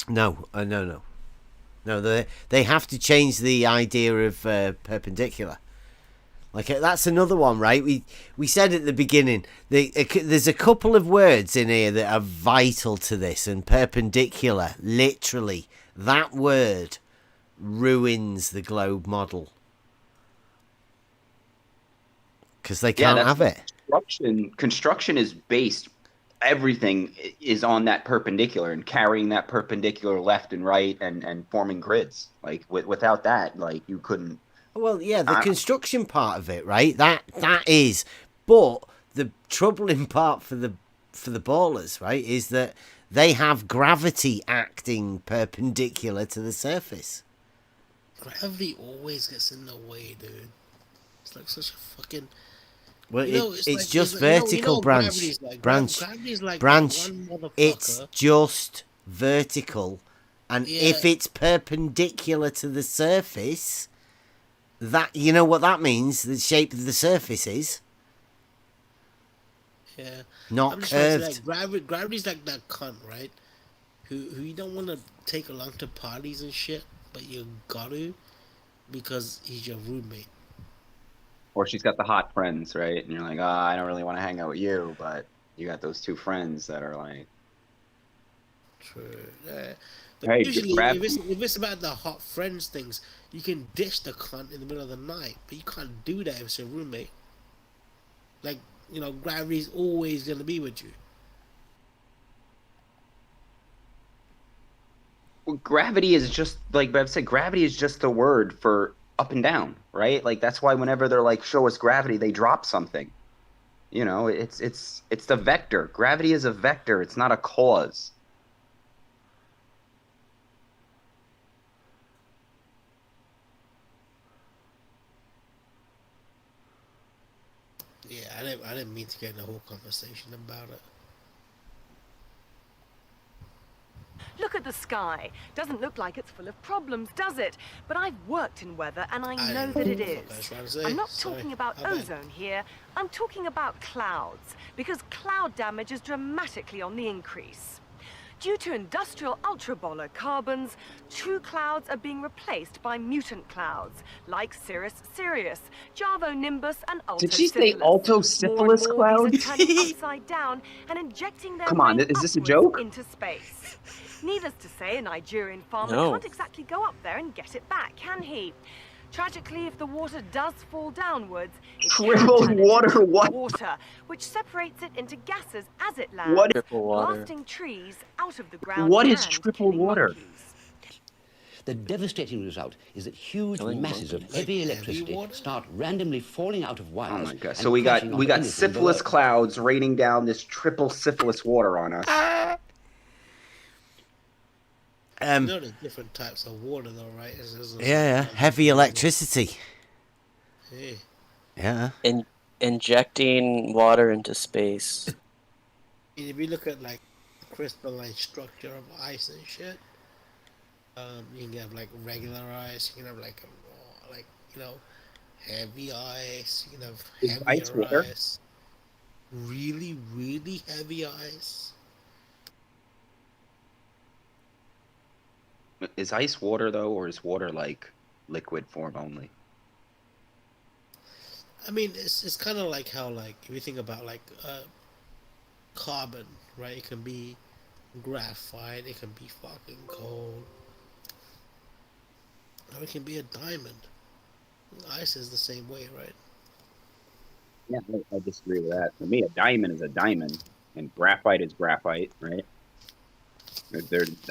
No. No, they have to change the idea of perpendicular. Like that's another one, right? We said at the beginning there's a couple of words in here that are vital to this, and perpendicular, literally, that word ruins the globe model because they can't have it. Construction is based. Everything is on that perpendicular and carrying that perpendicular left and right and forming grids. Like without that, like you couldn't. Well, yeah, the construction part of it, right? That is, but the troubling part for the ballers, right, is that they have gravity acting perpendicular to the surface. Gravity always gets in the way, dude. It's like such a fucking. Well, it's like, just vertical, Branch. Gravity's like Branch. one It's just vertical, and if it's perpendicular to the surface. That, you know what that means? The shape of the surface is. Yeah. Not curved. Like, gravity's like that cunt, right? Who you don't want to take along to parties and shit, but you got to because he's your roommate. Or she's got the hot friends, right? And you're like, I don't really want to hang out with you, but you got those two friends that are like. True. Hey, Usually, grab. if it's about the hot friends things, you can ditch the cunt in the middle of the night, but you can't do that if it's your roommate. Like, you know, gravity's always gonna be with you. Well, gravity is just like Bev said. Gravity is just the word for up and down, right? Like that's why whenever they're like, "Show us gravity," they drop something. You know, it's the vector. Gravity is a vector. It's not a cause. Yeah, I didn't mean to get in the whole conversation about it. Look at the sky. Doesn't look like it's full of problems, does it? But I've worked in weather and I know that it is. I'm not talking about ozone here. I'm talking about clouds, because cloud damage is dramatically on the increase. Due to industrial ultraviolet carbons, true clouds are being replaced by mutant clouds, like Cirrus Sirius, Javo Nimbus, and Alto Did she say Alto Syphilis cloud? These are turning upside down and injecting their Come on, rain is this a upwards joke? into space. Needless to say, a Nigerian farmer No. can't exactly go up there and get it back, can he? Tragically, if the water does fall downwards, it Triple can turn water, into what? water, which separates it into gases as it lands, What- Triple water. blasting trees out of the ground. What is and triple killing water? monkeys. The devastating result is that huge Killing masses of monkeys. heavy Like electricity heavy water? start randomly falling out of wires. Oh my god! and So we got crashing onto anything syphilis below. clouds raining down this triple syphilis water on us. You know there's different types of water, though, right? Yeah, heavy electricity. Hey. Yeah. Injecting water into space. And if you look at like crystalline structure of ice and shit, you can have like regular ice. You can have like heavy ice. You can have Is ice heavier water? ice. Really, really heavy ice. Is ice water though, or is water like liquid form only? I mean, it's kind of like how, like, if you think about like carbon, right? It can be graphite. It can be fucking gold. Or it can be a diamond. Ice is the same way, right? Yeah, I disagree with that. For me, a diamond is a diamond, and graphite is graphite, right?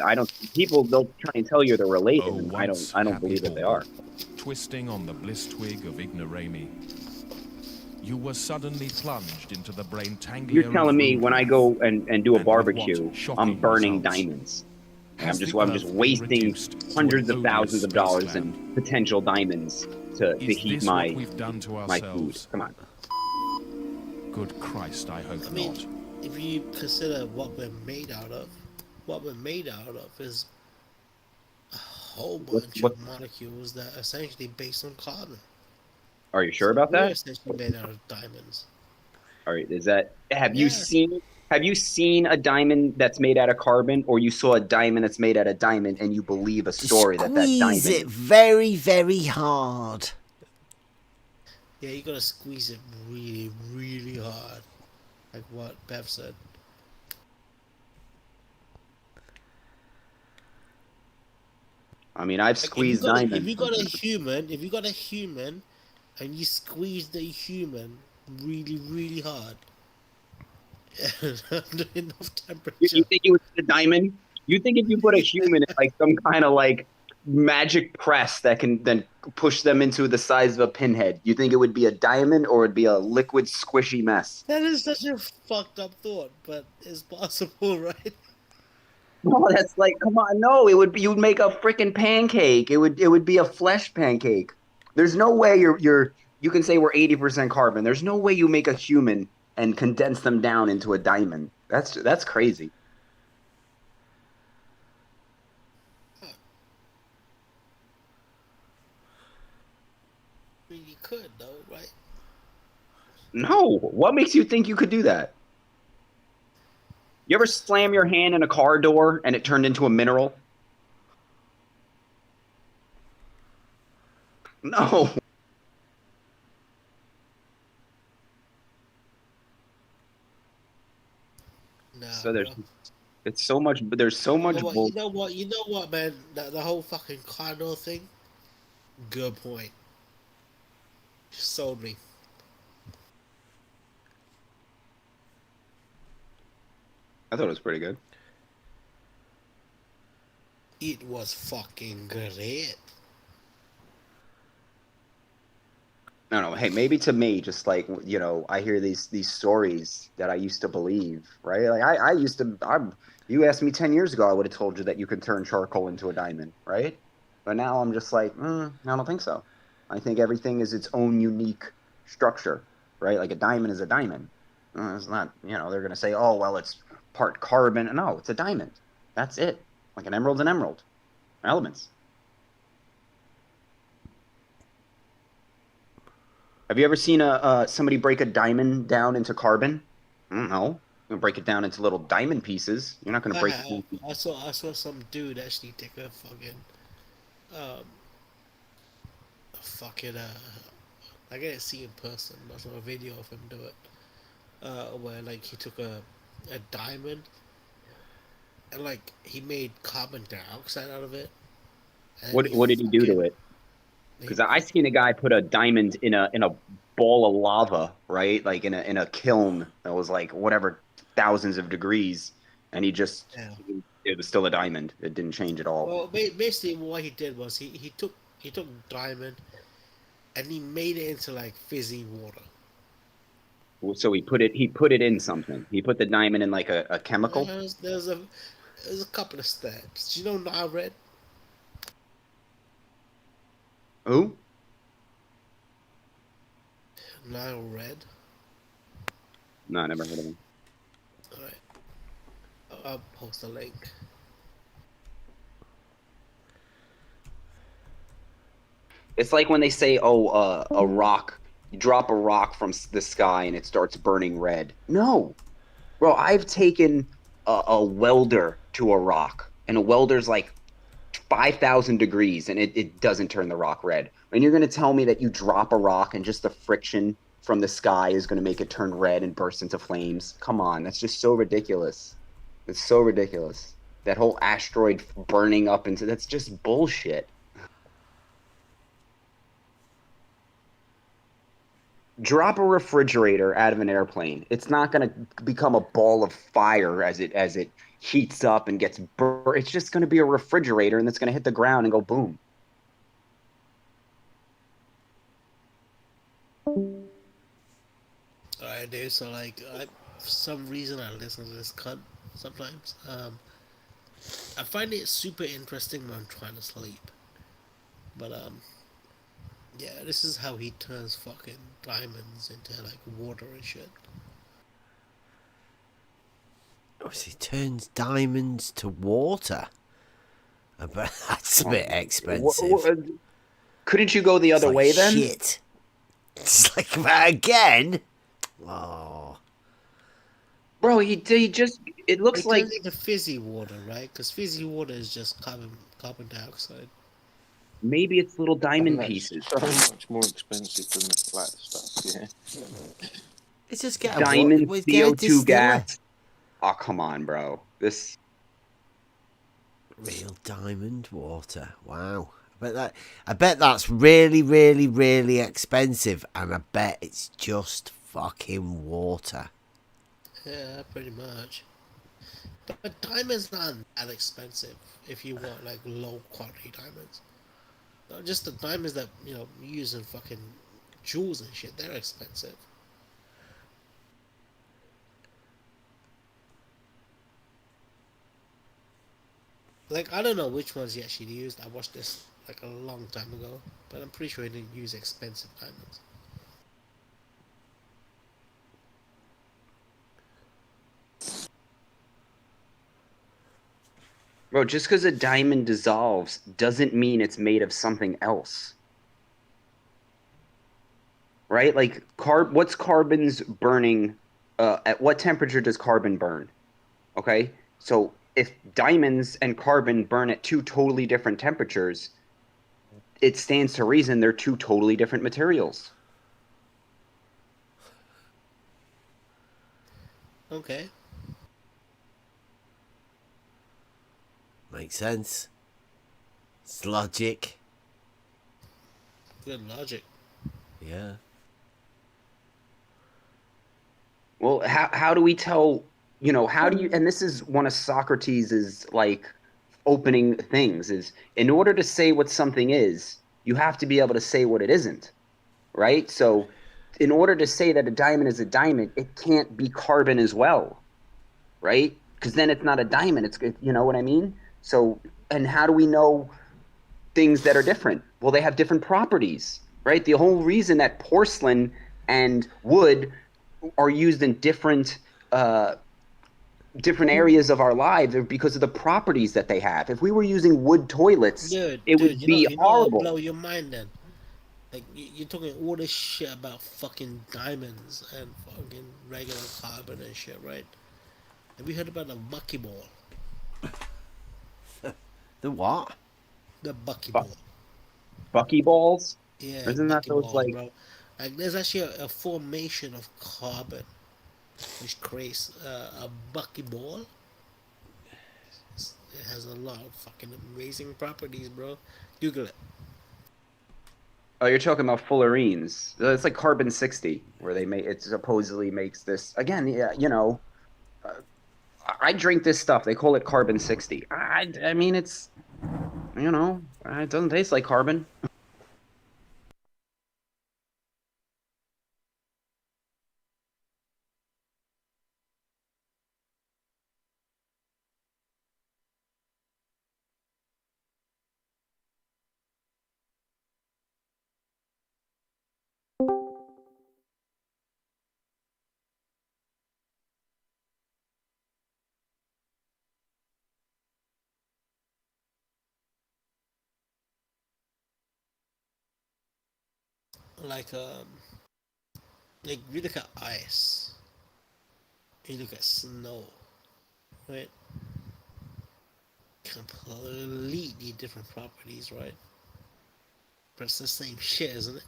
I don't. People, they'll try and tell you they're related, and I don't believe that they are. Twisting on the bliss twig of ignoramus, you were suddenly plunged into the braintangle. You're telling me when I go and do a barbecue, I'm burning diamonds. And I'm just wasting hundreds of thousands of dollars in potential diamonds to heat my food. Come on. Good Christ, I hope not. If you consider what we're made out of, is a whole bunch of molecules that are essentially based on carbon. Are you sure about We're that? essentially made out of diamonds. All right, have you seen a diamond that's made out of carbon, or you saw a diamond that's made out of diamond and you believe a story that diamond? Squeeze it very, very hard. Yeah, you gotta squeeze it really, really hard, like what Bev said. I mean, I've squeezed diamonds. If you got a human, and you squeeze the human really, really hard, under enough temperature. You think it was a diamond? You think if you put a human in like some kind of like magic press that can then push them into the size of a pinhead, you think it would be a diamond or it'd be a liquid squishy mess? That is such a fucked up thought, but it's possible, right? No, that's like, come on, no, it would be, you'd make a freaking pancake. It would be a flesh pancake. There's no way you can say we're 80% carbon. There's no way you make a human and condense them down into a diamond. That's crazy. I mean, you could though, right? No, what makes you think you could do that? You ever slam your hand in a car door and it turned into a mineral? No. No. So there's It's so much, but there's so much bull. You know what, man? The whole fucking Cardinal thing. Good point. Sold me. I thought it was pretty good. It was fucking great. No. Hey, maybe to me, just like, you know, I hear these stories that I used to believe, right? Like I used to. You asked me 10 years ago, I would have told you that you could turn charcoal into a diamond, right? But now I'm just like, I don't think so. I think everything is its own unique structure, right? Like a diamond is a diamond. It's not, you know, they're going to say, oh, well, it's part carbon. No, it's a diamond. That's it. Like an emerald's an emerald. Elements. Have you ever seen somebody break a diamond down into carbon? I don't know. You're gonna break it down into little diamond pieces. You're not gonna break it. I saw some dude actually take a fucking I didn't see in person, but I saw a video of him do it. Where like he took a diamond and like he made carbon dioxide out of it. What did he do to it? Because I seen a guy put a diamond in a ball of lava, right? Like in a kiln that was like whatever thousands of degrees, and he just it was still a diamond. It didn't change at all. Well, basically what he did was he took diamond and he made it into like fizzy water. So he put it in something. He put the diamond in like a chemical. There's a couple of steps. Do you know Nile Red? Who? Nile Red. No, I never heard of him. Alright. I'll post a link. It's like when they say, a rock, you drop a rock from the sky and it starts burning red. No. Bro, I've taken a welder to a rock, and a welder's like 5,000 degrees, and it doesn't turn the rock red. And you're going to tell me that you drop a rock and just the friction from the sky is going to make it turn red and burst into flames? Come on, that's just so ridiculous. It's so ridiculous. That whole asteroid burning up into, that's just bullshit. Drop a refrigerator out of an airplane. It's not going to become a ball of fire as it heats up and gets burnt. It's just going to be a refrigerator, and it's going to hit the ground and go boom. Alright, dude. So like, for some reason I listen to this cunt sometimes. I find it super interesting when I'm trying to sleep. But yeah, this is how he turns fucking diamonds into like water and shit. Oh, so he turns diamonds to water? But that's a bit expensive. Couldn't you go the other way then? Shit. It's like that again? Oh. Bro, he just, it looks like the fizzy water, right? Because fizzy water is just carbon dioxide. Maybe it's little diamond pieces. So much more expensive than the flat stuff, yeah. It's just get diamond CO2 gas. Oh, come on, bro. This real diamond water. Wow. I bet that's really, really, really expensive, and I bet it's just fucking water. Yeah, pretty much. But diamonds aren't that expensive if you want like low quality diamonds. Just the diamonds that, you know, use in fucking jewels and shit, they're expensive. Like, I don't know which ones he actually used. I watched this like a long time ago, but I'm pretty sure he didn't use expensive diamonds. Bro, just because a diamond dissolves doesn't mean it's made of something else. Right? Like, what's carbon's burning? At what temperature does carbon burn? Okay? So, if diamonds and carbon burn at two totally different temperatures, it stands to reason they're two totally different materials. Okay. Makes sense. It's logic. Good logic. Yeah. Well, how do we tell, how do you, and this is one of Socrates' like opening things, is in order to say what something is, you have to be able to say what it isn't, right? So in order to say that a diamond is a diamond, it can't be carbon as well, right? Because then it's not a diamond. It's, you know what I mean? So, and how do we know things that are different? Well, they have different properties, right? The whole reason that porcelain and wood are used in different areas of our lives are because of the properties that they have. If we were using wood toilets, it would be horrible. Blow your mind then. Like you're talking all this shit about fucking diamonds and fucking regular carbon and shit, right? Have you heard about the buckyball? The what? The buckyball. Buckyballs? Yeah, Isn't that those like? bro? Like there's actually a formation of carbon which creates a buckyball. It has a lot of fucking amazing properties, bro. Google it. Oh, you're talking about fullerenes. It's like carbon-60, where it supposedly makes this again. Yeah, I drink this stuff. They call it carbon-60. I mean, it's, it doesn't taste like carbon. Like you look at ice, you look at snow, right? Completely different properties, right? But it's the same shit, isn't it?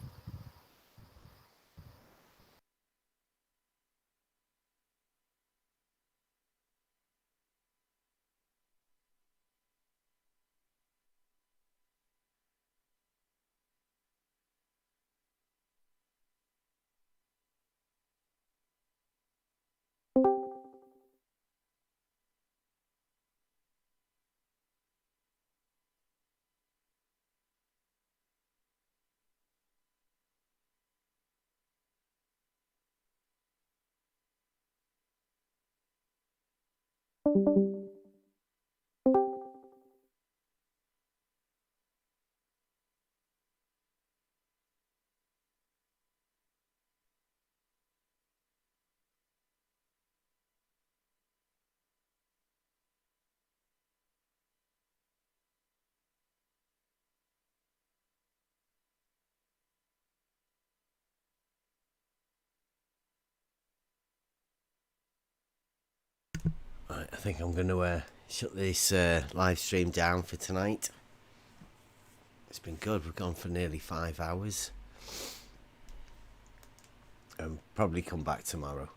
Right, I think I'm going to shut this live stream down for tonight. It's been good. We've gone for nearly 5 hours. Probably come back tomorrow.